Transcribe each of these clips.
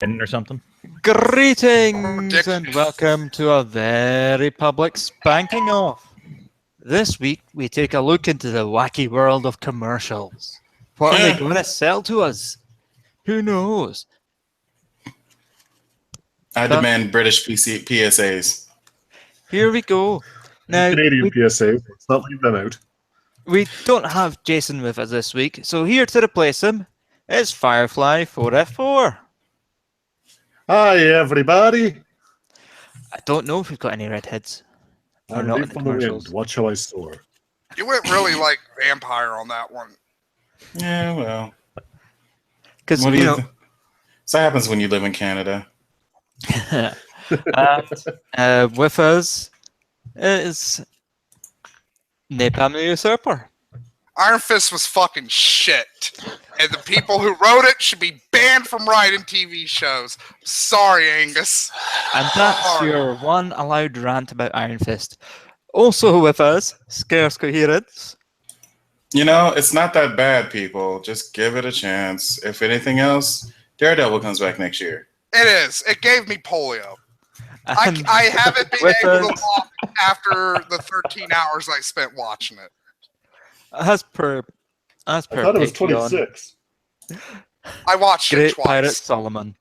Or something. Greetings and welcome to a very public spanking off. This week we take a look into the wacky world of commercials. What are they going to sell to us? Who knows? I demand British PSAs. Here we go. Now, Canadian PSAs. Let's not leave them out. We don't have Jason with us this week, so here to replace him is Firefly 4F4. Hi, everybody. I don't know if we've got any redheads. Or I'm not in Leaf the on the commercials. wind. What shall I store? You went really like vampire on that one. Yeah, well. Because, What do you so happens when you live in Canada. with us is Napalm the Usurper. Iron Fist was fucking shit. And the people who wrote it should be banned from writing TV shows. Sorry, Angus. And that's your one allowed rant about Iron Fist. Also with us, Scarce Coherence. You know, it's not that bad, people. Just give it a chance. If anything else, Daredevil comes back next year. It is. It gave me polio. And I haven't been with able to us- walk after the 13 hours I spent watching it. As per I thought it was Patreon, 26. I watched it Great twice. Pirate Solomon.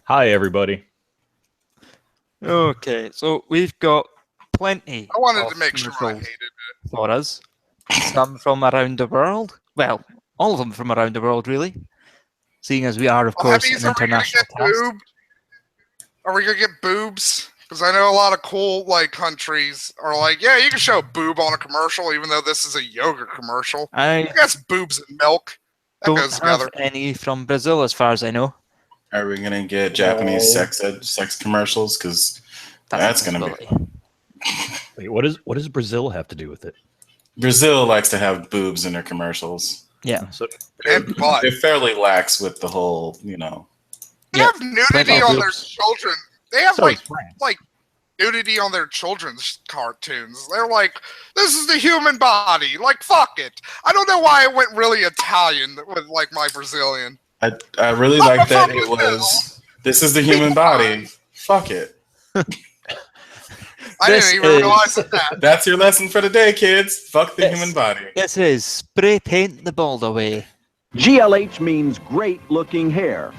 Hi, everybody. Okay, so we've got plenty I wanted of to make sure I commercials hated it. for us. Some from around the world. Well, all of them from around the world, really. Seeing as we are, of Well, course, Heavies, an are we gonna international get cast. boobed? Are we gonna get boobs? Because I know a lot of cool countries are like, yeah, you can show a boob on a commercial, even though this is a yogurt commercial. I I guess boobs and milk. That don't goes have together. any from Brazil, as far as I know. Are we going to get Japanese sex commercials? Because that's going to be... Wait, what does Brazil have to do with it? Brazil likes to have boobs in their commercials. Yeah. So, And butt. They're fairly lax with the whole, They Yeah. have nudity on their children. They have so is France. like nudity on their children's cartoons. They're like, this is the human body. Like, fuck it. I don't know why I went really Italian with like my Brazilian. I really like that it was, this is the human body. Fuck it. I This didn't even is- realize that. That's your lesson for the day, kids. Fuck the Yes. human body. This is spray paint the bald away. GLH means great looking hair.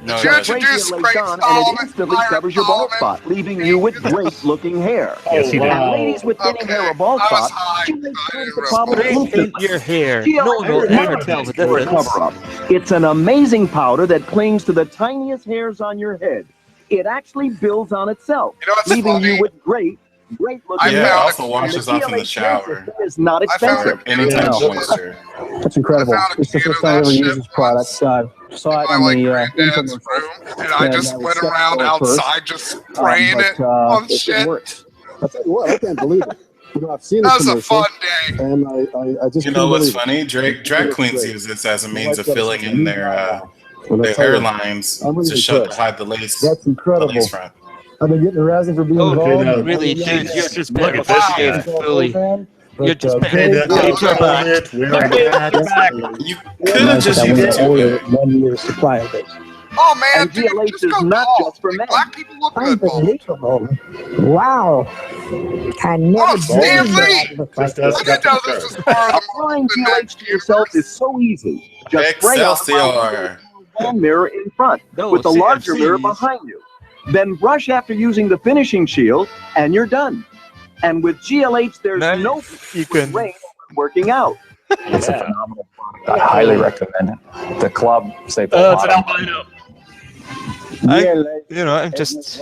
No, Did you that's- introduce Spray Great GLH on and Solomon, it instantly Pirate covers your bald Solomon? spot, leaving you with great looking hair. Yes, he did. And ladies with thinning Okay, hair or bald I was spots, high, GLH so I solves didn't the problem Spray realize. paint instantly. your hair. GLH No one will is ever not tell the just for a difference. cover-up. It's an amazing powder that clings to the tiniest hairs on your head. It actually builds on itself, You know what's leaving funny? you with great looking I Yeah, it found also a- washes And off in the GLH shower. system is not I found expensive. For any type of Yeah. moisture. That's incredible. I found a It's the can first of time I that ever shit used this product. Saw it my on like the granddad's infomercial. room, and I And just I was went skeptical around at first, outside just spraying it but, on it shit. works. I'll tell you what, I can't believe it. You know, I've seen That the was a commercial, fun day. and I just You know couldn't what's believe funny? Drag It's queens great. use this as a it. means of Like, filling in their When I tell you, hairlines I'm really to show to impressed. hide the lace, That's the incredible. lace front. I've been getting razzing for being Oh, involved. now, really, Yeah, dude, yeah. you're just Look being at this guy. fully. But, You're just Okay, being that fully your back. We're back. You Yeah, could have just that used was it. only 1 year supply of this. Oh man, And dude, GLH just is go not bald. just for men. Black people look good bald. Unbelievable. Wow. I never Oh, Stan believed Lee! that. Just I ask didn't know this was part of the Applying Marvel GLH to yourself is so easy. Just spray on Excelsior. one mirror in front No, with the larger CFCs. mirror behind you. Then brush after using the finishing shield, and you're done. And with GLH, there's Nice. no You can- rain working out. It's a phenomenal product. I highly recommend it. The club, say, It's an albino. I'm just.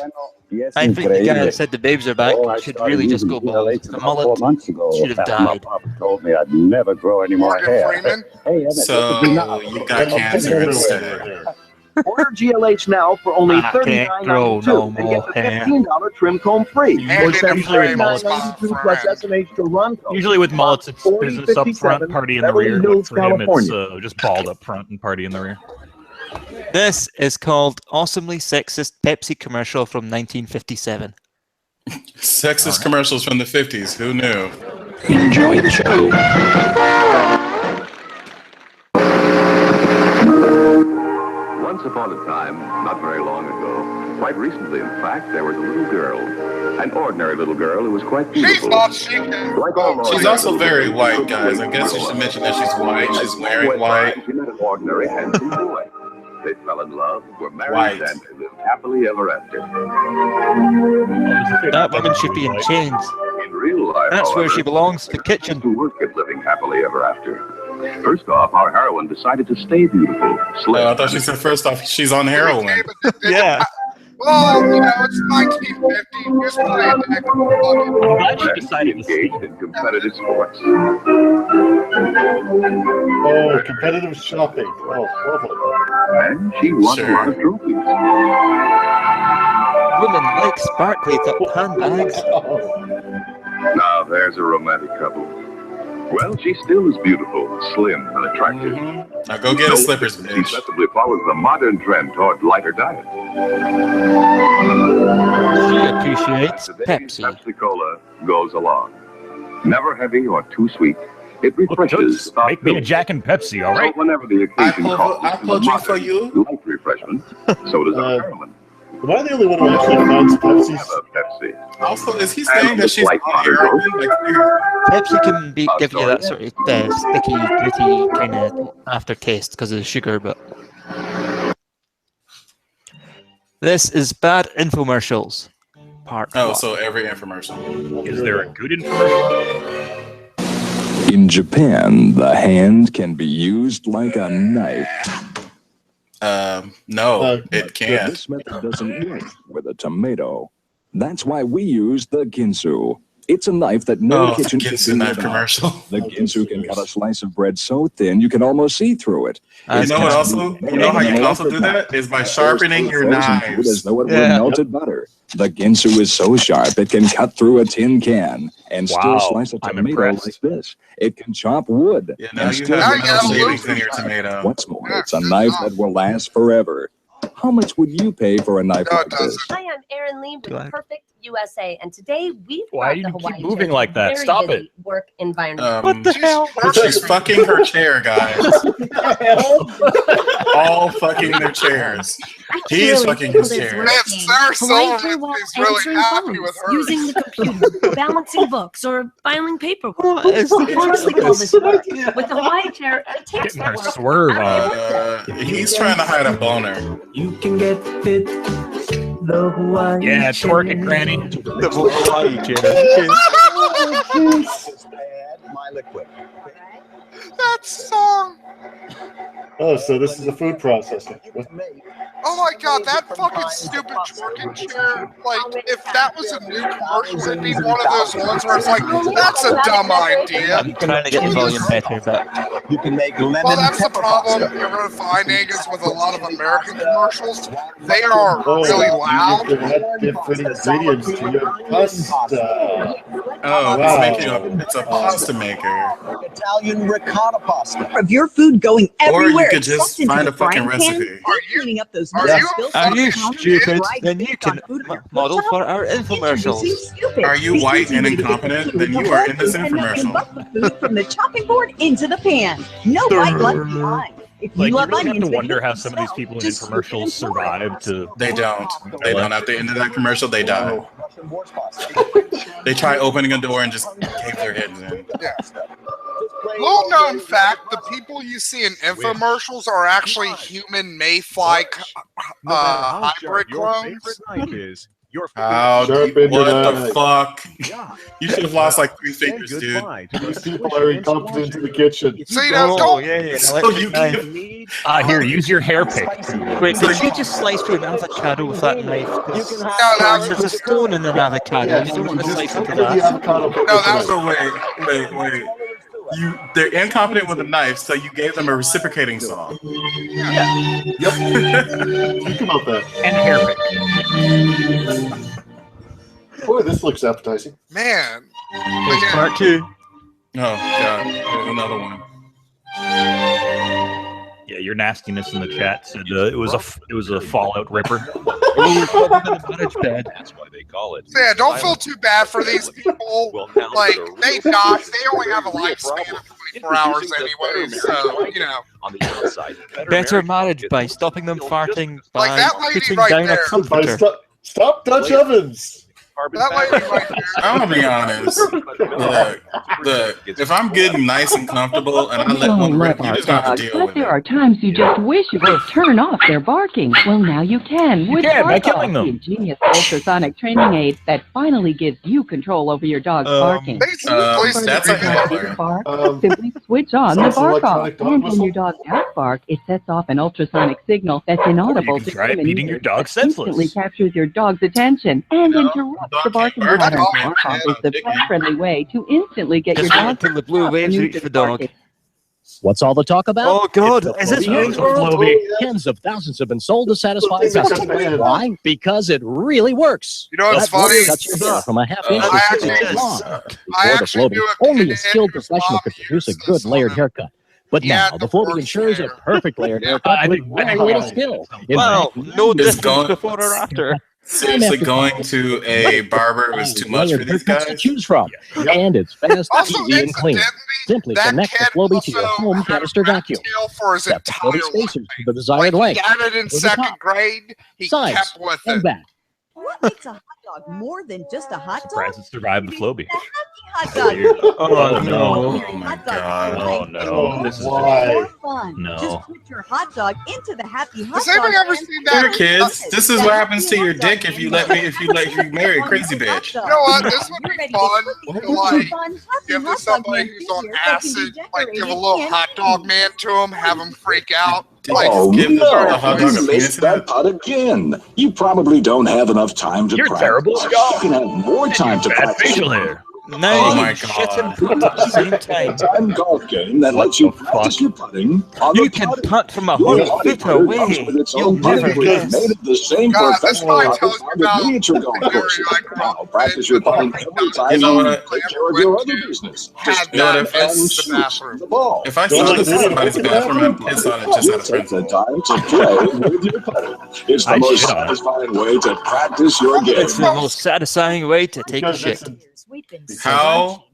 I think the guy that said the babes are back should really just go bald. The mullet should have died. Told me I'd never grow any more Morgan hair. Freeman. Hey, Emmett, So what did you know? you got cancer instead. Order GLH now for only I can't grow $39.92 no and get more the hair. $15 trim comb free. And Or get send a frame $39.92 plus friend. SMH to Ronco. Usually with mullets, it's business up front, party in the Beverly rear. Hills, But for him, it's California. just bald up front and party in the rear. This is called Awesomely Sexist Pepsi Commercial from 1957. Sexist commercials from the 50s. Who knew? enjoy the show. Once upon a time, not very long ago, quite recently in fact, there was a little girl. An ordinary little girl who was quite beautiful. She's also very white, guys. I guess you should mention that she's white. She's wearing white. She met an ordinary handsome boy. They fell in love, were married, and they lived happily ever after. That woman should be in chains. In real life, That's where however, she belongs, the kitchen. who work at living happily ever after. First off, our heroine decided to stay beautiful. I thought she said first off she's on heroin. Yeah. Well, you know, it's 1950. Here's what I think. I'm glad she decided to engaged in competitive sports. Oh, competitive shopping. Oh, lovely. And she won a lot of trophies. Women like sparkly top handbags. Now there's a romantic couple. Well, she still is beautiful, slim, and attractive. Now go get a slippers, She bitch. sensibly follows the modern trend toward lighter diet. She appreciates Pepsi. Pepsi Cola goes along. Never heavy or too sweet. It Look, refreshes. Toots, make me a Jack and Pepsi, all right? So whenever the occasion calls, I pulled you for you. light refreshment, so does our heroine. Am I the only one who actually finds Pepsi's? Pepsi. Also, is he saying that she's like on heroin? Pepsi can give you that sort of sticky, gritty kind of aftertaste because of the sugar, but this is bad infomercials. Part Oh, one. so every infomercial. Is there a good infomercial? In Japan, the hand can be used like a knife. No, it can't. This method doesn't work with a tomato. That's why we use the ginsu. It's a knife that no kitchen can Ginsu do knife without. commercial. The ginsu can cut a slice of bread so thin you can almost see through it. You know what also? You know how you can also do that? Is by sharpening your knives. As though it were melted butter. The ginsu is so sharp it can cut through a tin can and still Wow, slice a I'm tomato impressed. like this. It can chop wood. Yeah, now and you still have make metal a shavings slice. in your tomato. What's more, it's a knife that will last forever. How much would you pay for a knife like this? Hi, I'm Erin Lee with Perfect USA, and today we've Why brought do the you keep Hawaii moving Chair to like a that? very Stop busy it. work environment. What the hell? She's fucking her chair, guys. All fucking their chairs. He's fucking his chair. Man, Sarah Silverman is really happy with her. Using the computer, balancing books, or filing paperwork. What is We hardly call this work. With the Hawaii chair, it takes Getting her that work. swerve on. He's trying to hide a boner. You can get fit. The Hawaii Yeah, twerk it, Granny. The Hawaii chair. That song. Oh, so this is a food processor. Oh my god, that fucking stupid twerking chair. Like, if that was a new commercial, it'd be one of those ones where it's like, that's a dumb idea. I'm trying to get the volume better, but you can make lemon Well, that's the pepper problem pasta. you're going to find, Angus, with a lot of American commercials. They are really loud. Different ingredients to your pasta. Oh, Wow. it's a pasta maker. Italian ricotta pasta. Of your food going Or everywhere. you could just except into find the a fucking frying pan, recipe. cleaning up those Are mess you spills are on you the counter, stupid? fried Then you steak can on food on your model cooktop? for our infomercials. Introducing Scoop It. Are you The white easy and way to get incompetent? food Then you to are cook in this and make infomercial. the food from the chopping board into the pan. No white left behind. If you Like, you love really have onions, to they wonder hit how the some of these smell. people in Just scoop it infomercials and pour it. survive to. They don't. They don't. At the end of that commercial, they die. They try opening a door and just cave their heads in. Yeah. Little known fact, the people you see in infomercials are actually human mayfly hybrid clones. How Sharpen deep, your what the knife. fuck? You should have lost like 3 fingers, dude. These people are incompetent in the kitchen. So, you know, Oh, don't... yeah. So you knife. Here, use your hair pick. Wait, did she just slice through an avocado with that knife? No, There's a stone in an avocado. You don't want to slice into that. No, that was So wait. They're incompetent with a knife, so you gave them a reciprocating saw. Yep. Think about that. And a hair pick. Boy, this looks appetizing. Man. Here's part 2. Oh god, there's another one. Yeah, your nastiness in the chat said it was a Fallout Ripper. That's why they call it. So, yeah, don't feel too bad for these people. Like, they die. They only have a lifespan of 25 24 hours anyway, so, you know. On the outside, Better marriage by stopping them farting by that lady putting right down there. a comforter. Stop Dutch ovens. That lady right there. I'm gonna be honest. Look, if I'm getting nice and comfortable and I let one rip, you just have to deal But with there it. are times you just wish you could turn off their barking. Well, now you can with can, by Bark killing Off, them. the ingenious ultrasonic training aid that finally gives you control over your dog's barking. That's a handler. Simply switch on the sounds Bark Off, electronic dog and when whistle. your dog does bark, it sets off an ultrasonic signal that's inaudible you can to try human beating your ears, dog but senseless. instantly captures your dog's attention and interrupts the barking pattern. Bark Off is the pet-friendly way to instantly get your Just wait dog until the blue waves reach the dog. What's all the talk about? Oh God, It's the is this Floby Wayne's World. World? Tens of thousands have been sold to satisfy Thing that customers. cuts Why? Because it really works. You know what's That motor funny? cuts your hair from a half inch to I 6 actually inches long. I Before the actually Floby, knew only a skilled professional could produce a good layered haircut. But He had now, the the Floby worst ensures a hair. perfect layered haircut with very little skill. In Well, fact, no It's distance going- before or after. Seriously, going to a barber was too much for these haircuts to guys. choose from. And it's fast, Also, easy, and clean. Simply that connect the kid Floby to your also home had a canister vacuum. tail for his Set the entire Floby life. spacers to the desired length. He got it in Over the second top. grade. He Sides kept with and it. back. What makes a hot dog more than just a hot dog? Surprised it survived the Floby. Hot dog. Oh no! Oh my god! Oh no! This is More fun. No. Just put your hot dog into the happy hot Has dog. anybody ever and seen Here, that? kids, this is what happens to your dick if you let you marry a crazy bitch. You know what? This would be fun. To, like, give to hot somebody dog who's on man figure that can be acid, like give a decorated little and hot dog man to him, have him freak out. Did Like, you just give the hot No, dog a you penis missed in that it? part again. You probably don't have enough time to You're practice. terrible. You can have more time to Bad practice. facial hair. Now Oh you my can shit and God. putt at the same time. Time golf game that lets you practice your putting on You the can putting. putt from a Your whole putting foot putter comes away. with its You'll own never putting guess. made of the same God, this professional probably putter tells you found at about miniature golf the courses. very, like, Now practice your putting every time You know you what? take care of your other business. Just You know what? get If and it's shoot bathroom. the ball. If I Don't saw like this in that. somebody's bathroom and piss on it just out You of take the principle. time to play with your putter. It's the I'd most shit on it. satisfying way to practice your game. It's the most satisfying way to take a Because shit. How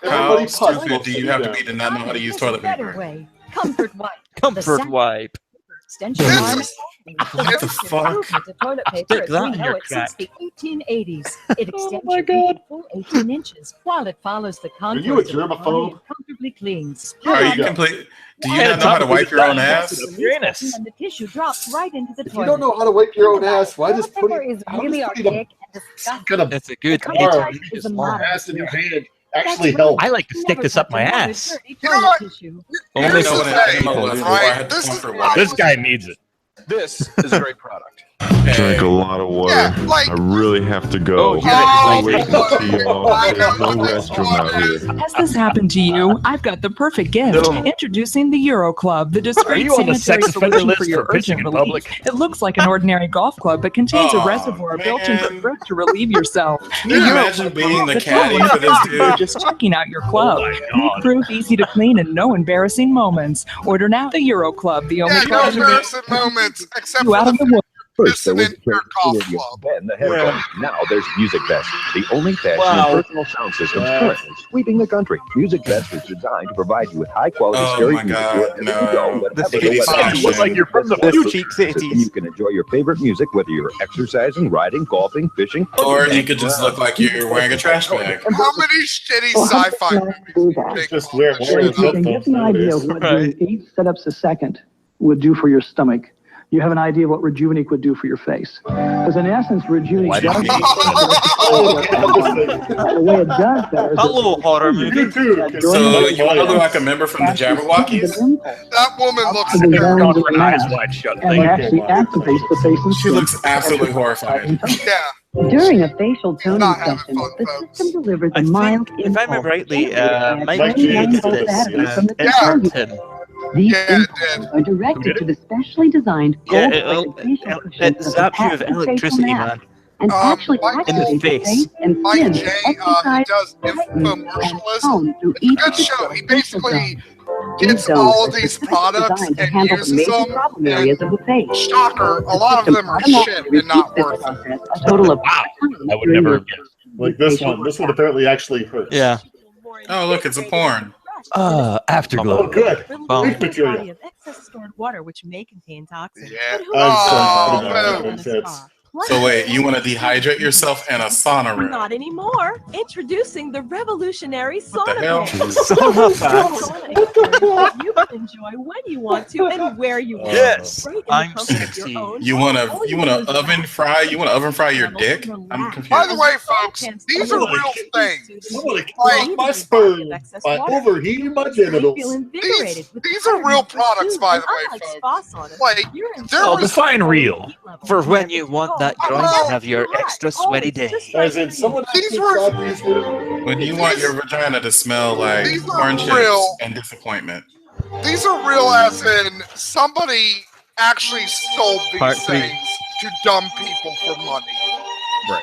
Everybody stupid do you have to be to not know how to use toilet paper? way. Comfort wipe. Comfort wipe. Extension This arm. is- What the fuck? Improvement to toilet paper Stick as that we in know your it since crack. the 1880s. It extends my your God. full 18 inches while it follows the Are contours you a of the body germaphobe? and comfortably cleans. Are There you you go. complete? Do you Hey, not know how to wipe your own ass? Uranus. And the tissue drops right into the If toilet. you don't know how to wipe your own ass, why just put Toilet it? paper is How really does putting archaic and some disgusting. kind of That's a good The bar comfort or is a small modern ass in your fear. hand actually That's help? I like to stick Never this up touch my a water ass. dirty You know toilet what? tissue. Only Here's know the what an thing, animal was before I right? had the This is comfort why- wipe. This guy needs it. This is a great product. Drink a lot of water. Yeah, like- I really have to go. Oh, you're I'm excited. waiting to see y'all. There's no restroom out here. Has this happened to you? I've got the perfect gift. No. Introducing the Euro Club, the discreet you on the sanitary sex offender solution list for your for pissing urgent in relief. public? It looks like an ordinary golf club, but contains a Aw, reservoir built-in man. for to relieve yourself. Can you imagine being the caddy for this dude? Just checking out your club. Oh my Leak God. proof, easy to clean, and no embarrassing moments. Order now. The Euro Club, the only Yeah, no club embarrassing moments, except you for out of the the woods. First, there was Listen the in your golf club. then the hair. Now there's Music Best, the only fashion Wow. and personal sound systems currently sweeping the country. Music Best is designed to provide you with high-quality Oh stereo my music God, wherever you go, no. whatever The the city weather. sounds look like you're from the This future. system, you can enjoy your favorite music whether you're exercising, riding, golfing, fishing, Or you could just look like you're wearing a trash bag. How many shitty sci-fi movies do you think Just wear pull more this than shit You up? can get an idea of what doing 8 setups a second would do for your stomach. You have an idea of what Rejuvenate would do for your face. Because in essence, Rejuvenate does the way it does that is Hello, horror movie. So you want to look like a member from the Jabberwockies? That woman looks the terrible. zones of the Eyes mask, wide shut. and it actually activates the face and She skin. looks absolutely horrified. Yeah. During a facial toning Not having session, fun, the folks. system delivers a I mild think, if I remember rightly, Mike Mike G G did did this, this. and it Yeah. hurt him. These Yeah, it impulses did. are directed to the specially designed Yeah, gold-plated facial cushions it of the zaps you with patented facial electricity, mask, man. and actually Mike- activates in the the face. face and Mike skin J, to he exercise, does tighten, and infomercialism. tone through It's a each good show. He facial basically zone. gets These zones all are of these specifically products designed to and handle the uses major them. problem areas of the face. Shocker, a lot of system them are automatically shit and not repeats worth this it. process a total of Wow. 5 times I would during never your have guessed. Like this one. This one apparently actually hurts. Yeah. Oh, look, it's a porn. Afterglow. Oh, good. Bum. Great material. Of excess stored water, which may contain toxins. Yeah. But who I'm so no. happy about this. So wait, you want to dehydrate yourself in a sauna room? Not anymore. Introducing the revolutionary What the sauna hell? pan. Sauna pants. Sauna experience you can enjoy when you want to and where you want. Yes, Right in the I'm comfort of your 16. own You want home. to oven fry? You want to oven fry your dick? I'm confused. By the way, folks, these are real things. I'm gonna kill my sperm by overheating my genitals. These are real products, by the way, folks. Like, there Oh, was define real. For when you want that grind to have your extra sweaty day. As in, someone These were When you want your vagina to smell like These are corn chips real. and disappointment. These are real, as in somebody actually sold these Part three. things to dumb people for money. Right.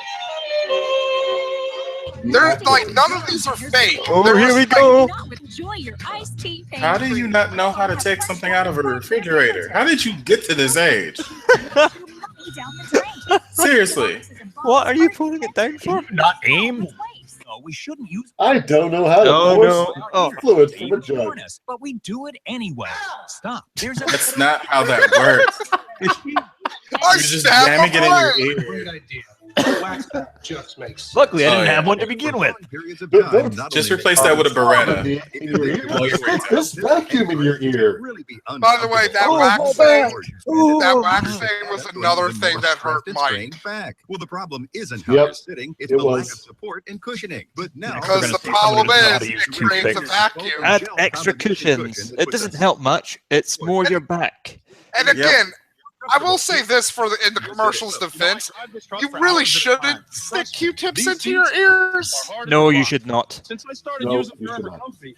They're like, none of these are fake. Oh, They're here we just go. Enjoy your iced tea. How do you not know how to take something out of a refrigerator? How did you get to this age? Seriously. What are you pulling it down for? Not aim. No, we shouldn't use I don't know how to Oh, pour no. Oh. fluids from a jug. harness, but we do it anyway. Stop. There's a That's not how that works. I You're just stab jamming it in away. your ear. Great idea. Wax just makes. Luckily, I Oh, didn't yeah. have one to begin with. Just replace that with a Beretta. In your ear. Put this vacuum in your ear. By the way, that wax thing was another thing that hurt Mike. Well, the problem isn't how you're sitting; it's the lack of support and cushioning. But now, Because the problem is, it creates a vacuum. Add extra cushions. It doesn't help much. It's more your back. And again, I will say this in the commercial's defense: you really shouldn't stick Q-tips into your ears. No, you should not. Since I started No, using you should Firmer not. Comfy,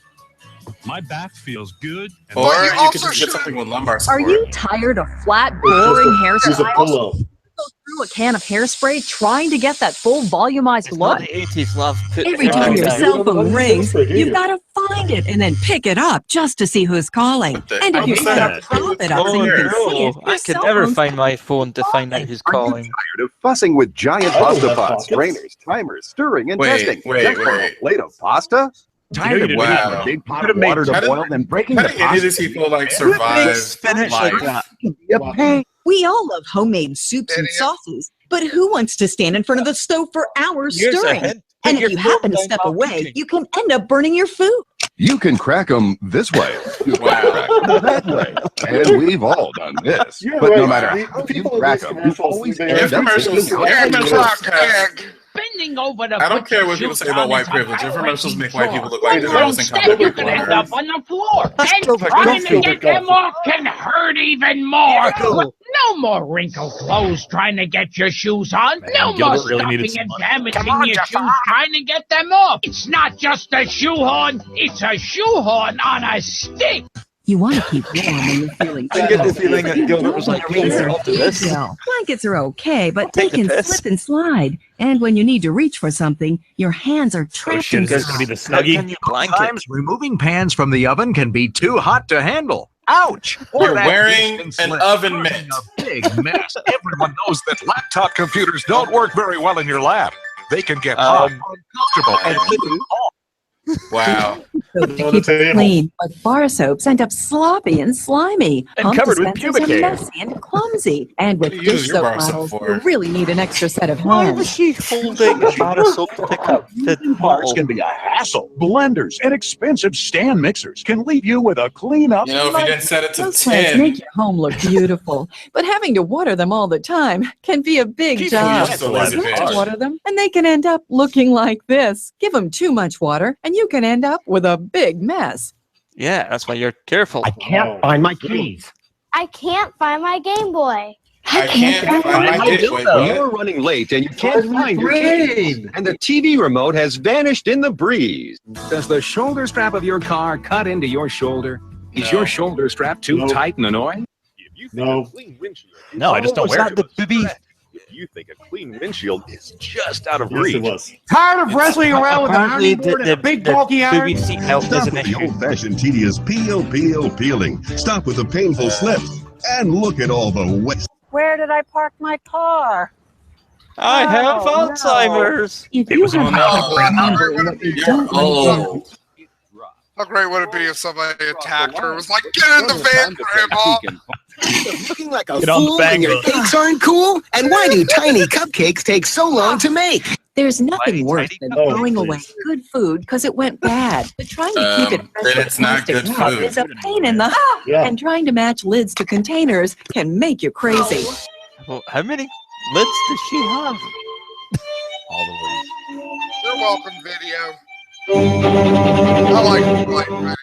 my back feels good. Or But you you could also just get should- something with lumbar Are support. you tired of flat, boring Use a hairstyles? pillow. Go through a can of hairspray trying to get that full volumized It's not look? the 80s, love. Put Every the time hair your down. cell phone rings, Hairspray, you've yeah. got to find it and then pick it up just to see who's calling. And if you hate try that. to prop it up so Oh you can see no, it, I your could cell never phone's find my phone to find out who's calling. Tired of fussing with giant I don't pasta have pots, pockets. strainers, timers, stirring, and Wait, testing. wait, Just for wait. a plate of pasta? Tired of didn't waiting wow. for a big pot Could've of water made- to how did- boil, then breaking How the do any of these pasta? people like Makes survive spinach like life? that. Can be a pain. We all love homemade soups and Idiot. sauces, but who wants to stand in front of the stove for hours Here's a stirring? hint. And Put if your you phone happen to down step while away, cooking. you can end up burning your food. You can crack them this way. You Wow. can crack 'em that way. And we've all done this. You're But no right. matter The how you people in crack these them, you commercials, always they end Your up commercials, sitting your out commercials there. have. Bending over to I don't put care your what people shoes say about on white is a privilege. Your commercials make white people look One like wrong girls in step, comic you book can end covers. up on the floor. That's And still the trying to Garfield get McGuffin. them off can hurt even more. Go. No more wrinkled clothes trying to get your shoes on. No more Gilbert really needed stopping some and money. damaging your shoes trying to get them off. It's not just a shoehorn, it's a shoehorn on a stick. You want to keep warm when you're feeling I get the feeling that Gilbert was like, Razor "Here, I'll do this." detail. Blankets are okay, but they Take the can piss. slip and slide. And when you need to reach for something, your hands are Oh trapped shit, in is this gonna be the Snuggie? Can you blanket? Sometimes removing pans from the oven can be too hot to handle. Ouch! Or You're that wearing piston an slip, oven causing mitt. a big mess. Everyone knows that laptop computers don't work very well in your lap. They can get hot, uncomfortable, and even Wow. soap to keep it clean, but bar soaps end up sloppy and slimy. And Home covered with dispensers pubic are hair. messy and clumsy. And with What do you dish use your soap bar soap bottles, for? you really need an extra set of Why was hands. she holding a bar of soap to pick up the Parts bottle? can be a hassle. Blenders and expensive stand mixers can leave you with a cleanup. You know, if you didn't set it to Those plants 10, make your home look beautiful, but having to water them all the time can be a big People job. used to live You in have to it. water them, and they can end up looking like this. Give them too much water, and you can end up with a big mess. Yeah, that's why you're careful. I can't find my keys. I can't find my Game Boy. I can't find my dick. Wait, what? You're running late and you can't find your keys. And the TV remote has vanished in the breeze. Does the shoulder strap of your car cut into your shoulder? Is No. your shoulder strap too No. tight and annoying? No. No, I just don't wear it. the booby? If you think a clean windshield is just out of Yes, reach. it was. Tired of wrestling around with an Apparently, ironing board and a big bulky the iron? booby seat health is an issue. Old-fashioned tedious peel peeling. Stop with the painful slips and look at all the waste. Where did I park my car? I have Oh, no. Alzheimer's. If It you was have on trouble the- remembering what you You're don't write down, old. How great would it be if somebody attacked her? It was like, get in the van, Grandma. Looking like a Get on the fool bang and your bus. cakes aren't cool? And why do tiny cupcakes take so long to make? There's nothing worse than throwing away good food because it went bad. But trying to keep it fresh then with it's not plastic good wrap food. is a pain in the and trying to match lids to containers can make you crazy. Well, how many lids does she have? All the lids. You're welcome, video. I like video.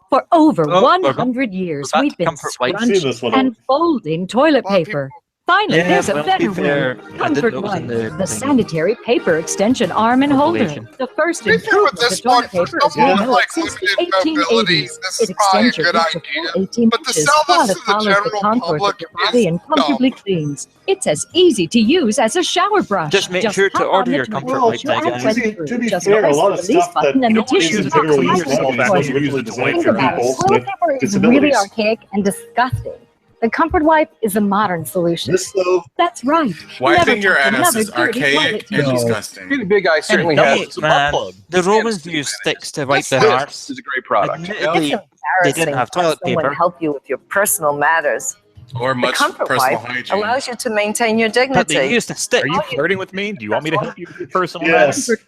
For over Oh, 100 years, we've been Comfort Wipe. I've seen this scrunching one. and folding toilet paper. Finally, Yeah, there's a well, to better be fair, way. I didn't Comfort know it was in Wipe, the the thing. sanitary paper extension arm and holder. Compilation. The first Be fair with improvement to this one, toilet for paper as we someone with know it like since the limited mobility, 1880s. this It is probably a extends your good reach to idea. full 18 But to inches sell while this it to the follows the general contours of public your body and comfortably cleans. It's as easy to use as a shower brush. Just make sure to pop on order the your toilet Comfort brush Wipe, you add guys. when To through. be Just fair, a press lot the of release stuff button that and the don't wanna tissue use it to drops clean right yourself into the after toilet. you use it to wipe Think your about it. people. Toilet paper is really disabilities. archaic and disgusting. The Comfort Wipe is a modern solution. This though, That's right. Wiping your touch ass another is dirty toilet archaic and tissue. disgusting. Really Big Eye certainly And has. don't, man, the Romans used sticks to wipe their This arse. is a great product. Admittedly, they didn't have toilet paper. help you with your personal matters. Or much personal hygiene. Allows you to maintain your But they dignity. used a stick. Are you flirting with me? Do you want me to help you with your personal yes. matters?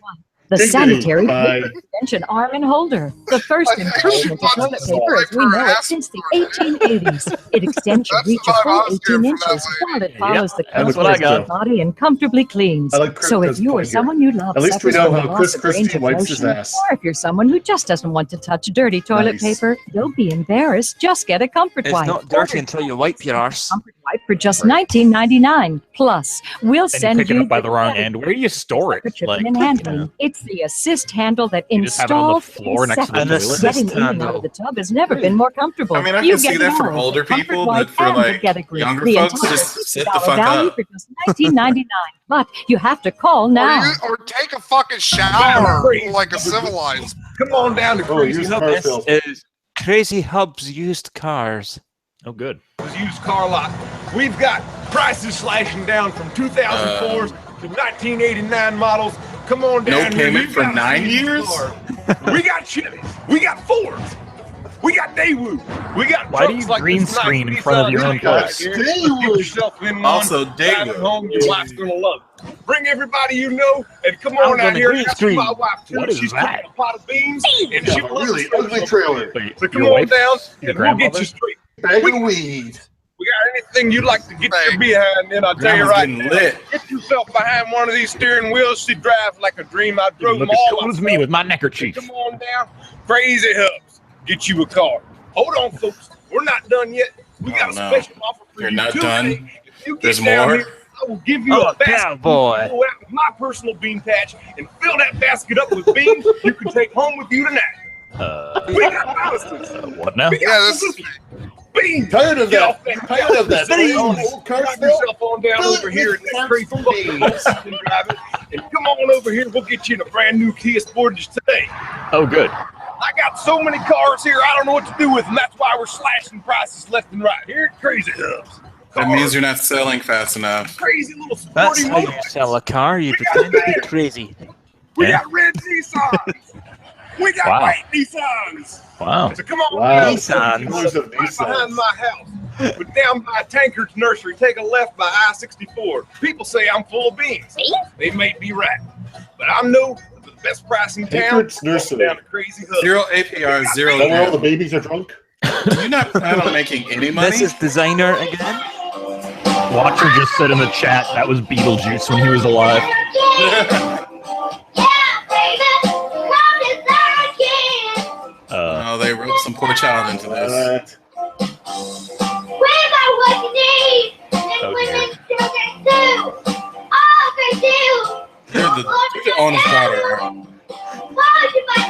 The Dignity sanitary by- paper extension arm and holder. The first improvement to toilet paper as we know it since the 1880s. It extends your reach a full 18 inches while it follows the that's what contours I of your got. body and comfortably cleans. I like Chris So if Christie's you or point here. someone you love At least we suffers know from how loss Chris of range Christie of wipes his motion, ass. or if you're someone who just doesn't want to touch dirty toilet Nice. paper, don't be embarrassed. Just get a Comfort It's Wipe. not dirty until you wipe your arse. Comfort Wipe for just $19.99. Plus, we'll And you send pick it you up by the wrong better end. Where do you store it? for tripping Like, and handling. It's the assist handle that You just have it on the installs floor in next to the seconds. toilet? Getting Assist in and out handle. of the tub has never been more comfortable. I mean, I You can see get that for all older the Comfort people, Wipe but for and the like Get a Grip. younger The folks, entire just sit the $60 fuck value up. for just $19.99. But you have to call now. Or take a fucking shower like a civilized. Come on down to Oh, Crazy used Hub. car This sales. is Crazy Hub's used cars. Oh, good. Used car lot. We've got prices slashing down from 2004s to 1989 models. Come on No down here. payment You for gotta 9 see these years? cars. We got Chevys. We got Fords. We got Daewoo. We got Why do trucks you like green this screen nice in front of your Nissan own Micra place? right here. Get yourself in one. Also, Drive Daewoo. it home. Your wife's gonna love it. Bring everybody you know and come I'm on out gonna here. green That's screen. my wife too. What is She's that? cooking a pot of beans and Yeah, she a loves really to cook ugly some trailer. Wait, So come your on wife? down Your and we'll get grandmother? you straight. Bag of weed. We got anything you'd like to get your behind in, I'll tell you Grandma's right getting now. lit. Get yourself behind one of these steering wheels. She drives like a dream. I drove Look them as all cool as myself. me with my neckerchief. Come on down. Crazy Hubs. Get you a car. Hold on, folks. We're not done yet. We got a no. special offer for You're you not today. done? If you get There's down more? here, I will give you Oh, a basket. cowboy. You go out with my personal bean patch and fill that basket up with beans you can take home with you tonight. We got Allison's. What now? We got Yeah, this is beans. Tired of Get that. off that Tired of that. Beans. Old car Drive still? yourself on down Fill it over here with in that parts crazy for fucking beans. and drive it. And come on over here. We'll get you in a brand new Kia Sportage today. Oh, good. I got so many cars here, I don't know what to do with them. That's why we're slashing prices left and right. Here at Crazy Hubs. That means you're not selling fast enough. Crazy little That's sporty how you motor. sell a car. You pretend to be crazy. We Yeah. got red Nissans. We got Wow. white Nissans. Wow. So come on Wow. down. Nissans. Colors of Right behind Nissans. my house. But down by Tankard's nursery, take a left by I-64. People say I'm full of beans. They may be right. But I know the best price in town. Tankard's nursery. Down to Crazy Hubs. Zero APR, zero Is that where all the down. babies are drunk? Do you not plan on making any money? This is designer again. Watcher just said in the chat that was Beetlejuice when he was alive. Oh, they wrote some poor child into this. You're the owner's daughter.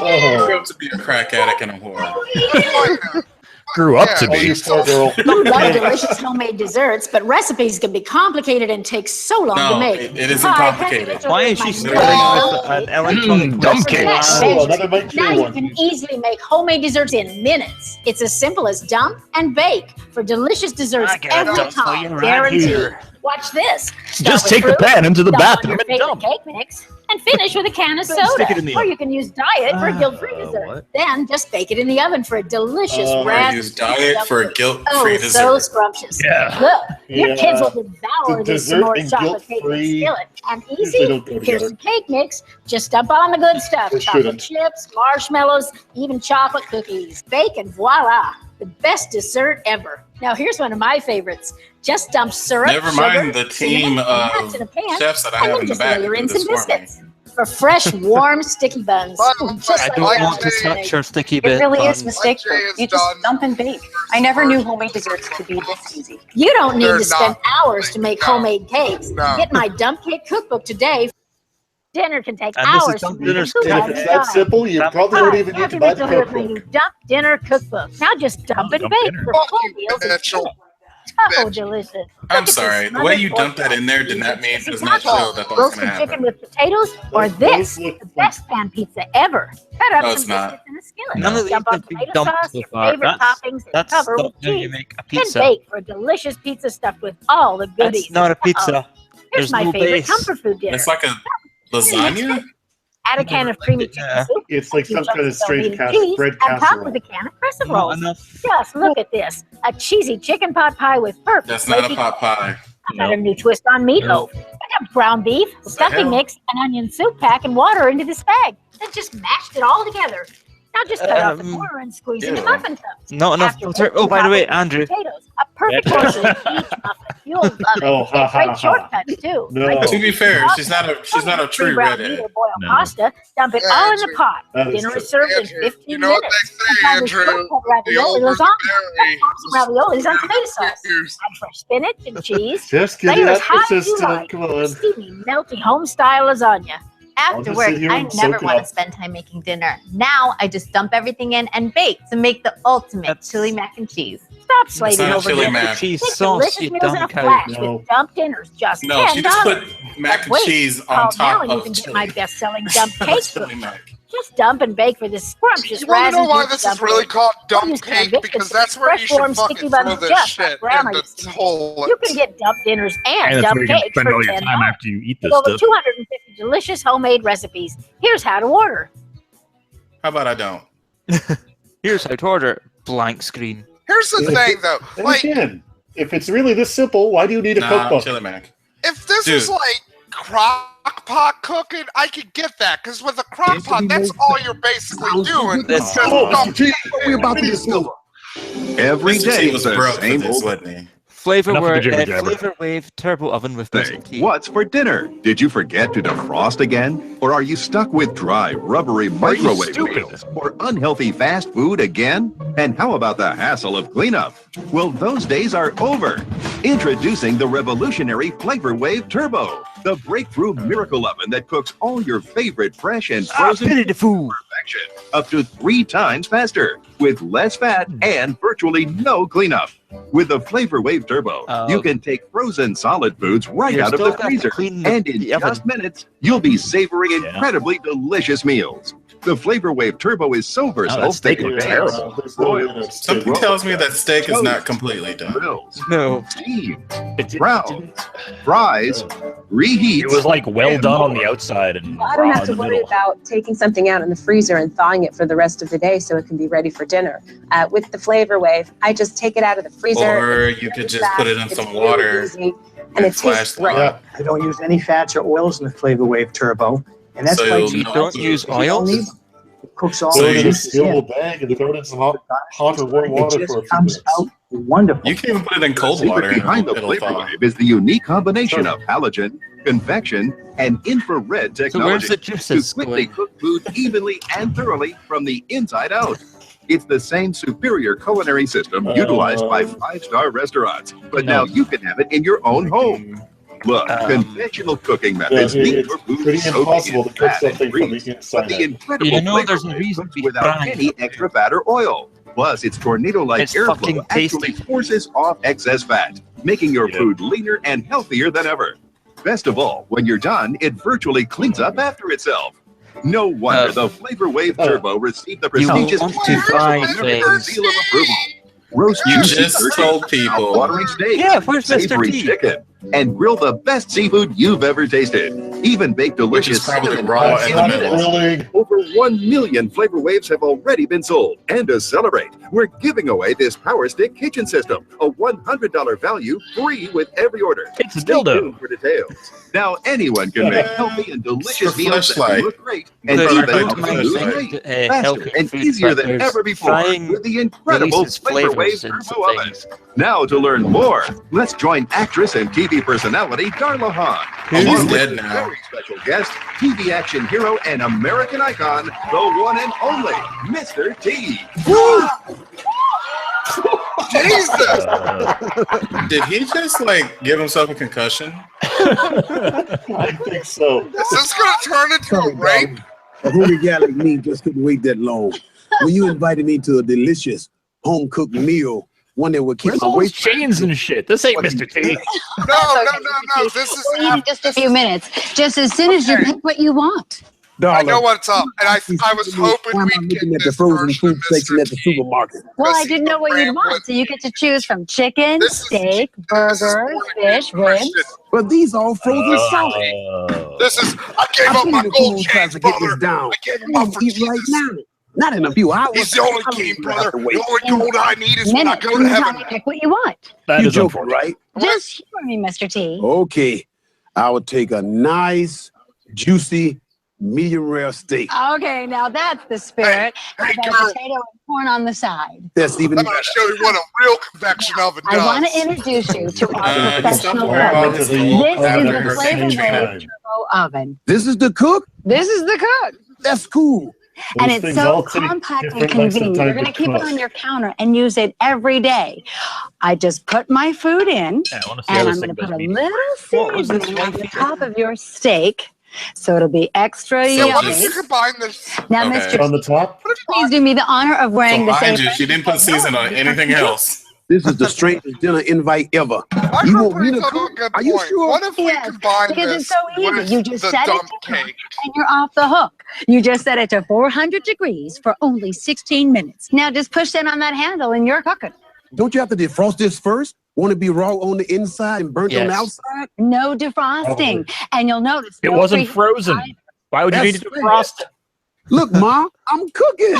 Oh. Grew up to be a crack addict and a whore. Grew up to Oh, you be. poor girl. You love delicious homemade desserts, but recipes can be complicated and take so long to No, make. it isn't Hi, complicated. Why is she my starting with an electronic dumb list? cake. Oh, another Mike Now Tree you one. can easily make homemade desserts in minutes. It's as simple as dump and bake for delicious desserts I got a every dump for time. you right Guaranteed. here. Watch this. Start Just with take the fruit, pan into the dump on bathroom your and favorite dump. cake mix, and finish with a can of Then stick it in soda. the Or oven. you can use diet for a guilt-free dessert. what? Then just bake it in the oven for a delicious Or raspberry. use diet for a guilt-free Oh, dessert. so scrumptious. Yeah. Look, your Yeah. kids will devour The this dessert s'more and chocolate cake in a guilt-free skillet. And usually easy, don't go here's together. some cake mix. Just dump on the good stuff. They Chocolate shouldn't. chips, marshmallows, even chocolate cookies. Bake and voila, the best dessert ever. Now here's one of my favorites. Just dump syrup, Never sugar, mind the cinnamon, team and of nuts in a pan, chefs that I and have then in the just back layer who in do some this for me. biscuits. For fresh, warm, sticky buns. Just I like don't that want to on touch cake. your sticky It bit. really is buns. mistake-proof. You just dump and bake. I never knew homemade desserts could be this easy. You don't need They're to spend not. hours to make No. homemade cakes. No. Get my dump cake cookbook today. Dinner can take And this is hours to Dump make. Dinner's Who And has if it's time? that simple, you probably Hi, don't even need Kathy to buy the Mitchell here with my cookbook. new dump dinner cookbook. Now just dump and Dump bake dinner. for Fuck full you, meals and Mitchell. still. Oh, delicious. Look I'm at this sorry. The way smothered you pork dumped that in there did not mean juicy does not taco, show that that's roasted gonna chicken happen. with potatoes, or Those this, look the best pan pizza ever. Cut up No, some it's not. biscuits in a skillet. None of these Dump on have been tomato dumped sauce, so your far. favorite toppings, and That's cover not with how you cheese. make a Then pizza. bake for a delicious pizza stuffed with all the goodies. That's not a Uh-oh. pizza. Here's There's my no favorite base. comfort food dinner. It's like a lasagna? Add a can of creamy chicken Yeah. soup. It's like few some chunks kind of of strange well-made cheese, bread and top casserole. with a can of crescent Not rolls. enough. Just look at this. A cheesy chicken pot pie with perfect That's not a flaky pot pie. I got a new twist on meatloaf. I got ground beef, stuffing hell? mix, an onion soup pack, and water into this bag. Then just mashed it all together. Now just cut off the corner and squeeze into ew. muffin cups. Not enough After butter. whipping Oh, by the way, top with Andrew. potatoes, a perfect portion of each muffin. You'll love it. Oh, ha, ha, Great ha. shortcuts too. No. Like To be fair, she's not a true brown redhead. meat or boiled No. pasta. Dump it Yeah, all in the Andrew. pot. That is Dinner true. is served in Andrew, 15 you know what minutes. they say, Now there's Andrew? shortcut The ravioli older the lasagna. berry. Some raviolis on tomato sauce. Add fresh spinach and cheese. Just get Layer it as out high the as you system. like. Come on. Steamy, melty, home-style lasagna. I'll After just work, sit here I and never soak it want to up. spend time making dinner. Now I just dump everything in and bake to make the ultimate That's- chili mac and cheese. Stop slaving not over chili dinner. mac. Cheese Make sauce, delicious you meals in a dumb cow. flash No. with dump dinners. Just No, she just $10. put mac and Wait, cheese call on now top and you of can get my chili. best-selling dump cake. Chili mac. Just dump and bake for this scrumptious You want to know raspberry why this is really called dump Use cake? Cambridge Because to that's make where fresh, you should warm, fucking sticky throw buns this just like shit Grandma in used to the make. toilet. You can get dump dinners and, And that's dump where you can cakes spend for all your $10. time after you eat this With over stuff. 250 delicious homemade recipes. Here's how to order. How about I don't? Here's how to order. Blank screen. Here's the thing, though. And Like, again, if it's really this simple, why do you need a Nah, cookbook? chili mac. if this Dude. was like crock pot cooking, I could get that. Because with a crock pot, that's all you're basically doing. That's- Just Oh, dump gee, We're about to discover. Every Mr. day T was the broke for same this, old wasn't he? Flavor Enough of the Wave, jibber jabber. Flavor Wave Turbo Oven with thing. Mr. T. What's for dinner? Did you forget to defrost again? Or are you stuck with dry, rubbery microwave stupid? meals? Or unhealthy fast food again? And how about the hassle of cleanup? Well, those days are over. Introducing the revolutionary Flavor Wave Turbo, the breakthrough miracle oven that cooks all your favorite fresh and frozen Pity the food. perfection, up to 3 times faster, with less fat and virtually no cleanup. With the Flavor Wave Turbo, you can take frozen solid foods right You're out of still the gonna have to freezer, clean and in the oven. just minutes, you'll be savoring incredibly delicious meals. The Flavor Wave Turbo is so versatile that steak that looked it terrible. tastes broiled, Something tells me that steak is not completely done. grills, No. steamed, brown, fries, reheats. It was like well and done on more. the outside and I don't raw have in to the worry middle. about taking something out in the freezer and thawing it for the rest of the day so it can be ready for dinner. With the Flavor Wave, I just take it out of the freezer. Or it's you could really just put it in fast, some it's really water easy, and it flash tastes the great. oven. I don't use any fats or oils in the Flavor Wave Turbo, and that's So why you'll You know don't it's use good. oils? it cooks all Throw the it in a juices steel in. bag and throw it in some hot or warm water It for a just few comes minutes. out wonderful. You can even put it in cold Secret water. and behind the it'll Flavor thaw. Wave is the unique combination of halogen, convection, and infrared So where's technology the to juices quickly going? cook food evenly and thoroughly from the inside out. It's the same superior culinary system utilized by 5-star restaurants, but now you can have it in your own home. Look, conventional cooking methods Yeah, leave it's your food pretty soaking impossible in to cook fat and something from grease, the but inside the out. incredible You know Flavor there's a Wave reason cooks we without fry. any extra fat or oil. Plus, its tornado-like It's fucking airflow actually tasty. forces off excess fat, making your food leaner and healthier than ever. Best of all, when you're done, it virtually cleans up after itself. No wonder the Flavor Wave Turbo received the You prestigious want to fry things. seal of approval. Roast You juicy just turkey, told people. watering steak, Yeah, where's Mr. savory T? chicken, and grill the best seafood you've ever tasted. Even bake delicious probably cinnamon raw buns in the middle. grilling. Over 1 million Flavor Waves have already been sold. And to celebrate, we're giving away this Power Stick kitchen system, a $100 value, free with every order. It's a Stay dildo. tuned for details. Now anyone can make healthy and delicious the meals that fleshlight. look great and The even fleshlight. help you lose weight. Faster healthy and food, easier but than there's ever before frying with the incredible releases Flavor Wave flavors in some Turbo Oven. things. Now to learn more, let's join actress and TV personality Darla Hahn. He's along with dead a now. very special guest, TV action hero and American icon, the one and only Mr. T. Jesus! Did he just like give himself a concussion? I think so. Is this gonna turn into a rape? A hooligan guy like me just couldn't wait that long. When you invited me to a delicious home-cooked meal, one that would keep Where's my all those weight. chains and shit? This ain't Mr. T. No. This is. Leave just a few minutes. Just as soon as you pick what you want. I know what's up, and I was hoping I'm we'd get looking at the this frozen version food of section Mr. at the supermarket. Well, I didn't know what you'd want, so you get to choose from chicken, steak, burger, fish, ribs. But these are frozen solid. This is. I gave up my gold chains, to get this brother. down. I gave them I up for eat right Jesus. now. Not in a few hours. He's the only king, brother. The only gold I need is when I Minutes. go to heaven. Pick what you want. That You is joking, unfortunate. right? Just humor me, Mr. T. Okay. I would take a nice, juicy, medium rare steak. Okay, now that's the spirit. I got girl. a potato and corn on the side. That's even I'm going to show you what a real convection oven does. I want to introduce you to our professional worrying about oven. his This gold is after the her Flavor change Wave time. Turbo Oven. This is the cook? This is the cook. That's cool. And Those it's things so all take compact and different lengths of convenient. time You're going to to keep it cook. on your counter and use it every day. I just put my food in, Yeah, I want to see how and this I'm thing going to put does a meat. little was this seasoning on like? the top of your steak, so it'll be extra So what yummy. if you combine this? Now, Okay. Mr. On the top? Please do me the honor of So wearing this mind you, apron. she didn't put season on anything else. This is the strangest dinner invite ever. My You friend want me brings to up a cook? good Are you point. sure? What if we Yes, combine because this it's so easy. with You just the set it dump to cook, cake? and you're off the hook. You just set it to 400 degrees for only 16 minutes. Now just push in on that handle and you're cooking. Don't you have to defrost this first? Want to be raw on the inside and burnt on the Yes. outside? No defrosting. And you'll notice It no wasn't preheat frozen. either. Why would you need That's to great. defrost? Look, Ma, I'm cooking.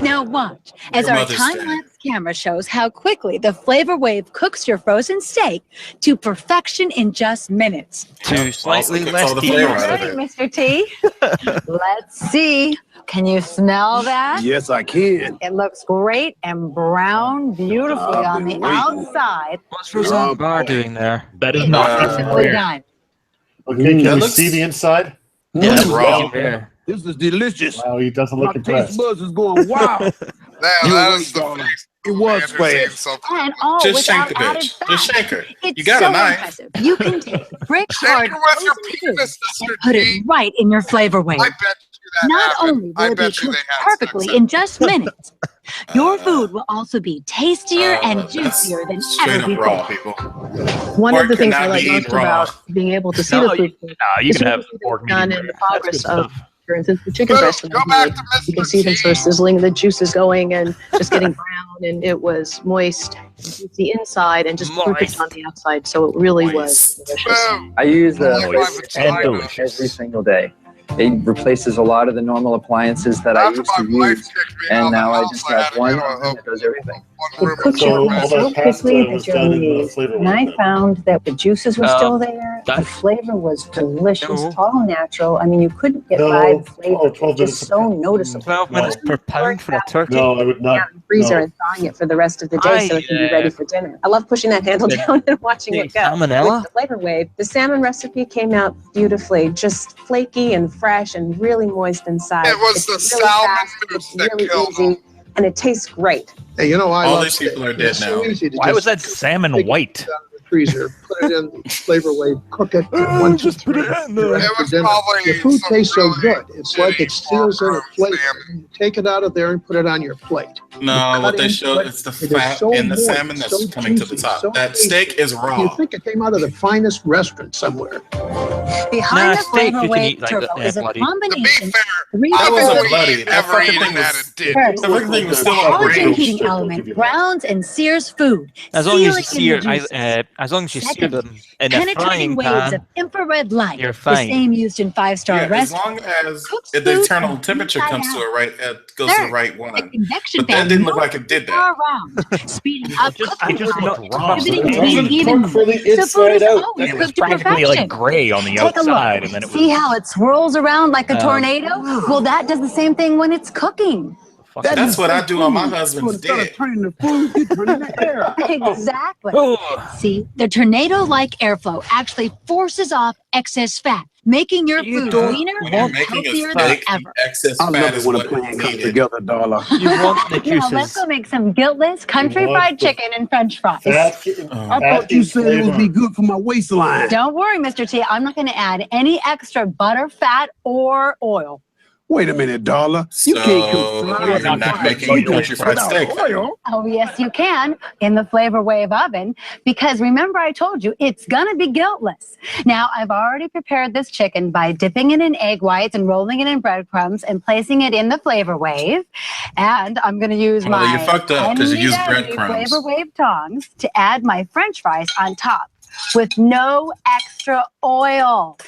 Now watch as Your our mother's dead. time-lapse camera shows how quickly the Flavor Wave cooks your frozen steak to perfection in just minutes. To slightly cooks less all the heat. flavor You out of ready, it. Mr. T? Let's see. Can you smell that? Yes, I can. It looks great and brown beautifully I've on the been waiting. outside. What's Roseanne Barr doing there? That is It's not perfectly rare. done. Okay, can That we looks- see the inside? Yeah, Mm, raw. looking there. This is delicious. Wow, he doesn't My look taste impressed. buds is going wild. Damn, You're that right, is the darling. face. It was Man who's eating fast. something. And all Just shank without the added bitch. fat. Just shank her. It's You got so a knife. impressive. You can take brick hard Shank her with your frozen food penis, and Mr. put T. it right in your Flavor Wave. I bet you that Not happened. only will I it be bet you they cooked had perfectly sex. in just minutes, your food will also be tastier and That's juicier than straight ever up raw, before. people. One Pork of the things I cannot like be most eaten raw. about being able to see No, the food you is can to have see pork what's done medium in the rare. That's progress good of, stuff. for instance, the chicken Go breast. that I back made. to You can Mr. see them T. sort of sizzling, the juices going and just getting brown, and it was moist and juicy inside and just perfect on the outside. So it really was delicious. Boom. I use Moist this and delicious. every single day. It replaces a lot of the normal appliances that I After used to my wife use, kicked me out and of the now I house, just I had have to one get a oven that does everything. one room and Cook your So food all so that pasta quickly was that you're done in the amazed. flavor And I wave. found that the juices were still there. The that's- flavor was delicious, No. all natural. I mean, you couldn't get No, by the flavor. 12 It's minutes just so noticeable. 12 minutes per pound for a turkey. No, I would Out not. in the freezer No. and thawing it for the rest of the day so it can be ready for dinner. I love pushing that handle down and watching it go. Salmonella? With the Flavor Wave, the salmon recipe came out beautifully, just flaky and fresh and really moist inside. It was It's the really salmon fast, mousse it's that really killed easy, and it tastes great. Hey, you know, I All love these people are steak. dead It's so now. easy to Why just was that salmon take it white? out of the freezer, put it in the Flavor Wave, cook it, 1, 2, 3. you're ready It for was dinner. probably The food some tastes so really good. It's like it steals in a flavor. salmon. You take it out of there and put it on your plate. No, You what cut they into showed it. is the It is fat so in the moist, salmon that's so coming to the juicy, top. so That tasty. steak is You raw. think it came out of the finest restaurant somewhere. Behind the steak Flavor you can Wave eat like Turbo that, is a bloody. combination of three I wasn't different bloody. That Never fucking eaten thing that was. it did. First, That fucking thing was still halogen operating. heating element browns and sears food, As long as you sealing in sear, the juices. as long as you sear Second, them in a penetrating frying waves pan, of infrared light, you're the fine. same used in five-star Yeah, as restaurants. long as Cooks if the food internal from temperature inside comes to out. a right, goes to the Third, right the one. convection But that fan didn't look moves like it did the car that. around, speeding up cooking just time, not raw. contributing to It being doesn't even cook from the so food inside is out. always It was cooked to practically like perfection. gray on the Take a look. outside, and then it See was. how it swirls around like a tornado? Well, that does the same thing when it's cooking. That's what I do on my husband's Instead dick. of turning the food, you turning the air. Exactly. Oh. See, the tornado-like airflow actually forces off excess fat, making your You food don't leaner When you're and making a healthier than steak, ever. excess I fat love is it when a what plan comes needed. together, darling. You want the Now let's juices. go make some guiltless country What's fried the chicken and French fries. Fat, I thought you said it would be good for my waistline. Don't worry, Mr. T. I'm not going to add any extra butter, fat, or oil. Wait a minute, darling. You can't So cook you're fried not making chicken country fried without steak. oil. Oh, yes, you can in the Flavor Wave oven because remember I told you it's going to be guiltless. Now, I've already prepared this chicken by dipping it in egg whites and rolling it in breadcrumbs and placing it in the Flavor Wave. And I'm going to use Well, my you fucked up because you used handy-dandy breadcrumbs. Flavor Wave tongs to add my French fries on top with no extra oil.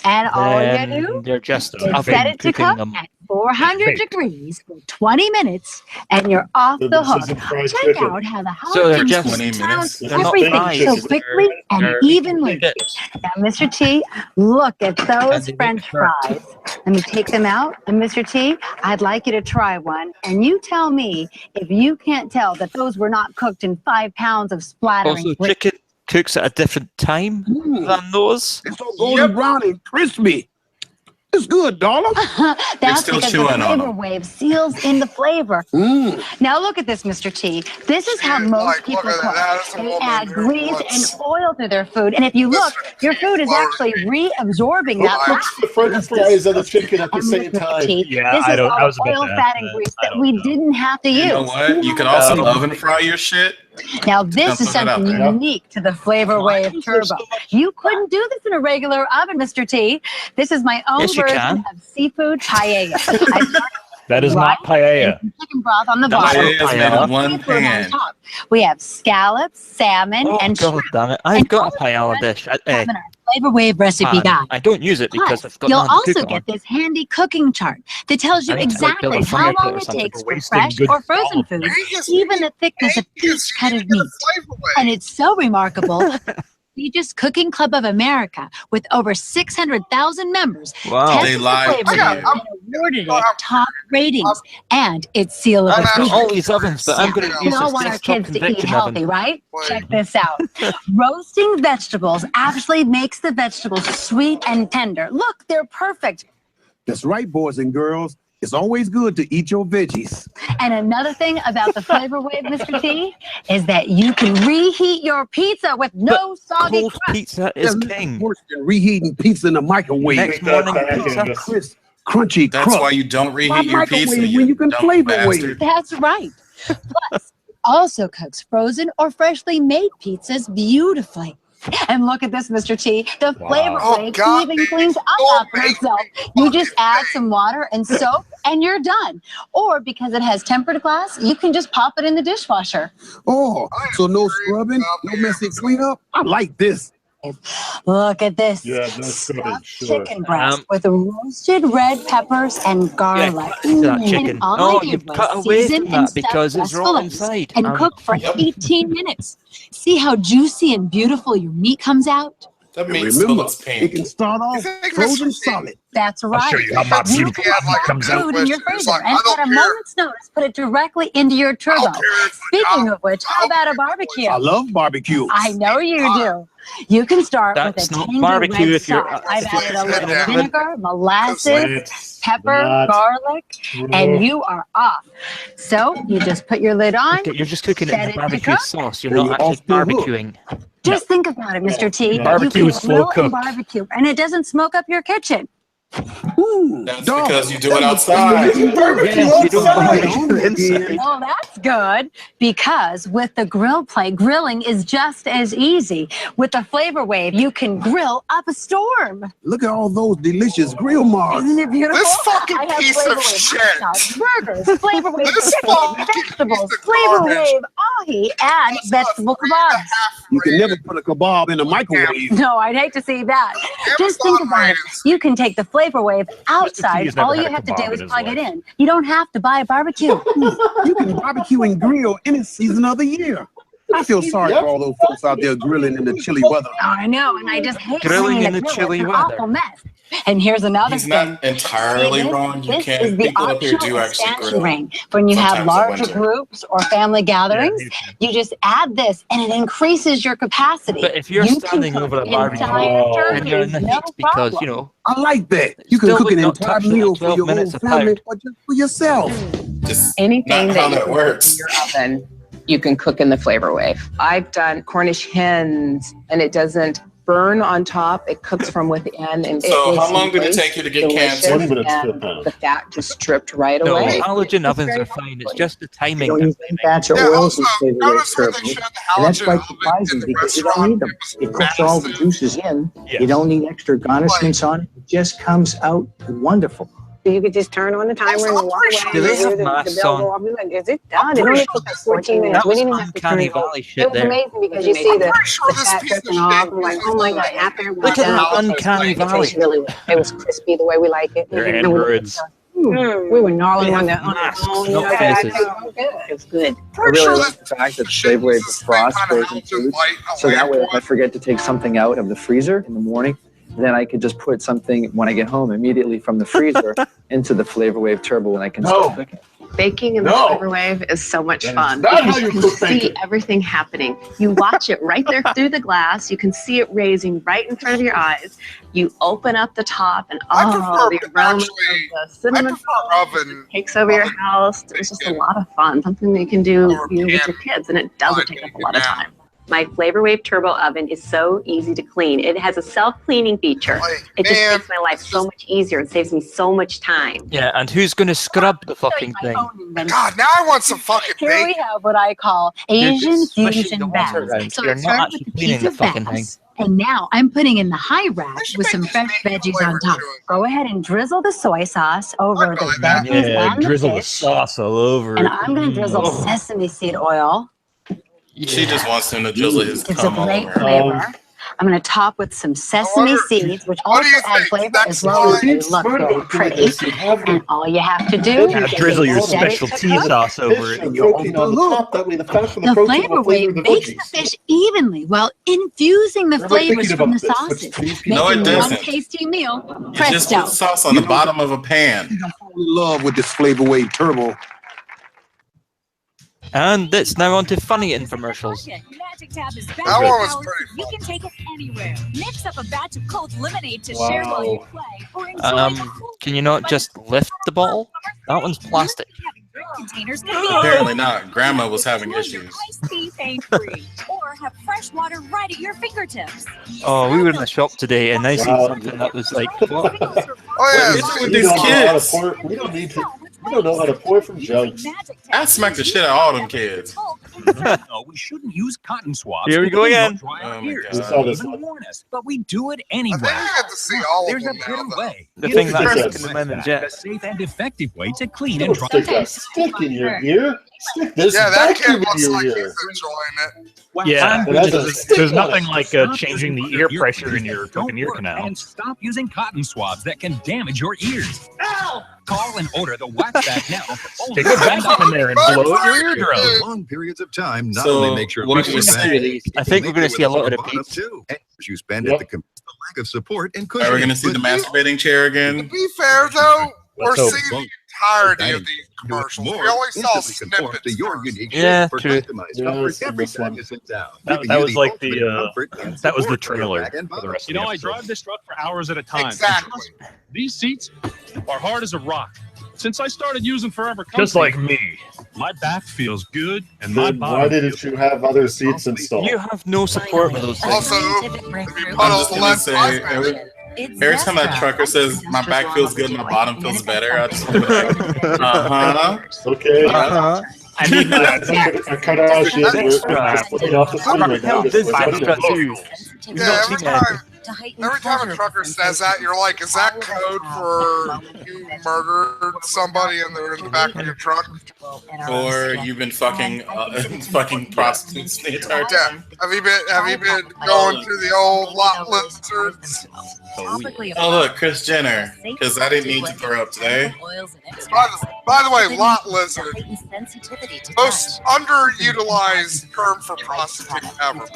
And all you Then do they're just is set oven it to cooking cook them. at 400 Baked. degrees for 20 minutes, and you're off So the this hook. isn't fried Check chicken. out how the So they're halogens just 20 cook down minutes. They're not everything fries. so They're- quickly and they're evenly. chips. Now, Mr. T, look at And those they French look burnt. fries. Let me take them out. And Mr. T, I'd like you to try one. And you tell me if you can't tell that those were not cooked in 5 pounds of splattering Also, grease. chicken cooks at a different time than those. It's so golden brown and crispy. It's good, darling. That's still because the chewing on Flavor them. Wave seals in the flavor. Now look at this, Mr. T. This is how Shit, most like, people look at cook. that. That's a They woman add who grease wants- and oil to their food. And if you look, your food is actually reabsorbing that fat. Cooks the French fries and the chicken at the And same Mr. time. T, Yeah, this I is don't- all I was the about oil, to fat, ask and that. grease I that don't we know. didn't have to use. You know what? You could also oven fry your shit. Now, this is Just put it out something there. unique to the Flavor Wave Turbo. You couldn't do this in a regular oven, Mr. T. This is my own Yes, you version can. of seafood paella. I started That is not paella. chicken broth on the That's bottom. not Paella is made paella. in one Seafood on pan. top. We have scallops, salmon, Oh, and God shrimp. damn it. I've And got all a the paella rest dish. come in our Flavor Wave recipe Pan. guide. I don't use it because Plus, I've got you'll nothing to also cook get on. this handy cooking chart that tells you I need to, like, build exactly a how fire pit long or it something. takes We're for wasting fresh good or frozen olive foods, Vegas, even the thickness of each cut of meat. And it's so remarkable. The prestigious Cooking Club of America, with over 600,000 members, Wow. tested They the lied flavor to and you. awarded it top ratings and its seal of I've got approval. all these ovens, but I'm going to We use all this want our desktop kids to eat convection healthy, oven. right? Check this out. Roasting vegetables actually makes the vegetables sweet and tender. Look, they're perfect. That's right, boys and girls. It's always good to eat your veggies. And another thing about the Flavor Wave, Mr. T, is that you can reheat your pizza with no soggy Cold crust. pizza is There's king. worse than reheating pizza in the microwave. Next morning pizza. Crisp, crunchy That's crust. why you don't Why reheat your microwave pizza, when you you can dumb flavor bastard. wave? That's right. Plus, also cooks frozen or freshly made pizzas beautifully. And look at this, Mr. T. The Flavor Oh, Wave God, even cleans up after itself. You just add some water and soap and you're done. Or because it has tempered glass, you can just pop it in the dishwasher. Oh, so no scrubbing, no messy cleanup? I like this. Look at this. Yeah, no scrubbing, sure. Chicken breast with roasted red peppers and garlic. that chicken. And all Oh, I did you've was cut away season from and that because stuff it's breast raw fillets inside. and cook for 18 minutes. See how juicy and beautiful your meat comes out? That And means remember, looks it pink. can start off frozen solid. That's right. I'll show you how my You beautiful can meat comes put out. food in your It's freezer like, I and don't at a care. moment's notice, put it directly into your turbo. Speaking of which, how about a barbecue? I love barbecue. I know you do. You can start That's with a not tangy barbecue red if you're- sauce. I've if you're added a little Yeah. vinegar, molasses, It's pepper, not garlic, and you are off. So you just put your lid on. Okay, you're just cooking it set in the it to barbecue cook. sauce. You're And not you're actually off the hook. barbecuing. Just think about it, Mr. T. Barbecue you is can slow grill and cooked. barbecue, and it doesn't smoke up your kitchen. Ooh, That's dog, because you do it that looks outside. barbecue outside. Well, that's good because with the grill plate, grilling is just as easy. With the Flavor Wave, you can grill up a storm. Look at all those delicious grill marks. Isn't it beautiful? This fucking I have piece Flavor of Wave shit. hot dogs, burgers, Flavor Wave This chicken, fucking vegetables, piece of Flavor garbage. Wave ahi, and vegetable kebabs. You can never put a kebab in a microwave. No, I'd hate to see that. Just think about it. You can take the Flavor Wave outside. T's never All you had a have to kebab do in is his plug it life. in. You don't have to buy a barbecue. You can barbecue and grill any season of the year. I feel sorry for all those folks out there grilling in the chilly weather. Oh, I know, and I just hate Grilling saying in that the grill chilly is an weather. awful mess. And here's another He's thing. not entirely See, wrong. You this can't. is the People up here optional do actually expansion grill. ring. When you have sometimes in larger winter. groups or family gatherings, you just add this and it increases your capacity. But if you're You can standing cook over a barbecue entire and you're in the turkeys, heat no because, problem. you know, I like that. You can Still cook an would not entire touch that meal for 12 your whole minutes a family pound. or just for yourself. Just Anything not that how you that can works. cook in your oven, you can cook in the Flavor Wave. I've done Cornish hens, and it doesn't burn on top. It cooks from within, and So it how is long did it moist, take you to get delicious, cancer? 20 minutes to a and pound. the fat just stripped right no, away. halogen ovens are fine. It's just the timing. You don't use any fats or Yeah, oils also, in Flavor Wave notice when turbo. they showed the And that's halogen quite oven surprising in the because you don't restaurant, need them. it It was cooks all the massive. juices in. Yes. You don't need extra garnishments on it. It just comes out wonderful. You could just turn on the timer and walk away. Do they and have the masks bell on? go off. You're like, is it done? It only took us 14 minutes. That We was didn't even have to turn uncanny it on. valley It shit was there. amazing because you see the this fat piece of dripping off. shit I'm like, oh my god! After it was Look at done, that uncanny it valley. tasted really well. It was crispy the way we like it. They're And we- androids. We were gnarling They on have that. masks, Oh, you not know, faces. it's good. I really like the fact that the Flavor Wave defrosts frozen foods, so that way if I forget to take something out of the freezer in the morning, then I could just put something when I get home immediately from the freezer into the Flavor Wave Turbo and I can start cooking. Baking in the No. Flavor Wave is so much That is fun not because how you you can cook see bacon. everything happening. You watch it right there through the glass. You can see it raising right in front of your eyes. You open up the top and I the prefer aroma of actually. the I cinnamon prefer oven. takes over your house. It's just a lot of fun. Something that you can do Or with your pan. kids, and it doesn't take up a lot of Yeah. time. My Flavor Wave Turbo Oven is so easy to clean. It has a self-cleaning feature. It just man, makes my life so much easier. It saves me so much time. Yeah, and who's going to scrub the fucking thing? God, now I want some fucking Here we bacon. have what I call You're Asian just swishing the fusion water bass. around. So You're I not started actually with a cleaning piece the of fucking thing. bass, and now I'm putting in the high rack with some fresh veggies on top. Go ahead and drizzle the soy sauce over the veggies Yeah, and the drizzle the fish. sauce all over And it. I'm going to drizzle Oh. sesame seed oil. She just wants him to drizzle his It's a cum all great over. flavor. I'm going to top with some sesame seeds, which also add flavor as well as they look very pretty. And all you have to do Now drizzle your is set it special to tea cook. sauce over it. And protein on the top. That way the fat from the The protein Flavor will flavor Wave the bakes the veggies. fish evenly while infusing the Everybody flavors thinking from the about this. sauces, Please, No, it making one doesn't. tasty meal. You just Presto. put sauce on the bottom of a pan. I'm in love with this Flavor Wave Turbo. And it's now on to funny infomercials. Magic Tab is That back one with was powers pretty so you can take it anywhere. Mix up a batch of cold lemonade to Wow. share while you play, or enjoy a cool Can you not just lift the bottle? That one's plastic. drink containers can be Apparently not. Grandma was having issues. iced tea pain-free, or have fresh water right at your fingertips. Oh, we were in the shop today and I seen Wow. something that was like, what? Oh yeah, What is it with these kids? We don't need to. We don't know how to pour from jugs. I smacked the shit out of all them kids. No, we shouldn't use cotton swabs. Here we go because they again. don't dry our Oh my ears. God. We saw this Even one. warn us, but we do it I anyway. think you get to see all of There's a them better now. Though. way. The It's thing that a sticks in the lemon a jet. safe and effective way to clean Don't and dry. stick that stick in your ear. Stick this Yeah, that vacuum kid in looks your like ear. he's enjoying it. Yeah, And that's a there's stick nothing on it. like Stop changing the using ear ear pressure cleaners in your that don't fucking ear work, canal. And stop using cotton swabs that can damage your ears. Call and order the wax back now. for only Stick a vacuum in there and blow at your eardrum. For long periods of time, not So, only makes your what life do you work say? better, I think we're going to see a lot of repeats. too. And you spend Yep. at the lack of support and Are cushioning. we going to see the masturbating chair To again? be fair though, we're Let's hope seeing so. the entirety of these commercials. We only saw Instantly conform snippets. to your first. unique Yeah, shape for true. customized Yeah, comfort it's every this time one. you sit down. That giving was you the like ultimate the comfort and that was the support for your trailer back and for the bottom. rest of You the know, I episode. drive this truck for hours at a time. Exactly. These seats are hard as a rock. Since I started using Forever Comfy, Just like me. my back feels good and my Then bottom why didn't you have other seats installed? You have no support for those things. Also, if you I'm put all just the going to left say, plastic, Every time that trucker says my back feels good, my bottom feels better, I just feel like, Okay. I need that. I cut out shit. We're putting off the screen right now. This We're putting it too. Yeah, every time a trucker says that, you're like, is that code for you murdered somebody and they're in the back of your truck? Or you've been fucking prostitutes the entire time. Have you been going to the old lot lizards? Oh look, Kris Jenner, because I didn't need to throw up today. By the way, lot lizard, most underutilized term for prostitute ever.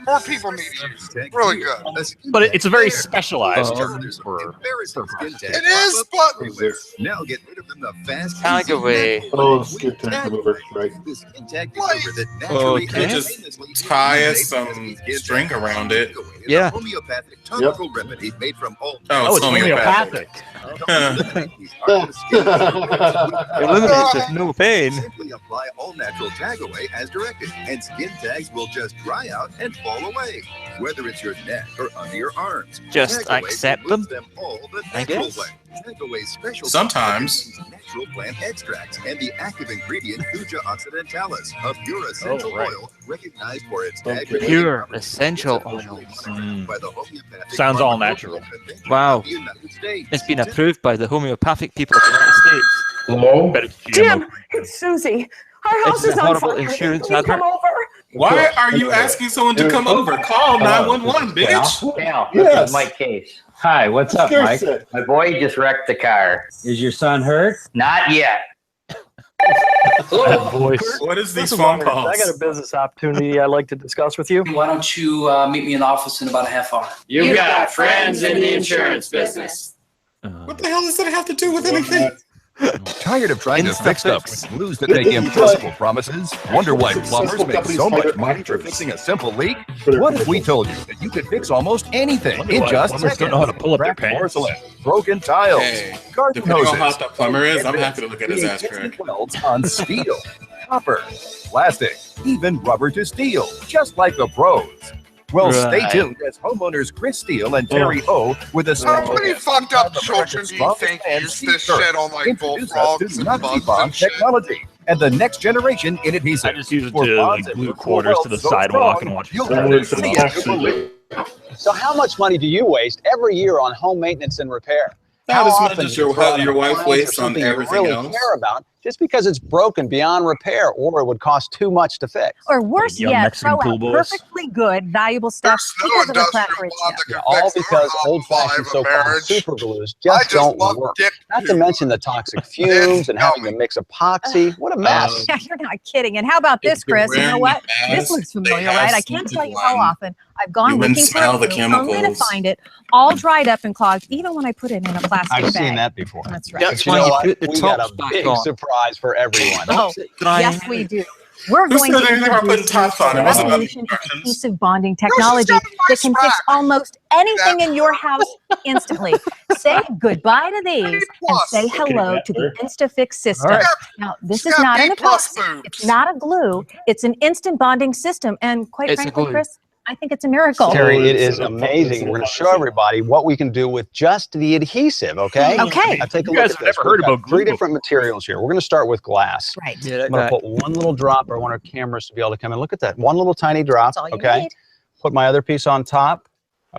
More people need to use it. Really good. But it's a very specialized term for it is, but now get rid of them the fast. Tag away. Oh, skin tag remover, right? Okay. Just tie some string around it. Yeah. Homeopathic topical remedy made from old. Oh, it's homeopathic. Eliminates with no pain. Simply apply all natural tag away as directed, and skin tags will just dry out and fall away. Whether it's your neck or under your arms, just Tag Away accept removes them, all the I natural guess. way. Tag Away's special Sometimes. natural plant extracts and the active ingredient Thuja occidentalis, a pure essential oil recognized for its Pure essential oils. by the homeopathic Sounds all natural. Wow. It's been approved by the homeopathic people of the United States. Hello? Jim, it's Susie. Our house This is is a on horrible fire. insurance Can you come advert. over? Why are you asking someone to come over? Call 911, bitch. Cal, Yes. this is Mike Case. Hi, what's up, Scare Mike? set. My boy just wrecked the car. Is your son hurt? Not yet. What is these phone calls? I got a business opportunity I'd like to discuss with you. Why don't you meet me in the office in about a half hour? You got friends in the insurance business. What the hell does that have to do with anything? Tired of trying to fix stuff with glues that make impossible promises? Wonder why plumbers make so much money for fixing a simple leak? What if we told you that you could fix almost anything in just plumbers don't know how to pull up their Cracked pants. porcelain, broken tiles, Hey, garden depending on hoses, how the plumber is, I'm happy to look at his ass crack. welds on steel, copper, plastic, even rubber to steel, just like the pros. Well, stay Right. tuned as homeowners Chris Steele and Terry O with a How many fucked up children do you think use this shit on like introduce us bullfrogs to and Nazi bugs bond and shit? technology and the next generation in adhesive. I just use it For to bonds like and glue full quarters to the welds so sidewalk strong, and watch. you'll That never was some see tax it. shit. So how much money do you waste every year on home maintenance and repair? How does often does do you your, throw out your an wife appliance or waste on something you everything really else? care about just because it's broken beyond repair or it would cost too much to fix? Or worse young yet, Mexican throw pool out boys. perfectly good, valuable stuff There's no because of a flat industrial rate bond that chip. can All fix because our old-fashioned life of so-called marriage. super glues I just just don't love work. dick Not to too mention the toxic fumes and having to mix epoxy. What a mess. Yeah, you're not kidding. And how about this, If you're Chris? You know wearing what? a This mask, looks they familiar, have right? I can't tell you how Switzerland. often I've gone You wouldn't looking for smell a the glue, only to chemicals. find it all dried up and clogged, even when I put it in a plastic I've bag. seen that before. That's right. That's But you why know you what? put the We got tops a back big on. surprise for everyone. Oh, yes, we do. We're Who going said to anything about putting introduce tops on? It a wasn't about revolution in instructions. adhesive bonding technology that can fix almost anything in your house instantly. Say goodbye to these and say hello to the InstaFix system. All right. Now, this It's is got not an B+ epoxy. It's not a glue. It's an instant bonding system. And quite It's a frankly, glue. Chris, I think it's a miracle. Terry, it It's is an amazing. epoxy. We're going to show everybody what we can do with just the adhesive, okay? Okay. Now take a You look guys at have this. never heard We've got about glue three different materials here. We're going to start with glass. Right. Yeah, I'm going to put one little drop. I want our cameras to be able to come in. Look at that. One little tiny drop, That's all you okay? need. Put my other piece on top,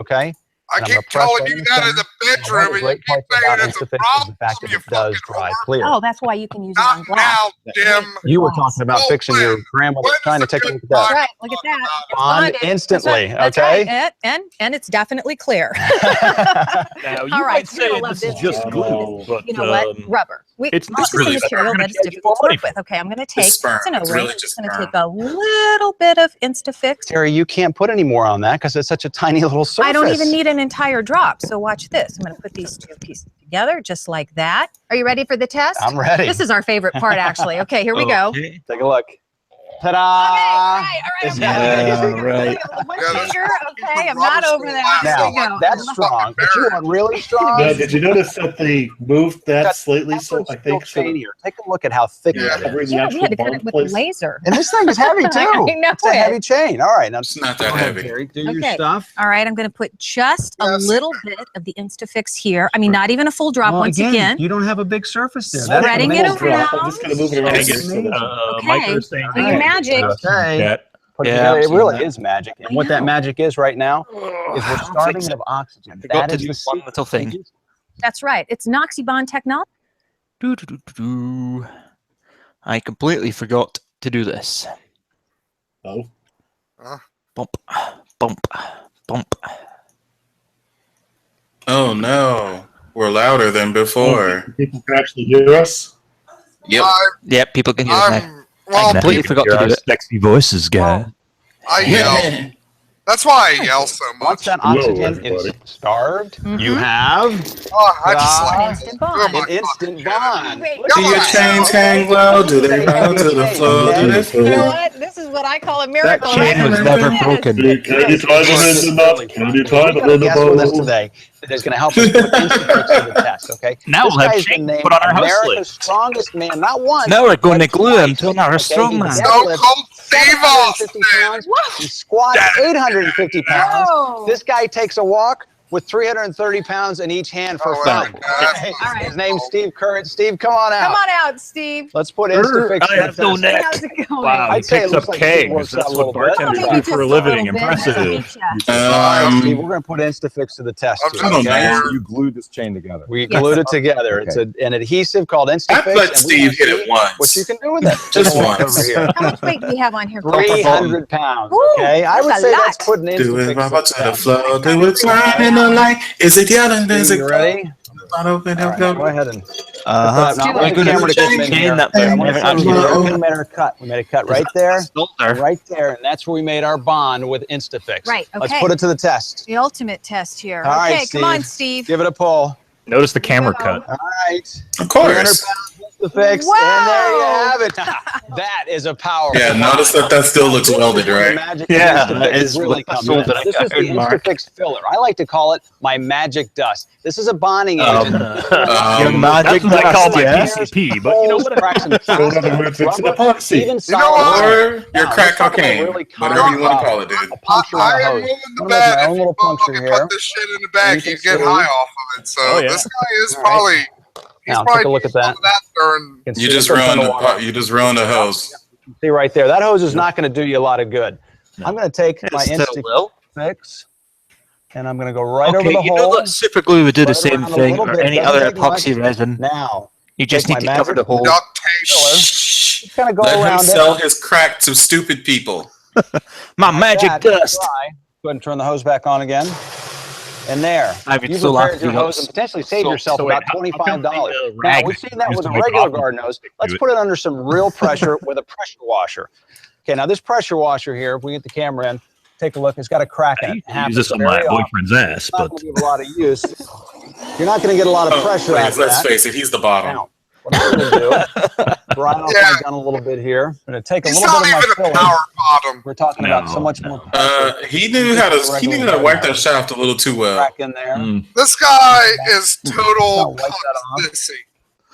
okay? I And I'm keep gonna press telling right you in that the in the center. bedroom, One of and the you great keep parts saying about it's a InstaFix is problem, the fact that you it does fucking dry whore. clear. Oh, that's why you can use it on Not glass. now, Jim. You were talking about Oh, fixing your when? grandmother's When is china. a Take a good look at That's that. right. Look at that. It's Bond bonded. instantly, That's okay? right. And it's definitely clear. Now you All right, might you're gonna say love this is this. just glue, but You know what? Rubber. it's This not is really a material that. that is difficult to work with. Okay, I'm going to take sperm. it's an It's O-ring. really I'm just going to sperm. take a little bit of InstaFix. Terry, you can't put any more on that because it's such a tiny little surface. I don't even need an entire drop. So watch this. I'm going to put these two pieces together just like that. Are you ready for the test? I'm ready. This is our favorite part, actually. Okay, here we go. Take a look. Ta-da! Right. One finger, okay, I'm not over that. There we Now, go. that's strong. But you want really strong? Now, did you notice that they moved that slightly? So I think so. Take a look at how thick that Covering is. the Yeah, we actual had to cut bond it with place. a laser. And this thing is heavy too. I know It's a heavy chain. All right, now It's not that go ahead, heavy. Gary. Do your Okay. stuff. All right, I'm going to put just a little bit of the Instafix here. I mean, not even a full drop. Well, Once again, you don't have a big surface there. Spreading it around. I'm just going to move it around. I guess Mike was saying Do your magic. Okay. Put it Yeah, together. I'm It seeing really that. is magic. And what that magic is right now is we're starving it of oxygen. Forgot That to is do the one little thing. That's right. It's Noxybond technology. I completely forgot to do this. Oh. Bump, bump, bump. Oh no, we're louder than before. People can actually hear us. Yep. Yep, people can hear us now. Well, I completely forgot to do it. Sexy voices, guy. I yell. That's why I yell so much. Once that oxygen is starved, you have Oh, I just like an instant bond. an instant bond. Do your chains hang low? Do they bow to the floor? Do they You know feel? what? This is what I call a That miracle. chain was never broken. Can you tie them in the knot? Can you tie them We've got a in the guest with us bow? today that is going to help us put Instafix to the test, okay? Now This we'll have guy's been Shane named put on our house America's list. strongest man, not once. Now we're going to but glue him twice, to another okay? strong He man. deadlifts Stone Cold Steve 750 pounds. Austin. He squats 850 pounds. Whoa. This guy takes a walk with 330 pounds in each hand for Oh, fun. God. Okay? All right. His name's Steve Current. Steve, come on out. Come on out, Steve. Let's put Instafix I to have the no test. neck. How's it going? Wow, he I'd say it picks looks up like it kegs. works out That's a what little bit. bartenders Maybe do for a just a living. little bit. Impressive. Steve, we're going to put Instafix to the test. I'm here, just okay? there. You glued this chain together. We Yes. glued it together. It's an adhesive called Instafix. I let and we Steve wanna hit see it once. what you can do with it. Just Take a look once. over here. How much weight do we have on here? 300 pounds, Ooh, okay? I would that's a say lot. that's putting Instafix Do it, Baba, to the test. floor. Do it, turn in the light. Is it yelling? Is Steve, it you ready? open? All right, go ahead and Uh-huh. now, We're the going camera to to come in chain here. that there. We actually- made our cut. We made a cut right there, There. right there, and that's where we made our bond with Instafix. Right, Let's okay. put it to the test. The ultimate test here. All right, Okay, come on, Steve. Steve. Give it a pull. Notice the camera cut. All right. Of 300 course. pounds Instafix, and there you have it. That is a powerful Yeah, bond. notice that still looks welded, The right? magic Yeah, of Instafix that is really what comes sold in. it. This is the Mark. Instafix filler. I like to call it my magic dust. This is a bonding agent. Your magic That's what I call dust, my yeah? PCP, but you know what? Cracks and So in other words, it's an epoxy. even You know what? solid. Or your Now, crack let's talk about cocaine. really Whatever common you want to call problem. it, dude. A puncture I in a am hose. moving the I'm gonna make bed. my If own you little puncture can here. put this shit in the bag, You can you get see. high off of it. So Oh, yeah. this guy is All right. probably he's Now, probably take a look at doing some that. of that during. can You see just it's a ton ruined of the water. you just ruined the hose. See right there. That hose is not going to do you a lot of good. I'm going to take my Yes, it will. Instafix and I'm going to go right over Okay, the you know hole. that super glue would do the right same around a thing, little or bit. any Doesn't other take much. epoxy resin. Now, You just take need my to cover the magic hole. Duct tape. just kind of go Let him around sell it. his crack to stupid people. My magic That, dust. dry. Go ahead and turn the hose back on again. And there, I've been you've so repaired lucky your you got hose and potentially saved so- yourself so wait, about how come $25. the Now, rag we've seen that used with to a my regular problem? garden hose. Let's Do it. put it under some real pressure with a pressure washer. Okay, now this pressure washer here, if we get the camera in, take a look. It's got a crack in it. I use this on my boyfriend's ass, It's not but going to give a lot of use. You're not going to get a lot of pressure out of Let's that. face it, he's the bottom. Now, what I'm going to do, Brian, I'll Yeah. come down a little bit here. I'm going to take a He's little not bit even of my a filler. power bottom. We're talking about so much more pressure. He knew how to wipe that shaft a little too well. Crack in there. This guy is total Wipe that off. pussy.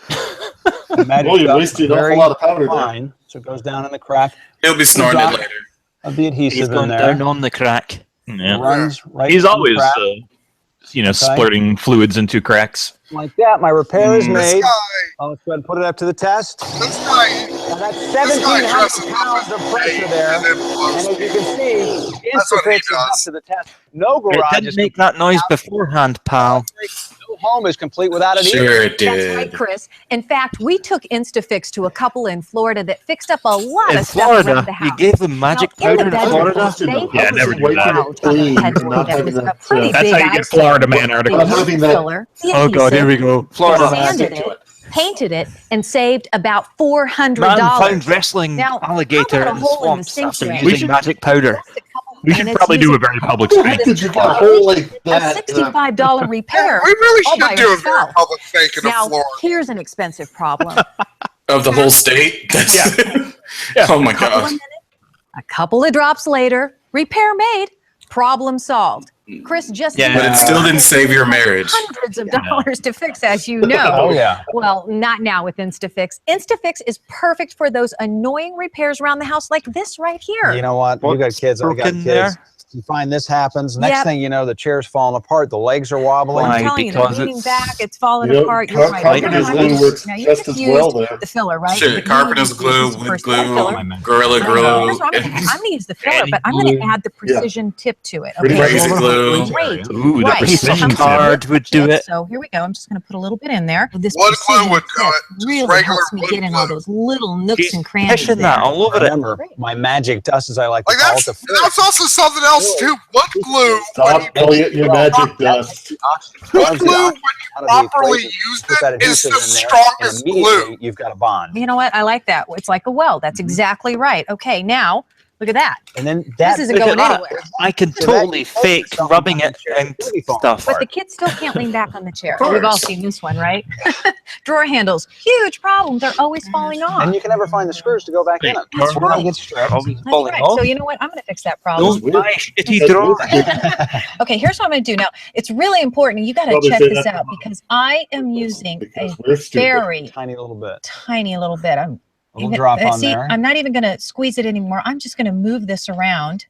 The magic Well, you dust wasted is an awful very lot of powder there. fine, so it goes down in the crack. He'll be snorting it later. Of the He's adhesive in going there. down on the crack. yeah. Runs right He's through the always, crack. splurting fluids into cracks. Like that. My repair is This made. guy, Let's go ahead and put it up to the test. this guy, Now that's this guy 1,700 dresses up pounds as of a pressure maid there. and then And blows as you can see, That's what he Instafix is up does. to the test. No It garage didn't is make that noise beforehand, pal. no home is complete without it either. Sure it That's right, did. Chris. In fact, we took Instafix to a couple in Florida that fixed up a lot In of stuff around Florida, the you house. gave them magic Now, in powder the in bedroom, Florida? they Yeah, never do that. out on the headboard that was a pretty That's big how you get ice Florida Man article. I'm hoping that- filler. The Oh, God, here we adhesive, go. Florida sanded magic. it, painted it, and saved about $400. Man found wrestling Now, how alligator about a in the hole in the swamps sink after drain? using magic powder. We should probably do a very public How spanking. did you get a hole like A that? $65 repair. we really all by should do a very yourself. public spanking of Now, Florida. here's an expensive problem. Of the whole state? Yeah. Oh my Couple of god. minutes, A couple of drops later, repair made, problem solved. Chris just But it still didn't save your marriage. hundreds of dollars to fix, as you know. Oh, yeah. Well, not now with InstaFix. InstaFix is perfect for those annoying repairs around the house like this right here. You know what? You got kids. I got broken kids. there? You find this happens. Next Yep. thing you know, the chair's falling apart. The legs are wobbling. I'm telling you, they're leaning back, it's falling apart. You're right. Carpenter's glue works Now, you just just as well used there. the filler, right? Shit, You carpenter's used glue, the wood first glue, filler. Gorilla Here's Glue, what I'm gonna use the filler, but I'm going to add the precision tip to it. Okay, Crazy glue. Great. Ooh, the Right. precision So card would do it. So here we go. I'm just going to put a little bit in there. This Wood glue precision would do tip it. really Regular helps me wood get in all those little nooks and crannies. Pushing there. that all over it. Remember, my magic dust, as I like to Like call that's it. that's also something else too. Wood glue. Stop calling it your magic dust. Wood glue, when you properly use it, is the strongest glue. You've got a bond. You know what? I like that. It's like a well. That's exactly right. Okay, now look at that. And then that This isn't going anywhere. I can totally fake rubbing it and stuff. But the kids still can't lean back on the chair. We've all seen this one, right? Drawer handles, huge problem. They're always falling off. And you can never find the screws to go back in it. That's When I right. get strapped, That's right. So you know what? I'm going to fix that problem. Don't buy shitty drawers. Okay, here's what I'm going to do. Now, it's really important. You got to Probably check say this that out because I am using a we're stupid. very Tiny little bit. tiny little bit. I'm A little drop on see, there. I'm not even going to squeeze it anymore. I'm just going to move this around.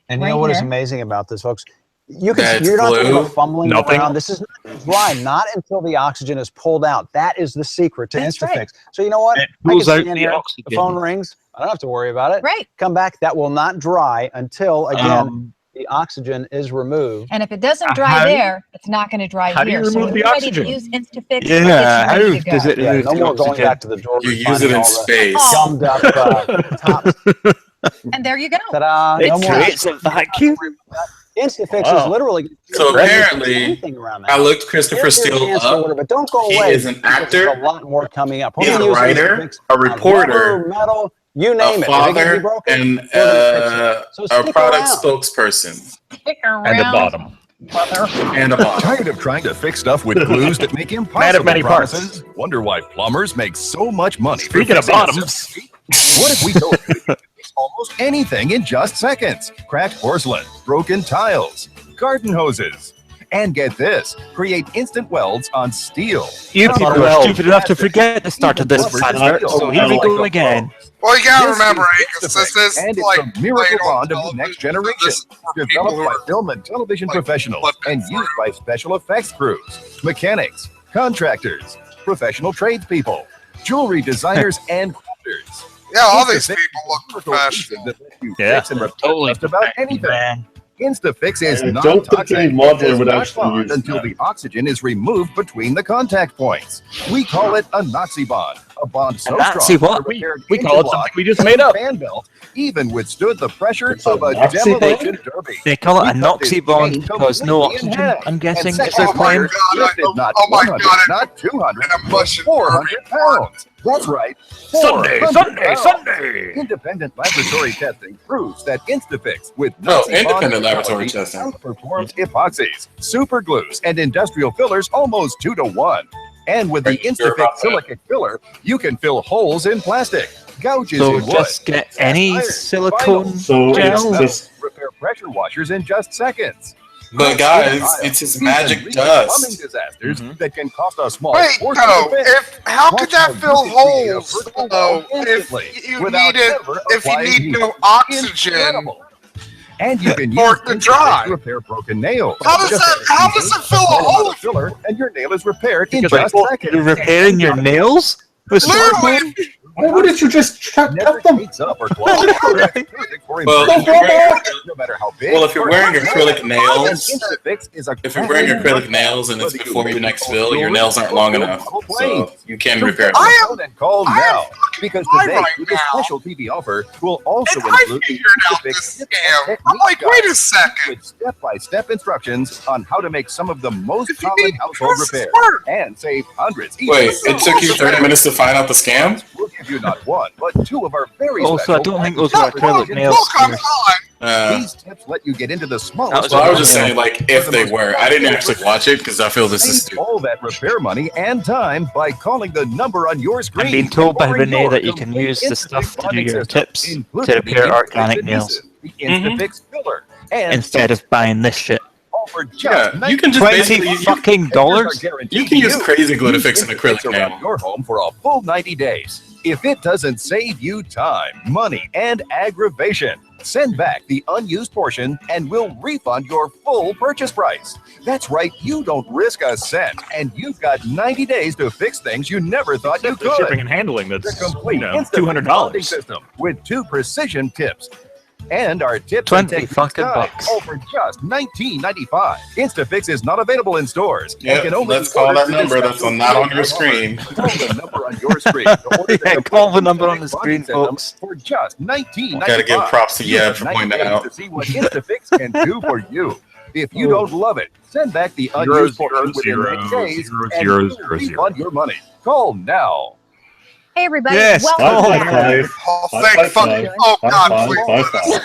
And you right know what is here. amazing about this, folks? You can That's you're not glue. going to fumbling Nothing. around. This is not dry, not until the oxygen is pulled out. That is the secret to That's InstaFix. right. So you know what? It I can pulls out stand the here, oxygen. the phone rings. I don't have to worry about it. Right. Come back. That will not dry until again the oxygen is removed. And if it doesn't dry how- there, it's not going to dry how do you here. So remove when the you're ready to oxygen? use InstaFix, Yeah, it's ready how to does go. it remove no the more going oxygen? back to the drawer. You use it in space. Gummed up tops. And there you go. Ta-da! No It more. creates a vacuum. InstaFix Wow. is literally. So apparently, anything around that. I looked Christopher Here's your Steele chance to up. order, but don't go He away. is an because actor. There's a lot more coming up. He's We're a gonna use writer, InstaFix a on reporter, rubber, metal, you a name it. If it can be father, broken, and we're gonna fix it. So a stick product around. spokesperson. Stick around. And a bottom. And a bottom. Tired of trying to fix stuff with glues that make Man of impossible many parts. promises? Wonder why plumbers make so much money. for Speaking of fixing a bottoms. simple leak? What if we told you you could fix almost anything in just seconds? Cracked porcelain, broken tiles, garden hoses. And get this, create instant welds on steel. You people are stupid enough to forget the start of this advert, so here we go again. Well, you gotta This remember, is Angus, this is and it's like a miracle played on bond of the next generation, This is for people developed who by are film and television professionals and used by special effects crews, mechanics, contractors, professional tradespeople, jewelry designers, and crafters. Yeah, all these InstaFix people look is a professional. that lets you Yeah, fix and repair just about anything. InstaFix is I not don't think any modeler would actually bond use until that. the oxygen is removed between the contact points. We call it a Nazi bond. A bond so Nazi strong what? that a repaired We call it interlock something we just made up. fan belt even withstood the pressure It's a of a Nazi demolition derby. They call it a We cut this Noxy bond chain because no completely in oxygen, half. I'm guessing, And is their second claim. later, lifted not Oh my 100, God, not 200, but mushing 400 pounds. That's right. Sunday, 400 Sunday, pounds. Sunday. Independent laboratory testing proves that InstaFix with No, Nazi bond independent laboratory technology testing. outperforms epoxies, super glues, and industrial fillers almost 2 to 1. And with the Are you sure about InstaFix silicate filler, you can fill holes in plastic, gouges So in wood, just get any iron, silicone vinyl, So gel. it's just repair pressure washers in just seconds. But guys, it's his magic Plumbing dust. disasters that can cost a small Wait, fortune no. to fix. If how could Watch that how fill you can create a holes vertical though? wall instantly If you without need it, ever if you applying need heat. no oxygen, Incredible. And you can For use it to InstaFix dry. to repair broken nails. How does Just that- add how seasoning, does it fill a add hole? another filler, and your nail is repaired in Because just seconds. you're repairing your nails with literally, silicone? why wouldn't you just cut Never them? heats up or clogs. It's perfect for Well, inverting if you're wearing- no matter how big. Well, if you're or wearing how acrylic small. nails, InstaFix is a if you're wearing acrylic nails and it's before your next fill, your nails aren't long enough, so you can repair I them. am- And call I am now fucking because fine today right with this now. special TV offer will also And I include the figured out InstaFix this tips scam. and I'm like, technique wait a guide second. with step-by-step instructions on how to make some of the most If you common need household this repairs work. and save hundreds. even Wait, it took you 30 minutes to find out the scam? We'll give you not one, but 2 of our very Also, I special don't think those are acrylic nails. Look, I'm fine. These tips let you get into the smallest. Well, I was just saying, like, if they were. I didn't actually watch it because I feel this is Save stupid. all that repair money and time by calling the number on your screen. I'm being told by and Renee your that you can complete use the Instafix stuff to do bonding your system, tips to including the repair Instafix organic adhesive, nails the Instafix filler, and instead of buying this shit. for just Yeah, you can just $20 basically fucking dollars. You can use crazy glue to fix an acrylic around nail. your home for a full 90 days. If it doesn't save you time, money, and aggravation, send back the unused portion and we'll refund your full purchase price. That's right, you don't risk a cent, and you've got 90 days to fix things you never thought you The could. shipping and handling, The that's, complete $200. bonding system with 2 precision tips. And our tips 20 and fucking guide, bucks. all for just $19.95. Instafix is not available in stores. and Yep, can only let's call order that through number the that's special not on your offer. screen. Call the number on your screen. To order the Yeah, call the number on the screen, folks. for just $19.95. Gotta give props to You Yeb have for 90 pointing that days out. to see what Instafix can do for you. If you don't love it, send back the unused portion within 90 days and we'll refund your money. Call now. Hey, everybody. Yes, Welcome back. Oh, thank fucking. Oh, God, please.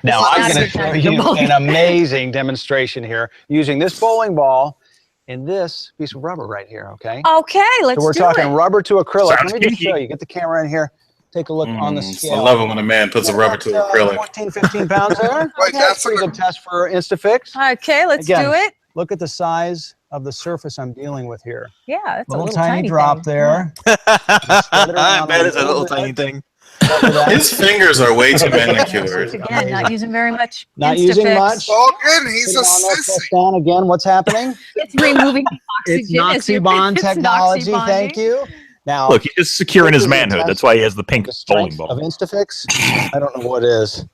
Now Well, I'm that's going to your show time. you The bowling. an amazing demonstration here using this bowling ball and this piece of rubber right here, okay? Okay, let's So we're do talking it. rubber to acrylic. Sounds Let me just kinky. show you. Get the camera in here. Take a look on the I scale. love it when a man puts a rubber to acrylic. 14, 15 pounds there. Wait, that's Here's a test for Instafix. Okay, let's Again, do it. Look at the size of the surface I'm dealing with here. Yeah, it's a Little little tiny drop thing. there. I bet it's a little tiny thing. His fingers are way too Once manicured. again, not using very much. Not using Instafix. much. Oh, good. He's a Put it on there, sissy. press down again. What's happening? It's removing the It's oxygen. as you're- Noxibond it's technology. Noxibonding. Thank you. Now, Look, he's just securing his this is a manhood. test That's why he has the pink the bowling strength ball. of Instafix. I don't know what it is.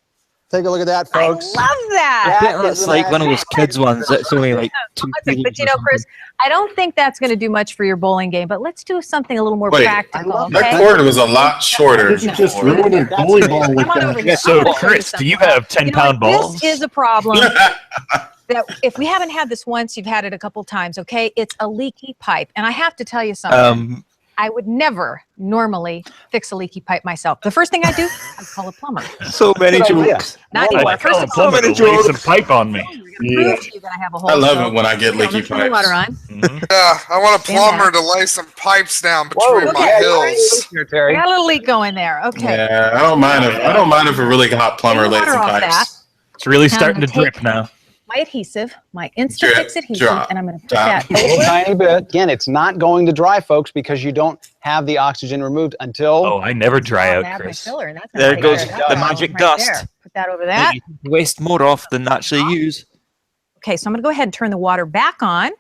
Take a look at that, folks. I love that. That That's is like an one of those kids ones that's only like 2 Awesome. But you know, Chris, I don't think that's going to do much for your bowling game. But let's do something a little more Wait, practical. That Okay? cord was a lot shorter. No. Just ruined a bowling ball with Come on over that. here. So, I'm gonna show you Chris, do you something. have 10-pound You know what? balls? This is a problem. That if we haven't had this once, you've had it a couple times. Okay, it's a leaky pipe, and I have to tell you something. I would never normally fix a leaky pipe myself. The first thing I do, I call a plumber. So many jokes. Not I anymore. tell First a of all, plumber to lay some pipe on me. Yeah. you're gonna have a hole. I love so- it when I get Okay, I'm leaky gonna turn the pipes. water on. Yeah, I want a Stand plumber back. to lay some pipes down Whoa, between my okay. hills. Here, I Terry. got a little leak going there. Okay. Yeah, I don't mind if a really hot plumber Take the lays water some off that. pipes. It's really Now I'm starting to gonna drip now. My adhesive, my Instafix adhesive, drop, and I'm going to put drop. that A little over. tiny bit. Again, it's not going to dry, folks, because you don't have the oxygen removed until. Oh, I never dry I'll out, add my Chris. filler, and that's There gonna goes take care of the that magic problem right dust. there. Put that over that. You waste more off than actually use. Okay, so I'm going to go ahead and turn the water back on.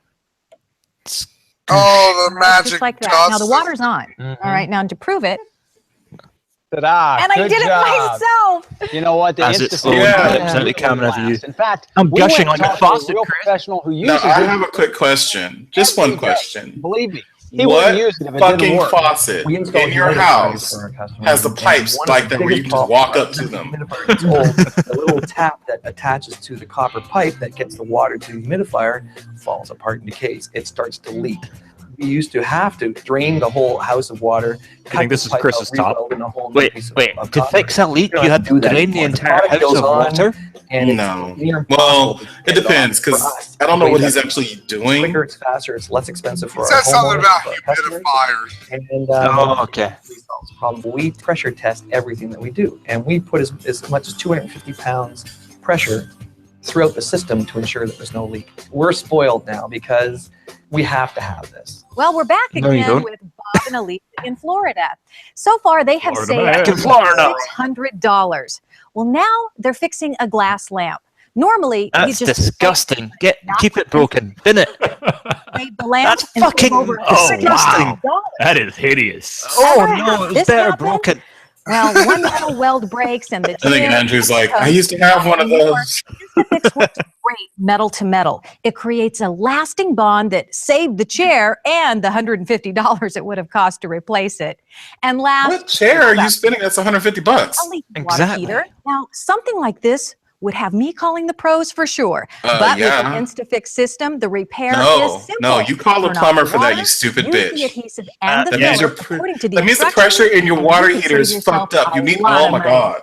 Oh, the magic Just like that. dust. Now the water's on. All right, now to prove it, Ta-da, and I good did job. it myself. You know what? The As it's Instafix slowly Yeah. drips out the camera view. In fact, I'm we gushing went like and a talked to faucet, real Chris. professional who Now, uses I it. have a quick question. Just one Every day. question. Believe me, he What wouldn't use it if it didn't fucking work. faucet We install in your humidifiers house for our customers. has the And pipes one of like the that where you biggest can just walk up problems to is them? the humidifier gets old. The little tap that attaches to the copper pipe that gets the water to the humidifier falls apart and decays. It starts to leak. We used to have to drain the whole house of water. I think this is Chris's top. Wait, to fix that leak, you had to drain the entire house of water? And No. it's Well, it depends because I don't know what he's actually doing. quicker, it's faster, it's less expensive for It our says something homeowners, about for our customers. humidifiers. And Oh, okay. solves the problem. We pressure test everything that we do, and we put as much as 250 pounds pressure throughout the system to ensure that there's no leak. We're spoiled now because we have to have this. Well, we're back No, you again don't. with Bob and Alicia in Florida. So far, they have Florida saved man. In Florida. $600. Well, now they're fixing a glass lamp. Normally, you That's just disgusting. Keep it broken, bin it. save the lamp That's and save fucking over disgusting. $600. That is hideous. Oh Ever no, have it was this better happen? broken. Well, one metal weld breaks and the I think chair Andrew's like, I comes used to have one of those. Instafix works great metal to metal. It creates a lasting bond that saved the chair and the $150 it would have cost to replace it. And last, What chair are you spending? That's $150. a leaky water Exactly. heater. Now, something like this would have me calling the pros for sure. But yeah. with an Instafix system, the repair No, is simple. no, you call a Turn off plumber the for that, water, you stupid use bitch. the adhesive and the That means filler your according to the that means the instructions, pressure in your and water you can heater save is yourself fucked up. You a need, lot oh of my money. God.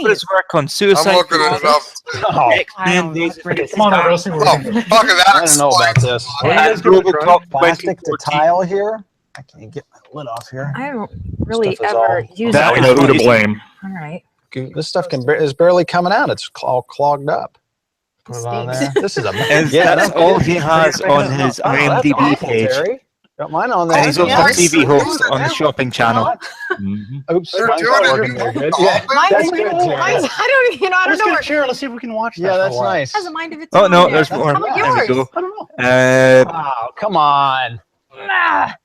many. Let's work on suicide. I'm looking it up. Oh, Come on, Rusty. Oh, fucking that I don't know about explains this. What are you guys gonna try? Plastic to tile here. I can't get my lid off here. I don't really Stuff is ever all- use Now it. we know who to blame. All right. This stuff is barely coming out. It's all clogged up. Put it on there. This is amazing. And that's all he has on his IMDb page. Got mine on there. And he's also a TV host on the shopping channel. Oops, They're mine's doing not it. working very good. Mine- Yeah, that's good, Terry. Mine's, I don't Let's know. get a chair. Let's see if we can watch that. Yeah, for a that's while. nice. Has a mind of its Oh own no, there. there's more. How about There we yours? go. I don't know. Oh, come on. Ah,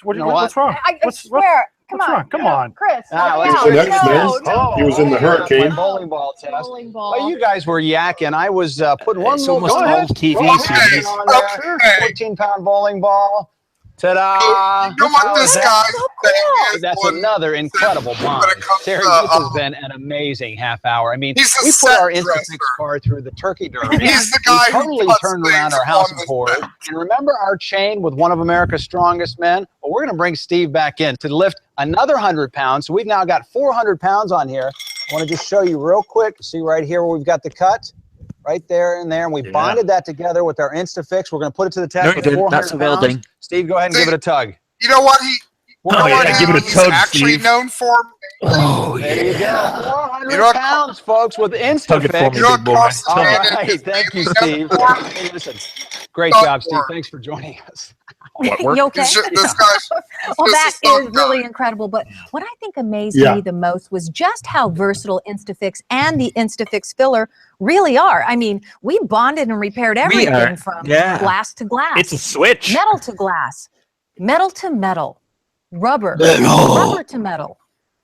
What's wrong? I What's swear. Come what's on. wrong? Come on. Chris. Ah, help let's me go out. next, No, man. no. He was in the hurricane. My bowling ball test. Bowling ball. Well, you guys were yakking. I was putting one It's more. almost Go an ahead. old TV Roll series. on there. 14-pound bowling ball. Ta-da! You know what this guy's thing is? That's when- another incredible bond. when it comes Terry, to, this has been an amazing half hour. I mean, He's a we put our set Instafix dresser. car through the turkey derby. He's the guy we who totally puts turned things around our house on of the horrors. set. And remember our chain with one of America's strongest men? Well, we're going to bring Steve back in to lift another 100 pounds. So we've now got 400 pounds on here. I want to just show you real quick. See right here where we've got the cut? Right there and there. And we bonded that together with our Instafix. We're going to put it to the test. No, you with didn't. 400 That's a pounds. welding. Steve, go ahead and give it a tug. You know what he? Oh, You know what yeah, he- give it a he's tug, actually Steve. known for? Oh, There you go. 400 You know what- pounds, folks, with Tug it for Instafix. me, You know big boy. what costs All me? right, thank you, Steve. Hey, listen, great job, Steve. Thanks for joining us. You okay? This guy's. Well, this that is so is really incredible. But what I think amazed Yeah. me the most was just how versatile Instafix and the Instafix filler really are. I mean, we bonded and repaired everything are. from Yeah. glass to glass, It's a switch. metal to glass, metal to metal, rubber, Metal. rubber to metal,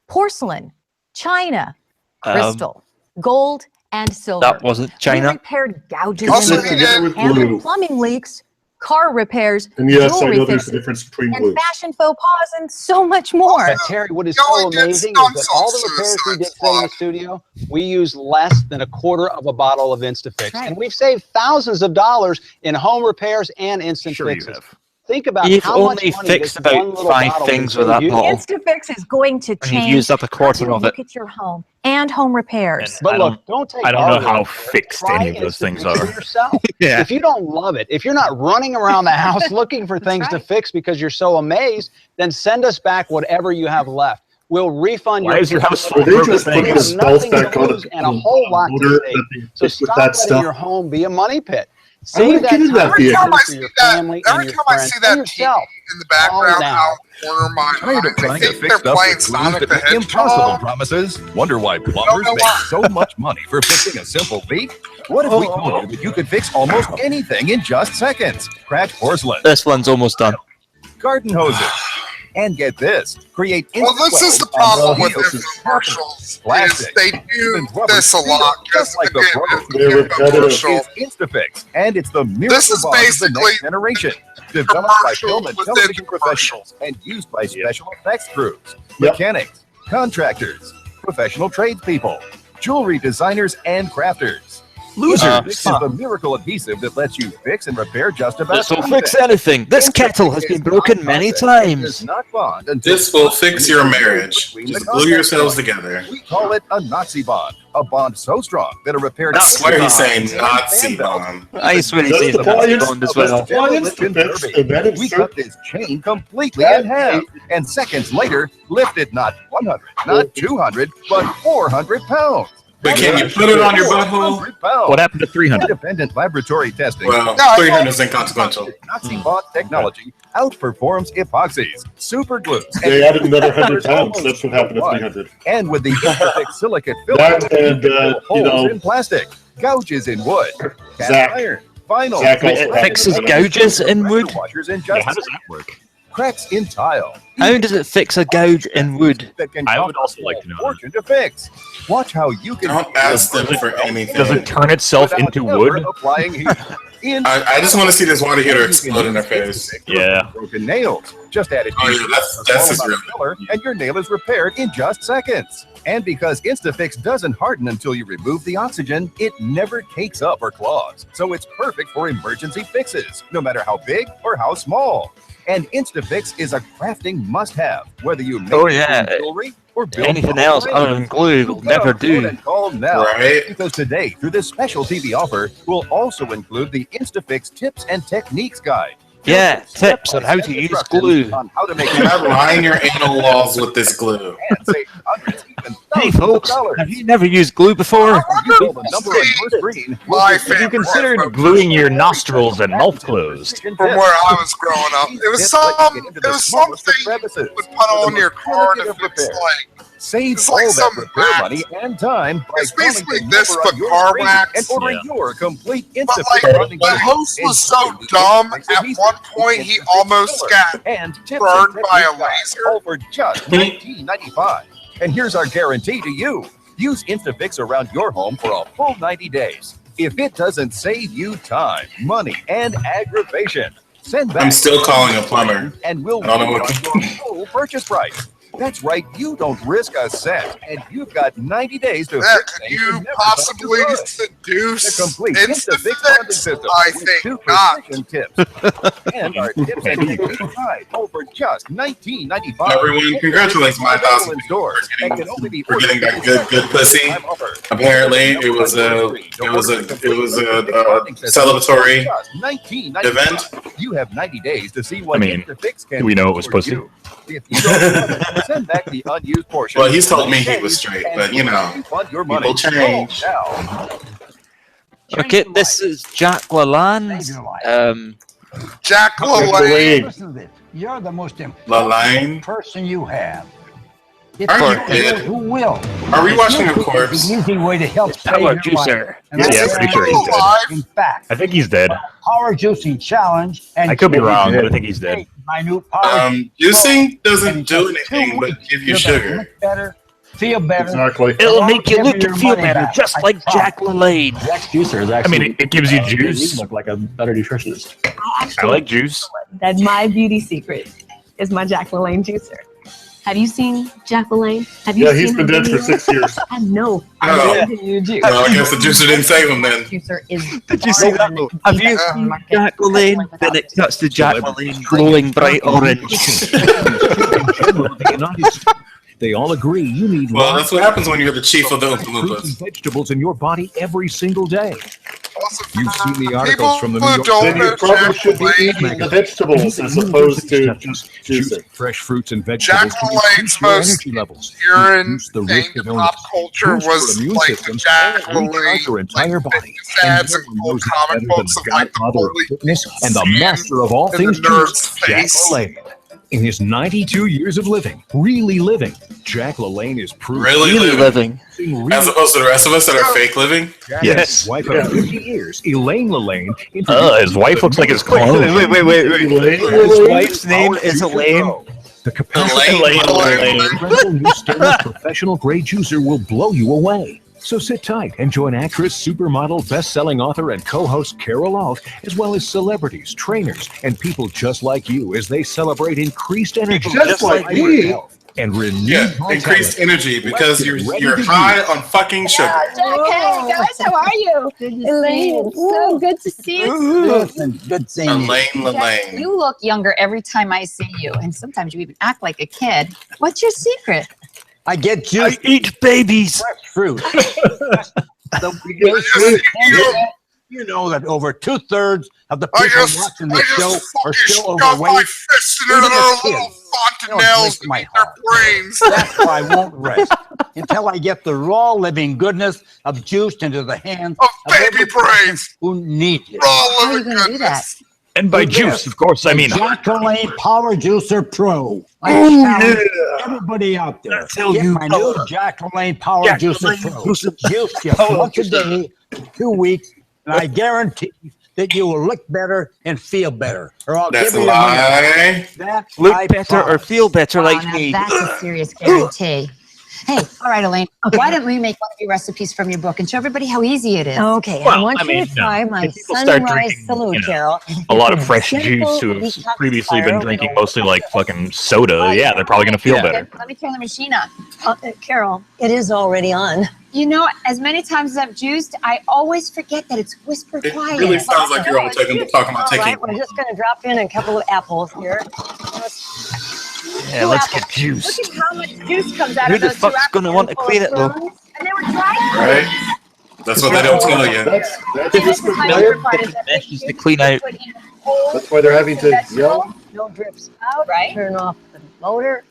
porcelain, china, crystal, gold, and silver. That wasn't We China. repaired gouges Also, in he wood, did- with handled glue. plumbing leaks, car repairs, And yes, I jewelry know there's a fixes, difference between and glue. fashion faux pas, and so much more. But Terry, what is You so only did amazing is that stunts all on the repairs we Suicide did today in the Squad. studio, we used less than a quarter of a bottle of Instafix. Right. And we've saved thousands of dollars in home repairs and instant Sure you fixes. have. Think about You've how much only money fixed this one about little 5 bottle things will with that save you. bottle. Instafix is going to And you've change used up a how quarter you of look it. at your home and home repairs. But I look, don't take I don't our know how word for it. fixed Try any of those things Instafix for are. yourself. Yeah. If you don't love it, if you're not running around the house looking for things to right. fix because you're so amazed, then send us back whatever you have left. We'll refund Why your is your house purchase full Were of they broken just putting You the things? have belts nothing to back on lose and a whole lot to motor save. that they So fixed with stop that letting stuff? your home be a money pit. I wanna Save that get in that time Every vehicle. time I for see your that, family every and time your I friends see and that TV yourself. in the background Calm down. out corner of my Tired of eye, I trying to think fix they're stuff playing with glues Sonic that the make impossible Hedgehog. promises? Wonder why plumbers know make why. so much money for fixing a simple leak? What if we told you that you could fix almost anything in just seconds? Cracked porcelain, This one's almost done. garden hoses, and get this, create Well, this is the problem with infomercials, infomercials. Is plastic, they even do rubber this a steel, lot because just like the again, pro. it's They're repetitive. infomercial. It's Instafix, and it's the miracle This is bond of the basically next generation. Developed by commercial film and within television commercial. professionals and used by special effects crews, Yep. mechanics, contractors, professional tradespeople, jewelry designers, and crafters. Losers. This is the miracle adhesive that lets you fix and repair just about This will anything. fix anything. This kettle has been broken many times. Does not bond until This will fix your marriage. between Just the glue yourselves contact together. points. We call it a Nazi bond, a bond so strong that a repair. I swear he's saying And Nazi fan belt. bomb. I swear he's Just saying apply Nazi it- bond as well. apply Instafix and then We insert cut this chain completely that in half, and seconds later lifted not 100, not 200, but 400 pounds. But can you put it on your butthole? 400 pounds. What happened to 300? Independent laboratory testing. Well, No, I 300 is inconsequential. Nazi bond technology outperforms epoxies, super glues. They added another 100 pounds. That's what happened to 300. And with the Instafix silicate That filler, and, you can drill you holes know, in plastic, gouges in wood, cast Zach. iron, vinyl, Zach also It had fixes it. gouges in wood. washers in Yeah, just how does that work? cracks in tile. How does it fix a gouge in wood? That can I would cost also a like to know that. fortune to fix. Watch how you can Don't ask them for anything. Does it turn itself without into ever wood? applying heat. I just want to see this water heater explode in their face. Yeah. Broken nails. Just add it Oh, yeah, that's his real. filler, and your nail is repaired in just seconds. And because Instafix doesn't harden until you remove the oxygen, it never cakes up or clogs. So it's perfect for emergency fixes, no matter how big or how small. And Instafix is a crafting must-have, whether you make Oh, yeah. jewelry or build Anything else other than glue will never do. Call now, Right. because today, through this special TV offer, we'll also include the Instafix Tips and Techniques Guide. Yeah, tips on how to use glue. On how to make Can I line your anal walls with this glue? and save hundreds, even Hey thousands folks, of dollars. have you never used glue before? You build a number on your screen. My Have you considered gluing your nostrils and mouth closed? From where I was growing up, it was something you would put on your car to fix like. Save It's all like that some repair money and time by It's basically calling the this, number but on your car screen wax. and ordering Yeah. your complete But Instafix like running the host was so dumb. At one point, he almost got and tips burned and by a technique guides laser. all for just $19.95. And here's our guarantee to you: use Instafix around your home for a full 90 days. If it doesn't save you time, money, and aggravation, send back. I'm still calling a plumber. And we'll I don't know what refund your full purchase price. That's right, you don't risk a cent, and you've got 90 days to Yeah, fix could things you never possibly thought you could. seduce The complete Instafix bonding system I with think 2 not. precision tips. And our tips and technique guide over just $19.95. Everyone congratulates my house in stores and can only be for getting that ordered good pussy. Apparently, it was a celebratory event. You have 90 days to see what I mean, Instafix can we know do it was for pussy. you. If you don't love it, send back the unused portion. Well, he's told me he was straight, but you know, refund your money. people change. Now. Okay, this is Jack LaLanne. Jack LaLanne. Listen to this. You're the most LaLanne? important person you have. Are you dead? Who will? Are we watching a corpse? An easy way to help save Power your juicer. life. And Yeah, that's pretty sure he's dead. In fact, I think he's dead. power juicing challenge. And I could be wrong, but I think he's dead. My new power. Juicing doesn't do anything but give you sugar. Look better, feel better. Exactly. It'll make you look and feel better, just like Jack LaLanne. Jack's juicer is I actually. mean, it gives you juice. Look like a better nutritionist. I like juice. That my beauty secret is my Jack LaLanne juicer. Have you seen Jack LaLanne? Have you Yeah, seen he's been her dead for video? 6 years. I know. Oh. I'm giving you juice. Well, I guess the juicer didn't save him then. Juicer is Did you see that? Have you seen Jack LaLanne? Then it cuts to Jack LaLanne glowing bright orange. They all agree you need Well, that's what happens when you're the chief of the Oompa fruits and Loompas. vegetables in your body every single day. You've seen the articles from the New who York don't Then you know probably Jack should be LaLanne. eating the vegetables as opposed to just juicing. Fresh fruits and Jack vegetables to LaLanne's increase your most energy levels, urine reduce the thing risk in of illness, pop culture boost was your immune like the systems, Jack and recharge LaLanne your entire body. ads And and no one old knows it comic better than books the of like the godfather of holy fitness and the sand master of all in the things nerd's juice, Jack face. LaLanne. In his 92 years of living, really living, Jack LaLanne is proof. Really living. As opposed to the rest of us that are fake living? Jack Yes. and his wife of 50 years, Elaine LaLanne. His wife looks like his clone. His wife's name is Elaine. The capacity new Stanley professional grade juicer will blow you away. So sit tight and join actress, supermodel, best-selling author, and co-host Carol Alt, as well as celebrities, trainers, and people just like you as they celebrate increased energy, Just like me. health, and renewed Yeah, vitality. increased energy because Let's get ready you're to high use on fucking sugar. Jack, hey guys, how are you? Elaine, so good to see you. Good seeing you. Elaine Jack, LaLanne. you look younger every time I see you, and sometimes you even act like a kid. What's your secret? I get juice. I eat babies. Fresh fruit. You know that over 2/3 of the people watching this show are still Shove my overweight. fist into Even their the little kids. fontanelles my beneath their brains. That's why I won't rest until I get the raw living goodness of juice into the hands Of every baby person brains. who needs it. Raw How are you living going to do that? goodness. And by juice, of course, I mean. Jack LaLanne Power Juicer Pro. I Oh, challenge yeah. everybody out there. tell Get you, my new Power. Jack LaLanne Power Jack Juicer LaLanne Pro. Juicer Juice just Power once a Juicer. day, 2 weeks, and I guarantee that you will look better and feel better. Or I'll That's give a you your money back. lie. That's Look my better or promise. feel better like now me. that's a serious guarantee. Hey, all right, Elaine, why don't we make one of your recipes from your book and show everybody how easy it is? Okay, I Well, want I you mean, to try my if people start sunrise drinking, salute, you know, Carol. A lot of It's fresh simple, juice who have detoxifier, previously been drinking it'll- mostly like fucking soda. Yeah, they're probably going to feel better. Let me turn the machine on. Carol, it is already on. You know, as many times as I've juiced, I always forget that it's whisper It quiet. really sounds like you're all talking about All taking. right, we're just going to drop in a couple of apples here. Yeah, let's get juice. Look at how much juice comes out Who of the those fuck's two gonna want to apples clean it, though? full of And they were dry. Right? That's what they don't tell you. That's This just is my quiet. favorite part is that Meshes to clean out. put in That's why they're having to yell. No drips out. Right. Turn off the motor,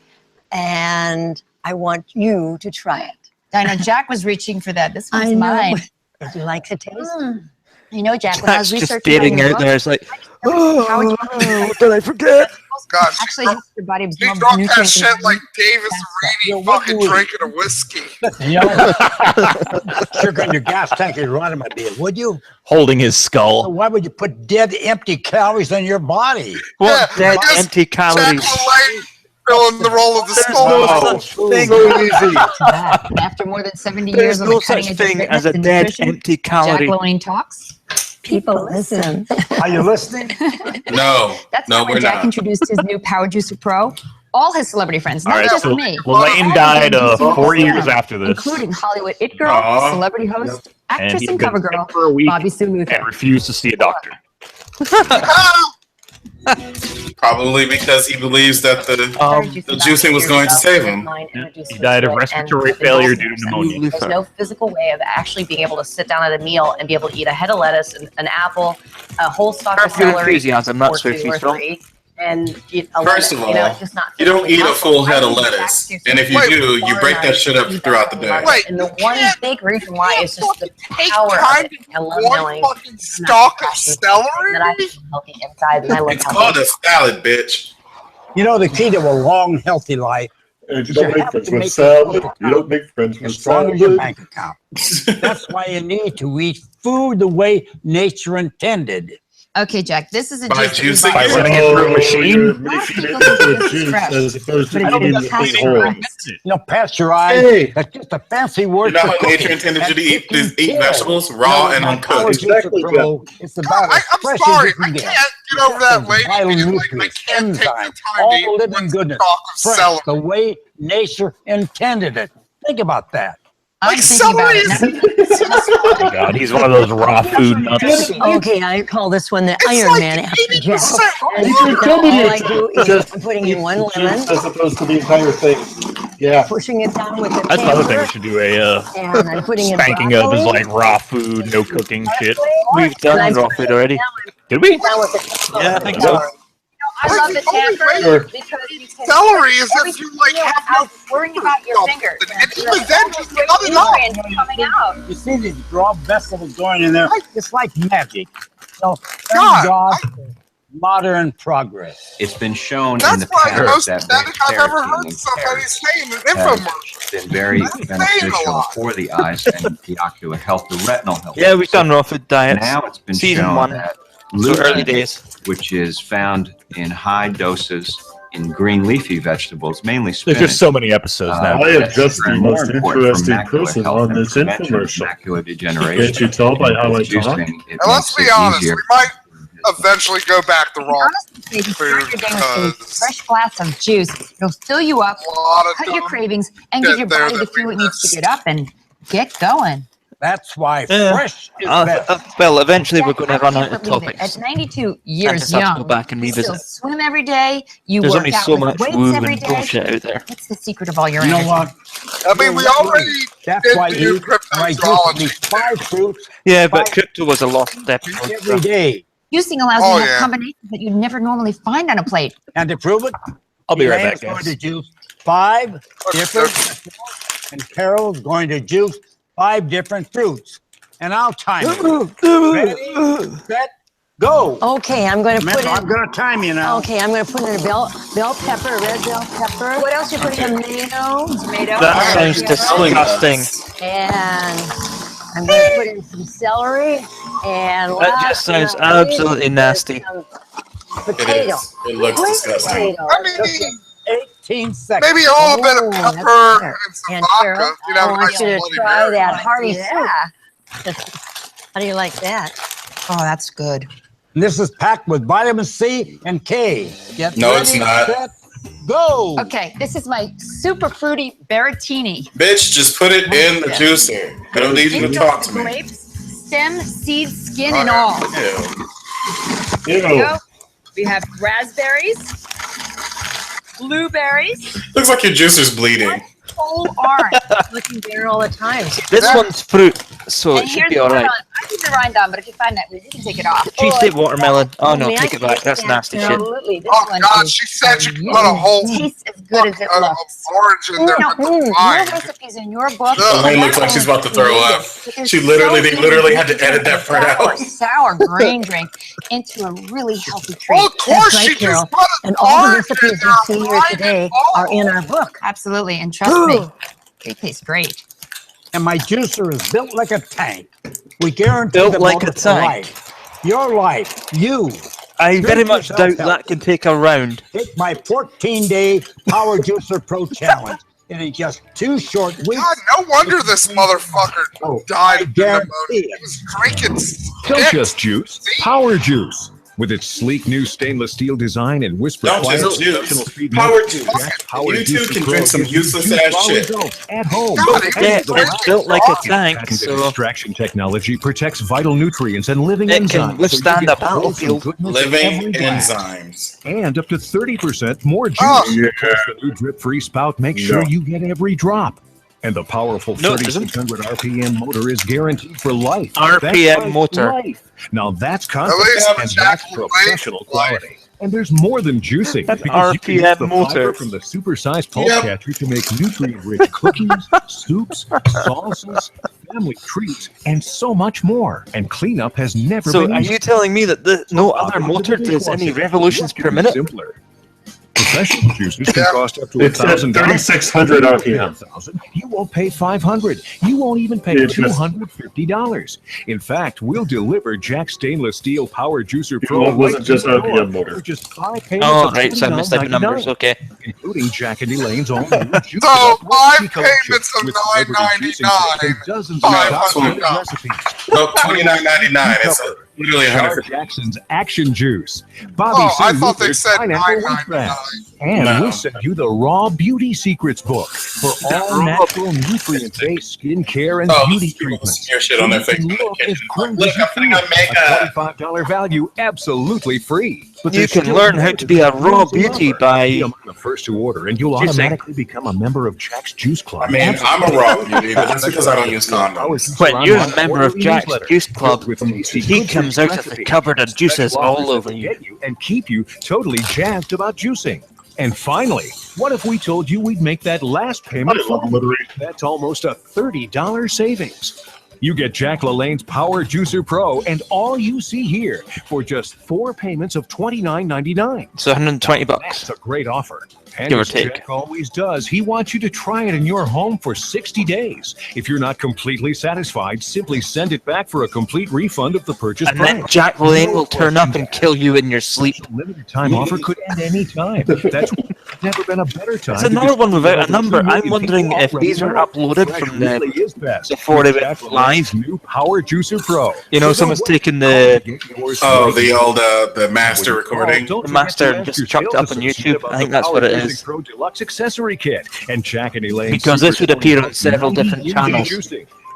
and I want you to try it. I know Jack was reaching for that. This one's I know. mine. Would you like to taste? You know, Jack, when I was Jack's just researching staring your out book, there. It's like, how would you what did I forget? Gosh, Actually, your body he drunk that shit like Davis Reedy fucking drinking a whiskey. You know, sugar in your gas tank is right in my beer, would you? Holding his So skull. why would you put dead, empty calories in your body? What dead, because empty calories? Jack LaLanne filling the role of the skull. No such thing. So easy. after more than 70 There's years on no the cutting such edge thing of as a fitness dead, and nutrition, empty Jack calorie. LaLanne talks. People listen. Are you listening? No, That's no, why when we're Jack not. introduced his new Power Juicer Pro, all his celebrity friends, All not right, just so me, Lane died 4 years after this, including Hollywood It Girl, Aw. celebrity host, and actress he's and been cover sick girl, for a week Bobby Sue Luther. and refused to see a doctor. Probably because he believes that the juicing was going to save him. He died of respiratory failure due to pneumonia. There's no physical way of actually being able to sit down at a meal and be able to eat a head of lettuce, an apple, a whole stalk of Your celery, enthusiasm, or that's where two she's or from. three, and eat a First lemon. of You know, all, it's just not you don't eat a possible. full head of I think lettuce. Jack And if you Juicer do, you is break that shit up throughout the day. Wait, and the one big reason why is just the Take power time of it. I love one knowing fucking stalk of celery. that I feel healthy inside, and I look It's called a salad, bitch. You know, the key to a long, healthy life And you is don't you make have friends to with make salad. You don't make friends with as strong as your salad. bank account. That's why you need to eat food the way nature intended. Okay, Jack, this is a By juice juicing that it? we buy. Running it through a machine? You're making it into a juice as opposed to But eating it's the thing whole. pasteurized. You know, ppasteurized, Hey. that's just a fancy word You know for how cooking. nature intended you to eat And eat kill. vegetables raw and uncooked. Exactly, Pro, it's about as I'm fresh sorry, as you I can can't get. get over that lady Vital being like, I nutrients, can't take the enzymes, time to all eat living one goodness, stalk of fresh, celery. the way nature intended it. Think about that. I'm Like thinking about celery it. is Oh my God, he's one of those raw food nuts. Okay, I call this one the It's Iron like Man after Jack. 80% And You should now tell me all you I do is just I'm putting eat in one the lemon, juice as opposed to the entire thing. Yeah. pushing it down with the That's another thing. We tamper, should do a and I'm putting in spanking of is broccoli. like raw food, no cooking shit. We've done raw food already. Did we? Down with the Yeah, I think so. I love the tamper Sure. because you can celery is if you like have no worrying about your fingers. and even then just cut it off. Nutrients coming out. You see these raw vegetables going in there? It's like magic. So, thank God, God for modern progress. It's been shown in That's the probably the past most that pathetic I've ever beta-carotene heard in somebody carrots say in an has infomercial. been very That's saying a beneficial lot. for the eyes and the ocular health, the retinal health. Yeah, we've done raw food diets. Now it's been Season shown 1. that So early lutein, days. which is found in high doses in green leafy vegetables, mainly There's spinach. just so many episodes now. I am just the more most important for interesting macular person health on and this prevention of infomercial. Macular degeneration. Can't you tell by how I With talk? juicing, it And let's makes be it honest, easier. we might eventually go back to raw Honestly, you start your day with a fresh glass of juice. It'll fill you up, a lot of cut your dumb cravings, and shit give your there body the that we fuel it needs to missed. get up and get going. That's why Yeah. fresh is best. Well, eventually we're going to I run can't out of believe it. topics. At 92 I years just have to go young, back and you still revisit. swim every day. You There's work only out so with much weights woo every and day. bullshit out there. What's the secret of all your You know energy? what? I mean, we already That's did why do you eat at cryptozoology. least 5 fruits Yeah, but crypto was a lost episode. every day. Juicing allows Oh, you to have yeah. combinations that you'd never normally find on a plate. And to prove it, I'll be right back, Elaine's going guys. to juice 5 different vegetables, and Carol's going to juice 5 different fruits. And I'll time it. Ready, set, go. Okay, I'm going to put Remember, I'm in. going to time you now. Okay, I'm going to put in a bell pepper, a red bell pepper. What else you putting in? Tomato. That sounds disgusting. And I'm going to put in some celery. And That just sounds absolutely nasty. Potato. It looks disgusting. Potato. I mean, 18 seconds. maybe a little bit of Oh, that's pepper better. and some And Carol, vodka. You'd I have a want nice you to Bloody try Mary. that hearty soup. Yeah. How do you like that? Oh, that's good. And this is packed with vitamin C and K. Get No, ready, it's not. Set, go. Okay, this is my super fruity Berrettini. Bitch, just put it in the juicer. I don't need you to talk to me. Grapes, stem, seed, skin, Oh, and all. Ew. Here we go. We have raspberries, blueberries, Looks like your juicer's bleeding. whole orange. Looking there all the time. This one's fruit, so And it should here's be the part alright. on I leave the rind on, but if you find that weird, you can take it off. Cheesy watermelon. Oh no, May I take it back. taste That's that? nasty shit. Absolutely. This Oh one God, is she said you for could you. put a whole Tastes as good as it of looks. orange in there No, with the no wine. recipes in your book. Elaine looks like she's about to throw up. They literally had to edit that part out. Sour grain drink into a really healthy treat. Well, of course That's she right, Carol. just put And all the recipes you see here today are in our book. Absolutely, and trust me, they taste great. And my juicer is built like a tank. We guarantee Built the like motor a for tank. life. Your life, you. I very Treat much yourself doubt that can take a round. Take my 14-day Power Juicer Pro Challenge. In just 2 short weeks. God, no wonder this motherfucker died of pneumonia. He was drinking Don't sticks. just juice, Power Juice. With its sleek new stainless steel design and whisper Don't quiet just juice. professional treatment, Power juice. Jack's Power You too Juicer can Pro drink some gives you useless juice ass while shit. results at home. God, Yeah, it's built like a tank, Patented so extraction technology protects vital nutrients and living it enzymes. can withstand you a get wholesome battlefield. goodness Living every glass. enzymes. And up to 30% more juice. Oh. Plus the new drip-free spout makes sure you get every drop. And the powerful No, it doesn't. 3600 RPM motor is guaranteed for life. RPM That's right, motor. Life. Now that's least confidence I'm and Jack that's Life. professional quality. And there's more than juicing. That's because you can use RPM the motor. fiber from the supersized pulse catcher to make nutrient-rich cookies, soups, salsas, family treats, and so much more. And cleanup has never So been are easier. you telling me that no other motor does any revolutions per minute? Simpler. Professional juicers can cost up to It's at $1,000. 3,600 RPM. You won't pay $500. You won't even pay $250. In fact, we'll deliver Jack Stainless Steel Power Juicer Pro. It wasn't just right to your RPM door motor. for just 5 payments Oh, of right, so I missed out the numbers. $29.99, Okay. including Jack and Elaine's own new Juice So, Up 5 recipe collection payments of with celebrity juicing $9.99, tips and dozens of $500. top recipes. No, $29.99. It's literally Char 100. Jackson's Action Juice. Bobby Oh, I Sue thought they Luther's said Pineapple Wheat $9.99. Bread. And No. we'll send you the Raw Beauty Secrets book for all natural nutrient-based skincare and beauty treatments. Smear shit on their face. You can look as great Look, as you I'm putting on feel. makeup. A $25 value, absolutely free. But You there's can still learn more how to be a than raw juice beauty lover. by Be among the first to order, and you'll juicing. automatically become a member of Jack's Juice Club. I mean, I'm a raw beauty, but that's because I don't use condoms. When you're a member of Jack's Juice Club, he comes out of the cupboard and juices all over you. And keep you totally jazzed about juicing. And finally, what if we told you we'd make that last payment for that's almost a $30 savings? You get Jack LaLanne's Power Juicer Pro and all you see here for just 4 payments of $29.99. So $120. That's a great offer. And Give or as take. Jack always does, he wants you to try it in your home for 60 days. If you're not completely satisfied, simply send it back for a complete refund of the purchase And price. then Jack LaLanne will turn up and kill you in your sleep. Limited time offer could end any time. That's never been a better time. It's another one without a number. I'm wondering if these are uploaded from before they went live. New Power Juicer Pro. You know, someone's taken the The old the master recording. the master and just chucked up on YouTube. I think that's what it is. Pro Deluxe Accessory Kit and Jack and Elaine. Because this would appear on several different channels.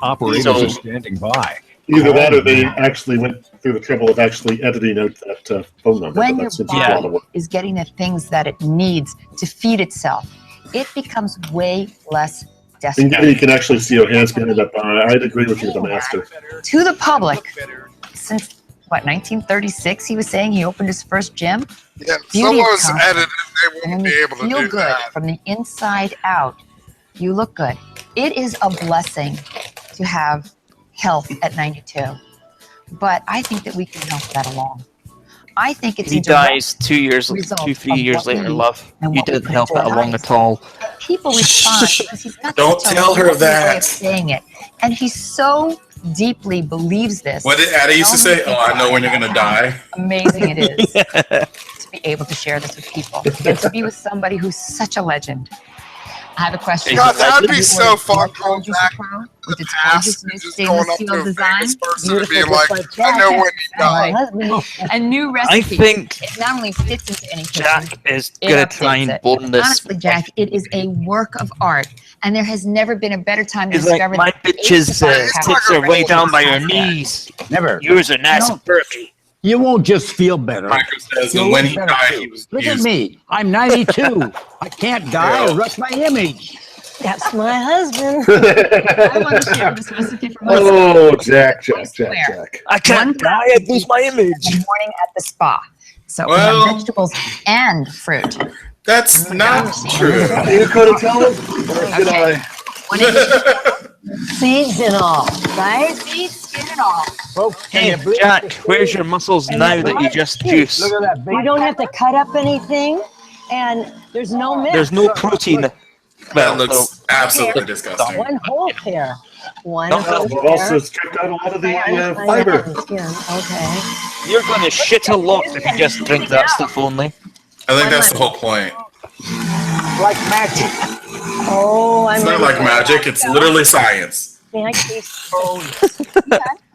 Operators So- are standing by. Either that or they actually went through the trouble of actually editing out that phone number. When but your that seems to be a lot of body work. is getting the things that it needs to feed itself, it becomes way less And desperate. you can actually see your hands behind that bar. I'd agree with you, the master. To the public, since what, 1936, he was saying he opened his first gym. Yeah, if Beauty someone's is confidence. edited, they And won't when be you able to feel do good that. from the inside out, you look good. It is a blessing to have health at 92. But I think that we can help that along. I think it's He a direct dies 2 years, result 3 of years what we later, eat love. and You what we didn't put help into that our along lives. at all. People respond because he's got Don't such a tell her lovely way that. of saying it, and he so deeply believes this. What did Ada used to say? Oh, I know when you're gonna die. Amazing it is to be able to share this with people and to be with somebody who's such a legend. I have a question. God, that'd be You so ordered fun Power going Juicer back Pro to with the its past gorgeous new and just stainless going up steel to a design, famous person and beautiful, being just like, Jack I know when you and my die. husband. A new I recipe. think It not only fits into any kitchen, Jack is it gonna updates try and it. bone this. Honestly, Jack, it is a work of art, and there has never been a better time to He's like, discover my the bitch's eight tits are way down by her Yeah. knees. Never. Yours are nice No. and perky. You won't just feel better. Michael says, You'll and when look he better, died, too. he was Look at used. me. I'm 92. I can't die or wreck my image. That's my husband. I want to share this recipe for myself. Oh, Jack. I can't die. I'd lose my image. In the morning at the spa. So we Well- have vegetables and fruit. That's not true. You could have told us. Or should Okay. I? What did you Seeds and all, right? Seeds, skin, and all. Folks, can Hey, you believe Jack, this? where's your muscles now that you just juice? Look at that. You don't have to cut up anything, and there's no mix. There's no protein. That looks absolutely disgusting. One whole pear. One No, whole We've pear. also stripped out a lot of the I fiber. know, yeah, okay. You're going to shit a lot if you just drink that stuff only. I think that's the whole point. Like magic. Oh, It's not like magic, it's literally science. I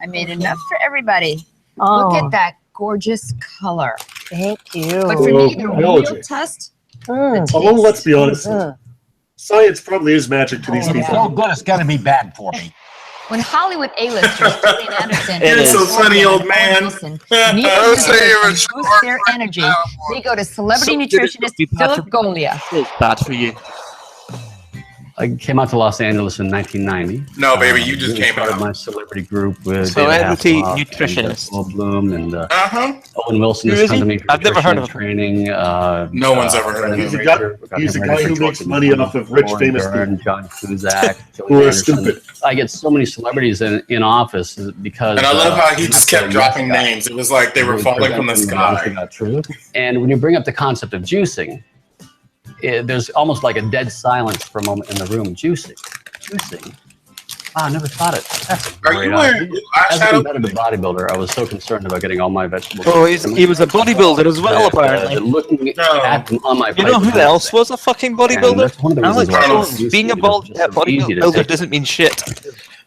made enough for everybody. Oh. Look at that gorgeous color. Thank you. But for me, the real Biology. test. Although, let's be honest, science probably is magic to these It's people. so good, it's gonna be bad for me. When Hollywood A-listers, Julian Anderson, You're so funny, old man. need I was saying it was to boost their energy, they go to celebrity nutritionist Philip Golia. It's bad for you. I came out to Los Angeles in 1990. No, baby, you just Really came started out. my celebrity group with Celebrity David Hasselhoff nutritionist. and Bloom and Uh-huh. Owen Wilson Who has is come he? to me for I've never heard of him. training. No one's ever heard of him. He's a guy who makes money off of rich, famous people. John Cusack, Who Joey are Anderson. stupid. I get so many celebrities in office because. And I love how he I'm just not kept the yes dropping guy. names. It was like they were Really falling from the presenting the honest to sky. God truth. And when you bring up the concept of juicing, there's almost like a dead silence for a moment in the room. Juicing. I never thought it. That's a Are great you wearing idea. As a eyeshadow? competitive bodybuilder, I was so concerned about getting all my vegetables. Oh, he was a bodybuilder as well, apparently. Looking No. at them on my You know plate who else was a fucking And bodybuilder? that's one of the reasons Alex why Jones. juicing Being a is just so easy to bodybuilder take. doesn't mean shit.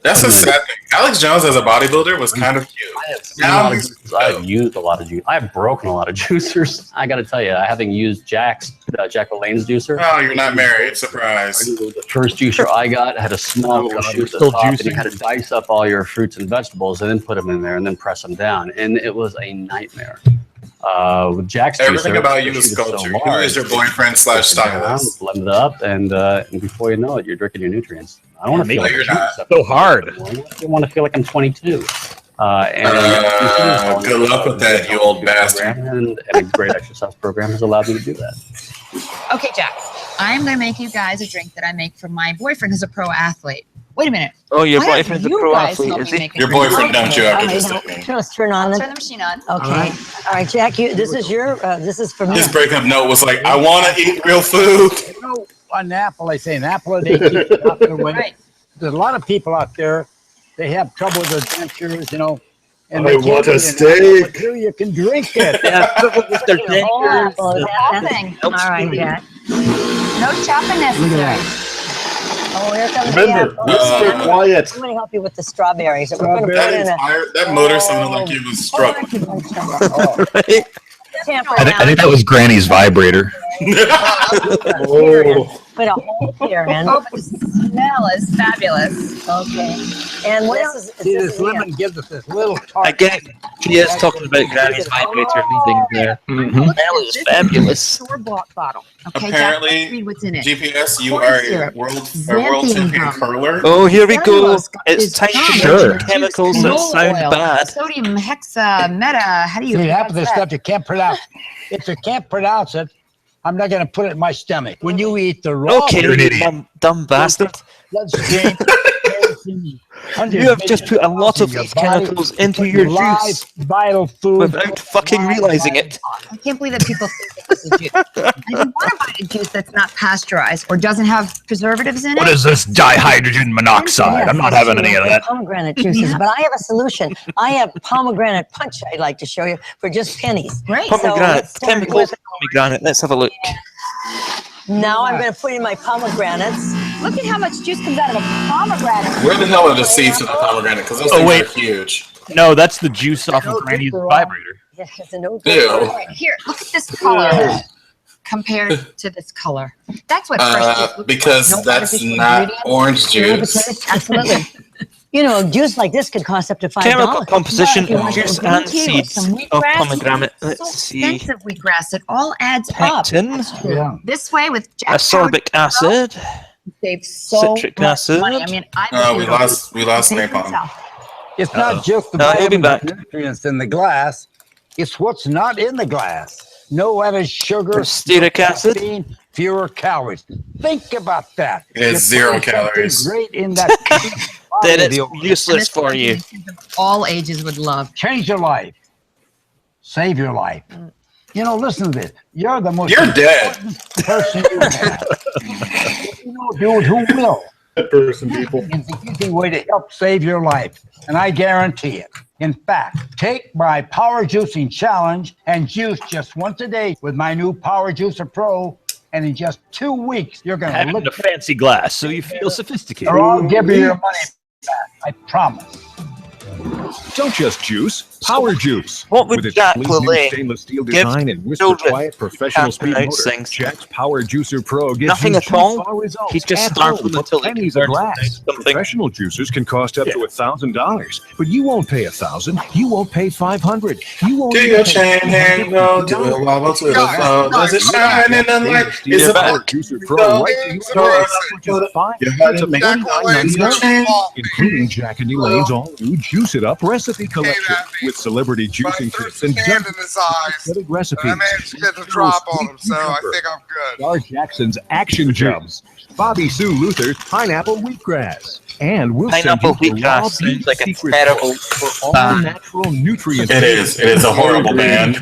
That's a sad thing. Alex Jones as a bodybuilder was kind of cute. I have seen a lot of juicers. I've used a lot of juice. I've broken a lot of juicers. I got to tell you, having used Jack LaLanne's juicer. Oh, you're not married. Surprise. The first juicer I got had a small little shoe at the still top, and you juicing. had to dice up all your fruits and vegetables and then put them in there and then press them down. And it was a nightmare. With Jack's Everything juicer, about you the is sheet so culture. Who large, is your boyfriend slash sit down, stylist? blend it up, and before you know it, you're drinking your nutrients. I don't want to feel like you're not. So hard. I want to feel like I'm 22. Good luck with that, you old bastard. And a great exercise program has allowed me to do that. Okay, Jack, I'm going to make you guys a drink that I make for my boyfriend who's a pro athlete. Wait a minute. Oh, your Why don't boyfriend's a you pro guys athlete, help is me he? make a Your drink? boyfriend dumped you after this Let's technique. turn on I'll the. turn the machine on. Okay. All right, Jack. This is your. This is for me. His breakup note was like, I want to eat real food. You know, an apple, I say an apple a day keeps you out there with. Right. There's a lot of people out there, they have trouble with their dentures, you know. And I they can't want a eat an steak. apple, but here you can drink it. With their Oh, dentures. well, The whole thing. all right, Jack. No chopping necessary. Oh, here comes Remember, the apple. Mr. Quiet. I'm going to help you with the strawberries. We're going to put That in a. that motor sounded like he was struggling. Right? I think that was Granny's vibrator. Oh. Put a whole pear in. Oh, the smell is fabulous. Okay. And what else is See, this? this lemon gives us this little tart. Again, he is talking about Granny's vibrator leading there. Mhm. Smell is fabulous. Store-bought bottle. Okay, Apparently, Jack, let's read what's in it. GPS, you Corn are a syrup, world xanthium champion powder. curler. Oh, here we go. Cellulose It's is time to strong. mention chemicals that Canola sound oil, bad. Sodium hexameta. How do you See, half pronounce of this that? stuff you can't pronounce. If you can't pronounce it, I'm not going to put it in my stomach. When you eat the raw Okay, You're an you idiot. dumb bastard. bloodstream, You have just put a lot of these chemicals into your juice vital food without fucking realizing it. I can't believe that people think that this is juice. And if you want to buy a juice that's not pasteurized or doesn't have preservatives in it, What is this dihydrogen monoxide? I'm not having any of that. Pomegranate juices, but I have a solution. I have pomegranate punch I'd like to show you for just pennies. great. Pomegranate, let's start chemicals, with- pomegranate. Let's have a look. Now I'm going to put in my pomegranates. Look at how much juice comes out of a pomegranate. Where the hell are the seeds in the pomegranate? Because those Oh, things wait. are huge. No, that's the juice off of Granny's vibrator. Yeah, it's a no Ew. All right, here, look at this color compared to this color. That's what fresh juice looks Because like. No that's artificial not ingredients. orange juice. Absolutely. You know, juice like this could cost up to $5. Chemical composition If you of want juice some and green tea with seeds some of wheatgrass, pomegranate. it's Let's so see. expensive wheatgrass. It all adds up. Pectin, Yeah. This way with Jack ascorbic acid, Save so Citric much acid. money. I mean, We lost napalm. It's not just the he'll be back. nutrients in the glass. It's what's not in the glass. No added sugar, Stearic acid. caffeine, fewer calories. Think about that. It's You're 0 putting something calories. Great in that. Then it's useless for you. all ages would love. Change your life. Save your life. You know, listen to this. You're the most You're dead. important person you have. You know, dude, who will? That person, people. It's an easy way to help save your life, and I guarantee it. In fact, take my Power Juicing Challenge and juice just once a day with my new Power Juicer Pro, and in just 2 weeks, you're going to Having look a fancy glass, so you feel sophisticated. or I'll give you your money back. I promise. Don't just juice, power juice. What would With its Jack sleek new LaLanne stainless steel give design and whisper children quiet professional speed after night motor, sings? Jack's Power Juicer Pro gives Nothing you at all? juice results He just at starts home them for until he pennies a converts glass. it to something. Professional juicers can cost up to $1,000, but you won't pay $1,000. You won't pay $500. You won't. Do even your pay chain hang low, do it wobble to the flow. Does it shine in the light? It's a Power Juicer Pro right to your door for just $5.99, including Jack and Elaine's all-new Juice It Up recipe collection with celebrity juicing tips and Hand in his eyes. specific recipes. I managed to get the drop on him, so I think I'm good. Star Jackson's Action Juice, Bobby Sue Luther's Pineapple Wheatgrass, and we'll Pineapple send you the raw wheatgrass beef seems like a secret terrible for all band. natural nutrients. It is. It is a horrible band.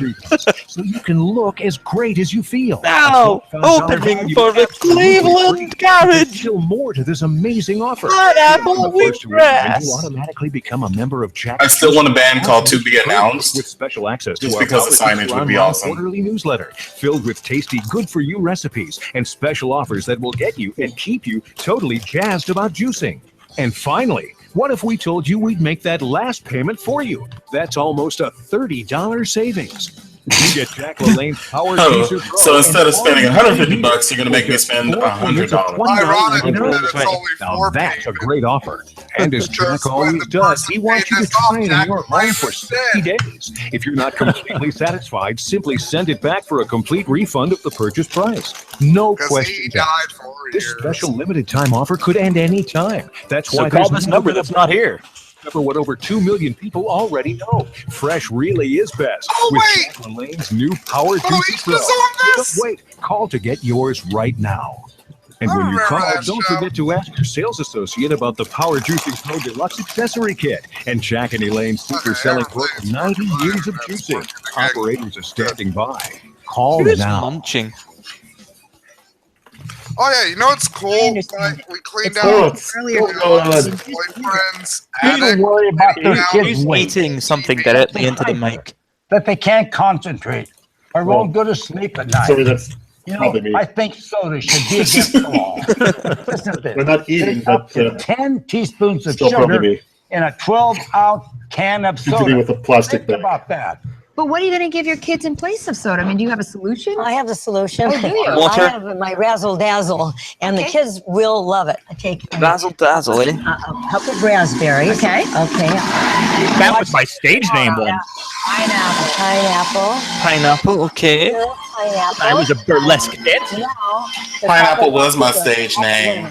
So you can look as great as you feel. Now, opening for the Cleveland Garage. Still more to this amazing offer. Pineapple The first to order, wheatgrass. you automatically become a member of Jack. I still want a band called To Be Announced. With special access Just to our because the Power signage Juicer would be Online awesome. quarterly newsletter filled with tasty, good-for-you recipes and special offers that will get you and keep you totally jazzed about juicing. And finally, what if we told you we'd make that last payment for you? That's almost a $30 savings. You get Jack LaLanne's Power Juicer Pro. So instead of and spending all $150, you you're going to make me spend $100. Ironic that it's only Now 4 that's a great offer. And as Jack always does, he wants you to try it in your home for 60 days. If you're not completely satisfied, simply send it back for a complete refund of the purchase price. No question. This special limited time offer could end any time. That's So why call there's this no number that's not here. Discover what over 2 million people already know. Fresh really is best. With Jack LaLanne's new Power Juicer Pro. Don't wait. Call to get yours right now. And when you call, don't forget to ask your sales associate about the Power Juicing Pro Deluxe Accessory Kit and Jack and Elaine's super-selling book, 90 Years of Juicing. Operators are standing by. Call Who's now. munching? Oh yeah, you know what's cool? Like, we cleaned It's out good. earlier. Boyfriends, Don't worry about those kids Who's waiting. eating something directly into the mic? That they can't concentrate or won't go to sleep at night. Sorry, that's You know, probably me. I think soda should be against the law. Listen to this. We're not eating, There's up but to 10 teaspoons of still probably sugar me. in a 12-ounce can of Usually soda. with a plastic Think bag. about that. But what are you going to give your kids in place of soda? I mean, do you have a solution? I have the solution. Oh, do you? Water? I have my Razzle Dazzle, and the kids will love it. I take Razzle dazzle, eh? a cup of raspberries. Okay. Okay. That was my stage name once. Pineapple. Pineapple, okay. Pineapple. I was a burlesque dancer. Now, Pineapple was my stage name.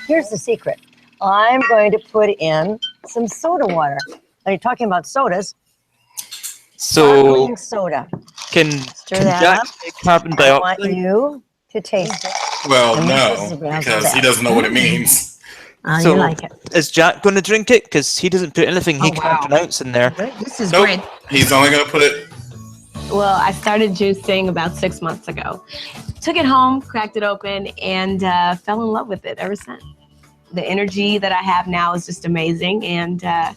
here's the secret. I'm going to put in some soda water. Are you talking about sodas? So, Sparkling soda. can that Jack up. make carbon I want dioxide? you to taste it. Well, And this is no, the Razzle because he Dazzle. doesn't know what it means. So, you like it. is Jack going to drink it? Because he doesn't put anything he can't pronounce in there. This is Nope. great. He's only going to put it. Well, I started juicing about 6 months ago. Took it home, cracked it open, and fell in love with it ever since. The energy that I have now is just amazing, and my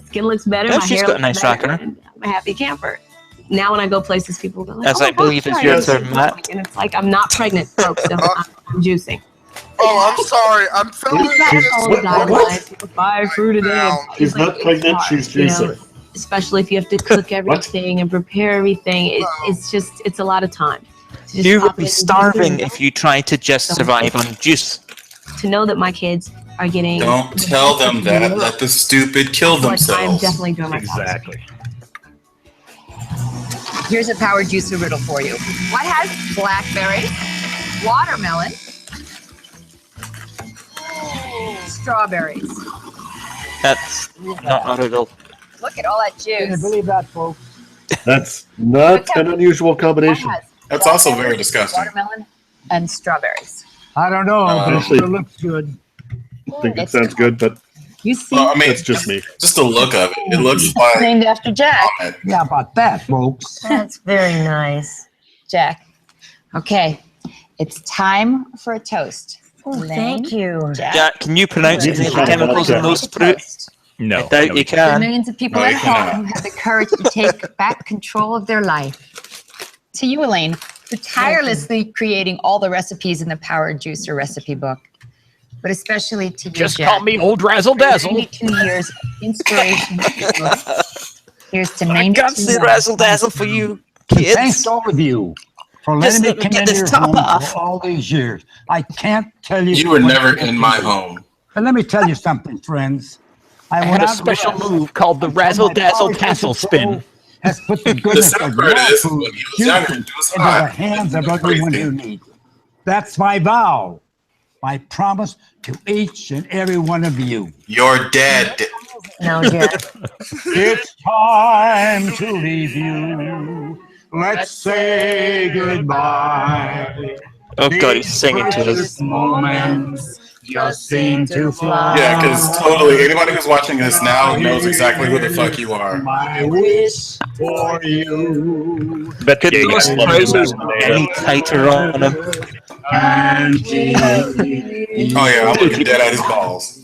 skin looks better. Oh, my she's hair got a looks nice better, racker. and I'm a happy camper. Now when I go places, people go like, As "Oh I my believe gosh, is your sorry." turn, Matt. And it's like I'm not pregnant, folks. So I'm juicing. Oh, I'm sorry. I'm filling That's all the guidelines. People buy fruit a day. She's not pregnant, she's you know, juicing. especially if you have to cook everything and prepare everything. It's a lot of time. To just You pop would be in and starving do if you tried to just survive on juice. to know that my kids are getting. Don't tell them that. Let the stupid kill I'm themselves. definitely doing my Exactly. Here's a power juicer riddle for you. What has blackberry, watermelon, strawberries. That's not a riddle. Look at all that Can you juice. believe that, folks? That's not an unusual combination. That's also very disgusting. Watermelon and strawberries. I don't know, but it Actually- sure looks good. I think it sounds good, but You see, Well, I mean, that's just me. Just the look of it. It looks like named after Jack. Yeah, about that, folks. That's very nice. Jack. Okay, it's time for a toast. Oh, thank you. Jack, can you pronounce Yeah, any of the yeah. chemicals in those fruit? No. I doubt you There are can. millions of people No, at you home cannot. who have the courage to take back control of their life. To you, Elaine, for tirelessly creating all the recipes in the Power Juicer recipe book. But especially to you, Just Jack. call me Old Razzle Dazzle. 92 years of inspiration. Here's to I 92 can't say years. razzle dazzle for you, And kids. thanks to all of you for Just letting me let me come get into this your top home off. for all these years. I can't tell you. you were what never it in is. my home. But let me tell you something, friends. I went had a out special west, move called the and Razzle my Dazzle Power Tassel Juicer Spin. Pro Has put the goodness sad of part raw is, food when he was younger, juicing he was into the hot. hands of everyone Crazy. who needs it. That's my vow. My promise to each and every one of you. You're dead. No, Jack. It's time to leave you. Let's say goodbye. Oh god, he's singing to us. Precious moments just seem to fly. Yeah, because totally anybody who's watching this now knows exactly who the fuck you are. My wish for you. Bet Could you those guys love this trousers one. be any tighter on him? And Oh yeah, I'm looking dead at his balls.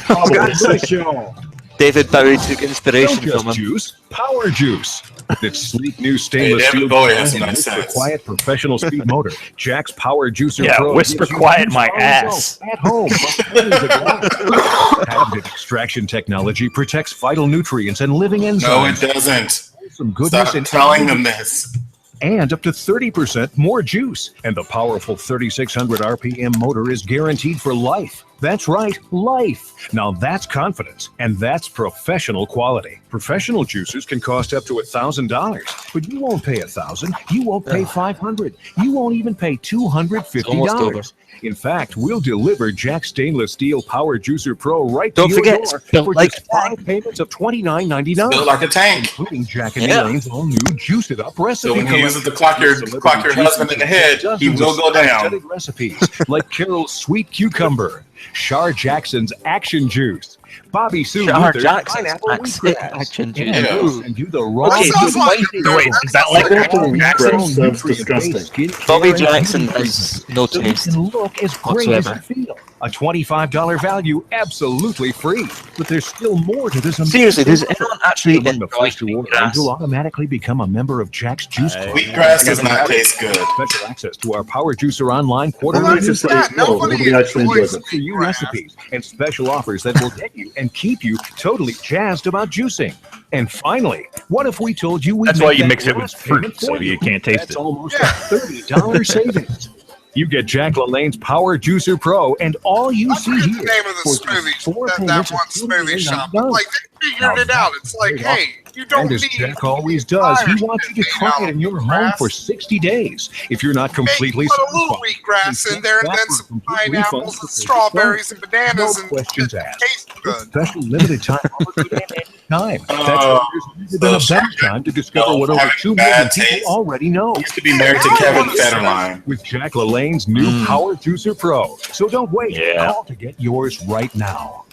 God bless you all. David Bowie took inspiration Don't just from him. juice, Power Juice. This sleek new stainless David steel Bowie has design some and nice whisper sense. quiet professional speed motor. Jack's Power Juicer Yeah, Pro whisper gives you quiet juice my power ass. results at home. Millions of gallons. Patented extraction technology protects vital nutrients and living enzymes. No, it doesn't. Some goodness Stop in telling them this. and up to 30% more juice. And the powerful 3600 RPM motor is guaranteed for life. That's right, life. Now that's confidence, and that's professional quality. Professional juicers can cost up to $1,000, but you won't pay $1,000. You won't pay $500. You won't even pay Almost over. $250. In fact, we'll deliver Jack Stainless Steel Power Juicer Pro right Don't to forget, your door it's built for like just a tank. 5 payments of $29.99. Built like a tank. Including Jack and Yeah. Elaine's all new Juice It Up recipe So when you use it to collection. clock your husband in the head, he Dozens will of go down. star-studded recipes like Carol's Sweet Cucumber, Shar Jackson's Action Juice, Bobby Sue Shar Luther's Jackson's Pineapple Wheatgrass, Action Juice. and Yeah. we'll send you the raw Okay, sounds like Wait, is that like Jackson? Jackson? Sounds disgusting. Bobby Jackson has no So you taste can look as great as whatsoever. you feel. A $25 value, absolutely free. But there's still more to this. amazing Seriously, does offer. anyone actually Among the enjoy first to order, wheatgrass? you'll automatically become a member of Jack's Juice Club. Wheatgrass does not taste good. Special access to our Power Juicer online Well, quarterly that's just that. like, no, nobody actually enjoys it. for you recipes and special offers that will get you and keep you totally jazzed about juicing. And finally, what if we told you we That's make why you that mix it with last fruit, payment so for you can't taste That's it. almost a $30 savings. You get Jack LaLanne's Power Juicer Pro, and all you I see forget the here name of the for just smoothie. 4 That payments one of smoothie shop. $28.99. Like they figured it out. It's like, hey, you don't And as need. Jack always does, he wants you to try it in your home for 60 days. If you're not completely Put a little satisfied, wheatgrass in there, and then some pineapples and strawberries and bananas, no and questions it asked. tastes good. Special limited time offer good at any time. That's Oh, why there's never been a better time to discover what over having 2 bad million people taste. already know. Used to be married to Kevin Federline. With Jack LaLanne's new Power Juicer Pro. So don't wait. Yeah. Call to get yours right now.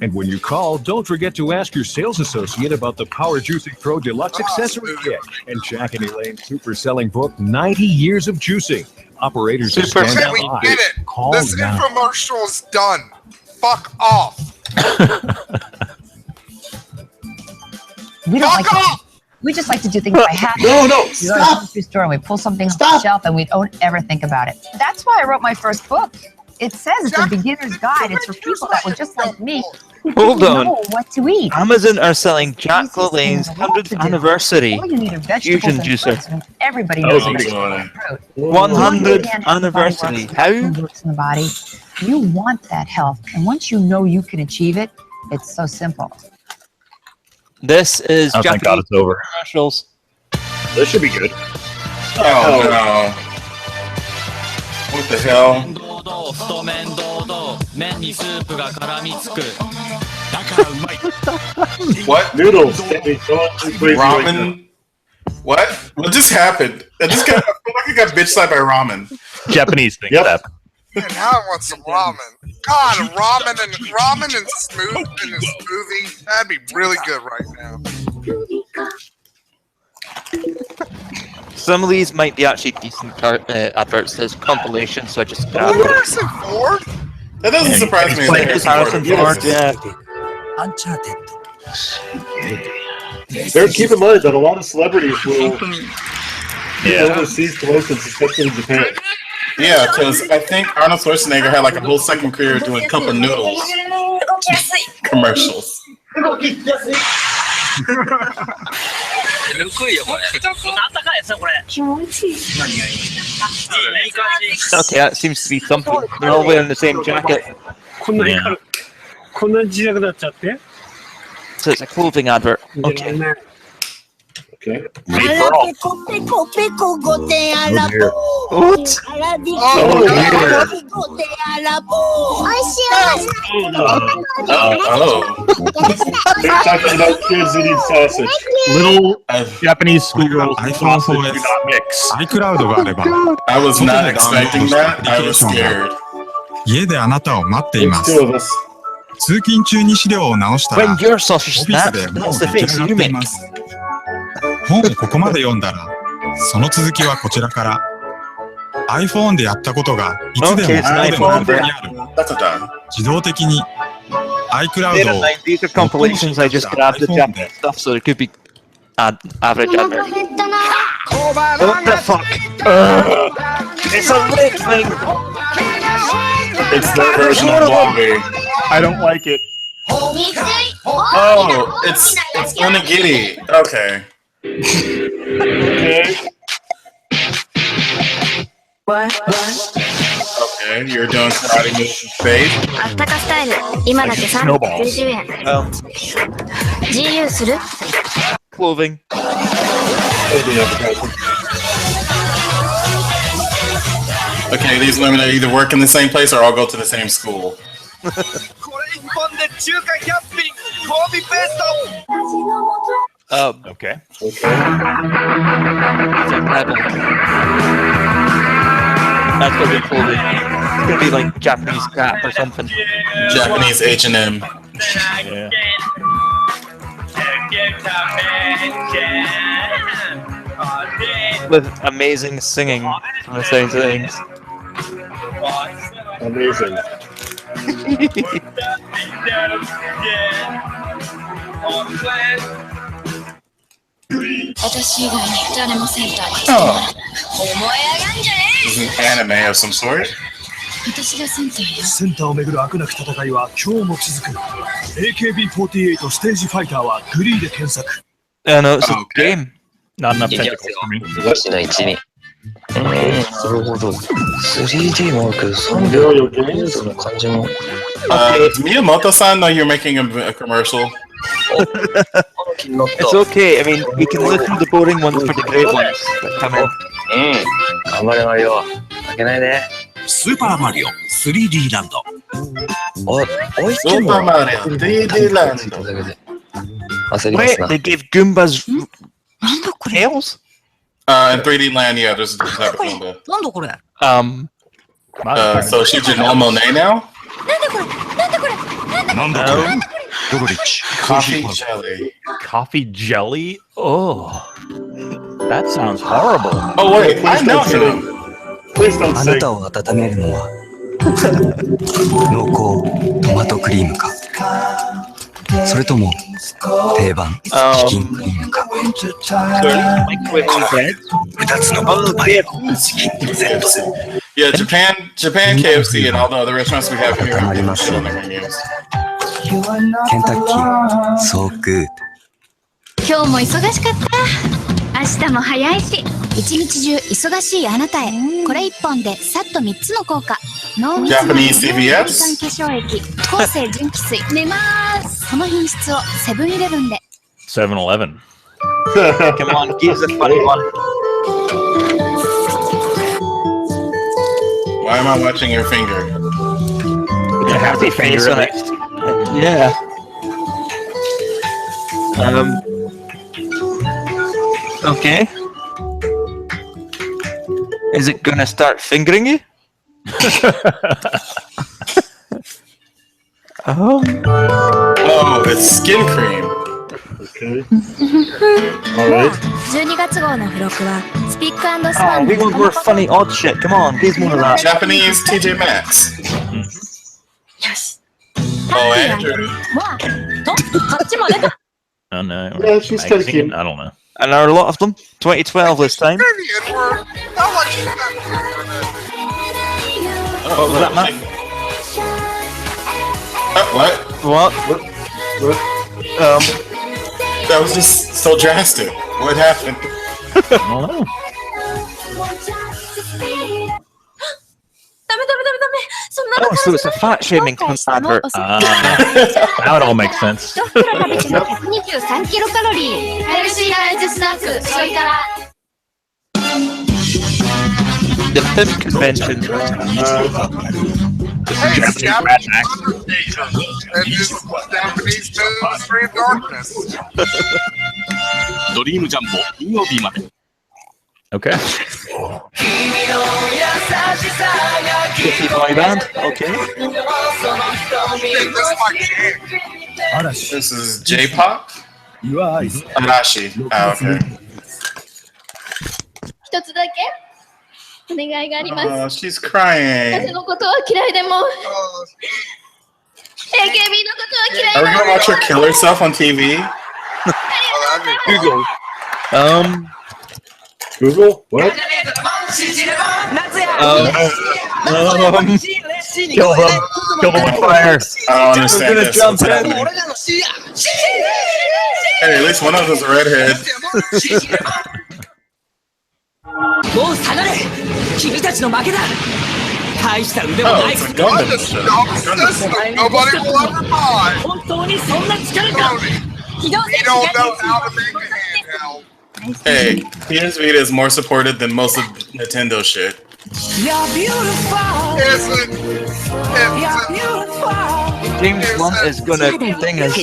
And when you call, don't forget to ask your sales associate about the Power Juicing Pro Deluxe Accessory Kit and Jack and Elaine's super selling book, 90 Years of Juicing. Operators are Super standing Okay, we by. get it. Call This now. infomercial is done. Fuck off. We don't like Fuck to, off. we just like to do things by habit. No, We go to the stop. grocery store and we pull something off the shelf and we don't ever think about it. That's why I wrote my first book. It says it's a beginner's guide. It's for people that were just like me who Hold didn't on. know what to eat. Amazon are selling Jack LaLanne's Easiest thing in the world 100th to do. anniversary All you need are vegetables fusion and juicer. fruits, and everybody Oh, knows boy. vegetables and fruit. 100th Understand how the body works anniversary. and How? food works in the body. You want that health, and once you know you can achieve it, it's so simple. This is Oh, thank God Japanese it's over. commercials. This should be good. Oh no. What the hell? What? Noodles. Ramen? What? What just happened? I feel like I got bitch slapped by ramen. Japanese thing. Yep. Man, now I want some ramen. God, ramen and a smoothie. That'd be really good right now. Some of these might be actually decent adverts. There's compilations, so I just grabbed it. Harrison Ford? That doesn't surprise me. It's Harrison Ford, yeah. Keep in mind that a lot of celebrities will do overseas promotions, especially in Japan. Yeah, because I think Arnold Schwarzenegger had like a whole second career doing Cup of Noodles commercials. Okay, that seems to be something. They're all wearing the same jacket. Yeah. So it's a clothing advert. Okay. Okay. What? They're talking about kids eating sausage. Little Japanese schoolgirls and sausage do not mix. I was not expecting that. I was scared. 家であなたを待っています。 Two of us. 通勤中に資料を直したら、 When your sausage オフィス snaps, でもう that's the 出来 face 上が you ってい make. ます。本をここまで読んだら、その続きはこちらから。iPhone でやったことがいつでも Okay, ど it's こ an でも iPhone. ここにある。 That's a done. 自動的に iCloud を These are compilations. I just grabbed the Japanese stuff, so there could be average advert. What the fuck? It's a lit thing. It's their version of Blobby. I don't like it. Oh, it's onigiri. Okay. Okay. Okay, you're doing karate moves in space. あったかスタイル今だけ390円 GU する Clothing. Okay, these women either work in the same place or all go to the same school. Okay. That's gonna be clothing. It's gonna be like Japanese crap or something. Japanese H&M. Yeah. With amazing singing from the same things. Amazing. This is an anime of some sort. 私がセンターよセンターをめぐる悪なき戦いは今日も続く AKB48 ステージファイターはグリーで検索 Yeah, no, it's a game. Not enough tentacles for me. 東の1になるほど 3D もあるけど 3D その感じも Does Miyamoto-san know you're making a commercial? It's okay. I mean, we can live through the boring ones for the great ones that come in. 頑張れマリオ負けないでスーパーマリオ 3D ランドスーパーマリオ 3D ランド Wait, they gave Goombas tails? In 3D land, yeah, there's a different type of Goomba. なんだこれ So she's your normal Monet now? なんだこれドロリッチ Coffee jelly. Coffee jelly? Oh. That sounds horrible. Oh, wait, I know him. Please don't あ say. なたを温めるのは濃厚トマトクリームかそれとも定番チキンクリームか2つのポットパイをチキンとセット Yeah, Japan KFC and all the other restaurants we have here have different shit on their menus. ケンタッキー So good 今日も忙しかった明日も早いし一日中忙しいあなたへこれ1本でさっと3つの効果濃密な Japanese CVS 酸化粧液高性純気水寝ますその品質をセブンイレブンで 7-Eleven. Come on, give us a funny one. Why am I watching your finger? It's a happy face on it. Yeah. Okay. Is it gonna start fingering you? Oh, it's skin cream. Okay. All right. 12月号の付録はスピック&ス Oh, パン we want more funny odd shit. Come on, here's more of that. Japanese TJ Maxx. よし Oh, Andrew. わとこっちも出た Oh no. Yeah, she's kind of Magazine? cute. I don't know. And there are a lot of them. 2012 this time. What was that, Matt? What? What? That was just so drastic. What happened? I don't know. ダメダメダメダメそんな Oh, so it's a fat shaming advert. Now it all makes sense. 1袋食べても123キロカロリーヘルシーライズスナックそれから The pimp convention. Hey, Japanese Undertaker and his Japanese Ministry of Darkness. ドリームジャンボ金曜日まで。 Okay. Kitty boy band. Okay. This is J-pop? Arashi. Oh, okay. 一つだけお願いがあります Oh, she's crying. 私のことは嫌いでも AKB のことは嫌い Are we で gonna も watch her kill herself on TV? Google. Google? What? Kill them. Kill them with fire. I don't understand We're gonna this. jump What's in. happening? Hey, at least one of them's a redhead. もう下がれ君たちの負けだ大した腕も Oh, ない it's a Gundam show. Nobody will ever buy. 本当にそんな力か He don't know how to make a handheld. Hey, PS Vita is more supported than most of Nintendo shit. You're beautiful Isn't You're beautiful James Blunt is gonna thing us.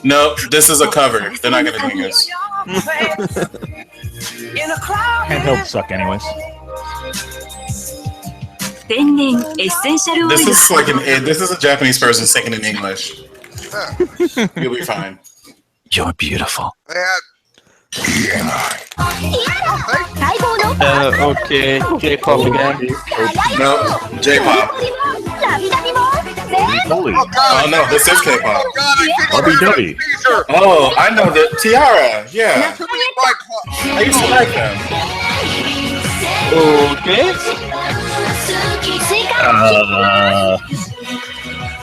No, this is a cover. They're not gonna ding us. Handhelds suck anyways. This is like this is a Japanese person singing in English. You'll be fine. You're beautiful. Okay. J-pop again. No, J-pop. Oh no, this is K-pop. RBW. Oh, I know the Tiara. Yeah, I used to like them.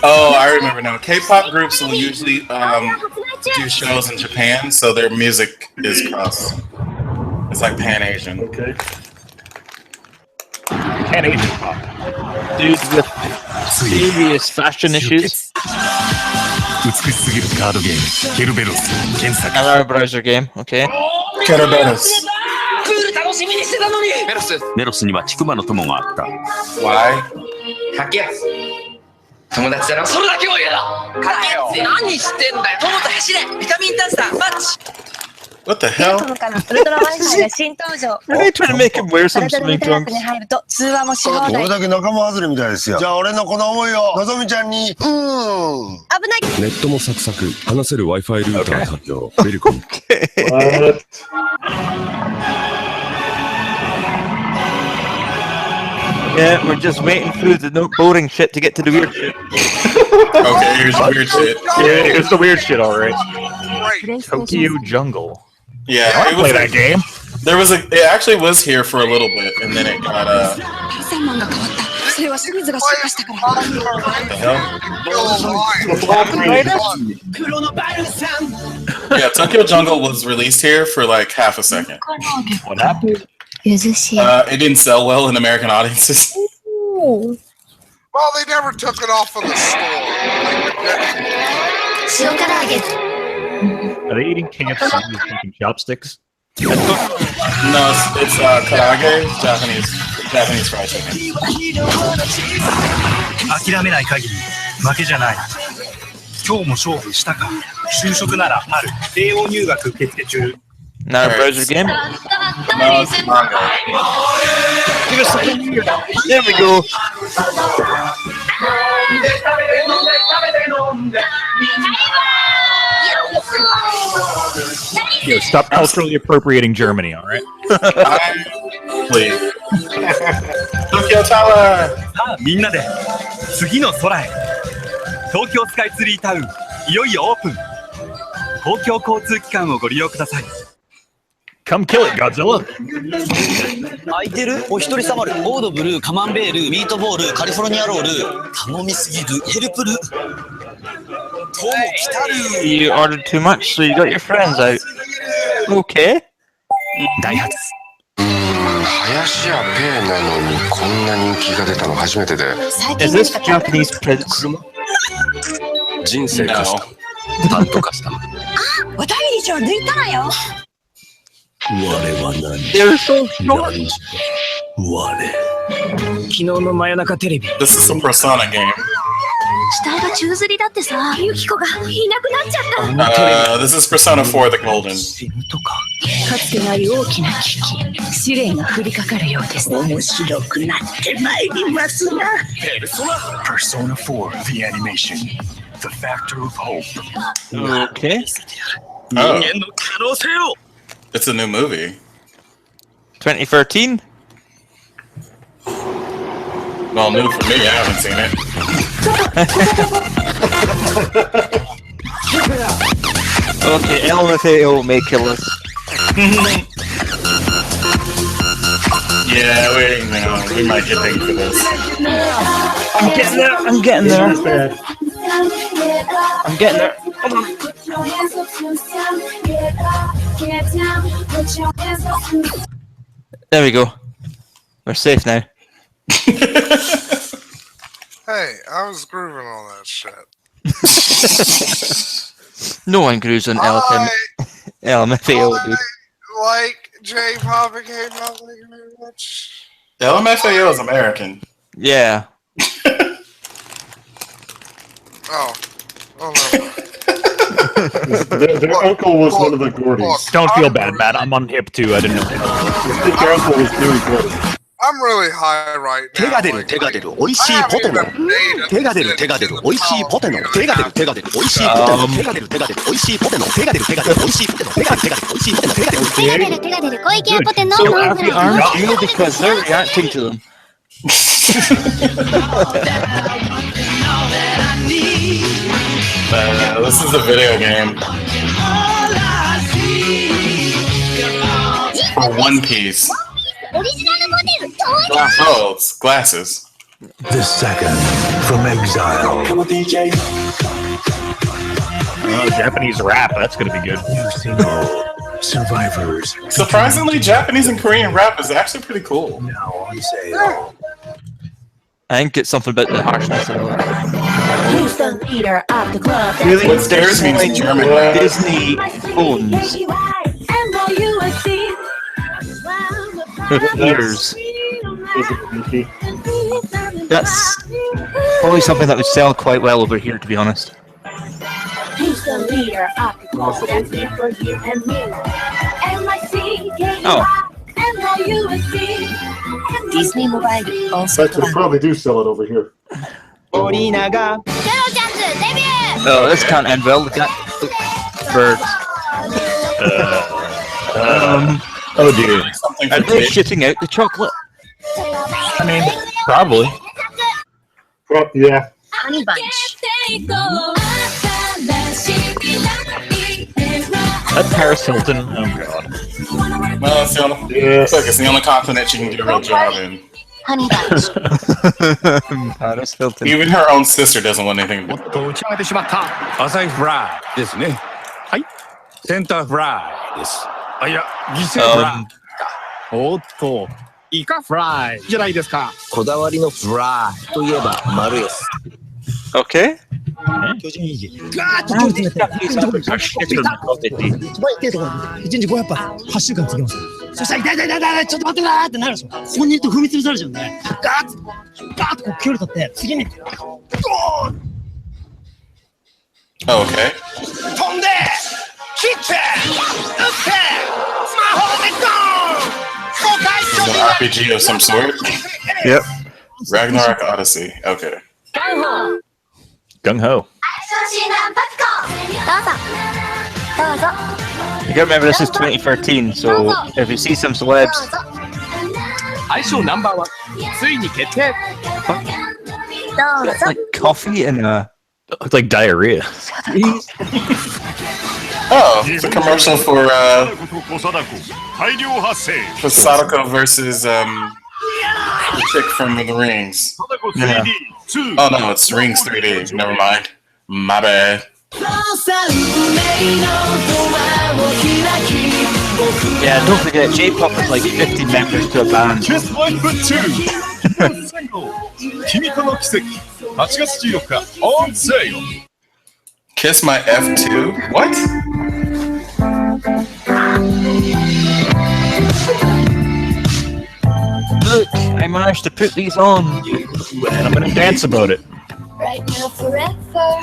Oh, I remember now. K-pop groups will usually do shows in Japan, so their music is cross. It's like Pan-Asian. Okay. Pan-Asian pop. Dude with serious fashion issues. 美しすぎるカードゲームケルベロス検索 Another browser game. Okay. Kerberos. クール楽しみにしてたのにメロスにはチクマの友があった Why? かけやす友達だろそれだけは嫌だかけやす何してんだよ友と走れビタミンタンスターマッチ What the hell? ウルトラ Wi-Fi が新登場 Are they trying to make him wear some 体 swimming のトラック trunks? に入ると通話もし放題俺だけ仲間外れみたいですよ。じゃあ俺のこの思いをのぞみちゃんに危ないネットもサクサク話せる Wi-Fi ルーター活用ウェルコム What? Yeah, we're just waiting through the boring shit to get to the weird shit. Okay, here's the weird shit. Yeah, here's the weird shit, all right. Tokyo Jungle. Yeah, I it play was that game. There was it actually was here for a little bit, and then it got 専門が変わったそれは清水が進化したから what the hell? Yeah, Tokyo Jungle was released here for like half a second. What happened? It didn't sell well in American audiences. Well, they never took it off of the store. Like, Are they eating KFC with fucking chopsticks? No, it's karage, Japanese fried chicken. 諦めない限り負けじゃない。今日も勝負したか。就職なら春。慶応入学受付中。 Now a browser game. No, it's manga. Give us something here. There we go. Yo, stop culturally appropriating Germany, all right? Please. Tokyo Tower. みんなで次の空へ。東京スカイツリータウンいよいよオープン。公共交通機関をご利用ください。 Come kill it, Godzilla. 空いてる？お一人様る。オードブルー、カマンベール、ミートボール、カリフォルニアロール。頼みすぎる。ヘルプル。とも来たる。 You ordered too much, so you got your friends out. Okay. ダイハツ。林家ペーなのにこんな人気が出たの初めてで。 Is this Japanese Prince? 人生カスタム。担当カスタム。おたぎりちゃん抜いたわよ。我は何？ They're so short. 昨日の真夜中テレビ。 This is some Persona game. 死体が宙吊りだってさ、ユキコがいなくなっちゃった。 This is Persona 4 The Golden. かつてない大きな危機、試練が降りかかるようです。面白くなってまいりますな。 Persona 4 The Animation The Factor of Hope. Okay. Oh. It's a new movie. 2013. Well, new for me. I haven't seen it. Okay, LMFAO may kill us. Yeah, we might get dinged for this. I'm getting there. I'm getting there. I'm getting there. Hold on. There we go. We're safe now. Hey, I was grooving on that shit. No one grooves on LMFAO, dude. Like J-pop and K-pop very much. LMFAO is American. Yeah. Oh no. Their uncle was one of the Gordies. Don't feel bad, Matt. I'm on hip too. I didn't know. I think their uncle was doing Gordy. I'm really high right now. 手が出る手が出る美味しいポテト。手が出る手が出る美味しいポテト。手が出る手が出る美味しいポテト。手が出る手が出る美味しいポテト。手が出る手が出る美味しいポテト。手が出る手が出る美味しいポテト。手が出る手が出る手が出る小池ポテト。 So happy aren't you because they're reacting to them? This is a video game. For One Piece. Oh, it's glasses. The second from exile. Come on, DJ. Oh, Japanese rap. That's gonna be good. Survivors. Surprisingly, Japanese and Korean rap is actually pretty cool. Now I say I think it's something about the harshness of it. Who's the leader of the club? Really? What scares me is German rap. Disney owns ears. That's probably something that would sell quite well over here, to be honest. Who's the leader of the club? That's me for you and me. Oh. Disney Mobile also. That could probably do sell it over here. Oh, this can't end well. Look at birds. Oh dear. Are they shitting out the chocolate? I mean, probably. Yeah. Honey Bunch. That Paris Hilton. Oh god. Well, it's the only, look, it's the only continent she can get a real job in. Honey Bunch. Paris Hilton. Even her own sister doesn't want anything to do. 打ち上げてしまった浅いフライですね。はい。センターフライです。あ、いや、犠牲フライ。おっと、イカフライじゃないですか。こだわりのフライといえば丸です。 Okay. 巨人維持ガーッと距離詰めて一番行ってるところに1日500発8週間続けます。そしたら痛いちょっと待ってくれってなるでしょ。ここにいると踏み潰されちゃうんでガーッとこう距離取って次にドーンOkay. 飛んで切って打ってスマホでドーン An RPG of some sort? Yep. Ragnarok Odyssey. Okay. Gung ho. You gotta remember this is 2013, so if you see some celebs. 相性ナンバーワンついに決定 Like coffee and It's like diarrhea. Oh, it's a commercial for Sadako versus the chick from The Rings. Yeah. Oh no, it's Rings 3D. Never mind. My bad. Yeah, don't forget, J-pop has like 50 members to a band. Kiss My Foot 2 君との奇跡8月14日 on sale Kiss My F2? What? Look, I managed to put these on. And I'm gonna dance about it. Right now, forever.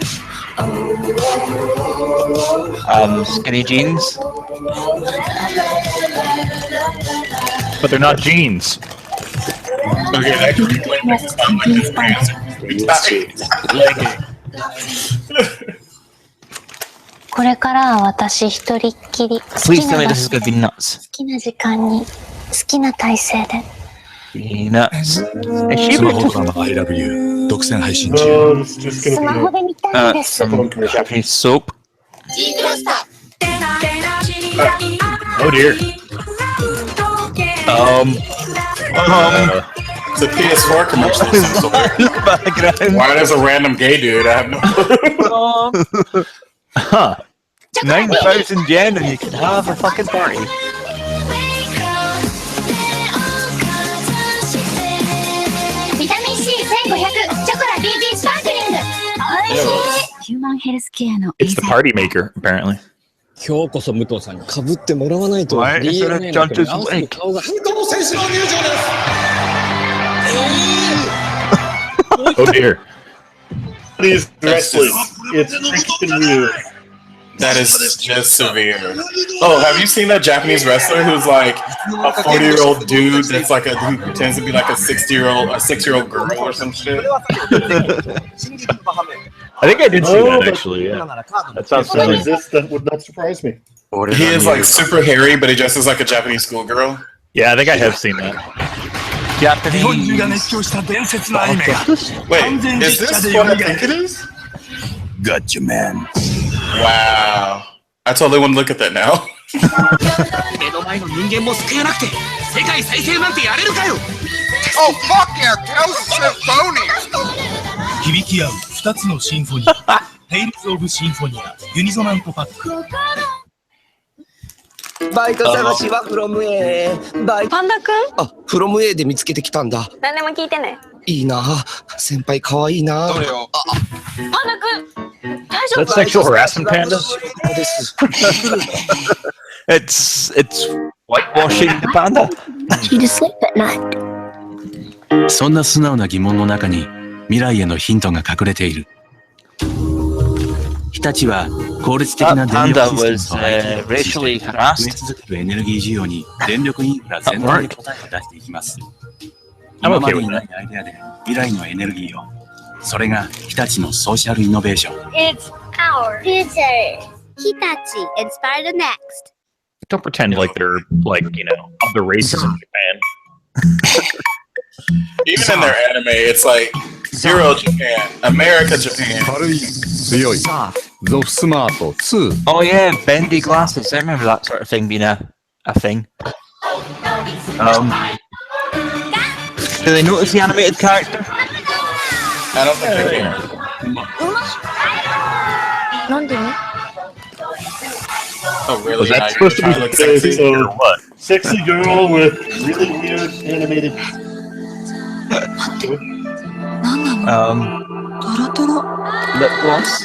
Skinny jeans. But they're not jeans. Okay, that could be like next time, like his pants are legging. これからは私一人っきり好 Please き tell な me 場 this is 所 gonna be nuts. 好きな時間に好きな体勢で Nuts. スマホドラマ I Love You 独占配信中スマホで見たいです Some Japanese soap. Oh dear. It's a PS4 commercial of some sort. Why there's a random gay dude? I have no clue. Huh. 9,000 yen and you can have a fucking party. Vitamin C 1500チョコラ BB スパークリングおいしいヒューマンヘルスケアの It's the party maker, apparently. 今日こそ武藤さんに被ってもらわないと Why is there a DNA の組み John 合わせの顔が武藤選手の入場です Oh dear. These wrestlers, it's freaking weird. That is just severe. Oh, have you seen that Japanese wrestler who's like a 40-year-old dude that's like who pretends to be like a 6-year-old girl or some shit? I think I did see that actually, yeah. That sounds familiar. That would not surprise me. He is like super hairy, but he dresses like a Japanese schoolgirl. Yeah, I think I have seen that. Japanese. Wait, is this what I think it is? Gotcha, man. Wow. I totally want to look at that now. 目の前の人間も救えなくて世界再生なんてやれるかよ Oh, fuck yeah, tell symphonies! 響き合う2つのシンフォニーテイルズ・オブ・シンフォニアユニゾナントパックバイト探しはフロム A バイパンダくんあ、フロム A で見つけてきたんだ何でも聞いてねいいな先輩かわいいなどれよパンダくん大丈夫 That's sexual harassment, Panda? です It's whitewashing the panda. You to sleep at night そんな素直な疑問の中に未来へのヒントが隠れている。日立は効率的な電力システムと相手を駆使して増え続けるエネルギー需要に電力インフラ全体で答えを出していきます。今までにないアイデアで未来のエネルギーを。それが日立のソーシャルイノベーション。It's our future Hitachi inspired the next Don't pretend like they're like, you know, of the races in Japan. Even in their anime, it's like Zero Japan, America Japan. Oh yeah, bendy glasses. I remember that sort of thing being a thing. Do they notice the animated character? I don't think they care. なんでね Oh, really? Was that Now supposed to be you're trying look sexy or what? Sexy girl with really weird animated. トロトロ lip gloss.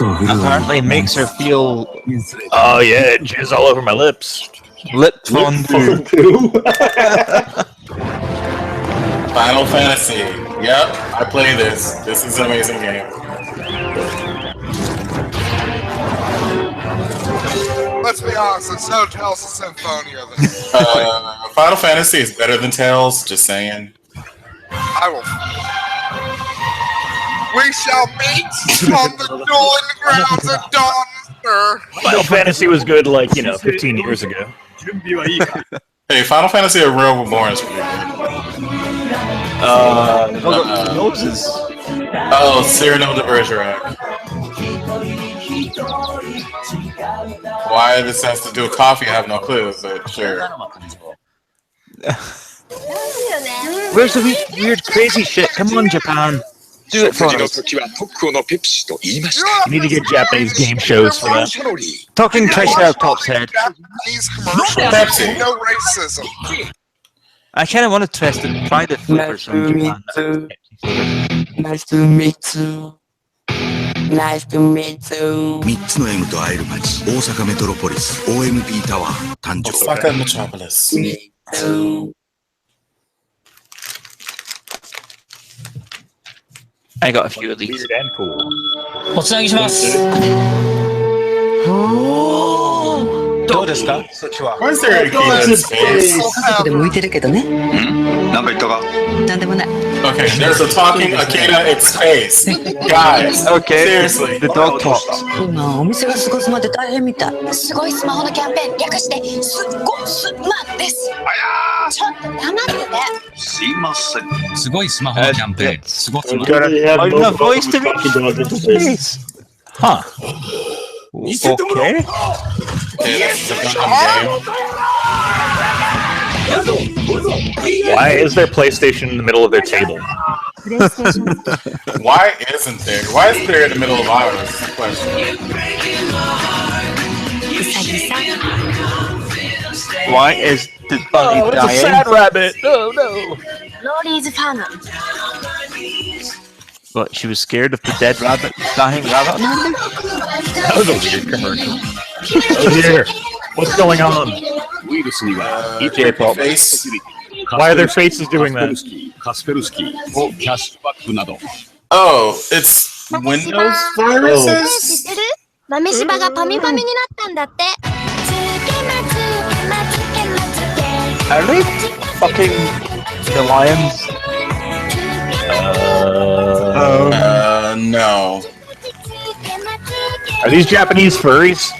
Apparently makes her feel. Oh yeah, jizz all over my lips. Lip fondue. Final Fantasy. Yep, I play this. This is an amazing game. Let's be honest, it's no Tales of Symphonia. Final Fantasy is better than Tales, just saying. I will. We shall meet on the dawn grounds of Dawn. Final Fantasy was good, 15 years ago. Hey, Final Fantasy A Realm Reborn is pretty good. Moses? Oh, Cyrano de Bergerac. Why this has to do with coffee, I have no clue, but sure. Where's the weird crazy shit? Come on, Japan. Do it for us. You need to get Japanese game shows for that. Talking Triceratops head. Japanese commercials, no racism. I kind of want to try the flippers from Japan. Nice to meet you. Nice to meet you. 3つの M と会える街、大阪メトロポリス OMP タワー誕生。大阪メトロポリス。I got a few of these. Weird and cool. おつなぎします。どうですかそっちは。Why is there a key in space? 家族で向いてるけどね。なんか言ったかなんでもない。Okay, there's a talking Akira in space. Guys, okay, seriously. The dog talks. 今お店がすごすまで大変みたい。すごいスマホのキャンペーン略してすごスマですちょっと黙っててすいません。すごいスマホのキャンペーン。すごすま。I'm not voice to me. Huh. Okay. This is a Gundam game. Why is there PlayStation in the middle of their table? Why isn't there? Why is there in the middle of ours? That's the question. Why is the bunny Oh, it's dying? a sad rabbit. No, no. ローリーズファン What, she was scared of the dead rabbit, dying rabbit? That was a weird commercial. Oh dear. What's going on? J-pop. Why are their faces doing that? Oh, it's Windows viruses? 豆柴がパミパミになったんだって Are they fucking the lions? No. Are these Japanese furries?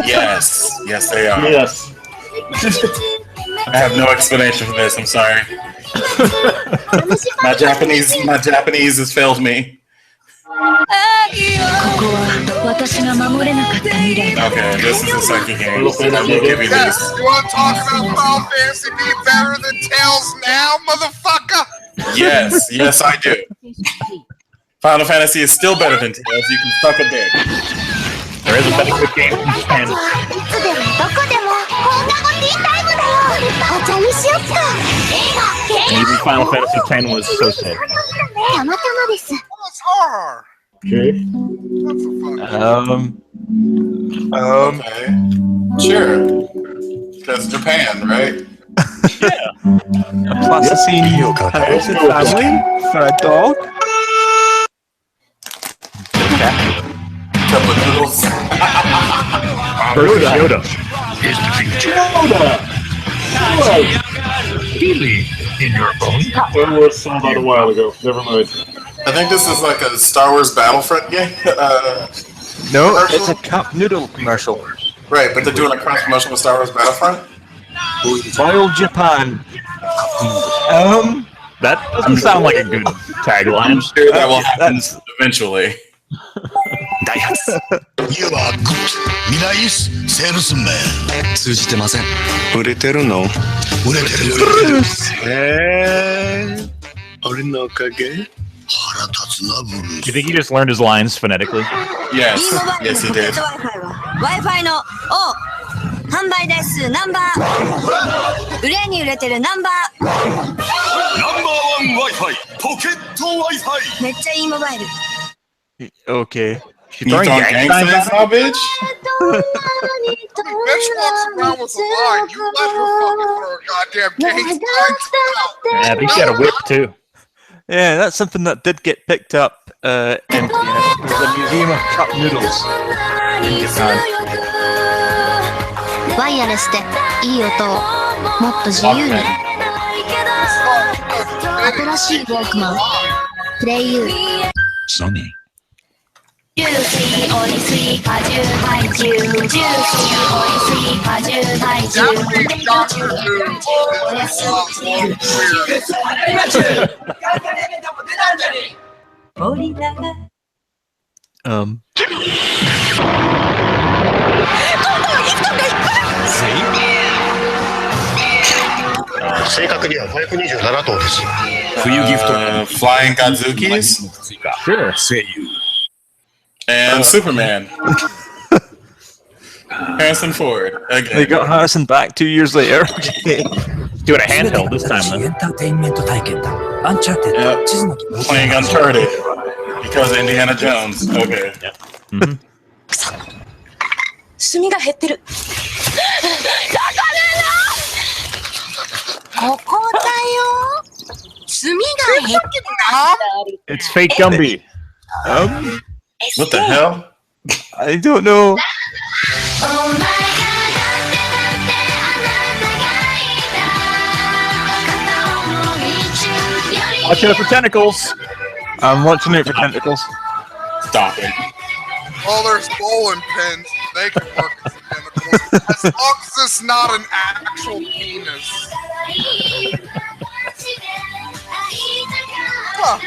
Yes. Yes, they are. Yes. I have no explanation for this. I'm sorry. My Japanese has failed me. Okay, this is a psychic game. I will give you Yes, this. you want to talk about Final Fantasy being better than Tales now, motherfucker? Yes, yes, I do. Final Fantasy is still better than Tales. You can suck a dick. There isn't been a good game in Japan. いつでもどこでも放課後ティータイムだよお茶にしよっか And even Final Fantasy X was so sad. たまたまです What's horror? Okay. Okay. Sure. Because Japan, right? Plasticine house and family for a dog. Cup of noodles. Versus Yoda. Is the future. Feeling in your bone. That was sold out a while ago. Never mind. I think this is like a Star Wars Battlefront game. No, it's a cup noodle commercial. Right, but they're doing a cross promotion with Star Wars Battlefront? Wild Japan. That doesn't sound like a good tagline. I'm sure that will happen eventually. You are good. ミナイスセールスマン。通じてません。売れてるの？売れてる。俺のおかげ？腹立つなブルー Do you think he just learned his lines phonetically? Yes. Yes, he did. Wi-Fi の販売台数ナンバー売れに売れてるナンバーナンバーワン Wi-Fi ポケット Wi-Fi めっちゃいいモバイル Okay. She's throwing gang signs now, bitch? Bitch walks around with a line. You let her fucking throw a goddamn gang sign. Yeah, I think she had a whip too. Yeah, that's something that did get picked up in Vienna. It was a museum of cup noodles in Japan. ワイヤレスでいい音をもっと自由に。新しいウォークマン。プレイユー。Sony. ジューシーおいしい果汁ハイチュウ。ジューシーおいしい果汁ハイチュウ。正確には527頭です。冬ギフト Flying Gazookies? Sure. And Superman. Harrison Ford. Again. They got Harrison back 2 years later. Doing a handheld this time, though. Yep. Playing Uncharted. Because Indiana Jones. Okay. Yep. Mm-hmm. 炭が減ってる。ここだよ。炭が減ってる。It's fake Gumby. What the hell? I don't know. Watch out for tentacles. I'm watching it for tentacles. Stop it. Well, there's bowling pins. They can work as tentacles. As long as it's not an actual penis.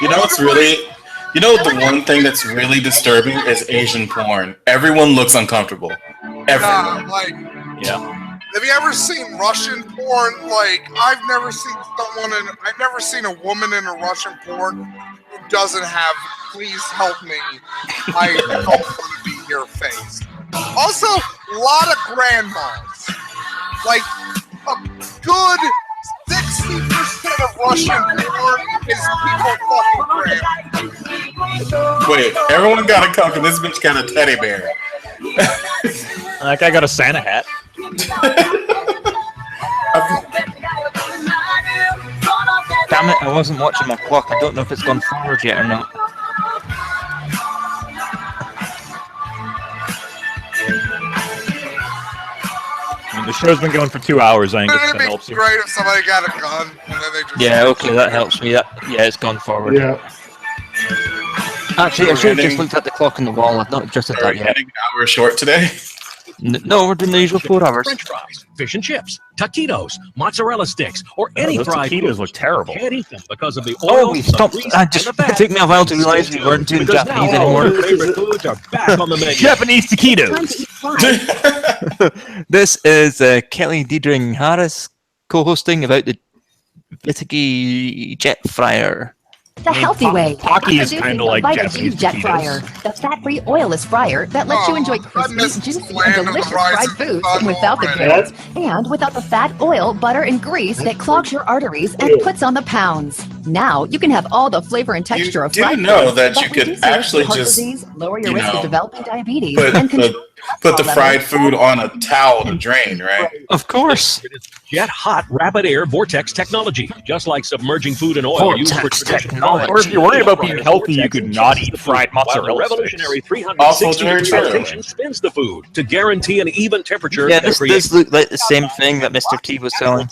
You know what's really... You know the one thing that's really disturbing is Asian porn. Everyone looks uncomfortable. Everyone. Yeah. Have you ever seen Russian porn? Like, I've never seen a woman in a Russian porn who doesn't have "Please help me, I don't want to be your face." Also, a lot of grandmas. Like, a good 60% of Russian porn is people fucking grandmas. Wait, everyone got a cock and this bitch got a teddy bear. That guy got a Santa hat. Damn it, I wasn't watching my clock. I don't know if it's gone forward yet or not. I mean, the show's been going for 2 hours. I think Wouldn't that it helps be you. great if somebody got a gun and then they just... Yeah, okay, that helps me. Yeah, it's gone forward. Yeah. Actually, I should have just looked at the clock on the wall. I've not adjusted that yet. An hour short today? No, we're doing the usual 4 hours. French fries, fish and chips, taquitos, mozzarella sticks, or any those fried taquitos food. look terrible. You can't eat them because of the Oh, oil, we the stopped. grease, I and just the fat. it took me a while to realize we weren't doing Because Japanese now all anymore. your favorite foods are back on the menu. Japanese taquitos. This is Kelly Diedring Harris co-hosting about the Vitagy jet fryer. The healthy way. Taki is Introducing kind the of like Vita Japanese G Jet taquitos. Fryer, the fat-free, oilless fryer that lets you enjoy crispy, juicy, and delicious fried foods without the guilt and without the fat, oil, butter, and grease that clogs your arteries and puts on the pounds. Now you can have all the flavor and texture of do fried know food that you could reduces your actually heart just, disease, lower your you risk know, of developing diabetes, Put and control the cholesterol fried levels. food on a towel to drain, right? Of course. Jet hot rapid air vortex technology, just like submerging food in oil used for Vortex traditional technology. Or if you're worried about being healthy, you could not eat fried while the mozzarella revolutionary sticks. 360-degree rotation spins the food to guarantee an even temperature. Yeah, that this creates looked like the same thing that Mr. T was selling.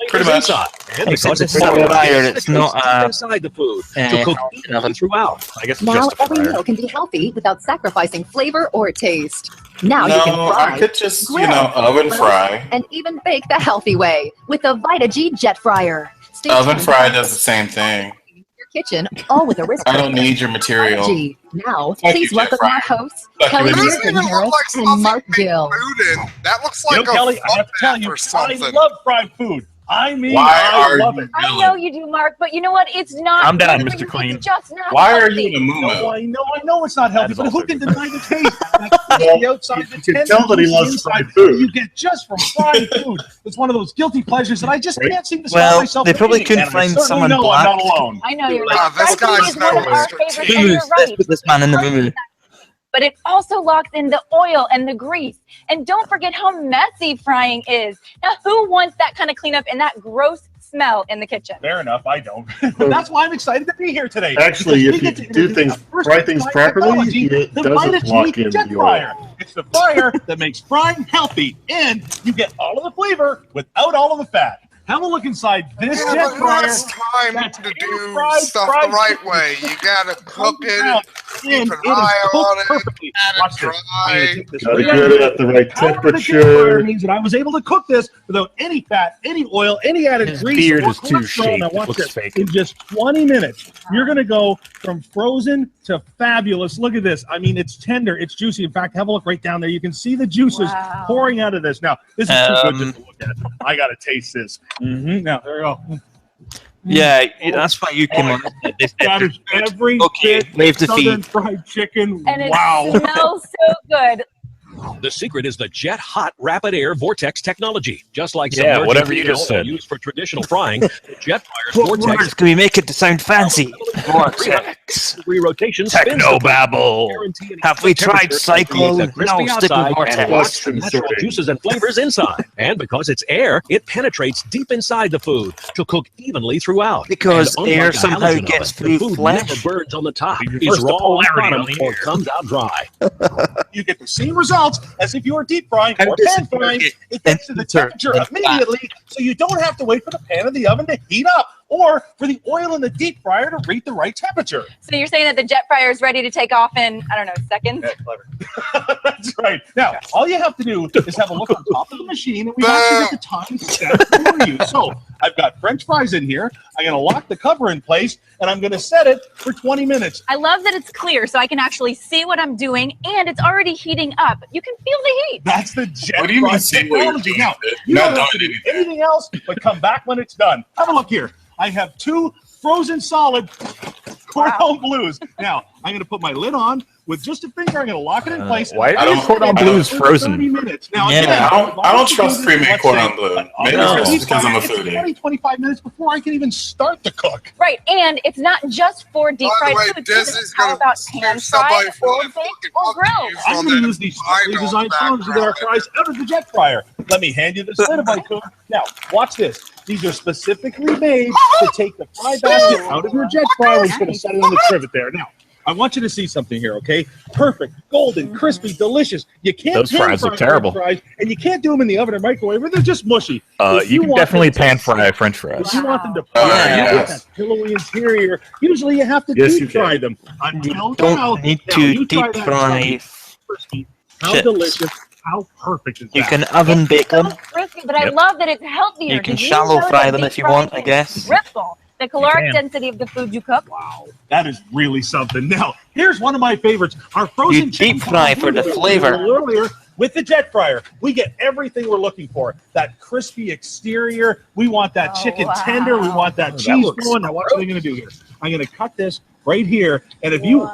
Pretty much. inside. And Except because it's not a fryer, it's not a inside the food to cook oven. throughout. I guess it's Now just a every fryer. meal can be healthy without sacrificing flavor or taste. Now you can No, fry, I could just, grill, oven roast, fry. and even bake the healthy way with the Vita G Jet Fryer. Stay Oven tuned fry for does the same thing. your kitchen, all with a wrist. I don't need your material. G. Now, Fuck please you, Jet welcome our Fryer. hosts, Fuck you, Kelly Jet Diedring Fryer. Harris and Mark Gill. Food in. That looks You like know, a Kelly, I have to tell you, or I something. love fried food. I mean, Why I are love you it. I know you do, Mark, but you know what? It's not. I'm down, good for Mr. you. Clean. It's just not Why are healthy. you in a moo No, I know it's not healthy, That is but who also can good. deny the taste? That crispy outside, the You can tender tell that he juicy loves inside fried food. You get just from fried food. It's one of those guilty pleasures that I just Right. can't seem to stop Well, myself they from probably eating, couldn't and I find certainly someone know black. I'm not alone. I know you're Wow, right. this Fried food guy's is one of no our Mr. favorites, T. and you're Let's right. put this man in the movie. But it also locks in the oil and the grease. And don't forget how messy frying is. Now, who wants that kind of cleanup and that gross smell in the kitchen? Fair enough, I don't. But that's why I'm excited to be here today. Actually, because if we you get to do introduce things, a first fry things of its properly, technology, it the doesn't Vita lock Tweak in Jet the oil. Fryer. It's the fryer that makes frying healthy, and you get all of the flavor without all of the fat. Have a look inside this Yeah, jet but fryer. it's time That's to do air-fried stuff fried the right chicken. way. You gotta cook it, And keep it an is eye on cooked it, perfectly. add Watch it this. I'm gonna dry. take this Gotta right get out it of at the right power of the jet fryer temperature. means that I was able to cook this without any fat, any oil, any added His grease. beard or is too cholesterol. shaped. Now It watch looks this. fake. In just 20 minutes, you're gonna go from frozen to fabulous. Look at this. I mean, it's tender, it's juicy. In fact, have a look right down there. You can see the juices pouring out of this. Now, this is too good just to look at. I gotta taste this. Now, there we go. Yeah, that's why you came on. That is every Okay, bit wave the Southern feet. fried chicken. And it Wow. smells so good. The secret is the Jet Hot Rapid Air Vortex technology. Just like Yeah, submerged whatever you heat just oil said. used for traditional frying, the Jet Fryer's What Vortex words can we make it to sound fancy? Vortex. degree rotation spins the food. Technobabble. Guarantee an Have we exact tried temperature to create cycle? the crispy No, stick with outside and Vortex. lots of natural juices and flavors inside. And because it's air, it penetrates deep inside the food to cook evenly throughout. Because And unlike air a somehow halogen gets oven, through the food flesh. never burns on the top. You It's reverse the raw on the polarity bottom on the or air. comes out dry. You get the same results as if you were deep frying How or does pan it frying. work? It gets to the temperature And immediately, so you don't have to wait for the pan of the oven to heat up or for the oil in the deep fryer to reach the right temperature. So you're saying that the jet fryer is ready to take off in, I don't know, seconds? Yeah, clever. That's right. Now, all you have to do is have a look on top of the machine, and we've actually got the time set for you. So I've got French fries in here. I'm going to lock the cover in place, and I'm going to set it for 20 minutes. I love that it's clear so I can actually see what I'm doing, and it's already heating up. You can feel the heat. That's the jet What do you mean fry see what you're technology. doing? Now, You're you not don't have to doing do anything else but come back when it's done. Have a look here. I have 2 frozen solid cordon blues. Now, I'm going to put my lid on with just a finger. I'm going to lock it in place. Why are your cordon bleus frozen? 30 minutes. Now, Yeah. again, I don't trust pre-made cordon bleu. Maybe No. it's just because I'm a it's foodie. 20, 25 minutes before I can even start to cook. Right, and it's not just for deep By the fried way, food. Disney's How gonna about sue pan somebody fried for or that baked fucking or fucking grilled? use I'm on going to that use these I specially know designed tongs to get our background. fries out of the jet fryer. Let me hand you this lid if I could. Now, watch this. These are specifically made to take the fry basket out of your jet fryer. We're just going to set it on the trivet there. Now, I want you to see something here, okay? Perfect, golden, crispy, delicious. You can't Those pan fries look fry terrible. Fries, and you can't do them in the oven or microwave, or they're just mushy. If You can want definitely them to pan fry French fries. If you want them to yes. that pillowy interior, usually you have to Yes, deep you can. fry them. Until now, Don't need now to you try deep that fry. crispy. How chips. delicious, how perfect is You that? can oven bake them. So crispy, but I love that it's healthier. You can Did shallow know fry that them deep if you want, frying I guess. can Triple the caloric can. density of the food you cook. Wow, that is really something. Now, here's one of my favorites. Our frozen You deep fry for the chicken flavor. earlier with the jet fryer. We get everything we're looking for. That crispy exterior. We want that chicken tender. We want that cheese flowing. Now, watch what I'm going to do here. I'm going to cut this right here. And if you,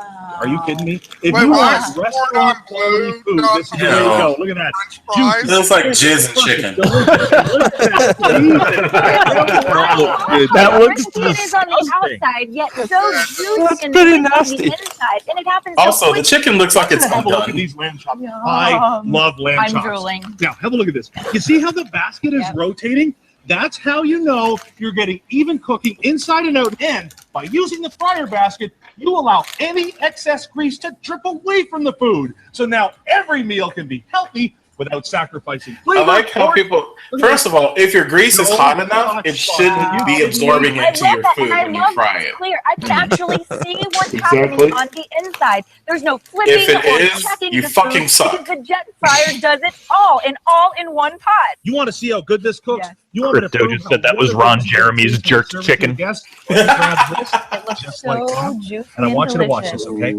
are you kidding me? If Wait, you why want is restaurant quality food, not this is the way to go. Look at that. French fries? It looks like jizz and chicken. That looks Crispy it is on the disgusting. outside, yet so That's juicy and pretty rich on nasty. the inside, and it happens so Also, the quickly. chicken looks like it's Have a look at undone. these lamb chops. I love lamb I'm chops. drooling. Now, have a look at this. You see how the basket is rotating? That's how you know you're getting even cooking inside and out. And by using the fryer basket, you allow any excess grease to drip away from the food. So now every meal can be healthy without sacrificing flavor. I like how people. First of all, if your grease is hot enough, it shouldn't be absorbing I into love your that, food and I when you love fry that it's it. clear. I can actually see what's Exactly. happening on the inside. There's no flipping If it or is, checking you the fucking food suck. because the jet fryer does it all in one pot. You want to see how good this cooks? Yes. You want me to Crypto prove just how said that was wonderful Ron this Jeremy's is jerked serving chicken. to guests? Grab this, It looks just so like that. juicy And I want you to watch delicious. this, okay?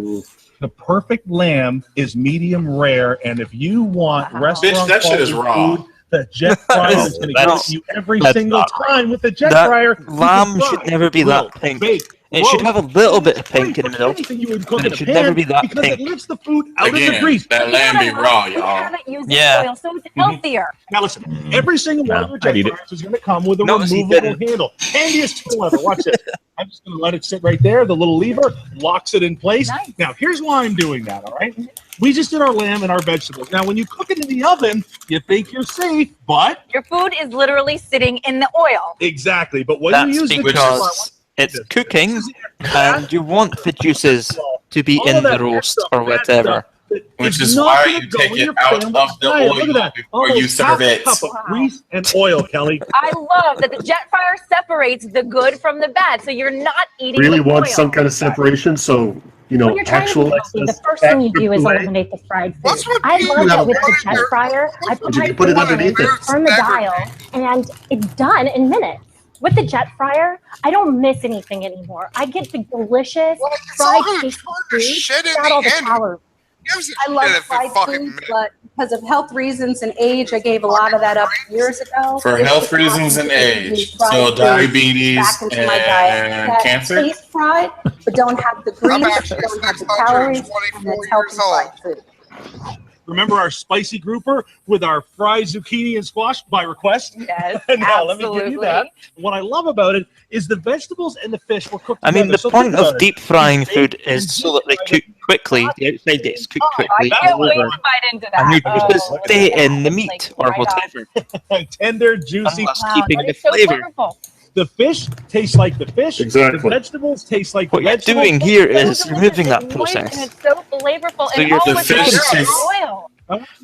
The perfect lamb is medium rare, and if you want Wow. restaurant Bitch, that shit is quality raw. food The jet fryer is going to get you every single time with the jet fryer. Lamb should never be that pink. It should have a little bit of pink in the middle, but it should never be that because pink. it lifts the food out of the Again, grease. that lamb be raw, y'all. Yeah. Oil, so it's healthier. Now listen, every single one of your jet fryers is going to come with a removable handle. Handiest tool ever. Watch this. I'm just going to let it sit right there. The little lever locks it in place. Nice. Now, here's why I'm doing that, all right? We just did our lamb and our vegetables. Now, when you cook it in the oven, you think you're safe, but... Your food is literally sitting in the oil. Exactly, but when That's you use the because it's cooking, and you want the juices to be in the roast or whatever. Which is why you take it out of the oil before you serve it. Cup of grease and oil, Kelly. I love that the jet fryer separates the good from the bad, so you're not eating Really the want oil. some kind of separation, so When you're trying to be healthy, the first thing you do is eliminate the fried food. I love that with the jet fryer, I put my put it food on underneath it. turn the dial, and it's done in minutes. With the jet fryer, I don't miss anything anymore. I get the delicious fried tasty food without all the calories. I love fried foods, but because of health reasons and age, I gave a lot of that up years ago. For health reasons and age, so diabetes and cancer. Taste fried, but don't have the grease, don't have the calories, and it's healthy fried food. Remember our spicy grouper with our fried zucchini and squash by request? Yes, now, let me give you that. What I love about it is the vegetables and the fish were cooked I mean, the together. So point think about of it. deep frying food is so that they cook quickly. The outside gets cooked quickly. I can't wait to bite into that. And you just stay in the meat or whatever. Tender, juicy. Thus keeping the flavor. The fish tastes like the fish. Exactly. The vegetables taste like What the you're vegetables. doing here is removing that And process. it's so flavorful, So and you're- all the with fish the tastes- oil.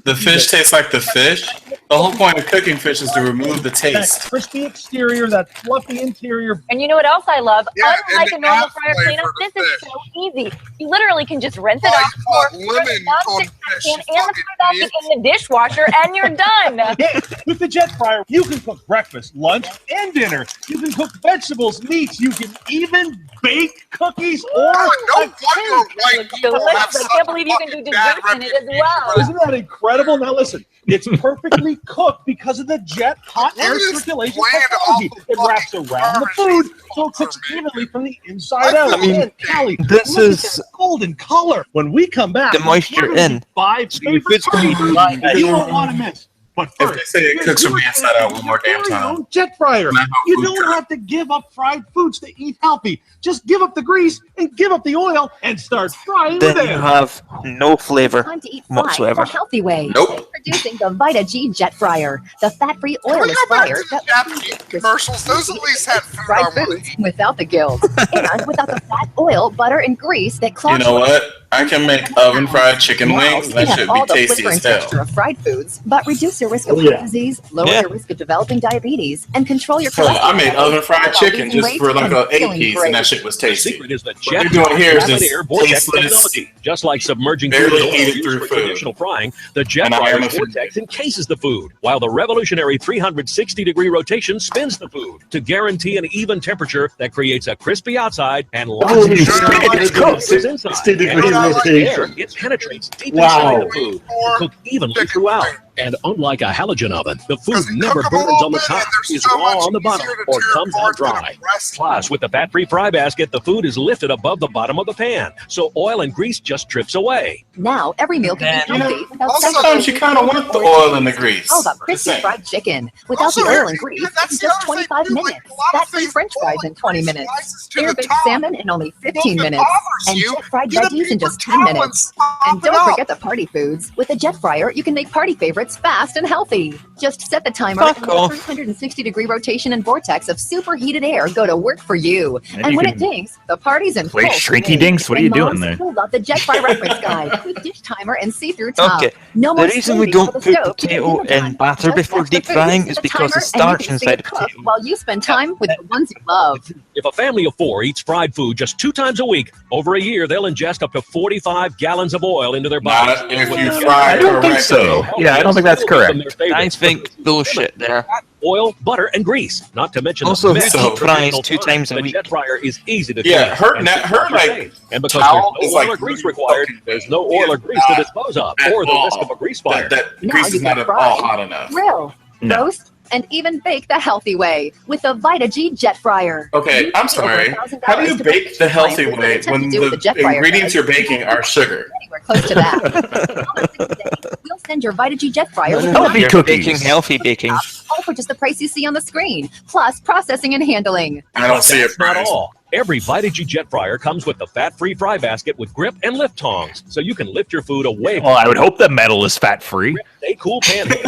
The fish tastes like the fish. The whole point of cooking fish is to remove the That taste. crispy exterior, that fluffy interior. And you know what else I love? Yeah, Unlike a and normal the fryer flavor cleanup, of this the is fish. so easy. You literally can just rinse it Why off, you pour put lemon the on nonstick fish, pan you and the fucking fry idiot. basket in the dishwasher, and you're done. Yeah, with the jet fryer, you can cook breakfast, lunch, and dinner. You can cook vegetables, meats. You can even bake cookies or No a wonder cake. white people have Delicious. I such can't a believe you can do fucking bad dessert in it as reputation. well. Isn't that incredible? Now listen, it's perfectly cooked because of the jet hot Look air at this circulation bland, technology. awful It wraps around the garbage food these so it people cooks are evenly from the inside out. I mean, And Callie, this look at is that golden color. When we come back, the moisture we're gonna in. do 5 So your favorite food's gonna be party dry. foods you won't want to miss. But If first, they say it cooks from the inside out one more damn time. jet fryer. Not how You food don't cooks. have to give up fried foods to eat healthy. Just give up the grease and give up the oil and start frying Then with you it. have no flavor Time to eat fried whatsoever. the healthy way. Nope. Introducing the Vita G Jet Fryer, the fat-free Can we oilless go back fryer to the that Japanese commercials? Those at least had food I fried want to foods eat. without the guilt and without the fat, oil, butter, and grease that You clogs know what? I can make oven fried chicken wings. You That have should all be the tasty flavor as and texture hell. of fried foods, but reduce your risk of Oh, yeah. heart disease, lower Yeah. your risk of developing diabetes, and control your Bro, I made levels oven fried while chicken losing just weight for like and a 8 feeling piece, great. and that shit was The tasty. secret is the What they're doing here is just tasteless. Just like submerging Barely food in oil eat it used through for food. traditional frying, the jet And I am fryer's a food vortex encases the food, while the revolutionary 360-degree rotation spins the food to guarantee an even temperature that creates a crispy outside and lots Oh, of you sugar spin it, it's cooked. inside. 60 And degrees unlike rotation. air, it penetrates deep Wow. inside the food to cook evenly throughout. And unlike a halogen oven, the food Because they never cook 'em a burns on little the bit, top, and they're is so raw much on the bottom, easier to or tear comes out apart than a dry. breast. Plus, with the fat-free fry basket, the food is lifted above the bottom of the pan, so oil and grease just drips away. Now, every meal can be healthy without Sometimes you kind of want the oil and the grease. How about crispy Just saying. fried chicken? Without Also, the oil and grease, that's in the just other 25 thing, too, minutes. like, a lot of Fat-free things french fries oil in 20 grease minutes. slices to the Spear-baked top. salmon in only 15 If it minutes. bothers And you, jet-fried get a veggies in paper just 10 towel and minutes. sop And it don't up. forget the party foods. With a jet fryer, you can make party favorites fast and healthy. Just set the timer Fuck and the off. 360-degree rotation and vortex of superheated air go to work for you. And And you when can it dings, the party's in play full Shrinky swing. Dinks? What are And you doing moms, there? You'll love the jet fry reference guide. Quick dish timer and see-through top. Okay, No the more reason we slaving don't over the put stove to get potato dinner done. in batter Just before watch the deep food, frying set is the because the timer, and you starch can see inside it the cook potato. while you spend time with the ones you love. If a family of 4 eats fried food just 2 times a week, over a year they'll ingest up to 45 gallons of oil into their bodies. Not if With you the fry I don't think correctly. so. Yeah, I don't think that's Still give them correct. their I favorites. think bullshit there. Oil, butter, and grease. Not to mention Also, the who messy deep fries traditional 2 frying. times a The week? jet fryer is easy to Yeah, clean and her like safe. And because towel there's is no oil like or grease really required, fucking there's no big. oil or grease to dispose of, At or the all. risk of a grease fire. That Now grease you is not can at fry, all hot enough. grill, No. roast, and even bake the healthy way with the VitaG Jet Fryer. Okay, I'm sorry. How do you bake the healthy way when the ingredients you're baking are sugar? Anywhere close to that. We'll send your VitaG Jet Fryer with Healthy You're cookies. baking healthy baking. all for just the price you see on the screen, plus processing and handling. I don't see it. That's not all. Every VitaG Jet Fryer comes with the fat-free fry basket with grip and lift tongs, so you can lift your food away. Well, I would hope that metal is fat-free. Stay cool pan in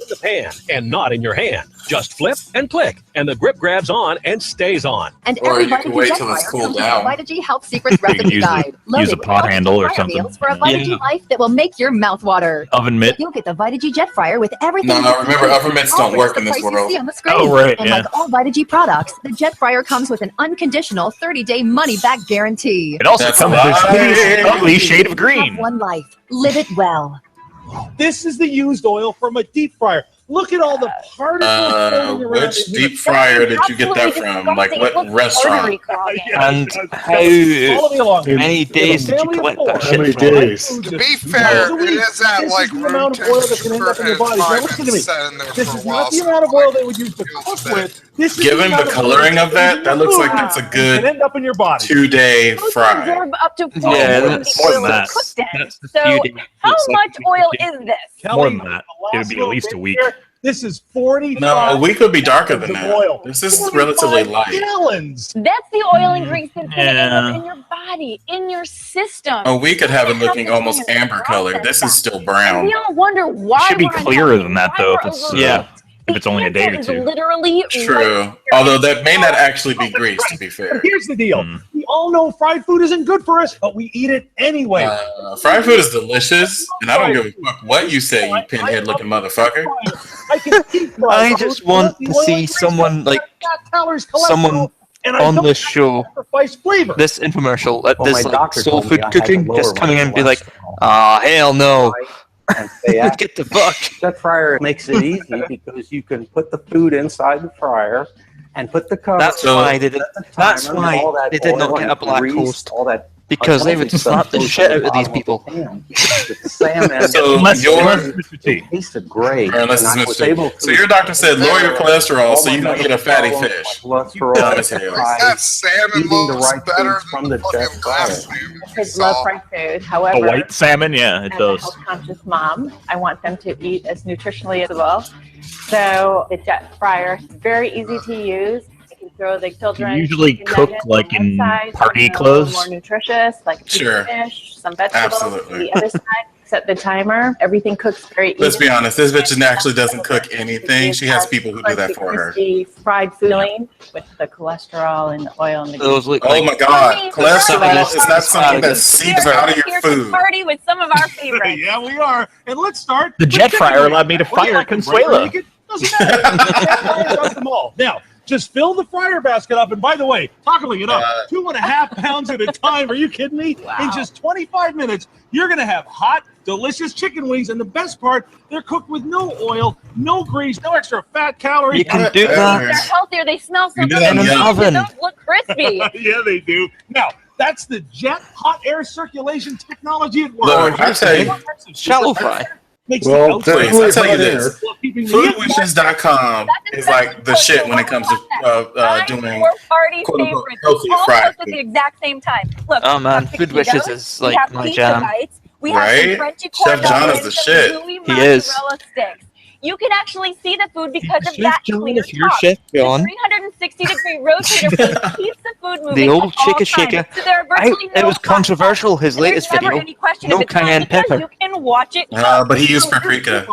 the pan and not in your hand. Just flip and click, and the grip grabs on and stays on. And Or every you can VitaG wait Jet till it's Fryer cooled comes with down. a VitaG Health Secrets You can recipe use guide. use a loaded with pot healthy handle or fryer something. meals for a VitaG life that will make your mouth water. Oven mitt. You'll get the VitaG Jet Fryer with everything. No, you remember, need, oven mitts all don't for work just in the this price you world. see on the screen. Oh, right, And yeah. like all VitaG products, the Jet Fryer comes with an unconditional 30-day money-back guarantee. It also comes with this ugly shade of green. Have one life. Live it well. This is the used oil from a deep fryer. Look at all the particles floating around. Which in here. deep fryer did you get that from? Like what restaurant? And how many days did you collect that How many shit from? days? To be fair, it is at like the room amount of oil that can end up in your body. Now listen to me. set in there This for a is while. not the amount of oil they would use to cook with. This is Given the amount of oil coloring of that that, that looks like that's a can good end up in your body. 2-day fry. Absorb up to 4 Yeah, of that's the more oil than that. cooked in. That's the So few days. how It's like much oil is this? More than that. It would be at least a week. This is 40. No, a week would be darker than that. Oil. This is relatively light. Gallons. That's the oil and grease that's going to end Yeah. up in your body, in your system. A week could have it looking almost amber colored. This is still brown. We all wonder why. It should be we're clearer unhealthy, than that, why though, we're if it's, overweight. if it's only a day or It's two. literally True. Although that may not actually be grease, to be fair. Here's the deal. We all know fried food isn't good for us, but we eat it anyway. Fried food is delicious, and I don't give a fuck what you say, you pinhead looking motherfucker. I can eat fried I food just want without to the oil see and grease, someone like fat calories, someone cholesterol, and I on don't the show. sacrifice flavor. This infomercial at Well, this my like doctor soul told me food I had to cooking, lower just my coming in and be like, cholesterol. ah, hell no. And they asked, Get the fuck. Jet fryer makes it easy because you can put the food inside the fryer and put the cover. That's on, why they did. set the That's timer, why and all that they did not oil get and a black grease, host. all that Because they would unhealthy slap stuff the goes shit to out of these bottom people. the pan. The salmon. So it tasted great. Unless and I it's was Mr. able to- So your doctor said lower your cholesterol so you don't get a fatty fish. Cholesterol. Dumb as hell. That salmon Eating the looks right better foods from the jet fryer. Kids love fried food. A However, white salmon, yeah, it as a does. health-conscious mom, I want them to eat as nutritionally as well. So the jet fryer is very easy to use. You can throw the children. You usually chicken cook nuggets like on in one side, party something a clothes? little more nutritious, like a piece of Sure. fish, some vegetables. Absolutely. The other side, set the timer. Everything cooks very Let's be evenly. honest, this bitch actually doesn't cook anything. She has people who do that for her. Crispy fried feeling with the cholesterol and the oil and the Those look Oh my god, cholesterol is not something that seeps out of your Here to food. party with some of our favorites. Yeah, we are. And let's start. The with jet chicken fryer wings. allowed me to What do you fire like, them Consuela. right naked? Doesn't matter. Jet fryer does them all. Now, just fill the fryer basket up. And by the way, toggling it up, 2.5 pounds at a time. Are you kidding me? In just 25 minutes, you're going to have hot, delicious chicken wings. And the best part, they're cooked with no oil, no grease, no extra fat calories. You can do that. They're healthier. They smell so You do good. that in an They oven. don't look crispy. Yeah, they do. Now, that's the jet hot air circulation technology at work. Look, I tell you, Shallow fry. Makes Well, the outside please, I tell you hot this. air. while keeping the inside Foodwishes.com is like the shit when it comes to doing Your party quote unquote favorites. healthy All fried cooked at food. the exact same time. Look, Oh we man, have Food taquitos, Wishes is we like have my pizza jam. bites, we have Right? some crunchy Chef corn John dogs, is the some shit. gooey He is. mozzarella sticks. You can actually see the food because of Chef that John, clear if you're top. Chef The John. 360-degree rotator blade keeps the food moving The old at all chicka times. shaker. So there are virtually It no was controversial, his and there's latest never video. any question No if it's hot cayenne because pepper. you can watch it But he used paprika.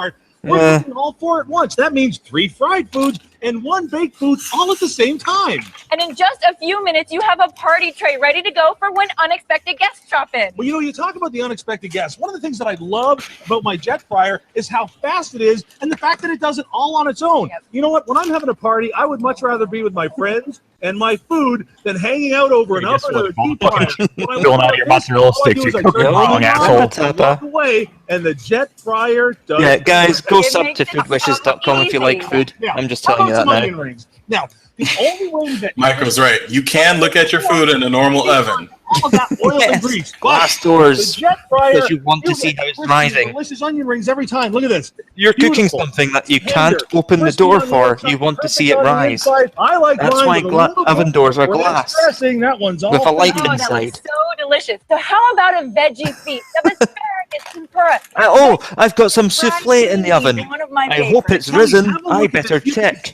We're Yeah. cooking all four at once. That means 3 fried foods and 1 baked food all at the same time. And in just a few minutes, you have a party tray ready to go for when unexpected guests drop in. Well, you know, you talk about the unexpected guests. One of the things that I love about my jet fryer is how fast it is and the fact that it does it all on its own. Yep. You know what? When I'm having a party, I would much rather be with my friends and my food than hanging out over an Guess oven what? or a deep fryer. When I Filling look out at your this, mozzarella all I sticks, do is you're I cooking turn wrong, it on, asshole. I walk away, and the jet fryer does Yeah, it. guys, go It sub makes to it foodwishes.com if you like food. Now, I'm just how telling you about that some now. onion rings? Now, the only way that Michael's right. You can look at your food in a normal oven. all of that oil and grease. But Glass doors, the jet fryer, because you want to see how it's crispy, rising. delicious onion rings every time. Look at this. You're cooking Beautiful. something that you Tender, can't open the crispy door on the for. outside, You want to perfect see it on the rise. inside. I like That's mine why with a little oven bit doors are of glass dressing. That one's all with a light for Oh, you. that was inside. so delicious. So how about a veggie feast of asparagus tempura? I've got some souffle in the oven. One of my I hope favorites. it's risen. I better check.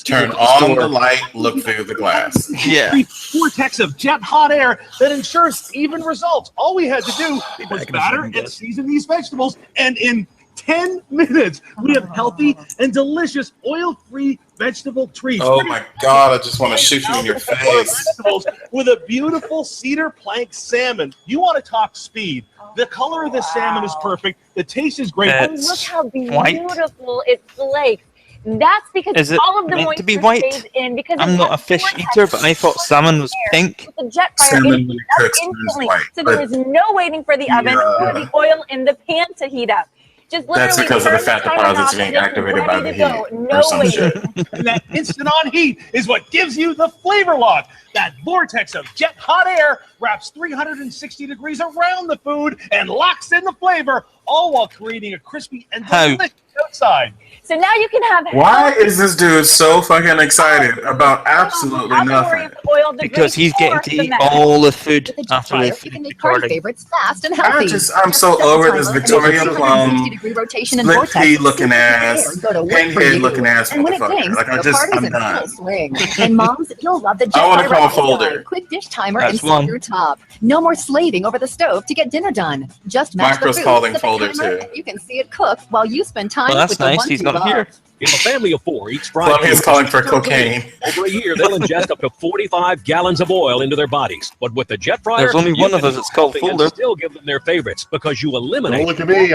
Turn on the light, look through the glass. Yeah. Vortex of jet hot air that ensures even results. All we had to do was batter and season these vegetables, and in 10 minutes, we have healthy and delicious oil-free vegetable treats. Oh my God, I just want to shoot you in your face. Vegetables with a beautiful cedar plank salmon. You want to talk speed. The color of the salmon is perfect. The taste is great. And look how beautiful it flakes. That's because Is it all of the meant moisture to be white? stays in because I'm it not has a fish vortex eater, but I thought salmon was pink. with the jet fryer Salmon it when heats it up cooks turns instantly. white, So there but- is no waiting for the oven or the oil in the pan to heat up. Just literally That's because of the turn fat timer deposits off getting and it's activated by ready the to go. heat No or some waiting. shit. And that instant on heat is what gives you the flavor lock. That vortex of jet hot air wraps 360 degrees around the food and locks in the flavor, all while creating a crispy and delicious outside. So now you can have Why is this dude so fucking excited about absolutely nothing? Because he's getting to eat all the food after the You can make recording. party favorites fast and healthy. I'm so over this Victoria Plum, 360-degree rotation and split vortex. pea looking ass, Go to work for pinhead you. looking ass And when it motherfucker. dings, Like the party's I'm in done. full swing. And moms, you'll love the jet I want to fryer call recipe folder. guide. Quick dish timer That's and set one. your top. No more slaving over the stove to get dinner done. Just match the Macros food, calling set the folder timer, too. and you can see it cook while you spend time Well, that's with the nice. ones He's you not love. here. If a family of 4 eats fried Plum is food calling for 6 times a cocaine. week, over a year, they'll ingest up to 45 gallons of oil into their bodies. But with the jet fryer, There's only you one of can us that's called helping and Folder. still give them their favorites because you eliminate. Don't look at me.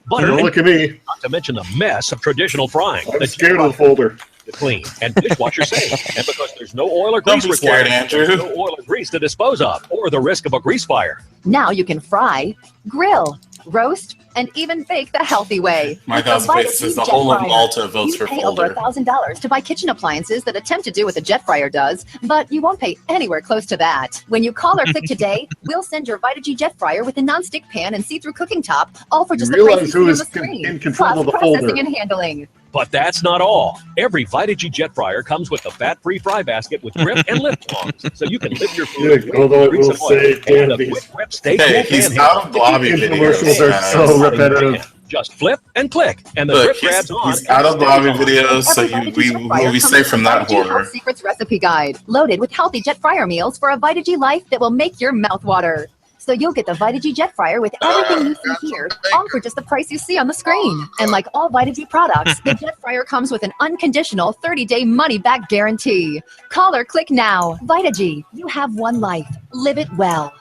Butter Don't and look at me. not to mention the mess of traditional frying. I'm scared of the folder. To clean and dishwasher safe, and because there's no oil or Don't grease be scared, required, Andrew. there's no oil or grease to dispose of, or the risk of a grease fire. Now you can fry, grill, roast, and even bake the healthy way. My With the thousand faces Vita says the Jet whole of Fryer. Malta votes You for pay over folder. $1,000 to buy kitchen appliances that attempt to do what the jet fryer does, but you won't pay anywhere close to that. When you call or click today, we'll send your Vita G Jet Fryer with a non-stick pan and see-through cooking top, all for just the price you realize see who on is the screen. in control Plus of the processing folder. and handling. But that's not all. Every Vita G Jet Fryer comes with a fat-free fry basket with grip and lip tongs, so you can lift your food Yeah, although it grease will and oil, say, and damn, a these quick grip stay Hey, cool he's pan out handle. of blobby infomercials videos. are so repetitive. Just flip and click, and the Look, grip grabs on. he's out of blobby and stays on. videos, so Every Vita G we Jet will Fryer be comes safe with from a that Vita G horror. Health Secrets recipe guide, loaded with healthy jet fryer meals for a Vita G life that will make your mouth water. So you'll get the Vita G Jet Fryer with everything you see here, all for just the price you see on the screen. And like all Vita G products, the Jet Fryer comes with an unconditional 30-day money-back guarantee. Call or click now. Vita G, you have one life. Live it well.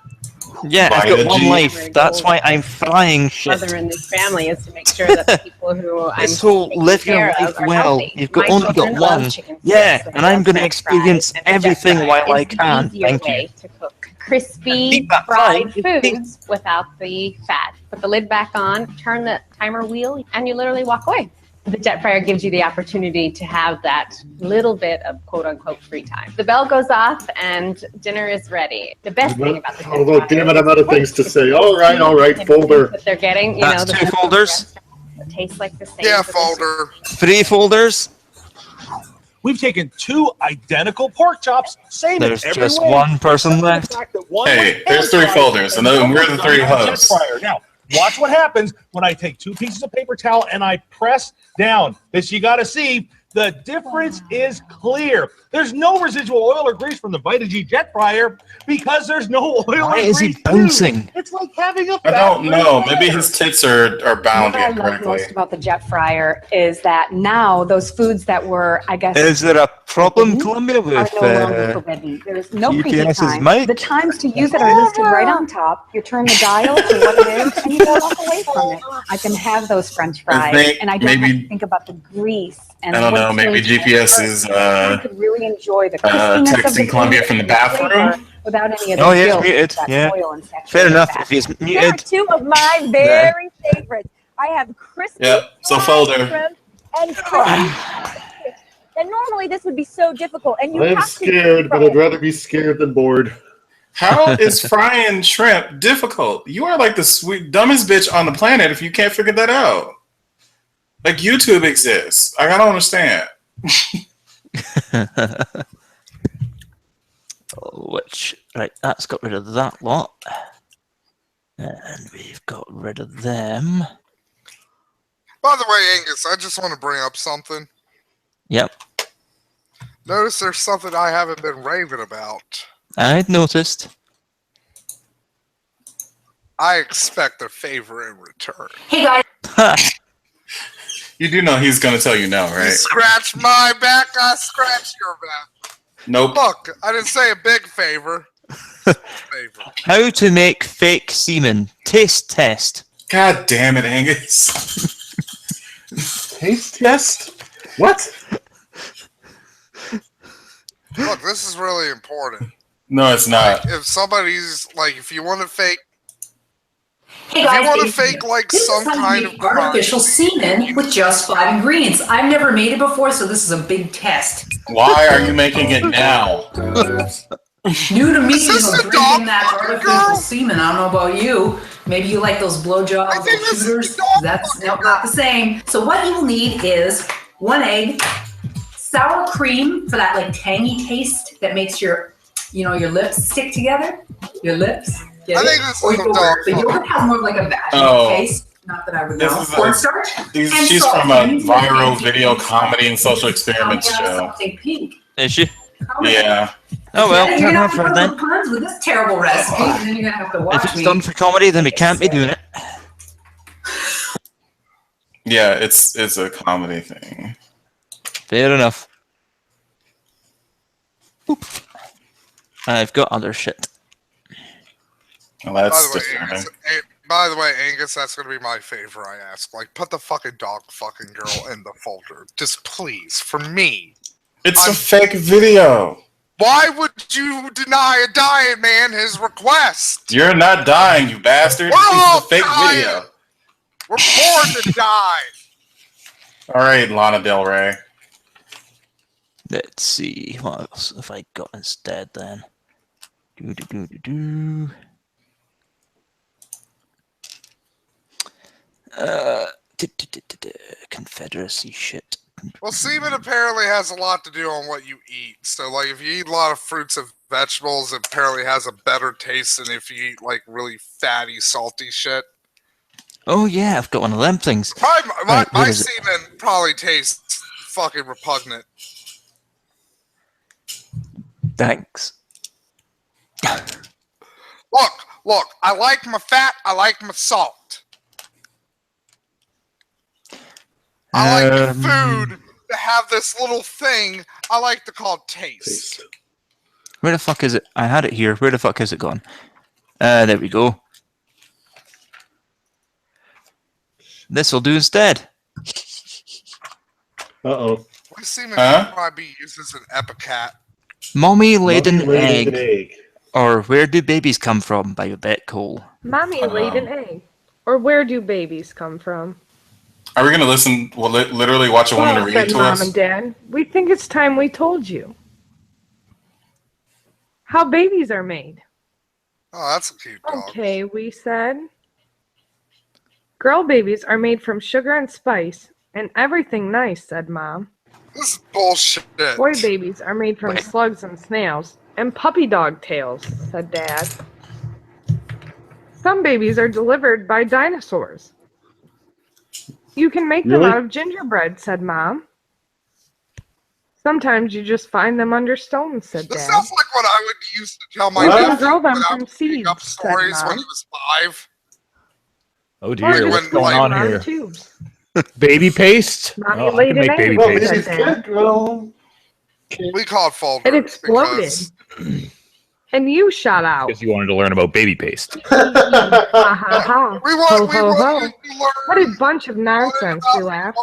Yeah, I've got one life. That's why I'm frying shit. Mother in this family is to make sure that the people who I'm This whole taking live your care life of are well. healthy. You've got My only got children love one. chicken Yeah, strips, and I'm going to French experience fries, and the jet everything fryer while is I the can. easier Thank you. way to cook crispy Keep that fried frying. foods without the fat. Put the lid back on, turn the timer wheel, and you literally walk away. The jet fryer gives you the opportunity to have that little bit of quote unquote free time. The bell goes off and dinner is ready. The best thing about the jet Although, fryer damn it, I'm out of things to is say. the All right, and folder. that they're getting, That's the 2 folders. It tastes like the same. Yeah, for the- folder. 3 folders. We've taken 2 identical pork chops, same There's in every just way. one person left. Hey, there's 3 folders, and then we're the 3 hosts. Now, watch what happens when I take 2 pieces of paper towel and I press down. This you got to see. The difference is clear. There's no residual oil or grease from the Vita G Jet Fryer because there's no oil Why or is he grease. bouncing? It's like having a I don't fat know. fryer. Maybe his tits are bound What I love incorrectly. most about the jet fryer is that now those foods that were, I guess, Is there a problem, Columbia, are with no longer forbidden. There's no preheat GPS's time. mic? The times to use it are listed right on top. You turn the dial to what it is, and you walk away from it. I can have those French fries, think and I don't have maybe- to think about the grease. And I don't what know. it's Maybe really GPS is I could really enjoy the crispiness of the texting Columbia food from the and flavor bathroom. without any of the Oh, yeah, guilt it's muted. of that Yeah. oil and saturated Fair enough. fat. If he's Here are muted. 2 of my very favorites. I have crispy Yep, so fried folder. shrimp and crispy. And normally this would be so difficult, and you I am have to scared, but I'd rather be scared than bored. How is frying shrimp difficult? You are like the dumbest bitch on the planet if you can't figure that out. Like YouTube exists. I don't understand. Right, that's got rid of that lot. And we've got rid of them. By the way, Angus, I just want to bring up something. Yep. Notice there's something I haven't been raving about. I'd noticed. I expect a favor in return. Hey guys. You do know he's going to tell you no, right? You scratch my back, I scratch your back. Nope. Look, I didn't say a big favor. How to make fake semen. Taste test. God damn it, Angus. Taste test? What? Look, this is really important. No, it's not. If somebody's like, if you want to fake, Hey if guys, you want to fake like this some is how kind you of make artificial semen with just 5 ingredients. I've never made it before, so this is a big test. Why are you making it now? New to me, drinking that artificial semen. I don't know about you. Maybe you like those blowjobs or shooters. That's not the same. So what you will need is 1 egg, sour cream for that like tangy taste that makes your lips stick together. Your lips. Get I it? think this Or is a yogurt. dog. The yogurt has more of like a vaginal taste. Not that I would know. Cornstarch. She's from a viral video comedy and social experiments show. Something pink. Is she? Yeah. Oh well, You're can't gonna have have her to then. put puns with this terrible recipe, and then you're gonna have to If watch it's me. done for comedy, then we can't be doing it. Yeah, it's a comedy thing. Fair enough. Oop. I've got other shit. Well, that's by the way, Angus, that's gonna be my favor. I ask, like, put the fucking dog fucking girl in the folder, just please, for me. It's a fake video. Why would you deny a dying man his request? You're not dying, you bastard. We're all It's a fake dying. video. We're born to die. All right, Lana Del Rey. Let's see. What else have I got instead then? Confederacy shit. Well, semen apparently has a lot to do on what you eat. So, like, if you eat a lot of fruits and vegetables, it apparently has a better taste than if you eat, like, really fatty, salty shit. Oh yeah, I've got one of them things. My semen probably tastes fucking repugnant. Thanks. Look, I like my fat, I like my salt. I like food to have this little thing I like to call taste. Where the fuck is it? I had it here. Where the fuck is it gone? There we go. This will do instead. Uh-oh. My semen could probably be used as an epicat. Mommy laid an egg. Or Where Do Babies Come From by Yvette Cole. Mommy laid an egg. Or Where Do Babies Come From? Are we going to listen, literally watch a woman read Said to Mom us? and Dad, we think it's time we told you how babies are made. Oh, that's a cute dog. Okay, we said. Girl babies are made from sugar and spice and everything nice, said Mom. This is bullshit. Boy babies are made from slugs and snails and puppy dog tails, said Dad. Some babies are delivered by dinosaurs. You can make them Really? out of gingerbread, said Mom. Sometimes you just find them under stones, said This Dad. sounds like what I would use to tell my You can nephew grow them without from seeds, up stories said when Mom. he was 5. Oh Or dear, just what's going like on around here? tubes. Baby paste? Mommy Oh, I laid can an make baby egg, paste. said Dad. We call it folders. It exploded. because- And you shot out. Because you wanted to learn about baby paste. Ha ha ha. We Ho want ho ho. you to learn What a bunch of nonsense, you laughed.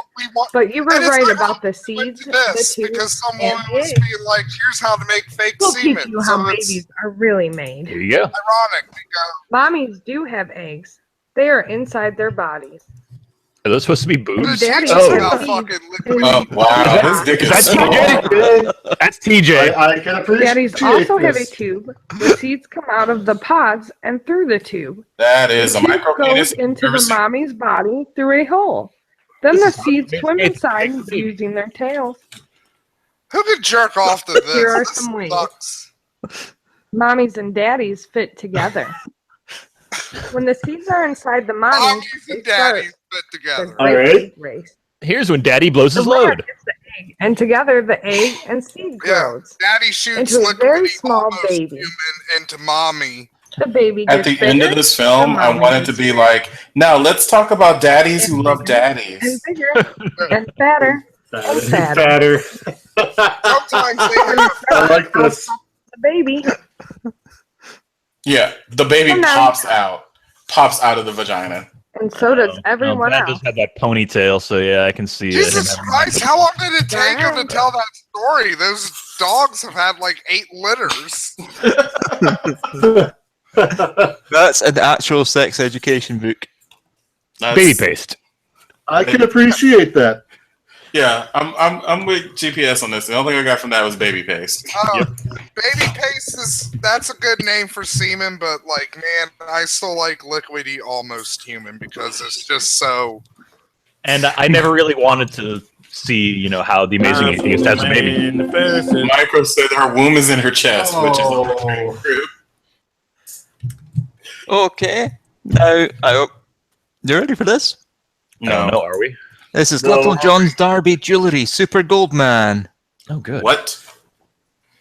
But you were And it's right like, about the seeds, the this tubes, because someone and the was eggs. being like, here's how to make fake We'll semen. teach you So how it's babies are really made. Here you go. ironic because Mommies do have eggs. They are inside their bodies. Are those supposed to be boobs? Daddy's wow, his dick is That's so TJ. That's TJ. I can appreciate Daddies also have a this. tube. The seeds come out of the pods and through the tube. That is a The tube micro goes penis. into the mommy's body through a hole. Then the seeds swim inside using their tails. Who could jerk off to this? Here are This some ways. sucks. Mommies and daddies fit together. When the seeds are inside the mommies, Mommies they and start daddies fit the together. All right. race. Here's when Daddy blows his The winner load. gets the egg, and together the egg and seed grows Daddy shoots into a liquidy very small almost baby. human into mommy. The baby At gets the end of bigger, this film, the I mommy wanted to be like, now let's talk about daddies who love daddies. and bigger and fatter and fatter. Fatter. Sometimes they I like this. The baby. Yeah, the baby And then- pops out of the vagina. And so does everyone Dad else. does have that ponytail, so yeah, I can see Jesus him having Christ, how long did it take him to tell that story? Those dogs have had like 8 litters. That's an actual sex education book. baby paste. I can appreciate that. Yeah, I'm with GPS on this. The only thing I got from that was baby paste. Baby paste that's a good name for semen, but like, man, I still like liquidy almost human because it's just so. And I never really wanted to see, how the amazing atheist has a baby. Micro said her womb is in her chest, which is very true. Okay. Now, you ready for this? No, are we? This is No. Little John's Derby Jewelry Super Gold Man. Oh, good. What?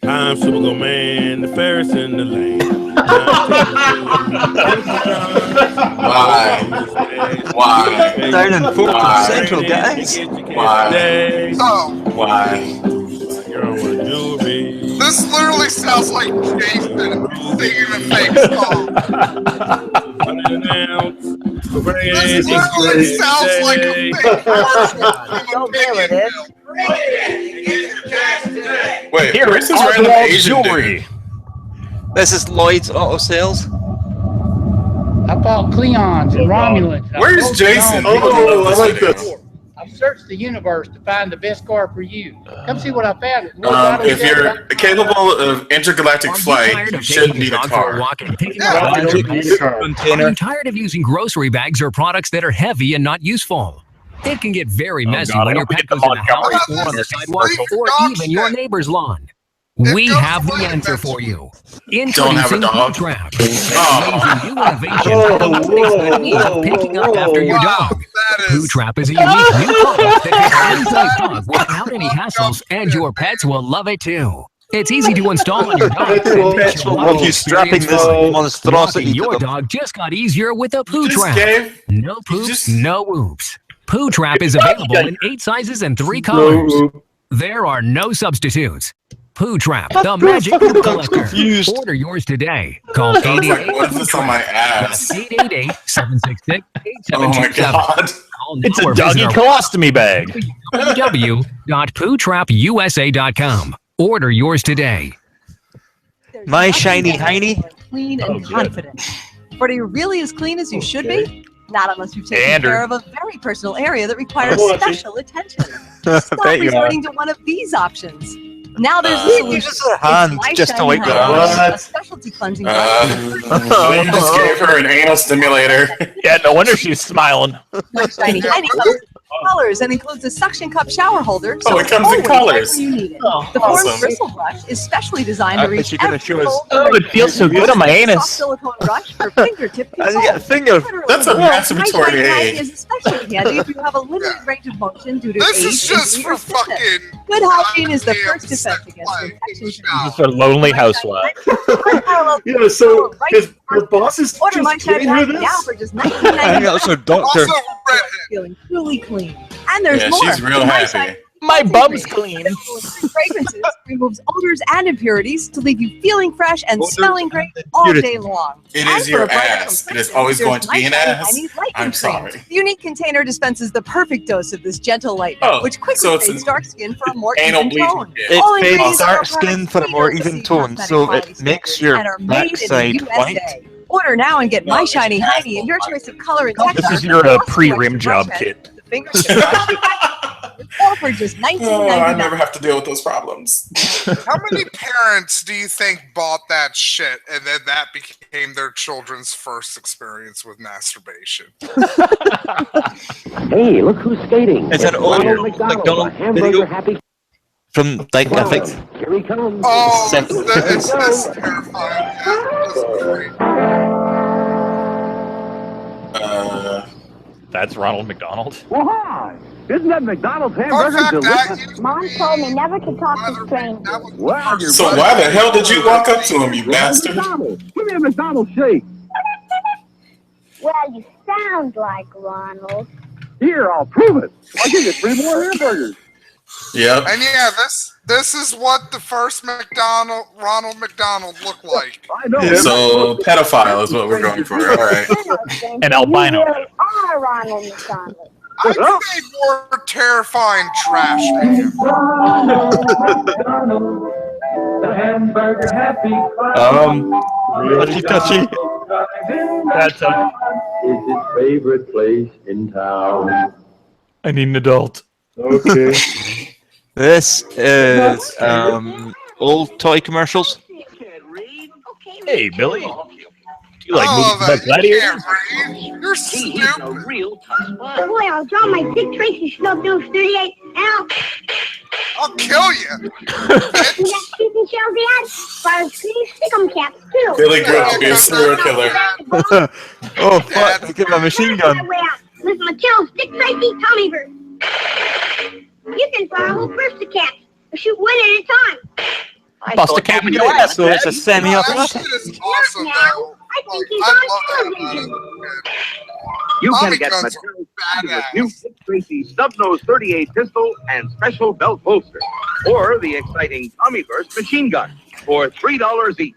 I'm Super Gold Man, the fairest in the land. Why? Down in Fulton Why? Central, guys. Why? Oh, Why? this literally sounds like Jason singing a fake song. This literally sounds like a fake commercial. Wait, Here where's is this random Oswald's Asian jewelry. dude? This is Lloyd's Auto Sales. How about Cleons and Romulans? Where's Jason? Oh, I like this. I've searched the universe to find the best car for you. Come see what I found. If you're capable of intergalactic flight, you shouldn't need a car. Are you tired of using grocery bags or products that are heavy and not useful? It can get very messy God, I when your hope we pet get goes them in the on house camera. or on the sidewalk or even your neighbor's lawn. We have the answer for you. Don't have a Introducing dog. Poo Trap. Oh. Amazing new innovation that eliminates the need of picking up after your dog. Poo Trap is a unique new product that can size dog without any hassles, and your pets will love it too. It's easy to install on your dog. Pets will love you strapping this monstrosity Walking to your them. dog just got easier with a Poo Just Trap. gave- No poops, no whoops. Poo Trap is available in 8 sizes and 3 colors. There are no substitutes. Poo Trap, the magic poop collector. Order yours today. Call I was like, what is this on my ass? 888-766-8727. Oh my god. It's a doggy colostomy bag. www.pootrapusa.com. Order yours today. My shiny hiney. Clean and confident. But are you really as clean as you should be? Not unless you've taken Andrew. care of a very personal area that requires I'm watching. special attention. I Stop bet you are. resorting to one of these options. Now there's a You solution. just a hand It's My just to Shiny wipe your Honey, ass. a specialty cleansing We product. just gave her an anal stimulator. Yeah, no wonder she's smiling. My Shiny Honey comes in colors and includes a suction cup shower holder. Oh, it it's comes in always right colors. where you need it. Oh, The Form's awesome. bristle brush is specially designed I to bet reach you're gonna every show us- fold Oh, and it feels so good on my soft anus. silicone brush for fingertip I get a finger. That's a My masturbatory Shiny Honey aid. is especially handy if you have a limited range of motion due to This age, is just injury, or for sickness. fucking. Good hygiene is the goddamn first defense against infections. This is for lonely housewife. Yeah, so her boss is Order My just Shiny giving her Honey now this? for just I think that's $19.99. her doctor. Also, redhead. Feeling truly clean. And there's Yeah, more. she's real My happy. Shiny My bum's clean. Fragrances removes odors and impurities to leave you feeling fresh and smelling great all day long. It And is for your a brighter ass. It is complexion, always there's going to My be an Shiny ass. Honey Lightening I'm Cream. sorry. The unique container dispenses the perfect dose of this gentle lightening, Oh, which quickly so it's fades an dark skin for a more anal even bleaching tone. kit. All It fades ingredients are dark skin for a more products even made to tone, cosmetic so quality it makes standards your and are made in the backside USA. white. Order now and get My Shiny Heidi in your choice of color and texture. This is your pre-rim job kit. The fingertip brush. All for just $19.99. I never have to deal with those problems. How many parents do you think bought that shit and then that became their children's first experience with masturbation? Hey, look who's skating. It's an old McDonald video from like I think. Here he comes. Oh, it's this terrifying. That's Ronald McDonald. Why? Isn't that McDonald's hamburger delicious? Mom told me never to talk to strangers. Well, So why the hell did you walk up to him, you bastard? Give me a McDonald's shake. Well, you sound like Ronald. Here, I'll prove it. I'll give you 3 more hamburgers. Yep. And yeah, this is what the first Ronald McDonald looked like. I know. So pedophile is what we're going for. All right. An albino. You really are Ronald McDonald. I'd say more terrifying trash man. The hamburger happy touchy. That's is his favorite place in town. I need an adult. Okay. This is old toy commercials. Hey, Billy. Do you like movies like Gladiators? You're stupid. Boy, I'll draw my Dick Tracy Snub Nose 38 out. I'll kill you. You got shooting shells yet? Fire screen stickum caps, too. Billy grew up to be a serial killer. Oh, fuck. Look at my machine gun. With Mattel's Dick Tracy Tommy Bird. You can fire a whole burst of caps or shoot one at a time. Bust a cap in your ass. So it's a semi-automatic. That shit is awesome, though. I think he's I on love that television. You Tommy can get guns Mattel's new Dick Tracy Snub-Nose 38 pistol and special belt holster, or the exciting Tommy Burst machine gun for $3 each.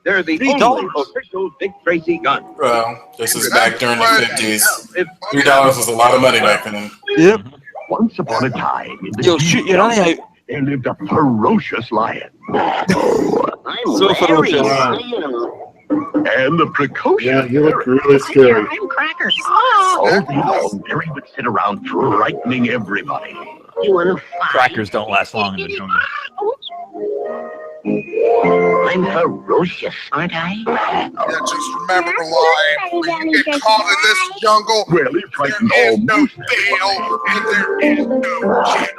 They're the only official Dick Tracy gun. Well, this is back during the 50s. $3 was a lot of money back then. Yep. Once upon a time, in the Yo, shoot your eye out. there lived a ferocious lion. So ferocious. And the precocious. Yeah, you look really scary. I'm Cracker. All day long, Mary would sit around frightening everybody. You want to fight? Crackers don't last long in the jungle. I'm ferocious, aren't I? Yeah, just remember, Lion, when you get caught in this jungle, Well, he frightened there is all no bail, and there is no jail.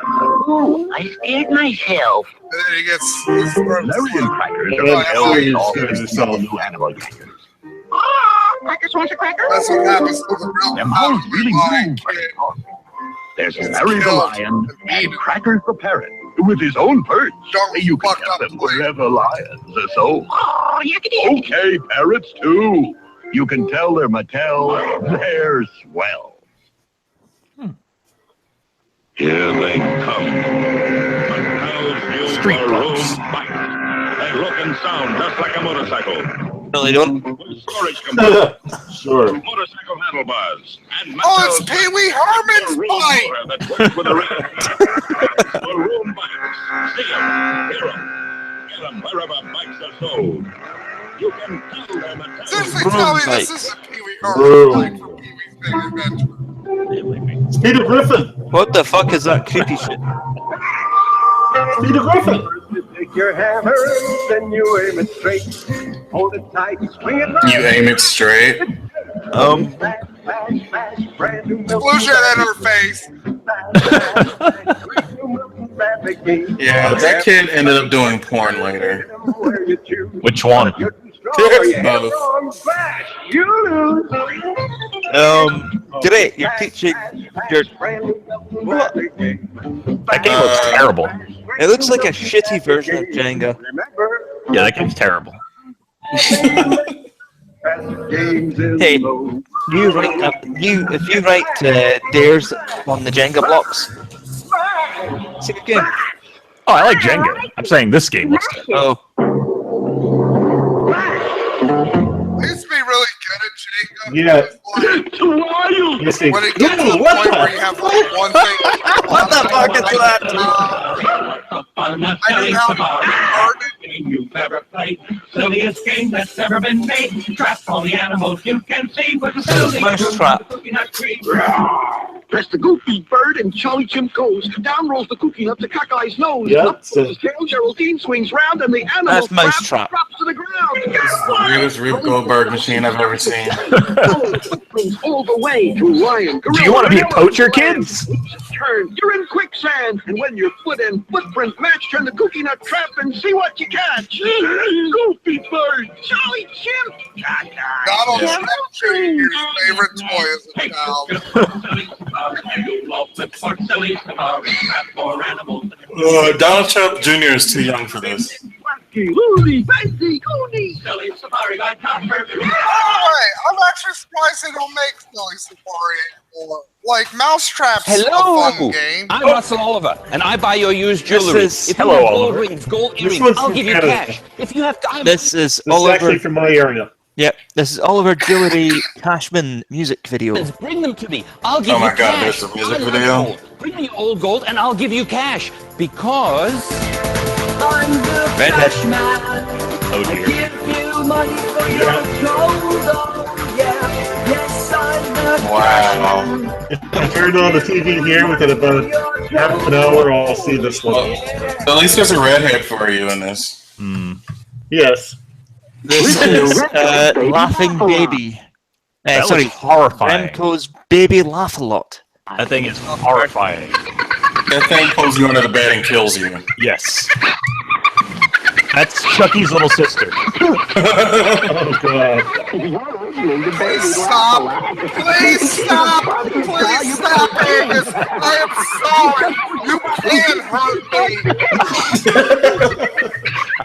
Oh, I scared myself. And then he gets Larry and Crackers And are Ellie all is all new animal crackers. Crackers wants a cracker? That's what happens to the real Them hoes really lion move kid. very fast. There's Larry the lion and Crackers the parrot with his own perch. You can get them wherever lions are sold. Oh, okay, parrots too. You can tell they're Mattel. They're swell. Here they come. Mattel's new Street road bike. They look and sound just like a motorcycle. No, they don't. Storage compartment. Sure. Motorcycle handlebars. And Oh, it's Pee Wee Herman's bike! that works with a ring. For room bikes. See 'em, hear 'em, get 'em wherever bikes are sold. You can tell them at Seriously, tell me this isn't Pee Wee Vroom. Herman's bike for Pee Wee's Big Adventure. It's Peter Griffin. What the fuck is that creepy shit? It's Peter Griffin. Take your hammer, then you aim it straight. Hold it tight, swing it You aim it straight. Explosion in her face. Yeah, that kid ended up doing porn later. Which one? Both. Great, you're teaching your... What? That game looks terrible. It looks like a shitty version of Jenga. Yeah, that game's terrible. Hey, you write if you write dares on the Jenga blocks, it's a good game. Oh, I like Jenga. I'm saying this game looks terrible. Oh. I used to be really good at Jenga. Yeah. You see, When it gets to the point where you have like one thing. What the fuck is that? I knew how to start it. you've ever played. Silliest game that's ever been made. Trap all the animals you can see with the silly Mousetrap. coconut tree. Press the goofy bird and Charlie Chimp goes. Down rolls the cookie nut to Cockeye nose. Yep, Up goes his tail, Geraldine swings round, and the animal That's Mousetrap. drops to the ground. It's the weirdest Rube Goldberg machine I've ever seen. Footprints all the way to lion. Do you want to be a poacher, kids? Turn, you're in quicksand, and when your foot and footprint match, turn the cookie nut trap and see what you catch. Goofy bird, Charlie Chimp. Donald Trump Jr.'s favorite toy as a child. Donald Trump Jr. is too young for this. Loony, fancy, goony. Silly safari guide I'm actually surprised they don't make Silly Safari anymore. Like, Mousetrap's a fun game. I'm Russell Oliver, and I buy your used jewelry. Is, if you hello, have gold Oliver. rings, gold This earrings, one's I'll from give you Canada. cash. If you have diamonds, this is This is Oliver. actually from my area. Yep, this is Oliver Jewelry Cashman music video. bring them to me. I'll give Oh you my God, cash. there's a music I love video? gold. Bring me old gold, and I'll give you cash because I'm the Redhead. cash man. Oh dear. Give you money for your gold. Oh yeah, yes I'm the Wow. If I turn on the TV here within about half an hour, I'll see this one. At least there's a redhead for you in this. Yes. This is Laughing Baby. That Sorry, looks horrifying. Remco's Baby Laugh-A-Lot. That thing is horrifying. That thing pulls you under the bed and kills you. Yes. That's Chucky's little sister. Oh God. Please stop! Please stop! Please stop doing this! I am sorry! You can't hurt me!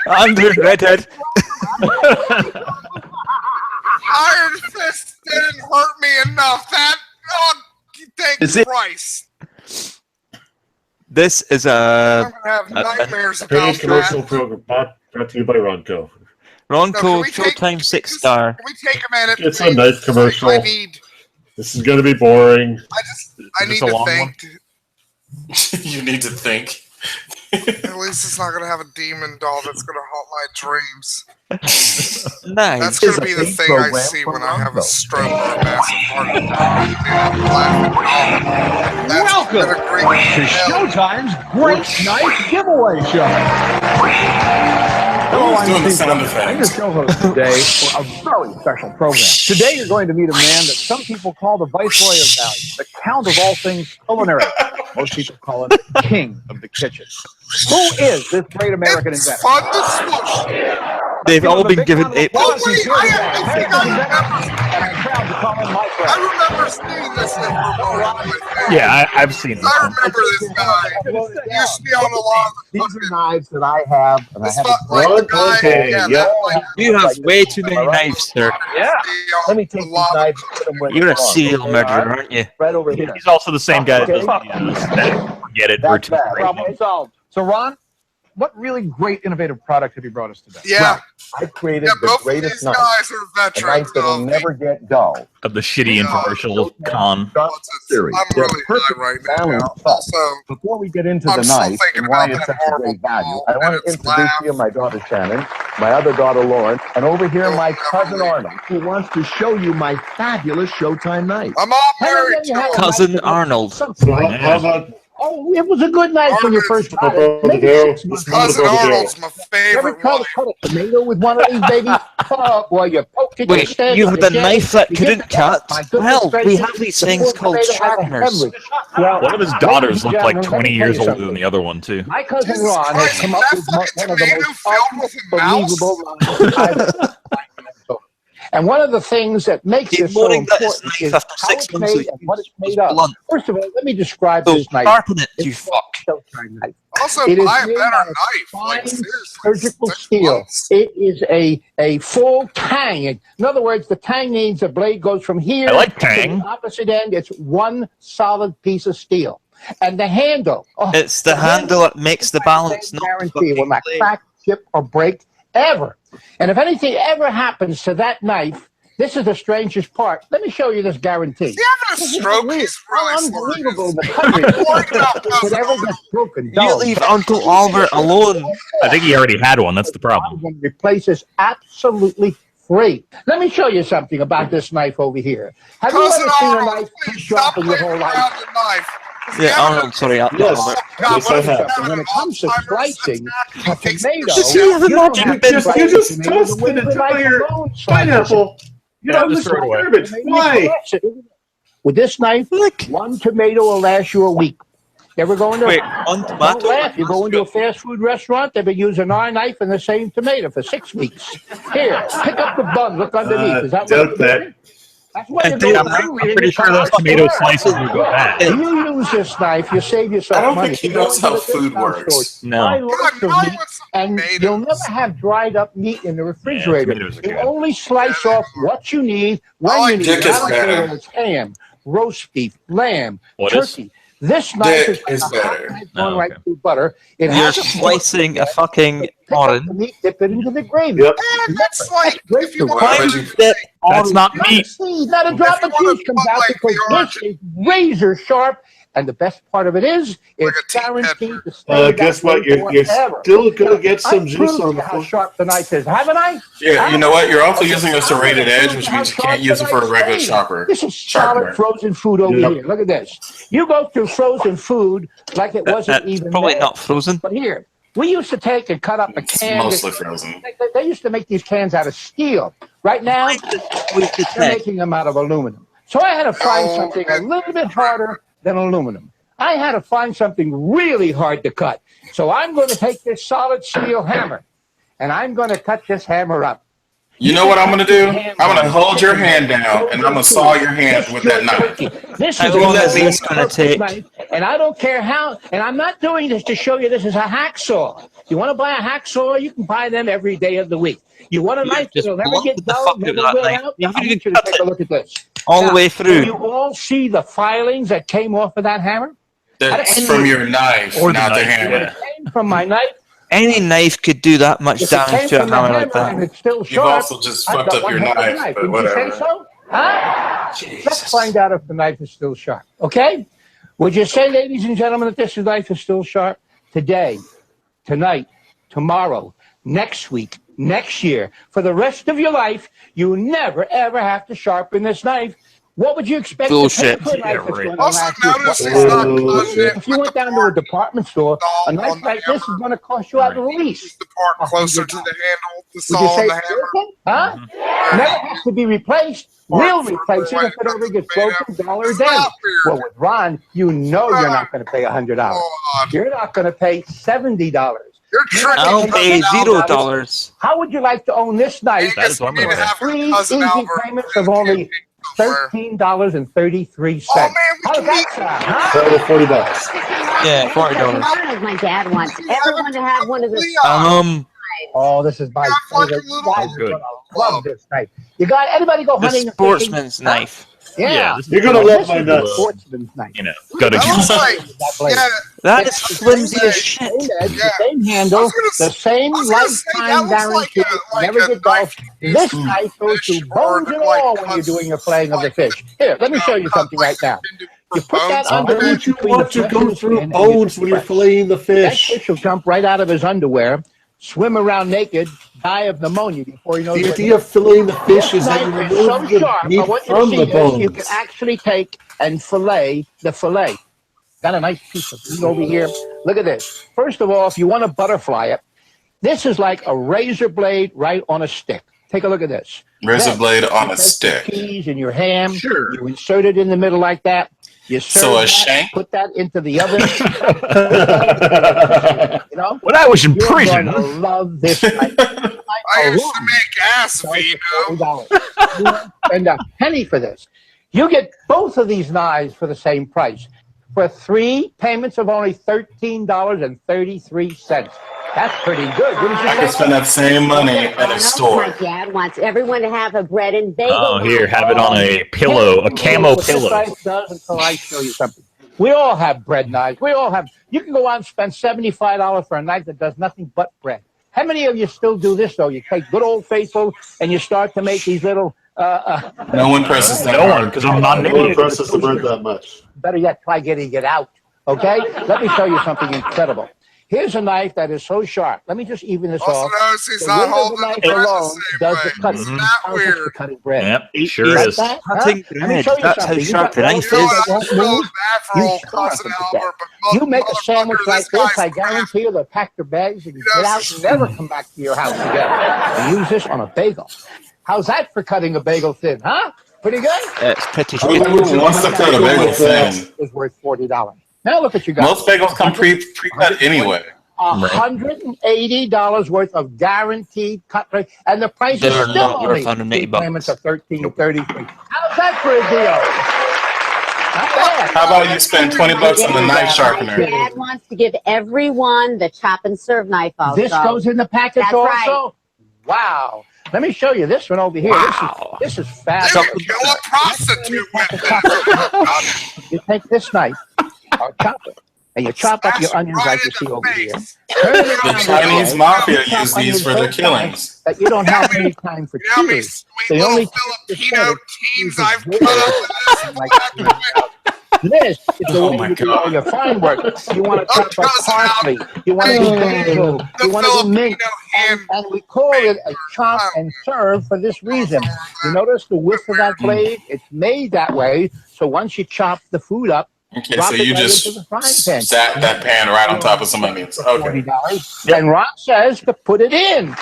I'm doing Redhead. Iron Fist didn't hurt me enough! That... Oh, thank Christ! This is I'm gonna have nightmares Paid about commercial that. program brought to you by Ronco. Ronco Showtime 6-star. Can we take a minute? It's a please? nice commercial. I need... This is going to be boring. I need to think. You need to think. At least it's not gonna have a demon doll that's gonna haunt my dreams. Nice. That's gonna be the thing I see when I have a stroke or a massive heart attack. Welcome to Showtime's Great Night Giveaway Show. Hello, Who's I'm doing the Steve sound Rogers. I'm your effects? co-host today for a very special program. Today you're going to meet a man that some people call the Viceroy of Value, the Count of all things culinary. Most people call him the King of the Kitchen. Who is this great American inventor? Fun to swoosh. They've all been given a... Oh wait, I remember seeing this in Vermont. Yeah, I've seen this. I remember this guy. He used to be on a lot of These are knives that I have, and I have like the guy, You have way too many knives, sir. Yeah. Let me take these knives and put them where You're they a belong. serial murderer, aren't you? Right over here. He's also the same guy that does Okay. Get it? That's that. Problem solved. So, Ron, what really great innovative product have you brought us today? Yeah. I created Yeah, the both of greatest these knife. guys are A knife veterans that will of never get dull. Of the shitty infomercial con. Series. I'm They're really high right now. balanced. Also, Before we get into I'm the still knife thinking and why about it's that such a horrible great value, ball I want and to its introduce laugh. to you my daughter Shannon, my other daughter Lauren, and over here my cousin Arnold, who wants to show you my fabulous Showtime knife. I'm all married to him. Cousin Arnold. So how about Oh, it was a good night when you first got it. Maybe Daryl? 6 months Cousin ago. Arnold's my You ever favorite try to one. cut a tomato with one of these babies? Oh, boy, you poke it. Wait, stand you on had the a jet, knife that you couldn't get- cut? My goodness Well, we gracious, have these the things poor called tomato has a sharpeners. hemorrhage. Well, One of his ladies daughters and looked like gentlemen, 20 let me years tell you older than the other one, too. My cousin Jesus Ron has Christ, come up with that's one like of a the tomato most filled with a mouse? unbelievable lines I've ever seen. And one of the things that makes He's this so moaning that his important knife is after how 6 it's months made and what it's made of. blunt. First of all, let me describe So this knife. sharpen it, you It's fuck. Showtime knife. Also, It is buy a made better out of knife. Like, fine seriously. surgical 6 steel. months. It is a full tang. In other words, the tang means the blade goes from here I like to tang. the opposite end. It's one solid piece of steel. And the handle. Oh, It's the handle that makes the balance, not the guarantee will fucking not blade. crack, chip, or break ever. And if anything ever happens to that knife, this is the strangest part. Let me show you this guarantee. Is he having a stroke? He's really Unbelievable slurring. the coverage I'm worried about that Cousin ever Arnold. gets broken. You dull. leave Uncle Albert alone. I think he already had one. That's the problem. I'm going to replace this absolutely free. Let me show you something about this knife over here. Have you ever seen a knife too sharp in your whole life? Yeah, Arnold, sorry. Yes, Yes, I have. When it comes to slicing a tomato, Does he have a magic bin? You just toasted an entire pineapple. You don't just throw it away. garbage. Why? With this knife, one tomato will last you a week. You ever go into don't laugh. You go into a fast food restaurant, they've been using our knife and the same tomato for 6 weeks. Here, pick up the bun, look underneath. Is that what you're doing? That's what you're doing. I'm pretty sure those tomato slices would go bad. If you use this knife, you save yourself I don't money. think he knows how food works. No. Buy lots of meat, and you'll never have dried up meat in the refrigerator. You only slice off what you need when you need it. I don't care whether it's ham, roast beef, lamb, turkey. This knife is better. Going right through butter. It You're has slicing a fucking orange. meat, dip it into the gravy. Yep. That's like if you That's not meat. Not a drop of cheese comes out because this is razor sharp. And the best part of it is, it's guaranteed to stay. Guess what? You're still going to get some juice on the how sharp the knife is, haven't I? Yeah, you know what? You're also using a serrated edge, which means you can't use it for a regular chopper. This is solid frozen food over here. Look at this. You go through frozen food like it wasn't even probably there. not frozen. But here, we used to take and cut up a can. Mostly frozen. They used to make these cans out of steel. Right now, they're making them out of aluminum. So I had to find something a little bit harder than aluminum. I had to find something really hard to cut. So I'm going to take this solid steel hammer, and I'm going to cut this hammer up. You know what I'm going to do? I'm going to hold your hand down, and I'm going to saw your hand with that knife. This How is long is this going to take? And I don't care how, and I'm not doing this to show you this is a hacksaw. You want to buy a hacksaw, you can buy them every day of the week. You want a knife that'll never get dull, never will out? I want you to take a look at this. All the way through. Do you all see the filings that came off of that hammer? That's from your knife, not the hammer. It came from my knife. Any knife could do that much damage to a hammer like that. It's still You've sharp. also just fucked up your knife, but Did whatever. you say so? Huh? Let's find out if the knife is still sharp. Okay? Would you say, ladies and gentlemen, that this knife is still sharp? Today, tonight, tomorrow, next week, next year, for the rest of your life, you never, ever have to sharpen this knife. What would you expect Bullshit. to pay for a knife that's going to Also, last you? notice he's not content If you went down to a department store, a knife like this is going to cost you at least the part closer to the handle, the Would saw you on say the hammer. huh? Never has to be replaced. We'll replace it if it ever gets broken, dollar a day. Well, with Ron, you know you're not going to pay $100. You're not going to pay $70. I'll pay $0. How would you like to own this knife? That is one more. Three easy payments of only $13.33. Oh, man, how does that sound? Huh? That was $40. Yeah, $40. Like my dad wants everyone to have one of the. Oh, this is my favorite. Good. Love this knife. You got anybody go The hunting? and sportsman's fishing? knife. Yeah, this is You're gonna cool. love my nuts. Sportsman's knife. You know, gotta That was like, yeah, That is flimsy as shit. The same handle, the same lifetime guarantee. Never get dull. This knife goes through bones and all when you're doing your flaying of the fish. Here, let me show you something right now. You put that Why underneath would you between want the to go flesh through and bones when you're filleting the that fish? fish will jump right out of his underwear, swim around naked, die of pneumonia before he knows The what idea of filleting the fish is that you knife is remove so the sharp. I meat want you from to the see this. You can bones. actually take and fillet the fillet. Got a nice piece of meat over here. Look at this. First of all, if you want to butterfly it, this is like a razor blade right on a stick. Take a look at this. Razor blade on You a take stick. the cheese and your ham. Sure. You insert it in the middle like that. You serve So a that, shank? put that into the oven. You know? When I was in You're prison, gonna love this knife. I used to make ass vino. And a penny for this. You get both of these knives for the same price. For 3 payments of only $13.33. That's pretty good. Wouldn't you I could say? spend that same money at a My store. dad wants everyone to have a bread and bagel. oh, here, have it on a pillow, a camo What this pillow. knife does until I show you something. We all have bread knives. We all have. You can go out and spend $75 for a knife that does nothing but bread. How many of you still do this though? You take good old faithful and you start to make these little. No one presses that. No one, because I'm not No one naked. presses the bread that much. Better yet, try getting it out. Okay? Let me show you something incredible. Here's a knife that is so sharp. Let me just even this Also off. notice he's The not weight of the holding knife the bread the alone same does way. the cutting. It's not How's this weird. for cutting bread? Yep, sure Like is. that? Cutting Let me bread. show you That's how something. You sharp got the knife relatives is. that won't Felt move. bad for You old starve cousin them to death. Albert, but You make a sandwich motherfucker, like this this, guy's I guarantee you they'll pack their bags and get out and never come back to your house again. And use this on a bagel. How's that for cutting a bagel thin, huh? Pretty good? It's pretty Who good. wants to cut a bagel thin? Is worth $40. Now look what you got. Most bagels come pre-cut anyway. $180 worth of guaranteed cut rate, and the price They're is still not only worth 180 payments bucks. of $13.33. How's that for a deal? Not bad. How about you spend $20 on the knife sharpener? Dad wants to give everyone the chop and serve knife also. This goes in the package That's also? right. Wow. Let me show you this one over here. Wow. This is fast. Kill a prostitute with it. You take this knife or chop it, and you chop up your onions like you see over here. Turn it The around Chinese this way. mafia Chop use these onions for their so fast killings. that you don't have any time for cheers. Sweet The only little Filipino teens I've cut up This is the Oh way my you do all God. your fine work. You want to chop up parsley. You want to do basil. You want to do mint. And we call it a chop and serve for this reason. You notice the width of that blade? It's made that way. So once you chop the food up, Okay, drop so it you right just into the frying pan. sat that pan right on top of some onions. Okay. $40. And Ron says to put it in.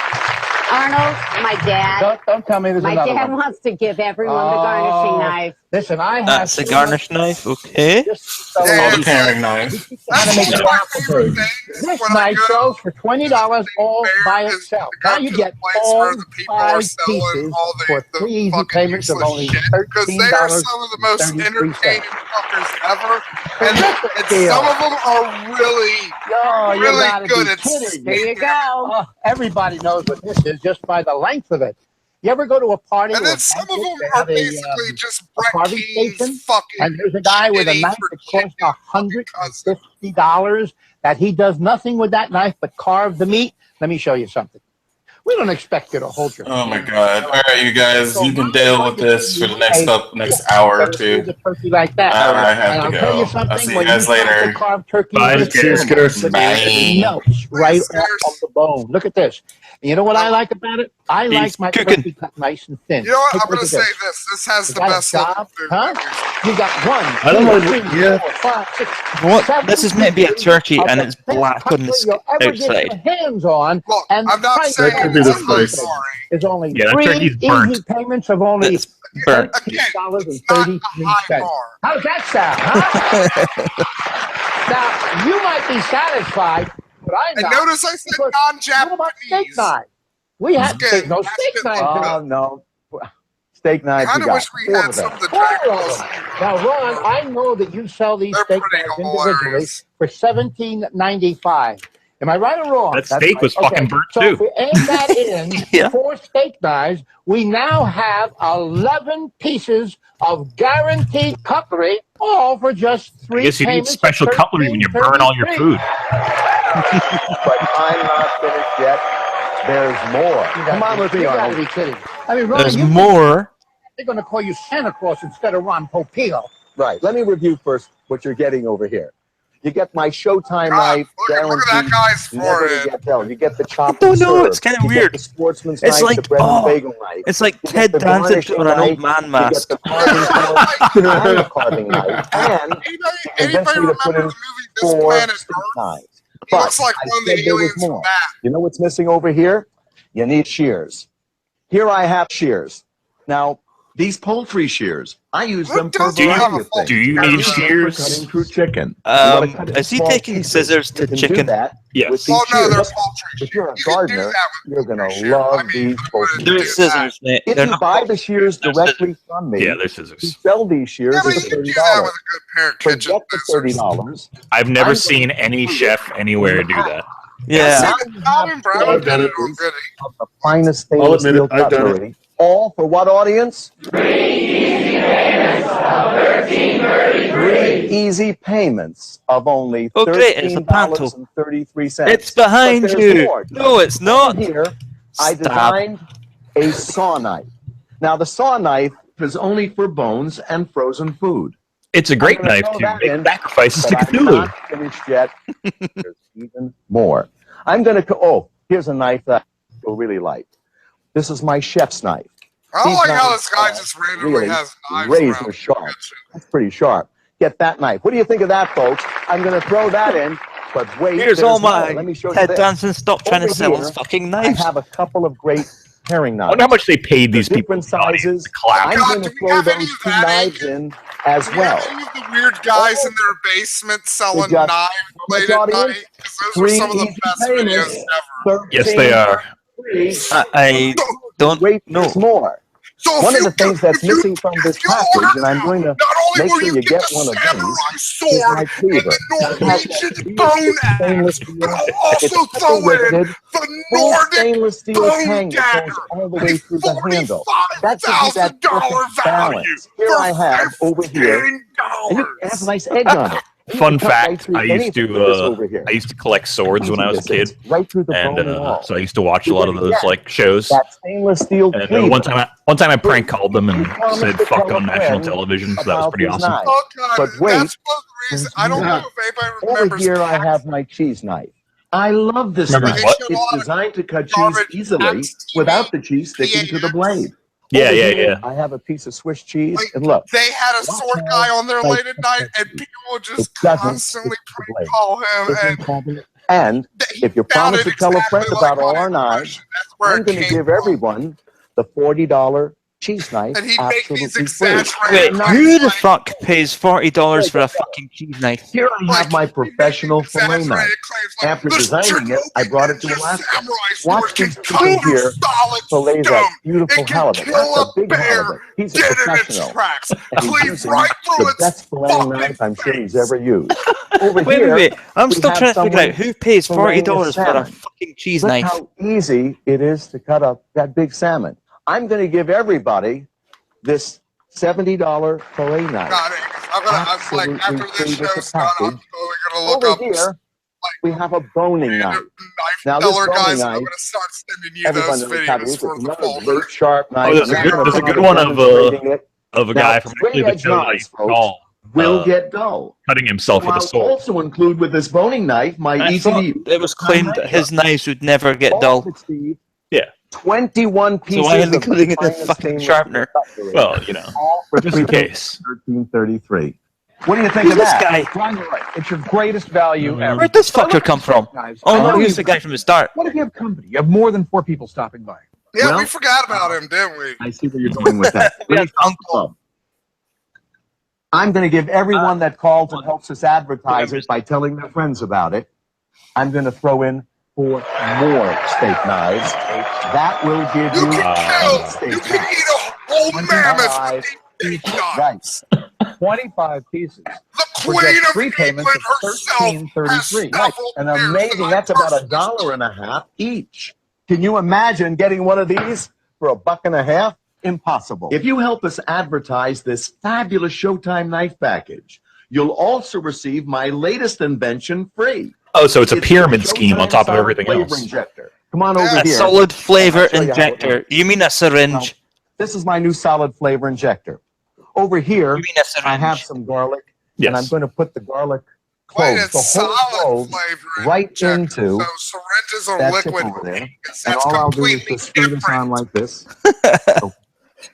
Arnold, my dad. Don't tell me there's My another dad one. wants to give everyone the garnishing knife. Listen, I have That's a garnish knife, okay. Oh, the paring knife. How to make an apple bird. This knife sells for $20 all by itself. Now you get all 5 pieces for 3 easy payments of only because they are some of the most entertaining fuckers ever, and some of them are really, really good at kidding. Here you go. Everybody knows what this is just by the length of it. You ever go to a party? And or then a some of banquet, them they are have basically just a Brett carving Keen's station, fucking and there's a guy with a shitty knife that costs $150 that he does nothing with that knife but carve the meat. Let me show you something. We don't expect you to hold your. Oh my God! All right, you guys, you can deal with this for the next hour or two. Turkey like that. I have And to I'll tell you go. something. I'll see you when guys start to later. carve turkey Bye. with Cheers, humor, Chris. it Bye. melts right off of the bone. Look at this. And you know what I like about it? I like my turkey cut nice and thin. You know what? Take I'm a look going to at say this. This has You the got a best looking job, food. huh? You got 1, I don't 2, know, 3, yeah. 4, 5, 6, What? 7 This is meant to be a turkey of and the it's best black on the cutlery you'll ever get your outside. hands on. Look, and I'm not price saying of it's this spicy. is only Yeah, that 3 turkey's burnt. easy payments of only burnt. $13.33. How's that sound, huh? Now, you might be satisfied, but I'm And not. notice I said Because non-Japanese. What about steak knife? We have Again, no that steak shit knife. Oh, no. Steak knives, I you kind of got wish we 4 had of some them. of the 4 Dragon of Ball them. Z. Now, Ron, I know that you sell these steak knives individually for $17.95. Am I right or wrong? That steak was fucking burnt so too. if we add that in, Yeah. 4 steak knives, we now have 11 pieces of guaranteed cutlery, all for just 3 I guess you need payments of special cutlery when you burn all your $13.33. food. But I'm not finished yet. There's more. Come on with me, You gotta Arnold. be kidding. I mean, Ron, There's more. they're going to call you Santa Claus instead of Ron Popeil. Right. Let me review first what you're getting over here. You get my Showtime God, knife, look at that guaranteed. guy's Never to forehead. get held. You get the chop I don't and know, serve. it's kinda You weird. get the sportsman's It's knife, like, the bread and bagel knife. it's like You Ted get the Danson garnishing put on an old knife, man You mask. get the carving fork and the carving knife. And Anybody eventually to put remember in the movie This 4 Planet steak Earth? knives. He But looks like I one of the said there was aliens from more. that. You know what's missing over here? You need shears. Here I have shears. Now, these poultry shears, I use them for a variety of things. Do you I need use them for shears? cutting through chicken. You wanna cut it in Is he small taking pieces, scissors you to can do chicken? that Yes. with these Oh, no, shears. they're poultry. If you're a You can do gardener, that with you're going to shears. love I mean, these poultry They're shears. scissors, Nate. If They're you not buy the shears directly from me, Yeah, they're you scissors. sell these shears Yeah, for but you can do that with $30. a good pair of kitchen Forget the $30. I've never I'm seen gonna any include chef it anywhere in do half. that. Yeah. Now See, you Calvin have Brown 12 did it pieces already. of the finest I'll stainless admit it, steel I've done it. cutlery, all for what audience? 3 easy payments of only Oh, great, it's a panto. $13.33. It's behind But there's you. more. No, it's not. Here, I Stab. designed a saw knife. Now, the saw knife is only for bones and frozen food. It's a great knife to make sacrifices to Cthulhu. I'm not finished yet. There's even more. I'm going to. Oh, here's a knife that you'll really like. This is my chef's knife. I don't These like how knives this guy are just randomly really has knives razor around. sharp. That's pretty sharp. Get that knife. What do you think of that, folks? I'm going to throw that in, but wait. Here's all more. my Let me show you head this. dancing. Stop trying to Over sell here, us fucking knives. I have a couple of great herring I knives. wonder how much they paid these people. Different sizes. Clap. I'm going to throw those two knives in as Do we well. have any of the weird guys in their basement selling got knives late at night? 'Cause those are some of the best videos ever. Yes, they are. I don't know. There's more. So One of the things that's missing from this package, and I'm going to make sure you get one of these, is my cleaver. Norwegian bone axe, but I'll also It's throw in weighted, the full Nordic stainless steel bone tang that goes dagger. all the way through the handle. That gives you that perfect balance. Here I have over here, and it has a nice edge on it. Fun fact: I used to collect swords when I was a kid, right through the and bone wall. so I used to watch a lot of those like shows. That stainless steel And cleaver. one time I prank called them and said "fuck" on national television, so that was pretty awesome. Oh God, But wait, that's the reason. I don't know if anybody over remembers. here I have my cheese knife. I love this Remember knife. what? It's designed to cut cheese easily without the cheese sticking to the blade. Yeah, Over yeah, here, yeah. I have a piece of Swiss cheese, and look, They had a sword guy on there late at night, and people would just constantly prank call him. And if you promise to tell a friend about all our knives, where I'm going to give everyone the $40 cheese knife. And he'd make these absolutely free. Wait, who the fuck pays $40 for a fucking cheese knife? Here I have my professional fillet knife. After designing it, I brought it to Alaska. Watch these people here fillet that beautiful halibut. That's a big halibut. He's a professional. And he's using the best filleting knife I'm sure he's ever used. Over here, Wait. I'm we still have trying to figure out someone who pays filleting $40 for a salmon. fucking cheese Look knife. how easy it is to cut up that big salmon. I'm going to give everybody this $70 fillet knife. I'm like, after this show's done, I'm totally gonna look Over up. here, we have a boning knife. Now, this Seller boning guys, I'm knife, gonna start sending you everyone those knows how to videos use it. for the Another fall. great sharp knife. Oh, there's a good one of a guy from actually the show that I used to call. Will get dull. Cutting himself with a I'll sword. also include with this boning knife my I easy thought to use. it was claimed that his knives would never get dull. Yeah. 21 pieces So why are they of putting it in a finest fucking stainless sharpener? cutlery. Well, you know, All for just in case. $13.33. What do you think Who's of this that? guy? Brian, you're right. It's your greatest value ever. Where'd this fucker come from? Knives. Oh I no, know he's you- the guy from the start. What if you have company? You have more than 4 people stopping by. Yeah, Well, we forgot about him, didn't we? I see where you're going with that. We have Uncle. I'm going to give everyone that calls and helps us advertise it by telling their friends about it. I'm going to throw in 4 more steak knives. That will give you steak You can eat a whole mammoth with these steak knives. Right. 25 pieces. The For Queen just of 3 payments England of herself has $13.33. Right. several And pairs amazing. that I That's about personally $1.50 each. Can you imagine getting one of these for $1.50? Impossible. If you help us advertise this fabulous Showtime knife package, you'll also receive my latest invention free. Oh, so it's a It's pyramid the scheme on Showtime top of solid everything flavor else. Injector. Come on over A here. solid flavor I'll show you how it injector. works. You mean a syringe? This is my new solid flavor injector. Over here, You mean a syringe? I have some garlic, Yes. and I'm going to put the garlic Wait, cloves, it's the whole solid clove, flavor right injector. into So syringes are that tip liquid. over there. And That's all I'll do is completely just screw this on different. like this.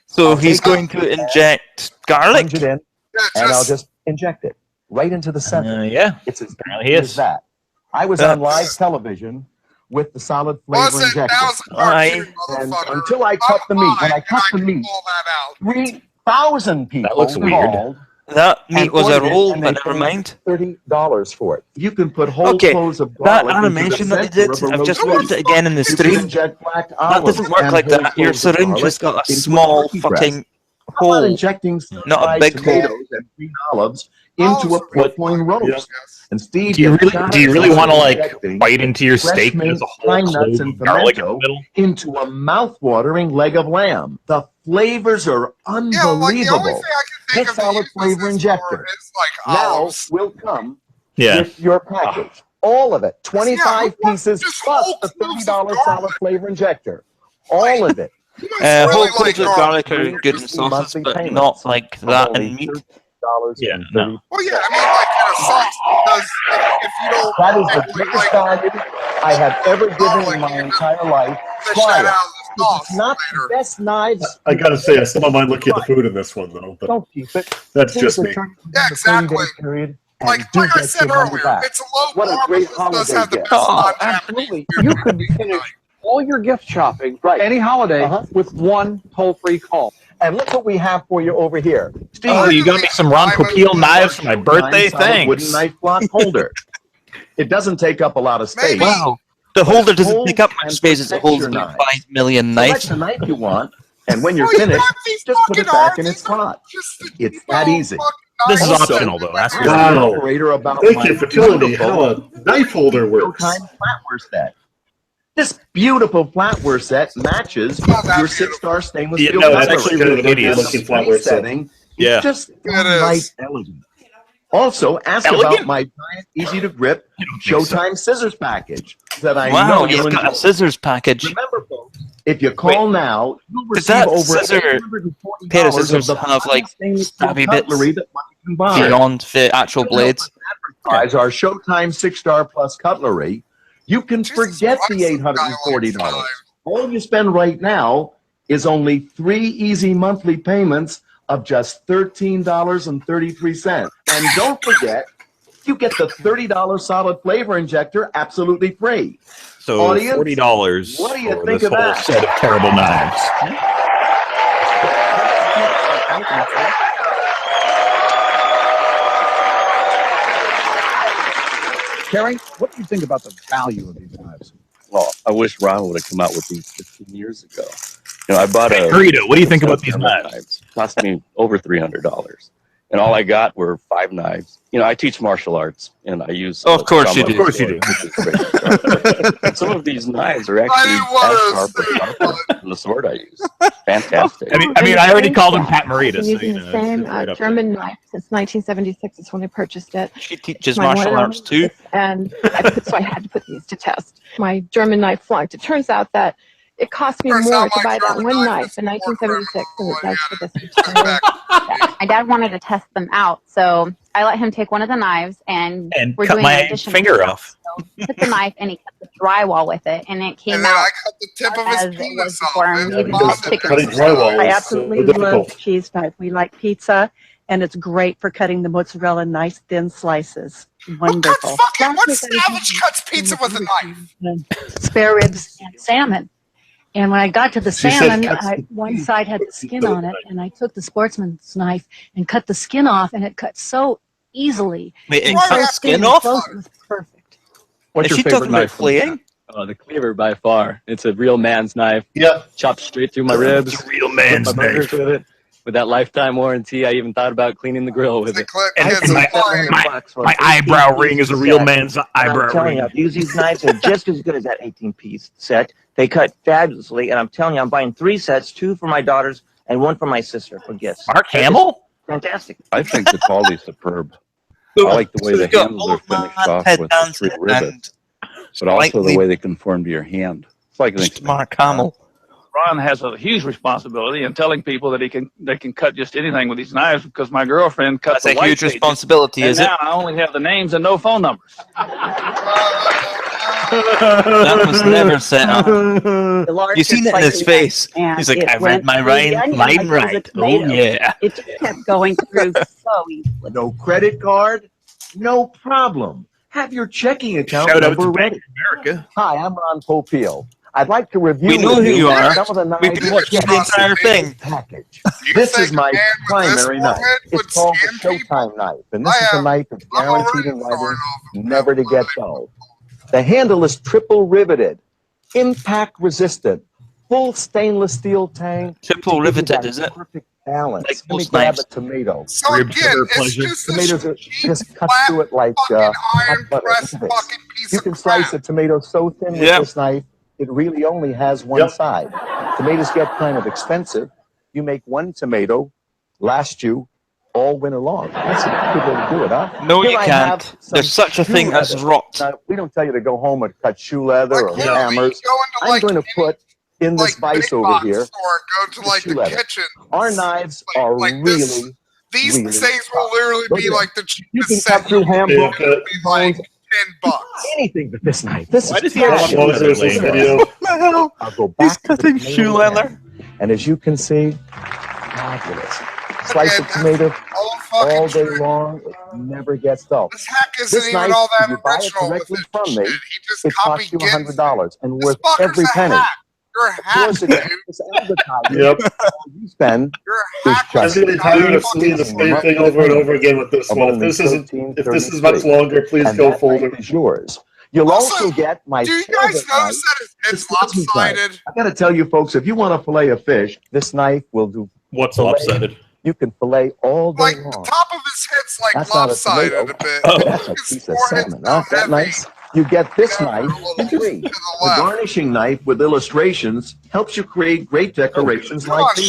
So I'll he's take going to inject garlic? Plunge it in, and I'll just inject it right into the center. Yeah. It's as Apparently he easy is. as that. I was on live television with the solid flavor Was it? injector. That was a cartoon, And motherfucker. until I cut the meat, when I cut the meat, Pull that out. 3,000 people That looks weird. called That meat and was a ordered it, roll, and but they never paid mind. $30 for it. You can put whole Okay, cloves of that garlic into the animation that they center did, of a I've just roast watched it again in the beef. You stream. can inject black That olives doesn't work and like whole that. Your cloves of syringe has garlic got a into small turkey breast. fucking How about hole, injecting not a fried big hole. tomatoes and green olives into a purloin roast? And Steve, Do you really want to like injecting bite into your fresh steak mint, as a whole pine nuts, clove and of garlic in the pimento middle? into a mouth-watering leg of lamb? The flavors are unbelievable. This solid flavor injector now will come Yeah. with your package. All of it, 25 pieces plus the $30 solid flavor injector. All of it. Whole cloves of garlic are good in sauces, but not like that in meat. Yeah, no. Well, yeah, I mean, like in a sauce, because if you don't, That is the greatest value I have ever given in my entire life. Try it. It's not the best knives. I gotta say, I still don't mind looking at the food in this one, though. But don't keep it. That's just me. Yeah, exactly. Period, like I said earlier, it's a low what a great does have the gift. best Absolutely. You could finish all your gift shopping any holiday with one toll-free call. And look what we have for you over here. Steve, Oh, you got me some Ron Popeil knives for my birthday? Thanks. Wooden knife block holder. It doesn't take up a lot of space. Wow. The holder doesn't take up much space as it holds about 5 million knives. Select the knife you want, and when you're finished, just put it back in its slot. It's that easy. This is optional, though. That's good. Wow. About Thank you for telling me how a knife holder works. Flatware set. This beautiful flatware set matches your 6-star stainless steel. No, it's actually really hideous looking flatware setting. Yeah. It's just right elegant. Also, ask about my giant, easy to grip Showtime scissors package that I know you'll you've got a enjoy. scissors package. Remember, folks, if you call now, you'll Does receive that over scissor pair of scissors have like stabby bits that money can buy. beyond the actual blades? Advertise our Showtime 6-star plus cutlery. You can forget the $840. All you spend right now is only 3 easy monthly payments of just $13.33. And don't forget, you get the $30 solid flavor injector absolutely free. So Audience, $40 what do you for think this of whole that? set of terrible knives. Kerry, what do you think about the value of these knives? Well, I wish Ron would have come out with these 15 years ago. You know, I bought a Burrito, what do you think about these knives? Cost me over $300, and all I got were 5 knives. You know, I teach martial arts, and I use. Of course you do. Of course you do. And some of these knives are actually as sharp or sharper than the sword I use. Fantastic. I mean, I already called him Pat Morita, so using you the know. same it's right up German knife since 1976. Is when I purchased it. She teaches My martial one arts too. And so I had to put these to test. My German knife flunked. It turns out that it cost me more to buy that one knife in 1976 than it does for this entire. My dad wanted to test them out, so I let him take one of the knives, and we're cut doing my an additional finger off. So he took the knife and he cut the drywall with it, and it came And then out I cut the tip of his as it penis was off. before him. Even Because chicken. cutting drywall I is absolutely so difficult. love cheese knife. We like pizza, and it's great for cutting the mozzarella in nice thin slices. Wonderful. What savage cuts pizza with a knife? Spare ribs and salmon. And when I got to the She said salmon, cuts- one side had the skin on it, and I took the sportsman's knife and cut the skin off, and it cut so easily. Wait, it And cut so skin thin, off? close, it was perfect. What's Is your she favorite talking about knife from fleeing? the Cleaver by far. It's a real man's knife. Yeah. Chopped straight through my ribs. It's a real man's Put my burgers knife. with it. With that lifetime warranty, I even thought about cleaning the grill with it. And my eyebrow ring is a real man's eyebrow I'm telling ring. you, these knives are just as good as that 18-piece set. They cut fabulously, and I'm telling you, I'm buying 3 sets, 2 for my daughters and 1 for my sister for gifts. Mark Hamill? Fantastic. I think the quality's superb. I like the way the handles are finished off with the 3 rivets, but also the way they conform to your hand. It's like an Mark Hamill. Ron has a huge responsibility in telling people that they can cut just anything with these knives because my girlfriend cut That's the a white huge pages, responsibility, and is it? now I only have the names and no phone numbers. That was never set up. You seen it in his face. He's like, I read my line right. Oh, yeah. It just kept going through so easily. No credit card? No problem. Have your checking account Shout out number to ready. America. Hi, I'm Ron Popeil. I'd like to review We know with who you are. some of the We knives can watch the entire thing. package. This is my primary knife. It's called the Showtime knife, and this is a knife that's guaranteed in writing never to get dull. The handle is triple riveted, impact resistant, full stainless steel tang. Triple riveted, is it? Perfect balance. Like Let me most grab knives. a tomato. So again, it's just Tomatoes this are cheap, just cut flat, through it like fucking hot iron butter. pressed Look at this. fucking piece You of can crap. slice a tomato so thin with Yep. this knife, it really only has one side. Tomatoes get kind of expensive. You make one tomato last you all winter long. That's a good way to do it, huh? No, Here you I can't. have some There's such a shoe thing as leather. rot. Now, we don't tell you to go home and cut shoe leather or literally, hammers. you go into, I'm like, going to put in this like vise big over box here store, go to the like shoe the leather. kitchen. Our knives are like really, this. These really things will literally Look be at like the You can cheapest cut set. through hamburgers, It'll be like $10. anything but this knife. This Why is does he have shoe leather laying around? What the hell? I'll go He's back to the cutting tomato shoe leather. pan. And as you can see, fabulous. Slice of tomato all day long. It never gets dull. This hack isn't This even knife, all that if you buy it original with directly this from me, shit. He just it costs you copied $100 and worth fucker's every a penny. hack. You're a hack, Yours dude. again, this advertising, Yep. all you spend You're a is hack. I'm just going to tell you to see the same thing over and over again with this one. If this is much longer, please and go that folder. knife is yours. You'll also get my Do you silver guys knife. notice that his head's This business knife. lopsided? I got to tell you, folks, if you want to fillet a fish, this knife will do. What's fillet. lopsided? You can fillet all day Like long. the top of his head's like That's not a lopsided tomato. a bit. Oh. That's a piece of salmon. Huh? That nice? You get this knife for free. The garnishing knife with illustrations helps you create great decorations like these.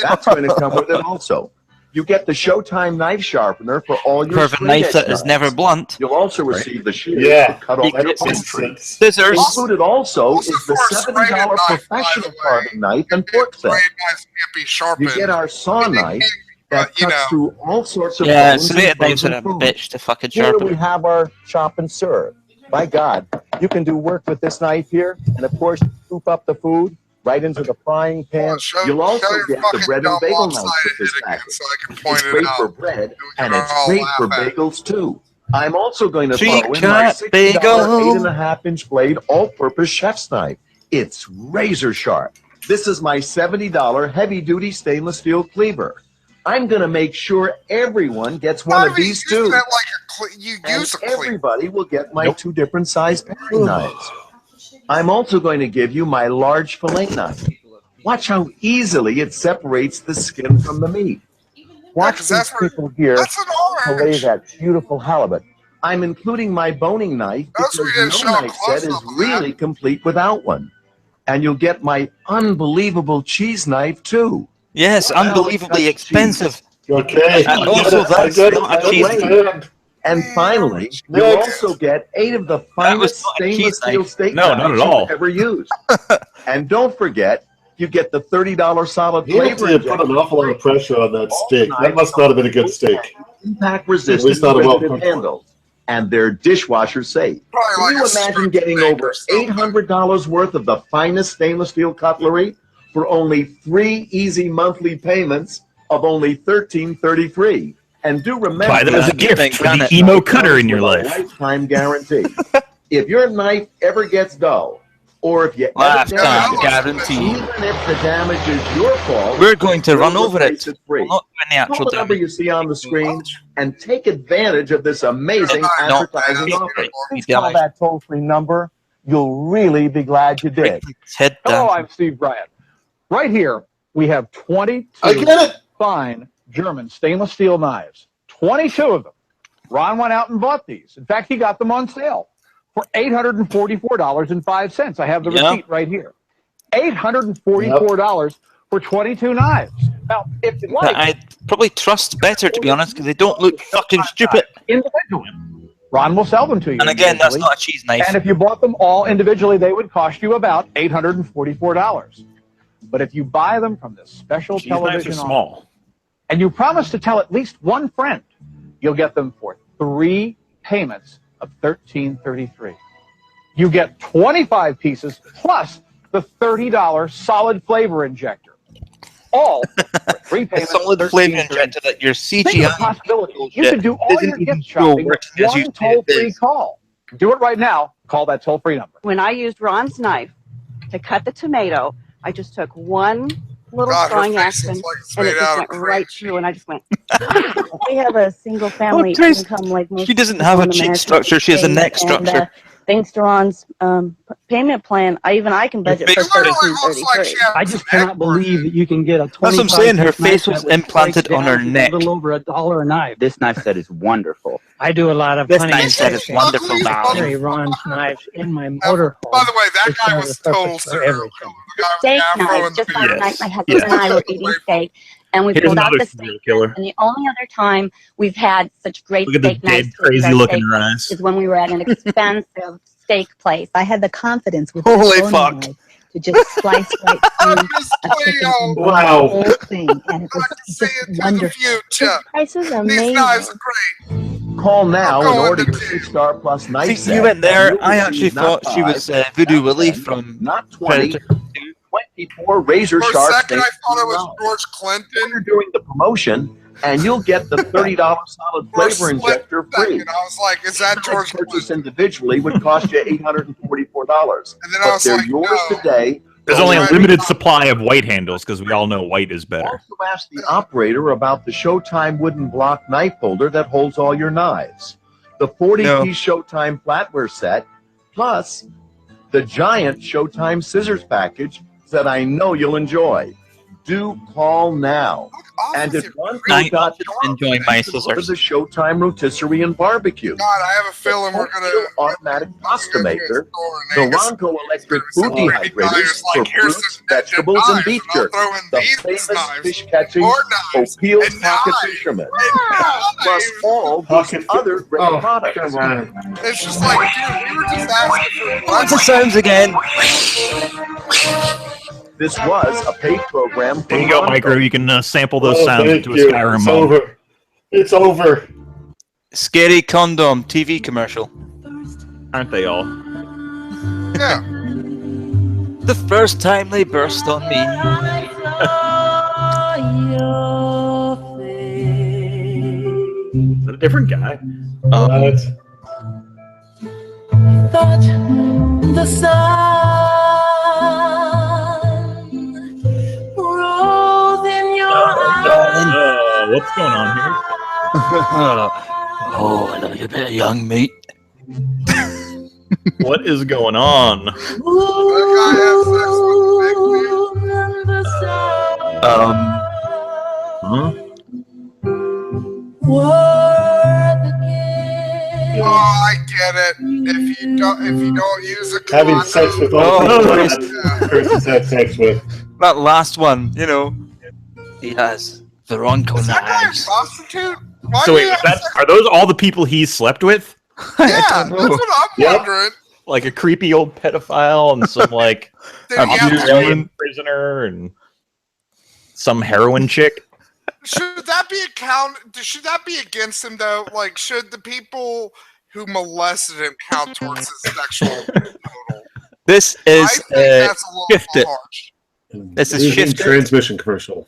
That's going to come with it also. You get the Showtime knife sharpener for all your Curved straight knife edge that is knives. never blunt. You'll also receive the shears Yeah. to cut off That your makes poultry. Scissors. Included also is the for a serrated $70 knife, by professional the way. carving knife and fork set. Blade knives can't be You sharpened. get our saw knife that you cuts know. through all sorts of Yeah, bones serrated and knives are frozen a food. bitch to fucking Here sharpen. we have our chop and serve. By God, you can do work with this knife here, and of course, scoop up the food right into the frying pan. You'll also get the bread and bagel knife with this package. So I can point It's it great out. for bread, and can it's all great laugh for at it. bagels too. I'm also going to Three throw in my cut $60 bagel. 8.5-inch blade all-purpose chef's knife. It's razor sharp. This is my $70 heavy-duty stainless steel cleaver. I'm going to make sure everyone gets one of these too. You And use a cleaver. everybody will get my two different size paring knives. I'm also going to give you my large fillet knife. Watch how easily it separates the skin from the meat. Watch these people here fillet that beautiful halibut. I'm including my boning knife because no knife set is really complete without one. And you'll get my unbelievable cheese knife too. Yes, unbelievably expensive. Okay. And also, that's not a cheese knife. And finally, you'll also get 8 of the finest stainless steel steak No, not knives at all. you've ever used. And don't forget, you get the $30 solid You had flavor to put an awful lot of pressure on that steak. That must not have been a good steak. impact At least resistant not a well riveted cooked handles. And they're dishwasher safe. Can you imagine getting over $800 worth of the finest stainless steel cutlery for only 3 easy monthly payments of only $13.33? And do remember, Buy that as a gift for the emo cutter in your life. Lifetime guarantee. If your knife ever gets dull, or if you ever Lifetime damage it, guarantee. even if the damage is your fault, We're going to run we'll over it. replace free. We're not doing the Call actual the number damage. you see on the screen and take advantage of this amazing No, advertising no, offer. no. Please call that toll-free number. You'll really be glad you did. Head Hello, down. I'm Steve Bryant. Right here, we have 22 I get it. fine German stainless steel knives. 22 of them. Ron went out and bought these. In fact, he got them on sale for $844.05. I have the receipt right here. $844 for 22 knives. Now, if you like, I'd probably trust better, to be honest, because they don't look fucking stupid. individually, Ron will sell them to you. And again, that's individually. not a cheese knife. And if you bought them all individually, they would cost you about $844. But if you buy them from this special Cheese knives television are small. and you promise to tell at least one friend, you'll get them for 3 payments of $13.33. You get 25 pieces plus the $30 solid flavor injector. All for 3 A payments. solid of flavor $13.33. injector that your Think of the CGI possibility. You bullshit can do all isn't your even gift shopping with working as you one say it toll-free is. call. Do it right now. Call that toll-free number. When I used Ron's knife to cut the tomato, I just took one little God, her strong face action looks like it's and it made just out went of right through, and I just went. We have a single family Grace, income like most she doesn't people have a in cheek America structure, she has a these neck days, structure. And, thanks to Ron's payment plan, I can budget for $13.33. I just cannot believe that you can get a 25 That's what I'm saying, her knife face that was would implanted break on her down to neck. A little over $1 a knife. This knife set is wonderful. I do a lot of This hunting knife and set is fishing. wonderful, I darling. carry Ron's knives in my motorhome. By the way, that which guy has was a purpose total for serial everything. killer. The guy with Steak the afro knife. and Just the last beard. night, my husband and I were eating steak, and we Here's pulled out another the serial steak. killer. And the only other time we've had such great Look at the steak knives dead, to eat crazy our look in steak her eyes. is when we were at an expensive steak place. I had the confidence with Holy that boning fuck. knife to just slice right through a chicken and the whole thing, and it was just wonderful. His prices are amazing. Call now and order your 6-star plus knife set. See, you went there. and you'll I actually receive not thought she was 5, Voodoo not Willie 10, from not 20, Predator. 24 razor For a sharp second, I steaks. thought it was George Clinton. Order during the promotion, and you'll get the $30 solid For a flavor split injector free. second, I was like, is that George Clinton? Purchase individually would cost you $844. And then I was they're like, yours no. today. There's only a limited supply of white handles because we all know white is better. Also ask the operator about the Showtime wooden block knife holder that holds all your knives. The 40-piece Showtime flatware set, plus the giant Showtime scissors package that I know you'll enjoy. Do call now. And at one I'm enjoying my scissors. the Showtime rotisserie and barbecue. God, I have a feeling we're gonna automatic pasta maker. The Angus. Ronco electric food dehydrators for fruits, vegetables, and beef jerky. The famous fish catching O'Peel's pocket fisherman. Plus all these other great products. It's just like, dude, we were just asking for What's the sounds again? This was a paid program. There you go, Micro. You can sample those sounds into a Skyrim It's mode. over. It's over. Scary condom TV commercial. Aren't they all? Yeah. The first time they burst on me. Is that a different guy? What? Thought the sun rose in your eyes. What's going on here? Oh, I love you, bit of young meat. What is going on? Huh? Oh, I get it. If you don't use a Having condom, sex with all the persons had sex with. That last one, you know, he has the Ronco is that guy a knives. prostitute? Why So do wait, you was have that, are those all the people he's slept with? Yeah, that's what I'm wondering. Like a creepy old pedophile and some like Dude, yeah, Australian prisoner and some heroin chick. Should that be against him though? Like, should the people who molested him count towards his sexual total? This I is think that's a little shifted. harsh. This is shifted. Transmission commercial.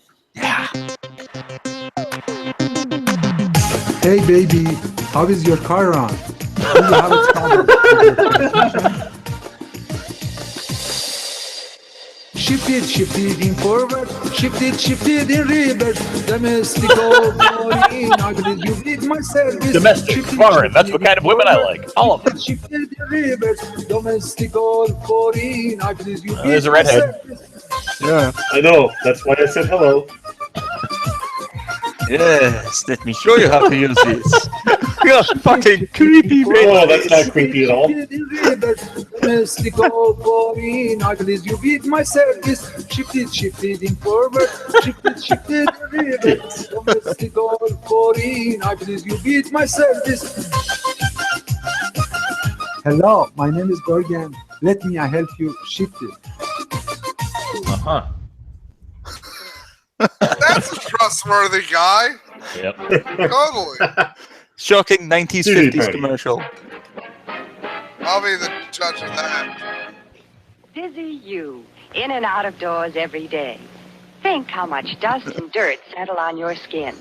Hey baby, how is your car on? Do you have it covered with your transmission? Shift it in forward, shift it in reverse. Domestic or foreign, I believe you need my service. Domestic, foreign, that's what kind of women I like. All of them. Shift it in reverse, domestic or foreign, I believe you need There's a my redhead. service. Yeah, I know. That's why I said hello. Yes, let me show you how to use this. You're fucking creepy, man. Oh, that's not creepy at all. Domestic or foreign, I believe you need my service. Shift it in forward, shift it in reverse. Domestic or foreign, I believe you need my service. Hello, my name is Gorgon. Let me help you shift it. Uh-huh. That's a trustworthy guy. Yep. Totally. Shocking 90s, 50s commercial. I'll be the judge of that. Busy you, in and out of doors every day. Think how much dust and dirt settle on your skin.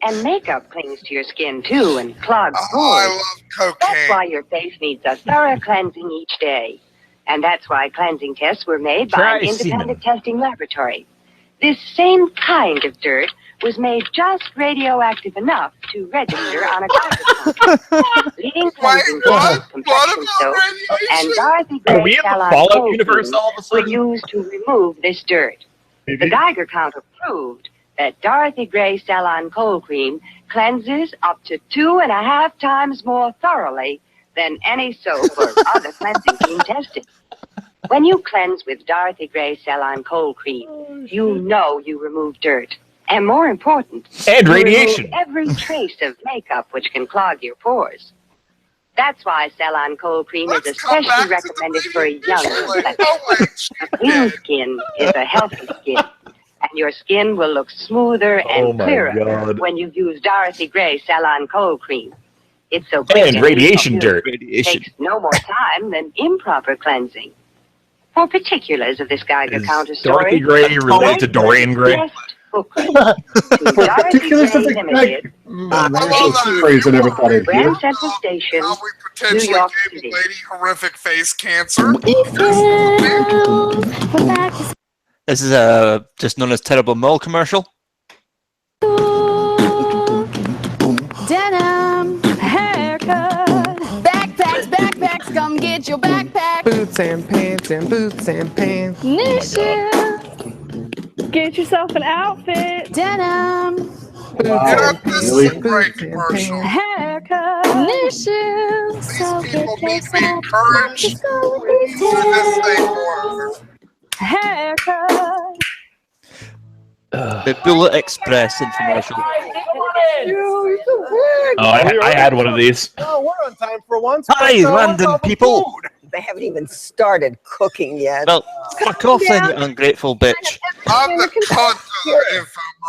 And makeup clings to your skin, too, and clogs pores. Oh, I love cocaine. That's why your face needs a thorough cleansing each day. And that's why cleansing tests were made by Try an independent semen. testing laboratory. This same kind of dirt was made just radioactive enough to register on a Geiger counter. Leading cleansing tools, complexion soap, and Dorothy Are Gray we in the Salon Fallout cold universe cream all of a were sudden? used to remove this dirt. The Geiger counter proved that Dorothy Gray Salon cold cream cleanses up to 2.5 times more thoroughly than any soap or other cleansing cream tested. When you cleanse with Dorothy Gray Salon cold cream, you know you remove dirt. And more important, And you radiation. remove every trace of makeup which can clog your pores. That's why Cell-On Cold Cream is especially recommended for a young complexion. A thin skin is a healthy skin, and your skin will look smoother and clearer when you use Dorothy Gray Cell-On Cold Cream. It's so quick And radiation dirt. takes no more time than improper cleansing. For particulars of this Geiger counter Dorothy story, Gray related to Dorian Gray? for particulars of the Limited, Phrase I never thought I'd hear. Grand Central Station, New Potentially York gave City. a lady horrific face cancer. This is just known as Terrible Mole commercial. Denim, haircut, backpacks, come get your backpack. Boots and pants. New shoes, get yourself an outfit. Denim, haircut, new shoes. So People need to be encouraged to do this thing more. Haircut. The Bullet Express infomercial. I had one of these. Oh, we're on time for once. Hi, London people. They haven't even started cooking yet. Well, fuck off then, you ungrateful bitch. I'm the cunt of the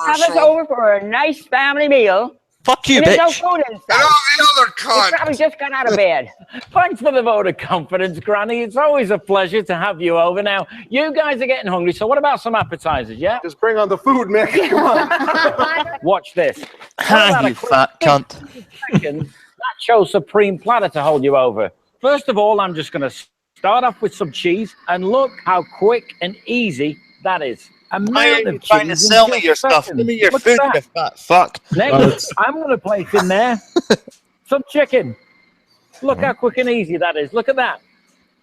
Have us over for a nice family meal. Fuck you, and there's bitch. no food in sight. The other cunt. You probably just got out of bed. Thanks for the vote of confidence, Granny. It's always a pleasure to have you over. Now, you guys are getting hungry, so what about some appetizers, yeah? Just bring on the food, Mick. Come on. Watch this. Ah, you fat cunt. Nacho Supreme platter to hold you over. First of all, I'm just going to start off with some cheese, and look how quick and easy that is. Why are you trying to sell me your stuff? Give me your food, you fat fuck. Next, I'm going to place in there some chicken. Look how quick and easy that is. Look at that.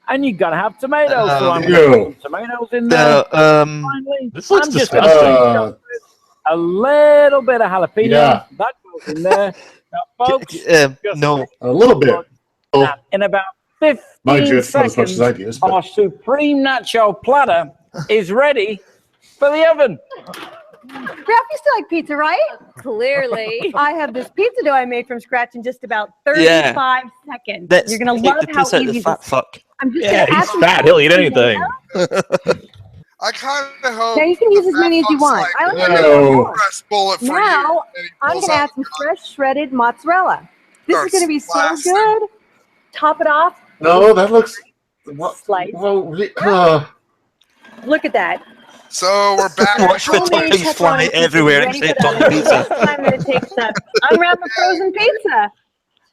And you got to have tomatoes. So I'm going to put some tomatoes in there. Finally, this looks I'm just disgusting. gonna a little bit of jalapeno. Yeah. That goes in there. Now, folks, no. A little bit. in about 15 Mind you, it's not as much seconds, as I use, but- our supreme nacho platter is ready for the oven. Ralph, you still like pizza, right? Clearly. I have this pizza dough I made from scratch in just about 35 seconds. You're going to love how easy this is. I'm just Yeah, gonna he's add some fat. He'll eat anything. I kind of hope. Now you can use as many as you want. I only want No. one. Press bullet for Now you. I'm going to add some fresh shredded mozzarella. This is going to be so Blasted. good. Top it off. No, that looks. Slice. Well, Look at that. So we're back. Watch the toppings fly everywhere except on the pizza. I'm going to take some unwrap the frozen pizza.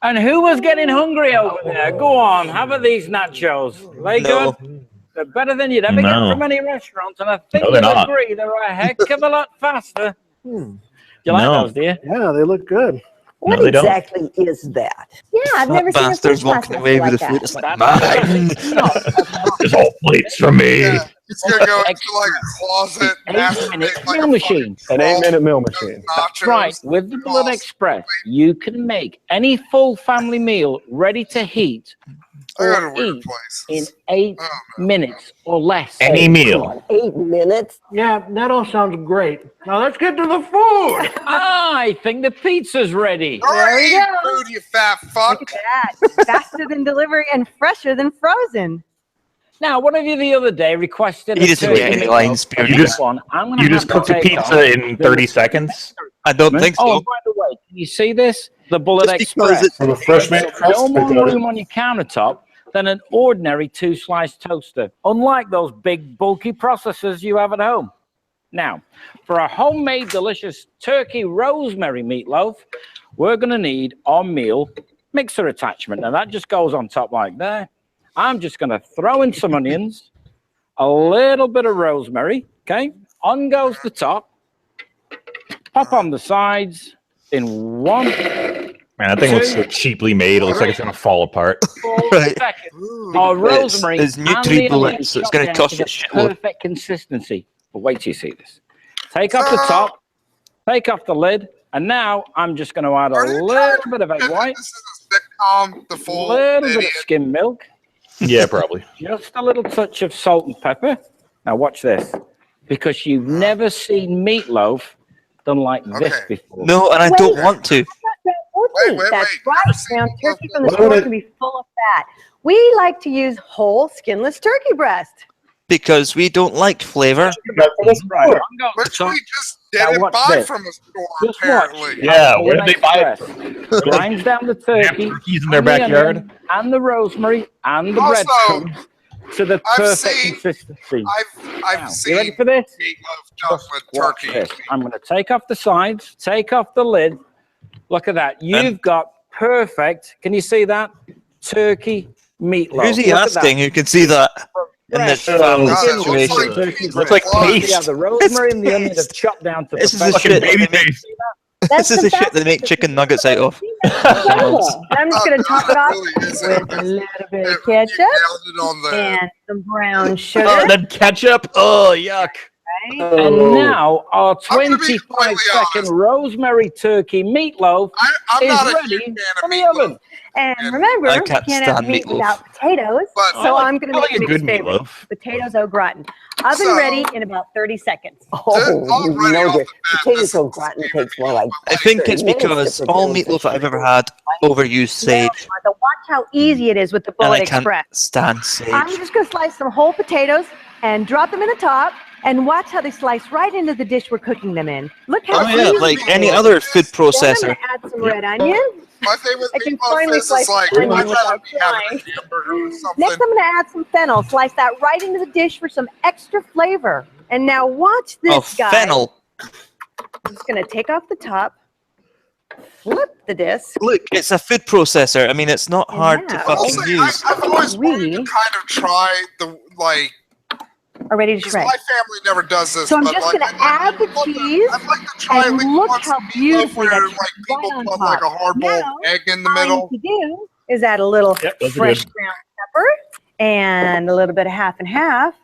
And who was getting hungry over there? Go on, have a these nachos. They No. good? They're better than you'd ever No. get from any restaurant, and I think No, they're you'll not. agree they're a heck of a lot faster. Do you like No. those, do you? Yeah, they look good. What they don't. exactly is that? Yeah, I've never seen a Bastards French walking fry away with like the food. that. It's like, mine. There's all plates for me. It's gonna go into like a closet. 8-minute meal machine. An 8-minute meal machine. That's right. With the Bullet Express, you can make any full family meal ready to heat or eat in 8 minutes or less. Any meal. 8 minutes? Yeah, that all sounds great. Now let's get to the food. I think the pizza's ready. There you go. Food, you fat fuck. Look at that. Faster than delivery and fresher than frozen. Now, one of you the other day requested You just get any lines, You just, you just cooked a pizza in 30 seconds? I don't think so. Oh, by the way, can you see this? The Bullet Just because Express. it's from a fresh made crust. No more room on your countertop than an ordinary 2-slice toaster, unlike those big, bulky processors you have at home. Now, for a homemade, delicious turkey rosemary meatloaf, we're going to need our meal mixer attachment. Now, that just goes on top like that. I'm just going to throw in some onions, a little bit of rosemary, okay? On goes the top, pop on the sides in 1, Man, that thing looks so cheaply made. It looks like it's going to fall apart. 4 Right. seconds. Our rosemary It's and the Nutri-Bullet, onions so it's chopped gonna down cost to you the shitload. perfect consistency. But wait till you see this. Take off the top, take off the lid, and now I'm just going to add a little bit of egg white, This is a sitcom. The a full little bit of idiot. skim milk, Yeah, probably. just a little touch of salt and pepper. Now watch this, because you've never seen meatloaf done like this before. No, and I don't want to. That's right. Ground turkey from the store can be full of fat. We like to use whole skinless turkey breast. Because we don't like flavor. Right. Which we just didn't buy from a store, apparently. Yeah, where did they buy it? Grinds down the turkey, turkeys in their and the backyard. onion, and the rosemary, and the Also, breadcrumbs to the perfect consistency. I've Now, seen you ready for this? meatloaf done with Watch turkey. this. I'm going to take off the sides, take off the lid. Look at that. You've got perfect. Can you see that? Turkey meatloaf. Who's he asking who can see that in this family situation? Looks like paste. Yeah, the rosemary and the onion have chopped down to This is the perfection. shit that they make. This is the shit they make chicken nuggets out of. I'm just going to top it off with a little bit of ketchup and some brown sugar. Oh, then ketchup. Oh, yuck. And now our 25-second rosemary turkey meatloaf is ready for the oven. And remember, I you can't can't have stand meat meatloaf. without potatoes. So I'm going to make a good mixed favorite. meatloaf. Potatoes au gratin. Oven ready in about 30 seconds. Oh, you know that potatoes au gratin takes more like. I think it's 30 minutes because to all produce meatloaf I've ever had overused sage, Martha, watch how easy it is with the and Bullet I can't Express. stand sage. I'm just going to slice some whole potatoes and drop them in the top. And watch how they slice right into the dish we're cooking them in. Look how Oh yeah, easy like it any is. other food Then I'm processor. going to add some red onion. My favorite I can meatloaf finally is slice like, onion I'd rather without be having trying. a hamburger or something. Next, I'm going to add some fennel. Slice that right into the dish for some extra flavor. And now watch this, Oh, guys. fennel. I'm just going to take off the top, flip the disc. Look, it's a food processor. I mean, it's not hard to now- fucking use. I've always wanted to kind of try the, like, Are ready to because shred. my family never does this. So I'm but just like, going to add the cheese. I'd like to try at And least look once how meatloaf beautifully where that's like people right on put like a top. hard boiled Now, egg in the all I middle. need to do is add a little Yep, those are fresh good. ground pepper and a little bit of half and half.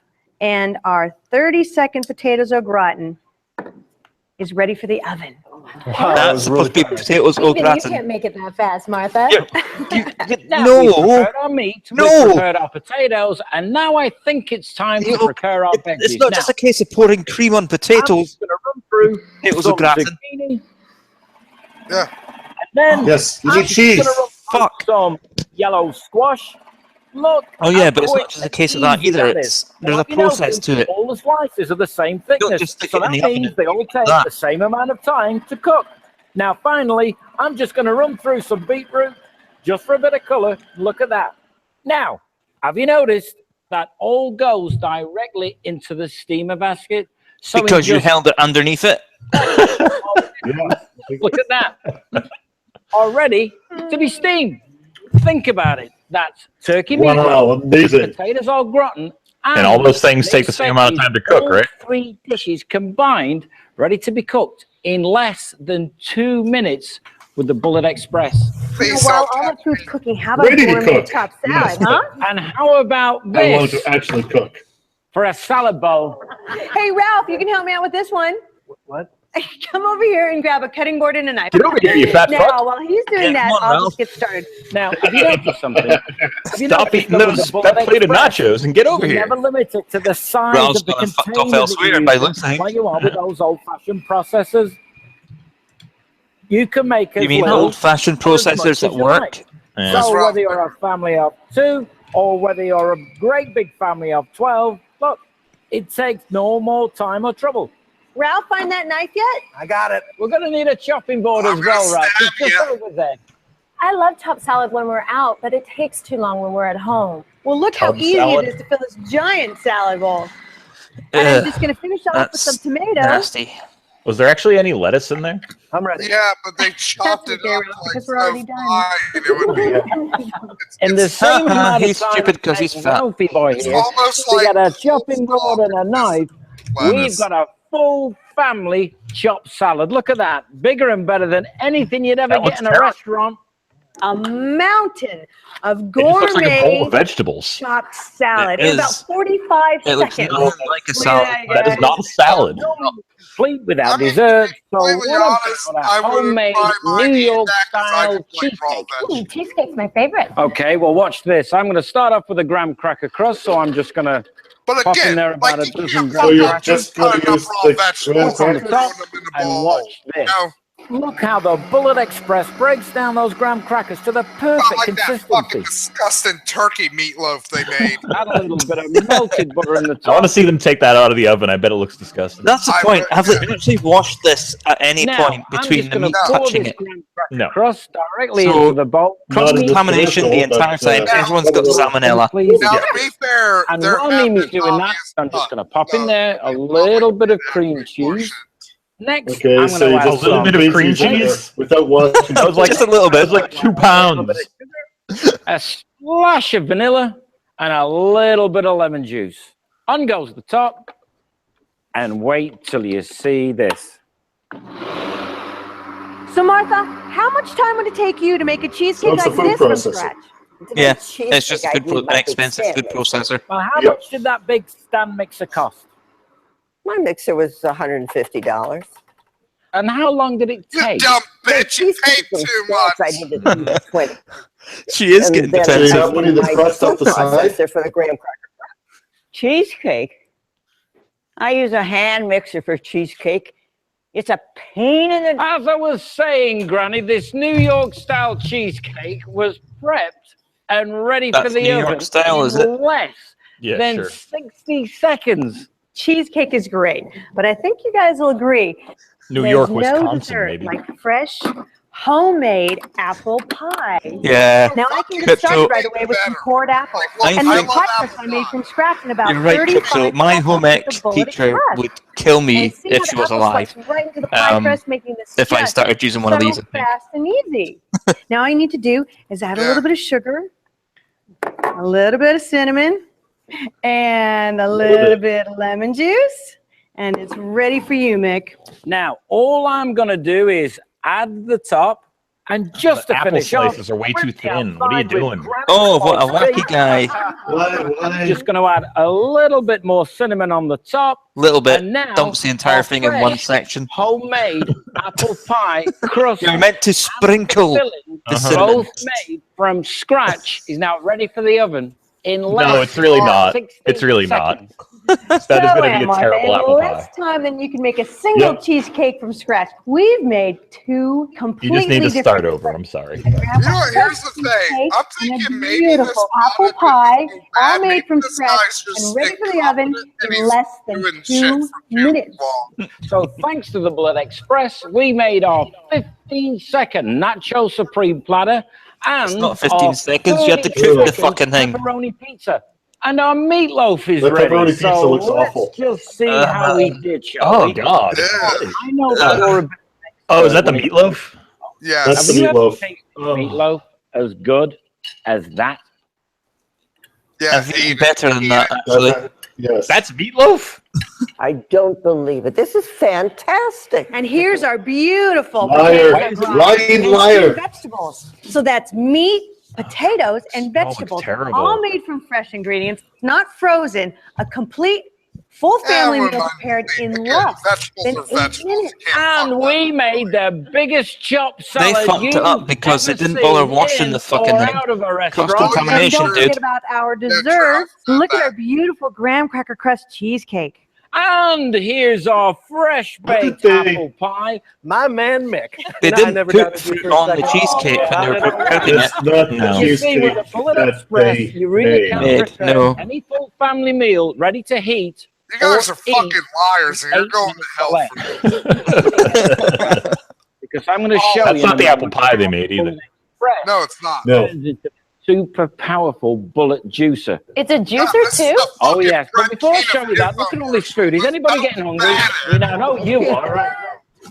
And our 30-second potatoes au gratin is ready for the oven. That's supposed to be potatoes au Even you gratin. can't make it that fast, Martha. Now we've No. prepared our meat, we've No. prepared our potatoes, and now I think it's time to prepare our veggies. It's not now, just a case of pouring cream on I'm potatoes. just going to run through Potatoes au some gratin. zucchini, Yeah. and then Yes, you I'm need just cheese. gonna run through Fuck. some yellow squash. Look. Oh yeah, how but it's not quick just a and case of that easy either. that It's is. there's Well, a you know, process to it. All the slices are the same don't thickness, just stick so it in that the oven means and they all take that. the same amount of time to cook. Now, finally, I'm just going to run through some beetroot just for a bit of color. Look at that. Now, have you noticed that all goes directly into the steamer basket? So in Because you just- held it underneath it. Look at that. All ready to be steamed. Think about it. That's turkey Wow, meatloaf, amazing. potatoes au gratin, And all those things take the same amount of time to cook, right? 3 dishes combined, ready to be cooked in less than 2 minutes with the Bullet Express. While all that food's cooking, how about Ready to gourmet cook. chopped Yes. salad, huh? And how about I want this to actually cook. for a salad bowl? Hey, Ralph, you can help me out with this one. What? Come over here and grab a cutting board and a knife. Get over here, you fat now, fuck. while he's doing Yeah, that, come on, I'll Ralph. just get started. Now, have you noticed something? Have you Stop noticed eating that with those the Bullet that plate of Express, nachos and get over you're here. never limited to the size Ralph's of the gonna fucked container off that elsewhere you're by using, looks like. like you are with those old-fashioned processors. You can make as You mean little old-fashioned or as much processors as that you work? like. Yeah. So whether you're a family of 2 or whether you're a great big family of 12, look, it takes no more time or trouble. Ralph, find that knife yet? I got it. We're going to need a chopping board as well, Ralph. It's just over there. I love chopped salad when we're out, but it takes too long when we're at home. Well, look how Tub easy salad. it is to fill this giant salad bowl. And I'm just going to finish off with That's some tomatoes. nasty. Was there actually any lettuce in there? I'm ready. Yeah, but they chopped it okay, up Ralph, like because so we're already fine. It would be In the same amount of He's time stupid it 'cause he's takes fat. Ralphie boy It's here almost to get like a chopping board and a knife. We've lettuce. got a full family chopped salad. Look at that. Bigger and better than anything you'd ever That get looks in a terrible. restaurant. A mountain of It just looks like a bowl gourmet of vegetables. chopped salad It in about is. 45 It looks seconds. nothing like a salad. That is not a salad. Complete without I mean, dessert. So completely what honest, about I a wouldn't homemade buy mine New eat York that 'cause I style could like raw cheesecake? veg. Ooh, cheesecake's my favorite. Okay, well, watch this. I'm going to start off with a graham cracker crust, so I'm just going to But pop in again, there about like a you dozen can't graham So you're crackers. just going to use the graham on the crackers? top Throw them in the and bowl. watch this. No. Look how the Bullet Express breaks down those graham crackers to the perfect Not like that fucking consistency. disgusting turkey meatloaf they made. Add a little bit of melted butter in the top. I want to see them take that out of the oven. I bet it looks disgusting. That's the point. Have they actually washed this at any Now, point between the I'm meat just gonna pour touching this it? graham cracker No. crust directly So, into the bowl. Cross-contamination the entire time. Everyone's got salmonella. Now, to be fair, And there while have Mimi's been doing that, I'm just going to pop in there a little bit of cream cheese. Next, Okay, I'm so going you to add just a little bit of cream in there cheese? without washing. That was like Just a little bit. It was like 2 pounds. a splash of vanilla and a little bit of lemon juice. On goes the top, and wait till you see this. So, Martha, how much time would it take you to make a cheesecake What's the like food this from processor? scratch? Yeah, it's just a an expensive food processor. Well, how much did that big stand mixer cost? My mixer was $150. And how long did it You take? dumb bitch, you paid too much. I needed 20. She is And getting then So you defensive. got money the my crust off the food side? processor for the graham cracker. Cheesecake. I use a hand mixer for cheesecake. It's a pain in the... As I was saying, Granny, this New York style cheesecake was prepped and ready for That's the New oven York style, in is it? less Yeah, than sure. 60 seconds. Cheesecake is great, but I think you guys will agree. New there's York, no Wisconsin, dessert maybe. like fresh, homemade apple pie. Yeah. Now I can get Crypto. started right away with some poured apple. I And my think- pie crust I made from scratch in about You're right, 35 Crypto. My home seconds ec with the Bullet teacher Express. would kill me And see if how she the was apple alive. slices right into the pie crust, making this if I just started using one of so these. I think. fast and easy. Now all you need to do is add a little bit of sugar, a little bit of cinnamon, and a little bit of lemon juice, and it's ready for you, Mick. Now, all I'm going to do is add the top, and just The to apple finish off, slices are way too rip the thin. What are you outside with doing? ground Oh, what a coffee. wacky guy. Why? Just going to add a little bit more cinnamon on the top. Little bit. And now, Dumps the entire our thing in one fresh, section. Homemade apple pie crust. You're meant to sprinkle filling, the cinnamon. both made from scratch, is now ready for the oven in less No, it's really than not. 60 It's really seconds. not. That is going to be a Emma, terrible in apple less pie. time than you can make a single Yep. cheesecake from scratch. We've made two You completely just need to different start over. I'm sorry. You know what? Here's the thing. I'm thinking maybe this beautiful apple product pie, is so all bad, made maybe from this scratch guy's just and ready for the oven incompetent and in he's less than doing shit 2 for too minutes. long. So thanks to the Blood Express, we made our 15-second Nacho Supreme platter and It's not 15 our seconds. You have to 30 cook the fucking thing. pepperoni pizza. And our meatloaf is The ready. pepperoni pizza So looks let's awful. just see how we did, shall Oh, we? God. I know that you're a bit Oh, is that the meatloaf? Yeah. That's Have the you ever meatloaf. tasted meatloaf as good as that? Yeah. I think better than that, actually. Yes. That's meatloaf? I don't believe it. This is fantastic. And here's our beautiful Liar. potato fries Lying and liar. vegetables. So that's meat, potatoes, and vegetables, terrible. all made from fresh ingredients, not frozen. A complete full family meal prepared in less than 8 minutes. And we made the biggest chop They salad fucked it up because they didn't bother washing the fucking thing. Cross Cross-contamination, And don't forget dude. about our dessert. Look at our beautiful graham cracker crust cheesecake. And here's our fresh baked apple pie. My man Mick. They I didn't never put doubted you fruit for a on the second. cheesecake when they were cooking It's it. not the No. You see, with cheesecake a Bullet that Express, they you really made. can't Made, prepare no. any full family meal ready to heat. You guys or are fucking eat liars and you're 8 going minutes to hell or for less. Because I'm going to show That's you. not in a the apple moment pie they how made either. Bullet Express No, it's not. No. turns into super powerful bullet juicer. It's a juicer this is too? the Oh fucking yes, but before I Fred show you Keenan that, look at all this food. Is anybody getting hungry? You know you are. Right?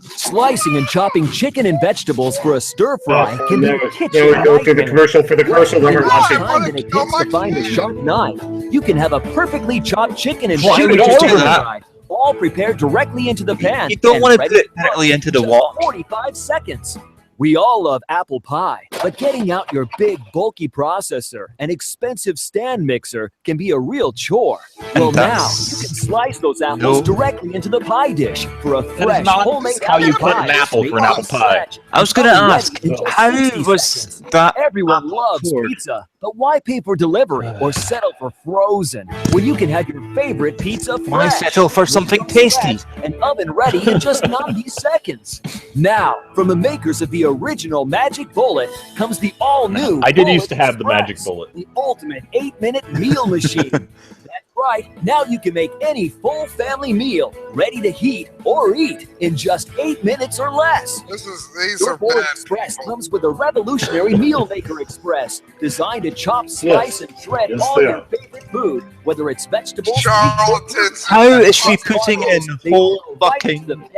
Slicing and chopping chicken and vegetables for a stir fry Oh, can there be a we kitchen go to the nightmare. commercial for the commercial that we're It's watching. time than it takes to find a sharp knife. You can have a perfectly chopped chicken and Why shoot would it you all do over that? the fry, all prepared directly into the pan. You don't and want to ready put it to cook directly into the in just wok. 45 seconds. We all love apple pie, but getting out your big, bulky processor and expensive stand mixer can be a real chore. Well, now you can slice those apples directly into the pie dish for a fresh, homemade how you apple put pie. an apple for an apple pie. I was going to ask, how was that Everyone loves poured? pizza, but why pay for delivery or settle for frozen when you can have your favorite pizza fresh? Why settle for something tasty? And oven ready in just 90 seconds. Now, from the makers of the original Magic Bullet comes the all-new I did Bullet used to have the Magic Express, Bullet. the ultimate 8-minute meal machine. That's right, now you can make any full family meal ready to heat or eat in just 8 minutes or less. These Your are Bullet bad. Express comes with a revolutionary Meal Maker Express designed to chop, slice, and shred Yes, all they your are. favorite food, whether it's vegetables, Charlatans. How is she putting in whole fucking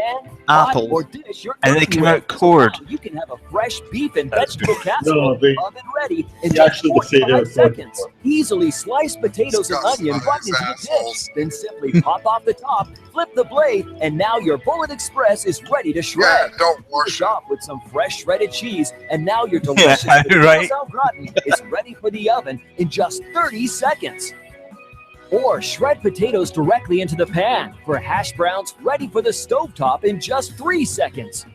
apples or dish you're and they cooking come with? out cord? You can have a fresh beef and That's vegetable casserole No, they- oven ready in He just actually would say 45 they're seconds. Easily sliced potatoes and Disgusting, onion right these into the assholes. dish. Then simply pop off the top, flip the blade, and now your Bullet Express is ready to shred. Yeah, don't Finish wash it. off with some fresh shredded cheese, and now your delicious Yeah, potato right. au gratin is ready for the oven in just 30 seconds. Or shred potatoes directly into the pan for hash browns ready for the stovetop in just 3 seconds.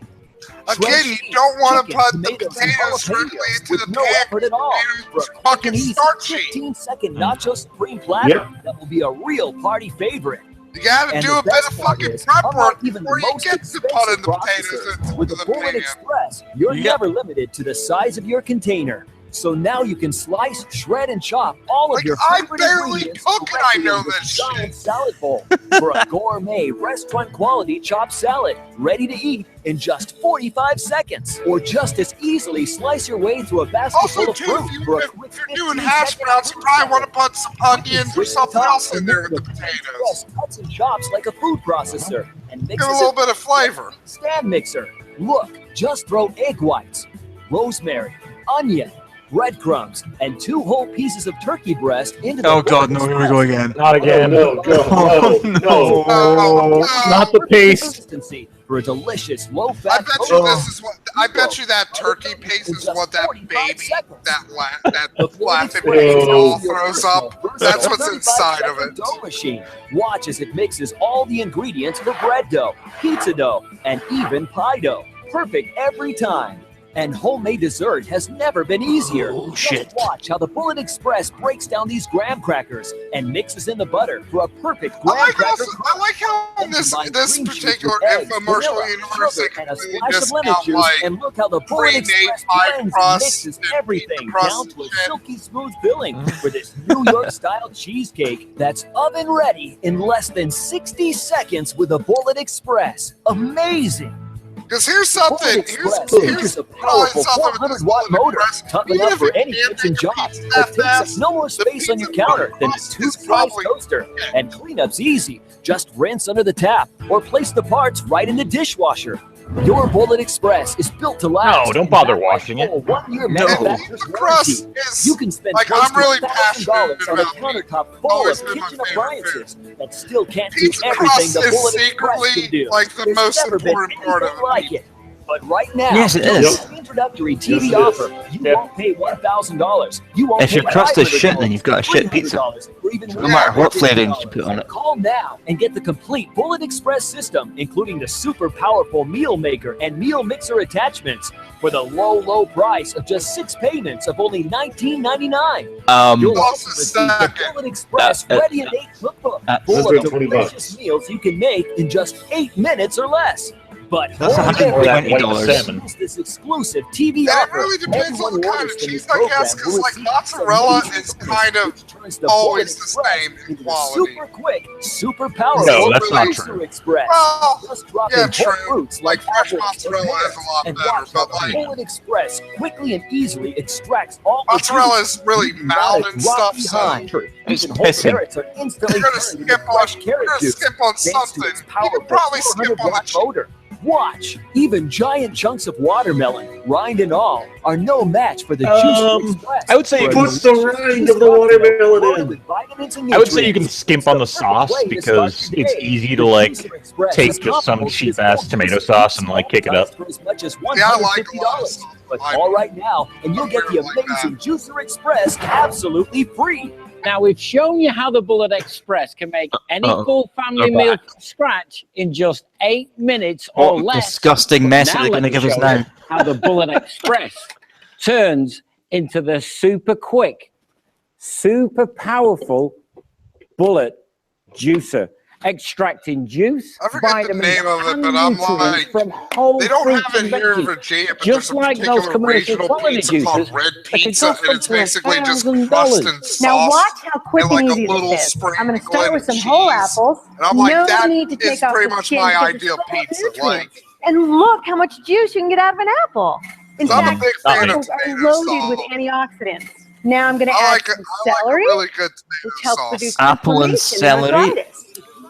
Again, you don't want to put the potatoes directly into the no pan. effort at all. For It's a quick fucking and easy starchy. 15-second nacho supreme platter that will be a real party favorite. You gotta And do the a bit best of part fucking is, prep unlike work even the before you most get to putting the potatoes processors, into with the the Bullet pan. Express, you're Yep. never limited to the size of your container. So now you can slice, shred, and chop all of Like, your I favorite barely ingredients cook and I directly know into this a giant shit. salad bowl for a gourmet restaurant quality chopped salad ready to eat in just 45 seconds. Or just as easily slice your way through a basket Also, full of too, fruit for a quick if you're doing 15 hash second browns, you probably want to put some onions or Twist the something top else in and there then with the the potatoes. Express cuts and chops like a food processor and Give mixes it a little bit of flavor. Stand mixer. Look, just throw egg whites, rosemary, onion, breadcrumbs, and 2 whole pieces of turkey breast into the Oh god, Bullet no, here we go Express. again. Not again. No, no. Not the paste. Consistency for a delicious I low-fat bet you this is what. I bet you that turkey in paste is just what that 45 baby, seconds. that laughing Express baby is doll also your throws personal up. versatile That's what's 35 inside of second it. Dough machine. Watch as it mixes all the ingredients for bread dough, pizza dough, and even pie dough. Perfect every time. And homemade dessert has never been easier. Just watch how the Bullet Express breaks down these graham crackers and mixes in the butter for a perfect graham cracker. I like how in this particular infomercial universe they and a completely splash of lemon discount juice, like and look how the Bullet pre-made Express pie blends and crust mixes and everything pizza crust down to a and shit. silky smooth filling for this New York style cheesecake that's oven ready in less than 60 seconds with a Bullet Express. Amazing. Because here's something. Here's a powerful something with 400-watt motor, tough enough for any can't kitchen make your job. pizza It that takes up fast, no more space on your counter than a two-slice toaster. And cleanup's easy. Just rinse under the tap or place the parts right in the dishwasher. Your Bullet Express is built to last. No, don't bother washing it. 1-year No. manufacturer's crust warranty. is You can spend like, close I'm really to passionate $1,000 on a about countertop full always of been my kitchen favorite appliances that still can't do Pizza everything crust the is Bullet Express secretly can do. like the There's most never been important part of anything it. like it. But right now, Yes, it with is. this introductory TV Yes, it is. offer, you won't pay $1,000. You won't If pay your crust is $500, shit, then you've got a shit pizza. $300, or even No matter what $150. flavoring you put on it. Call now and get the complete Bullet Express system, including the super powerful meal maker and meal mixer attachments, for the low price of just 6 payments of only $19.99. You'll also receive the Bullet Express Ready and Ate cookbook, full of delicious meals you can make in just 8 minutes or less. But That's hold $120. Use this exclusive TV And it offer. really depends on the Everyone kind of orders from cheese, this I program guess, because will like receive mozzarella some is kind of turns the always Bullet the same Express into the quality. super quick, super powerful No, that's not Mixer true. Express. Well, Just drop yeah, in whole true. fruits Like fresh apples mozzarella and is a lot and better, watch how but the like Bullet Express quickly and easily extracts all the mozzarella juice. is really You mild gotta and drop stuff, behind. so It's Even whole pissing. carrots are instantly you're gonna turned into skip on fresh carrot juice. skip on Thanks to something. its You powerful could probably skip on the 400-watt motor. Watch, even giant chunks of watermelon, rind and all, are no match for the Juicer Express. I would say you Put the rind of the watermelon in. I would say you can skimp on the sauce because it's easy to like take just some cheap ass tomato sauce and like kick it up. For as much as Yeah, I like $150. But call right now and you'll get the amazing Juicer Express absolutely free. Now, we've shown you how the Bullet Express can make any full family meal from scratch in just 8 minutes or What less. disgusting mess are they going to give us now? How the Bullet Express turns into the super quick, super powerful Bullet Juicer. Extracting juice, I forget the name of it, but I'm like, from whole they don't fruits have it and here in veggies. Virginia, but Just there's a like those particular commercial regional quality pizza called juices, Red they can Pizza, cost and it's up to basically just $1,000. crust and sauce. Now watch how quick and like and a easy little this is. I'm going to sprinkle start with and some whole cheese. apples. And I'm like, no that need to take is off pretty the much skin my because it's ideal full of pizza. nutrients. Like, And look how much juice you can get out of an apple. In I'm a fact, big fan of apples are tomato loaded sauce. with antioxidants. Now I'm going to I add like some a celery, really good which tomato helps sauce. reduce Apple and inflammation celery? arthritis.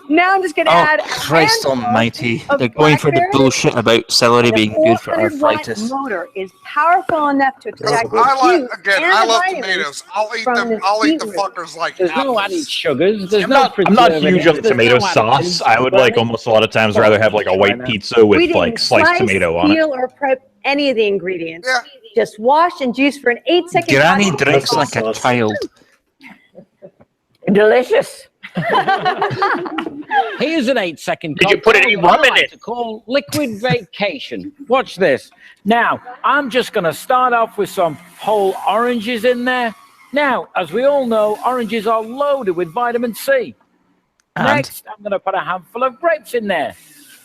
Now I'm just going to add a Christ handful almighty. of They're going for the blackberries. bullshit about celery And being a good for 400-watt arthritis. motor is powerful enough to extract the I juice like again. and I the love vitamins tomatoes. I'll eat from them. the I'll eat the beetroot. fuckers like There's no apples. added sugars. There's I'm no not huge on preservatives, tomato there's no added sauce. I would like almost a lot of times rather have like a white pizza We with didn't like sliced slice, tomato on it. peel, or prep any of the ingredients. Just wash and juice for an 8-second Granny process. drinks like a child. Delicious. Here's an 8-second. Did you put any rum in it? To call liquid vacation. Watch this. Now, I'm just going to start off with some whole oranges in there. Now, as we all know, oranges are loaded with vitamin C. And? Next, I'm going to put a handful of grapes in there,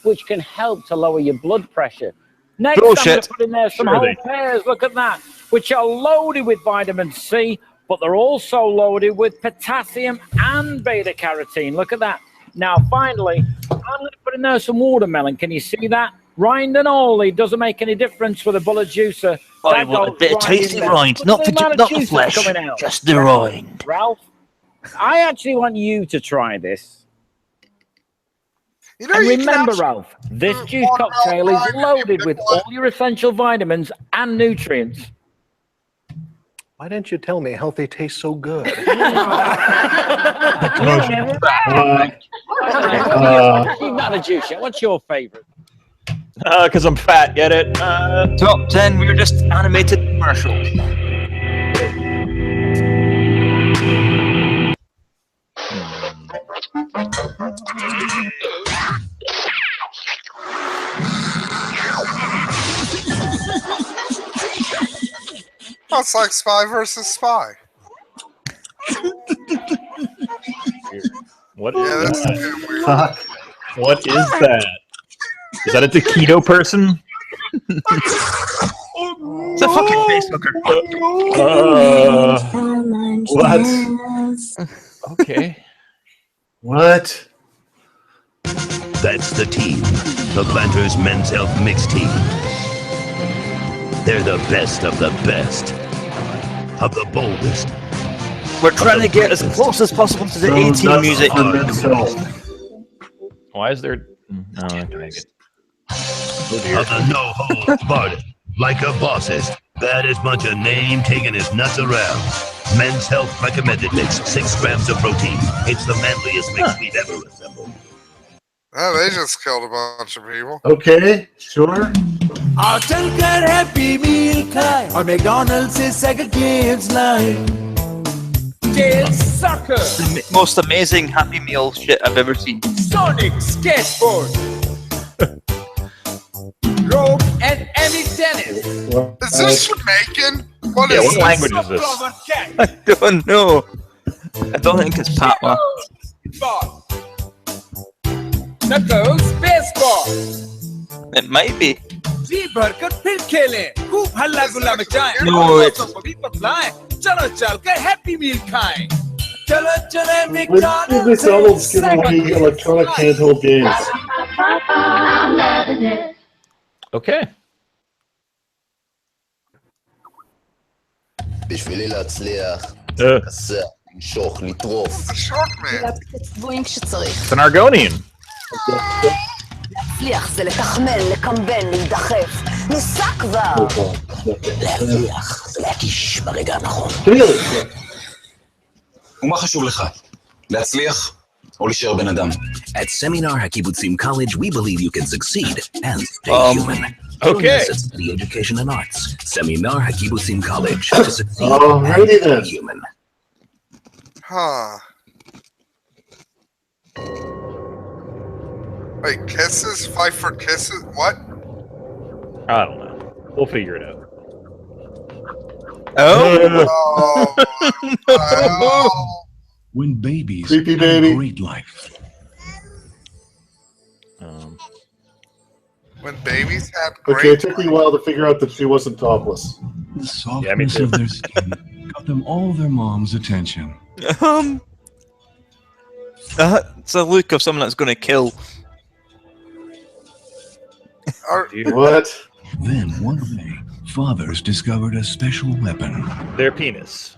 which can help to lower your blood pressure. Next, I'm going Bullshit. to put in there some Sure whole they- pears. Look at that, which are loaded with vitamin C, but they're also loaded with potassium and beta carotene. Look at that. Now, finally, I'm going to put in there some watermelon. Can you see that? Rind and all, it doesn't make any difference with a Bullet Juicer. I That want a goes bit of right in tasty there. rind, Look not at the amount of not the juice flesh, that's coming out. just the rind. Ralph, I actually want you to try this. You know, And you can remember, actually Ralph, this do juice watermelon cocktail is rind if you loaded pick with one. all your essential vitamins and nutrients. Why didn't you tell me healthy tastes so good? Steve, not a juice yet. What's your favorite? Because I'm fat, get it? Top 10 weirdest animated commercials. Oh, it's like Spy versus Spy. What Yeah, is that's that? fucking weird. Fuck. What is that? Is that a taquito person? It's a fucking face hooker. What? Okay. What? That's the team. The Planters Men's Health Mix Team. They're the best of the best. Of the boldest. We're trying to get as close as possible to the No, 18 that's music. for men's health. Why is there? No, I can make it. Of the no holds barred. Like a bossest. Baddest bunch of name taking his nuts around. Men's Health recommended mix. 6 grams of protein. It's the manliest mix we've ever assembled. Oh, they just killed a bunch of people. Okay, sure. और चलकर happy मील खाए और McDonald से सेगा games लाए Jail Soccer, The most amazing Happy Meal shit I've ever seen. Sonic Skateboard, Rogue and Emmy Dennis. Is this Jamaican? What Yeah, is what this? language is this? Flower Cat, I don't know. I don't think it's Patwa. Ball, Knuckles Baseball, It might be. जी भरकर फिर खेलें खूब हल्ला गुल्ला मचाएं No, और it's- दोस्तों को भी बतलाएं चलो चलकर हैप्पी मील खाएं चलो चले Let's give this Donald's giving me electronic handheld games. Okay. בשבילי להצליח, חסר למשוך, לטרוף. Shark Man. It's an Argonian. להצליח זה לתחמן, לקמבן, להידחף. ניסה כבר! להצליח זה להקיש ברגע הנכון. ומה חשוב לך? להצליח או להישאר בן אדם? At Seminar Hakibutzim College, we believe you can succeed and stay human. Okay. Join us at the Education and Arts. Seminar Hakibutzim College to succeed Alrighty and then. stay human. Huh. Wait, kisses? Fight for kisses? What? I don't know. We'll figure it out. When babies Creepy have baby. a great life. When babies have great... Okay, it took me a while to figure out that she wasn't topless. The softness of their skin got them all their mom's attention. It's a look of someone that's going to kill. What? Then one day, fathers discovered a special weapon. Their penis.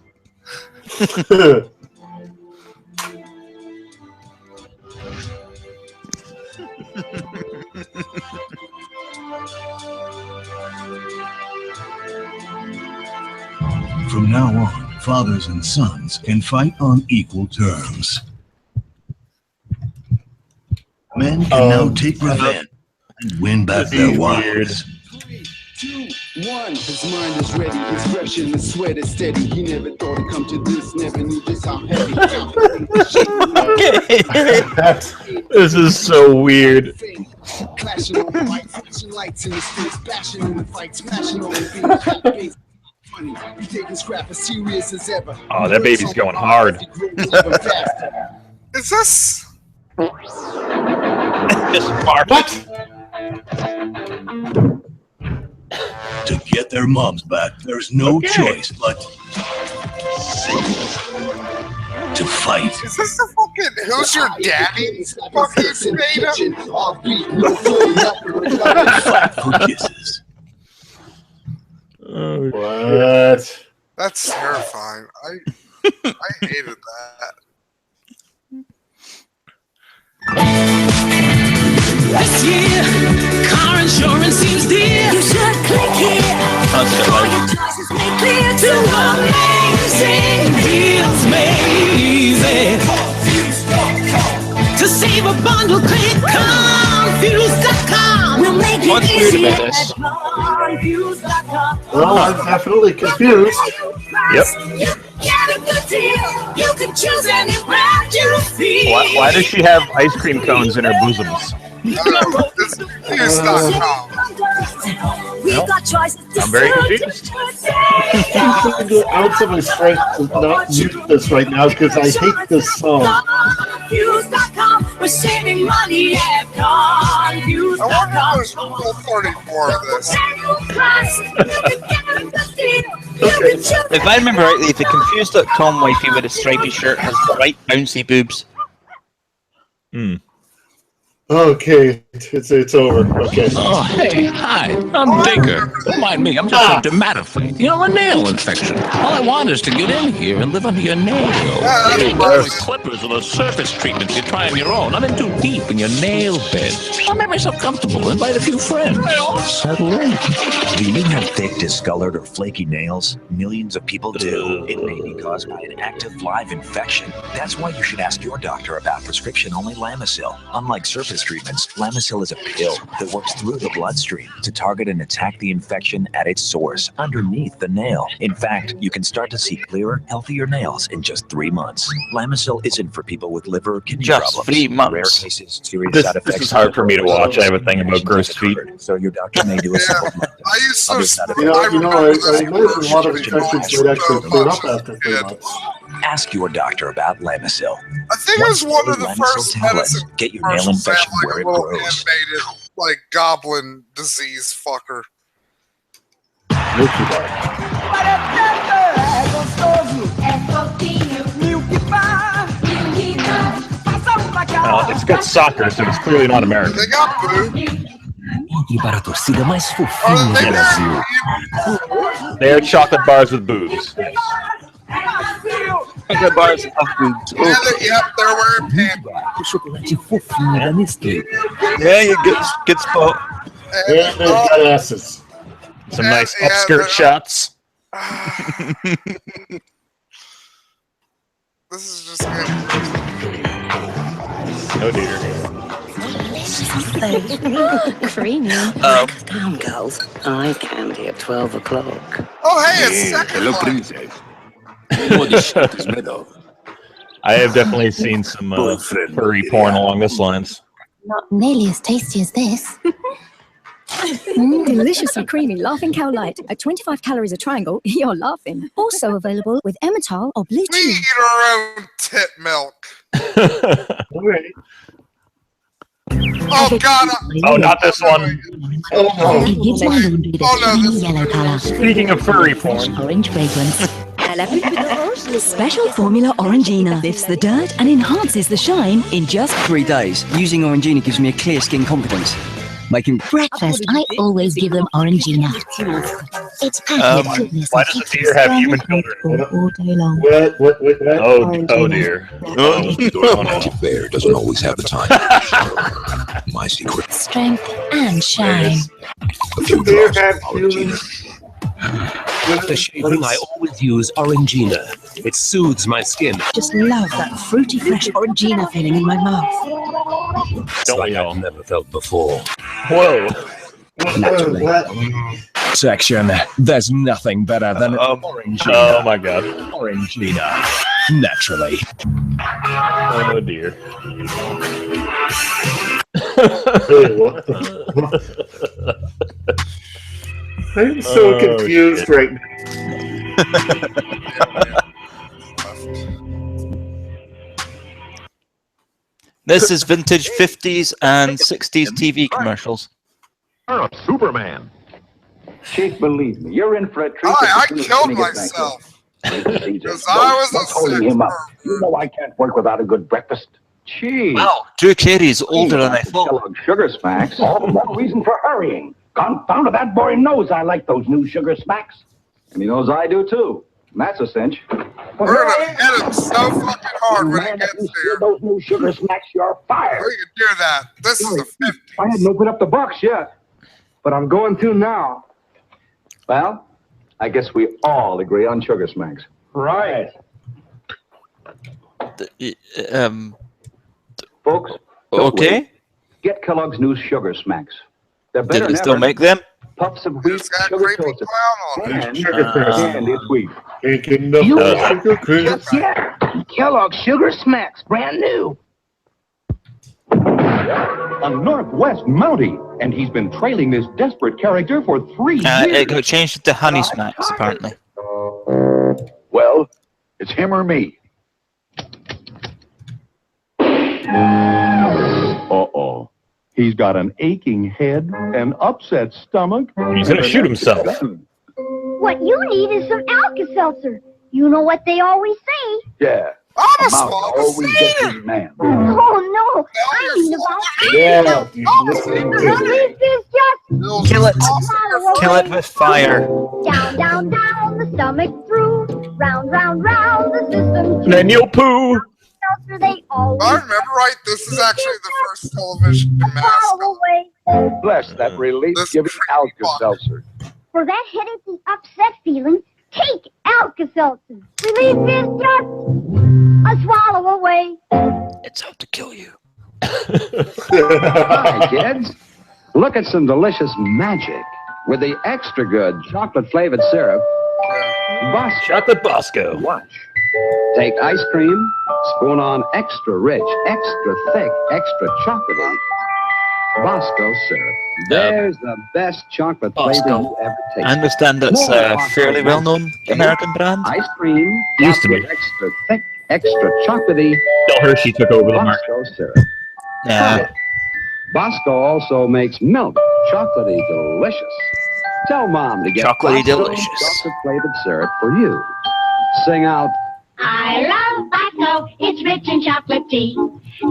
From now on, fathers and sons can fight on equal terms. Men can now take revenge and win back their wives. 3, 2, 1. His mind is ready, his fresh and his sweat is steady. He never thought it'd come to this, never knew just how heavy. This is so weird. Clashing on the lights, flashing lights in his face, bashing in the fight, smashing on the beat. Funny, he taking scrap as serious as ever. Oh, that baby's going hard. Is this... Just what? To get their moms back, there's no choice but to fight. Is this the fucking... Who's your daddy? Fucking beta? Fight for kisses. What? That's terrifying. I hated that. This year, car insurance seems dear. You should click here. All your choices made clear to amazing deals made easy. To save a bundle, click confused.com. We'll make it What's weird easy about at this? confused.com. Well, I'm definitely confused. Yep. Get a good deal. You can choose any brand you feel. Why does she have ice cream cones in her bosoms? Confused.com. I'm very confused. I'm going out of my strength to not mute this right now because I hate this song. Confused.com. We're saving money at confused.com. I wonder if there's 134 of this. If I remember rightly, the confused.com wifey with a stripy shirt has bright bouncy boobs. Okay, it's over. Okay. Oh, hey, hi, I'm Digger. Don't mind me, I'm just a dermatophyte. You know, a nail infection. All I want is to get in here and live under your nail. With clippers and the surface treatments you try on your own. I'm in too deep in your nail bed. I'll make myself comfortable, invite a few friends. Settle in. Do you have thick, discolored, or flaky nails? Millions of people do. It may be caused by an active live infection. That's why you should ask your doctor about prescription-only Lamisil. Unlike surface treatments, Lamisil is a pill that works through the bloodstream to target and attack the infection at its source, underneath the nail. In fact, you can start to see clearer, healthier nails in just 3 months. Lamisil isn't for people with liver or kidney Just problems. 3 months. Rare cases, serious This side effects. is hard for me to watch. I have a thing about gross feet. So your doctor may do a simple I used to... other side I imagine a lot of infections would actually clear up after 3 months. Ask your doctor about Lamisil. I think it was one of the Lamisil first tablets. medicine Get your nail commercials that had, infection like where a it little grows. animated, like goblin disease fucker. It's got soccer, so it's clearly not American. They got boo. Para a torcida mais fofinha do Brasil. They're chocolate bars with boobs. The bars of boobs. Yep, they're wearing pants. Yeah, you good spot. Yeah, they've got asses. Some nice upskirt shots. This is just good. Oh dear. Creamy. Oh. Down, girls. Eye candy at 12 o'clock. Oh, hey, it's second Hello, flight. princess. You know what this shirt is made of? I have definitely seen some furry porn along this lines. Not nearly as tasty as this. Deliciously creamy Laughing Cow Light. At 25 calories a triangle, you're laughing. Also available with Emmental or Blue We Chew. eat our own tit milk. Oh God! Oh, not this one. Oh no! Yellow color. Speaking of furry porn. Orange fragrance. Special formula Orangina lifts the dirt and enhances the shine in just 3 days. Using Orangina gives me a clear skin confidence. Making breakfast. I always give them Orangina. It's packed with goodness. Why does a deer have human children? All day long. What? Oh dear. Bear doesn't always have the time. My secret. Strength and shine. A few drops of Orangina. With the shaving, I always use Orangina. It soothes my skin. Just love that fruity, fresh Orangina feeling in my mouth. It's like I've never felt before. Whoa. Naturally. Section. There's nothing better than Orangina. Oh my God. Orangina. Naturally. Oh dear. I'm so confused right now. This is vintage 50s and 60s TV commercials. Superman. Chief, believe me, you're in for a treat. I killed myself. Because I was a holding him up. You know I can't work without a good breakfast. Gee. Wow, Drew Carey's older than I thought. Kellogg's Sugar Smacks. All the more reason for hurrying. Confound it, that boy knows I like those new Sugar Smacks. And he knows I do too. And that's a cinch. We're gonna hit him so fucking hard when he gets here. Those new Sugar Smacks, you're fired. We can do that. This is the 50s. I hadn't opened up the box yet, but I'm going to now. Well, I guess we all agree on Sugar Smacks. Right. Folks, don't Okay. wait. Get Kellogg's new Sugar Smacks. They're better Did they than still ever. make them? Puffs of wheat, sugar toasted, and Sugar crisp. it's wheat. Taking the sugar crisp. Yeah, Kellogg's Sugar Smacks, brand new. A Northwest Mountie, and he's been trailing this desperate character for 3 years. It got changed to Honey Smacks, apparently. Well, it's him or me. Uh-oh. He's got an aching head, an upset stomach. He's gonna shoot himself. What you need is some Alka-Seltzer. You know what they always say. Yeah. I'm a Mouth small always gets his man. Oh, no. I mean about... Yeah. Release this just... Kill it. Kill it with fire. Down, down, down, the stomach through. Round, round, round, the system. Then you'll poo. They always... If I remember right, this is actually the first television mascot. Bless that relief-giving Alka-Seltzer. For that headache and upset feeling, take Alka-Seltzer. Relief is just a swallow away. It's out to kill you. Hi, kids. Look at some delicious magic with the extra good chocolate-flavored syrup. Bosco. Chocolate Bosco. Watch. Take ice cream, spoon on extra rich, extra thick, extra chocolatey Bosco syrup. There's the best chocolate flavor you ever tasted. I understand it's a fairly well-known American brand. Ice cream, Used to be. extra thick, extra chocolatey Bill Hershey took over the market. Bosco syrup. Yeah. Bosco also makes milk chocolatey delicious. Tell Mom to get Chocolatey Bosco delicious. chocolate-flavored syrup for you. Sing out. I love Bosco. It's rich in chocolate tea.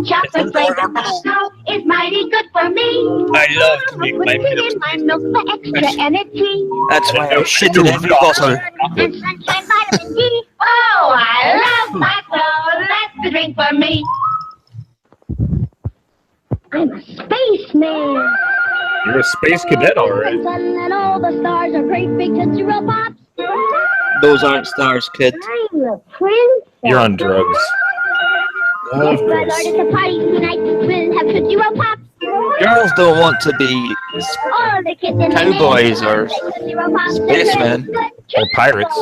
Chocolate flavored Bosco is mighty good for me. I love to make my Put it in my milk for extra energy. That's why I shit in every bottle. And sunshine vitamin D. Oh, I love my drink for me. I'm a spaceman. You're a space cadet, all right. And all the stars are great big Tootsie Roll Pops. Those aren't stars, kid. I'm a princess. You're on drugs. If my lord is a party tonight, we'll have Tootsie Roll Pops. Girls don't want to be All the kids in cowboys the or spacemen or pirates.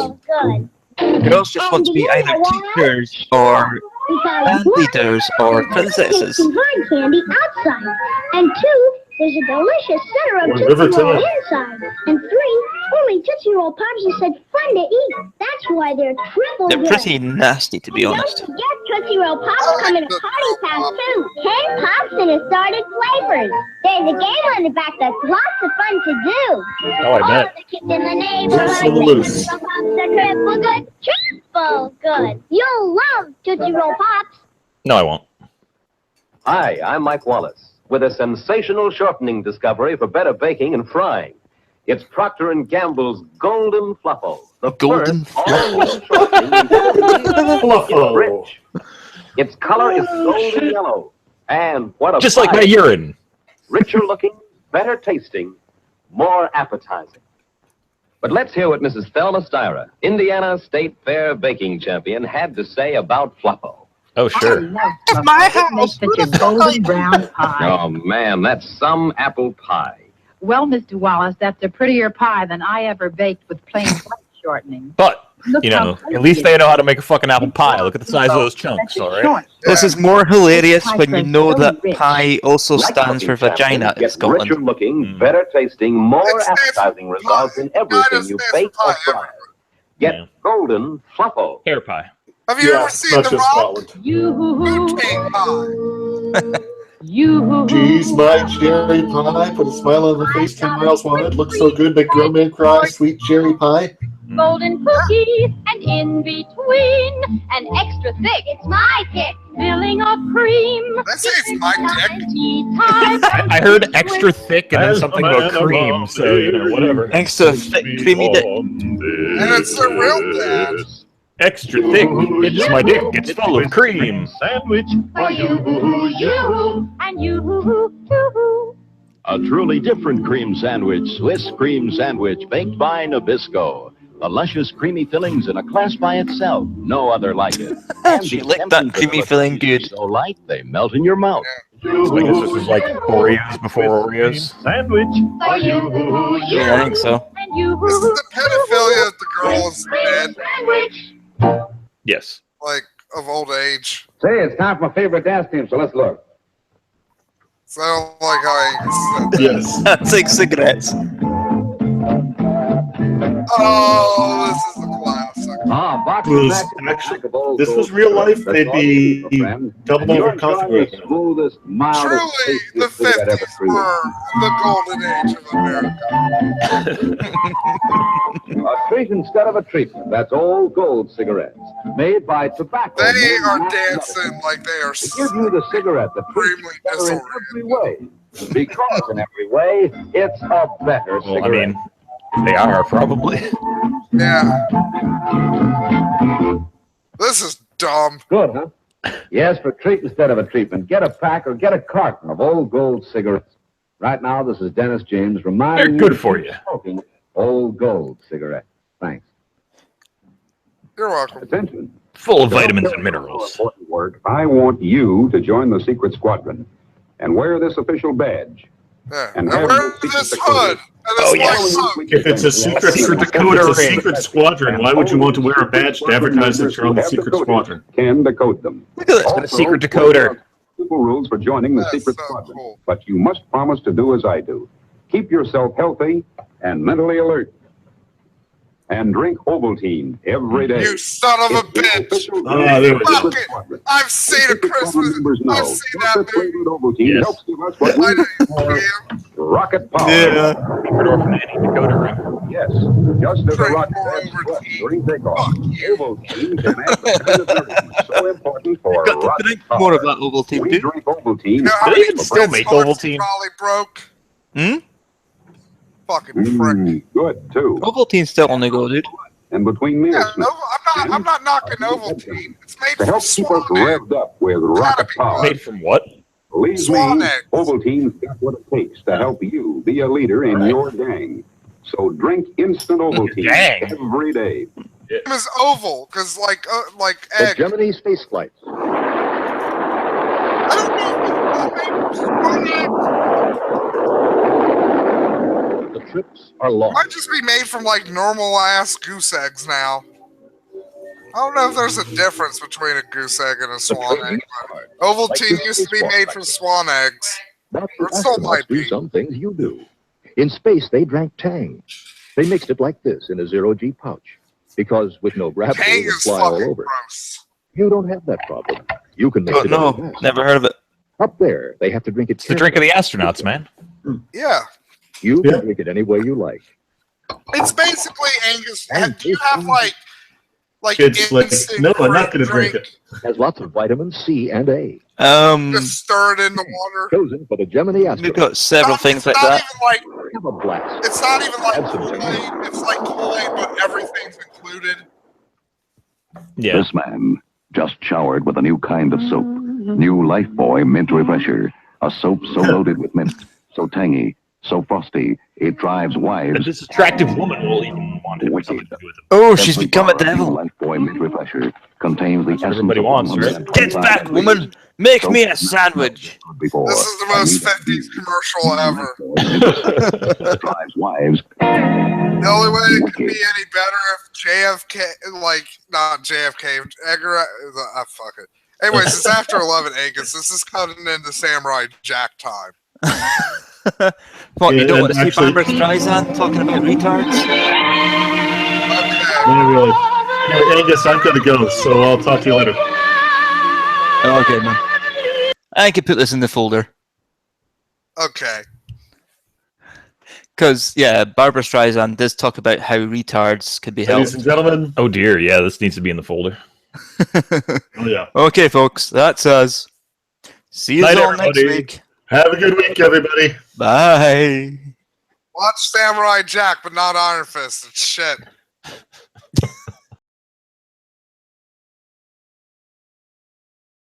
Good. Girls just want to be either teachers or band leaders or princesses. Some hard candy outside. And 2, there's a delicious center of Or River Tootsie Roll Town. inside. And 3, only Tootsie Roll Pops are said fun to eat. That's why they're triple They're good. pretty nasty, to be honest. Don't forget Tootsie Roll Pops come in a party pack too. 10 pops and assorted flavors. There's a game on the back that's lots of fun to do. Oh, I bet. All the kids in the neighborhood say Tootsie Roll Pops are triple good. Triple good. You'll love Tootsie Roll Pops. No, I won't. Hi, I'm Mike Wallace with a sensational shortening discovery for better baking and frying. It's Procter & Gamble's Golden Fluffo. The Golden first all-in-one shortening in Fluffo. It's rich. Its color is golden yellow. And what a Just like pie. my urine. Richer looking, better tasting, more appetizing. But let's hear what Mrs. Thelma Styra, Indiana State Fair baking champion, had to say about Fluffo. Oh, sure. My house. Such a golden brown pie. Oh, man, that's some apple pie. Well, Mr. Wallace, that's a prettier pie than I ever baked with plain white shortening. But, Look you how know, pretty at least it they is. know how to make a fucking apple pie. Look at the size of those chunks, all right? This is more hilarious when you know that pie also stands for vagina in Get Scotland. richer looking, better tasting, more appetizing results in everything you bake or fry. Get Golden Fluffo. Hair pie. Have you ever seen The Rock? Geez, my cherry pie. Put a smile on the face 10 miles wide. Looks so good, make grown man cry. Sweet cherry pie. Golden cookie, and in between, an extra thick. It's my pick. Filling of cream. That's it's my dick. I heard extra thick and then something about cream, so, you know, whatever. Extra thick, creamy dick. And it's a real dad. Extra thick. It's my dick. It's full of cream. Sandwich. For you, and you, too. A truly different cream sandwich, Swiss cream sandwich, baked by Nabisco. The luscious, creamy fillings in a class by itself. No other like it. And She the licked that creamy filling good. so light they melt in your mouth. So I guess this is like Oreos before Oreos. Sandwich. For you, Yeah, I think so. and you, This is the pedophilia of the girls in bed, sandwich. Yes. like, of old age. Say, it's time for my favorite dance team, so let's look. So I don't like how he said that. Yes. That's like cigarettes. Oh, this is a classic. Ah, box This was real life. They'd be doubled over comfortable. the smoothest, mildest, Truly, the tastiest cigarette ever 50s created. were the golden age of America. A treat instead of a treatment. That's Old Gold cigarettes, made by tobacco. They Made are not dancing like they are to give you the cigarette that treats you better in every way. Because in every way, it's a better Well, I cigarette. mean, they are, probably. Yeah. This is dumb. Good, huh? Yes, for treat instead of a treatment. Get a pack or get a carton of Old Gold cigarettes. Right now, this is Dennis James reminding They're you good to for keep you. smoking Old Gold cigarettes. Thanks. You're welcome. Attention. Full of vitamins and minerals. Important word. I want you to join the secret squadron and wear this official badge. Yeah. And And have wear the secret this decoder. hood and this Oh, yes. white sock. If it's a secret, secret squadron, why would you want to wear a badge to advertise that you're on the secret squadron? Can decode them. Look at this. Got a secret decoder. Simple rules for joining the That's secret so squadron. cool. But you must promise to do as I do. Keep yourself healthy and mentally alert. And drink Ovaltine every day. You son of a bitch. There we go. Fuck it. I've seen a Christmas. I've seen that movie. Ovaltine Yes. helps give us what I we know you can. rocket power. Secret orphan anti-decoder ring. Yes, just as a Drink rocket more adds thrust Ovaltine. during takeoff. Fuck you. Ovaltine can add the kind of nutrients so important for Got to rocket drink power. more of that Ovaltine, We dude. drink Ovaltine. You know how Do they many even still make Prince Ovaltine? Probably broke. Hmm? Fucking prick. Good too. Ovaltine's still on the go, dude. and between meal Yeah, snacks. I'm not knocking Ovaltine. It's made To from help keep us swan egg. revved up with rocket power. Made from what? Believe Swan me, eggs. Ovaltine's got what it takes to help you be a leader in your gang. So drink instant Ovaltine every day. Name is oval, because like The egg. Gemini space flights. I don't know if it's made from swan eggs. The trips are long. Might just be made from like normal ass goose eggs now. I don't know if there's a difference between a goose egg and a swan egg. But Ovaltine used to be made from swan eggs. But Or it still might do some things you do. In space, they drank Tang. They mixed it like this in a zero-G pouch. Because with no gravity, Tang it would is fly all fucking over. gross. You don't have that problem. You can mix Don't it in know. the glass. Never heard of it. Up there, they have to drink it. It's the drink of the astronauts, man. Yeah. You can drink it any way you like. It's basically Angus. Do you have like It's like, instant no, I'm not fruit going to drink it. Has lots of vitamins C and A. Just stir it in the water. Chosen for the Gemini astronaut. We've got several things like Not that. even like Have a blast. it's not even like Add some Kool-Aid. It's like Kool-Aid, but everything's included. Yeah. This man just showered with a new kind of soap. New Lifebuoy Mint Refresher. A soap so loaded with mint, so tangy, so frosty, it drives wives. This attractive woman will even want to have something to do with it. Oh, she's become a devil. Lifebuoy Mint Refresher contains the essence everybody of wants, woman's right? Get back, woman! Make me a sandwich! Before. This is the most 50s commercial ever. Drives wives. The only way it could be any better if JFK, like, not JFK, Edgar, fuck it. Anyways, it's after 11, Angus. This is cutting into Samurai Jack time. What, you don't want to see actually- Barbara Streisand talking about retards? Not really. Yeah, Angus, I'm going to go, so I'll talk to you later. Okay, man. I can put this in the folder. Okay. Because, yeah, Barbara Streisand does talk about how retards can be Ladies helped. and gentlemen. Oh dear, yeah, this needs to be in the folder. Oh, yeah. Okay, folks, that's us. See you Night, all next everybody. week. Have a good week, everybody. Bye. Watch Samurai Jack, but not Iron Fist. It's shit.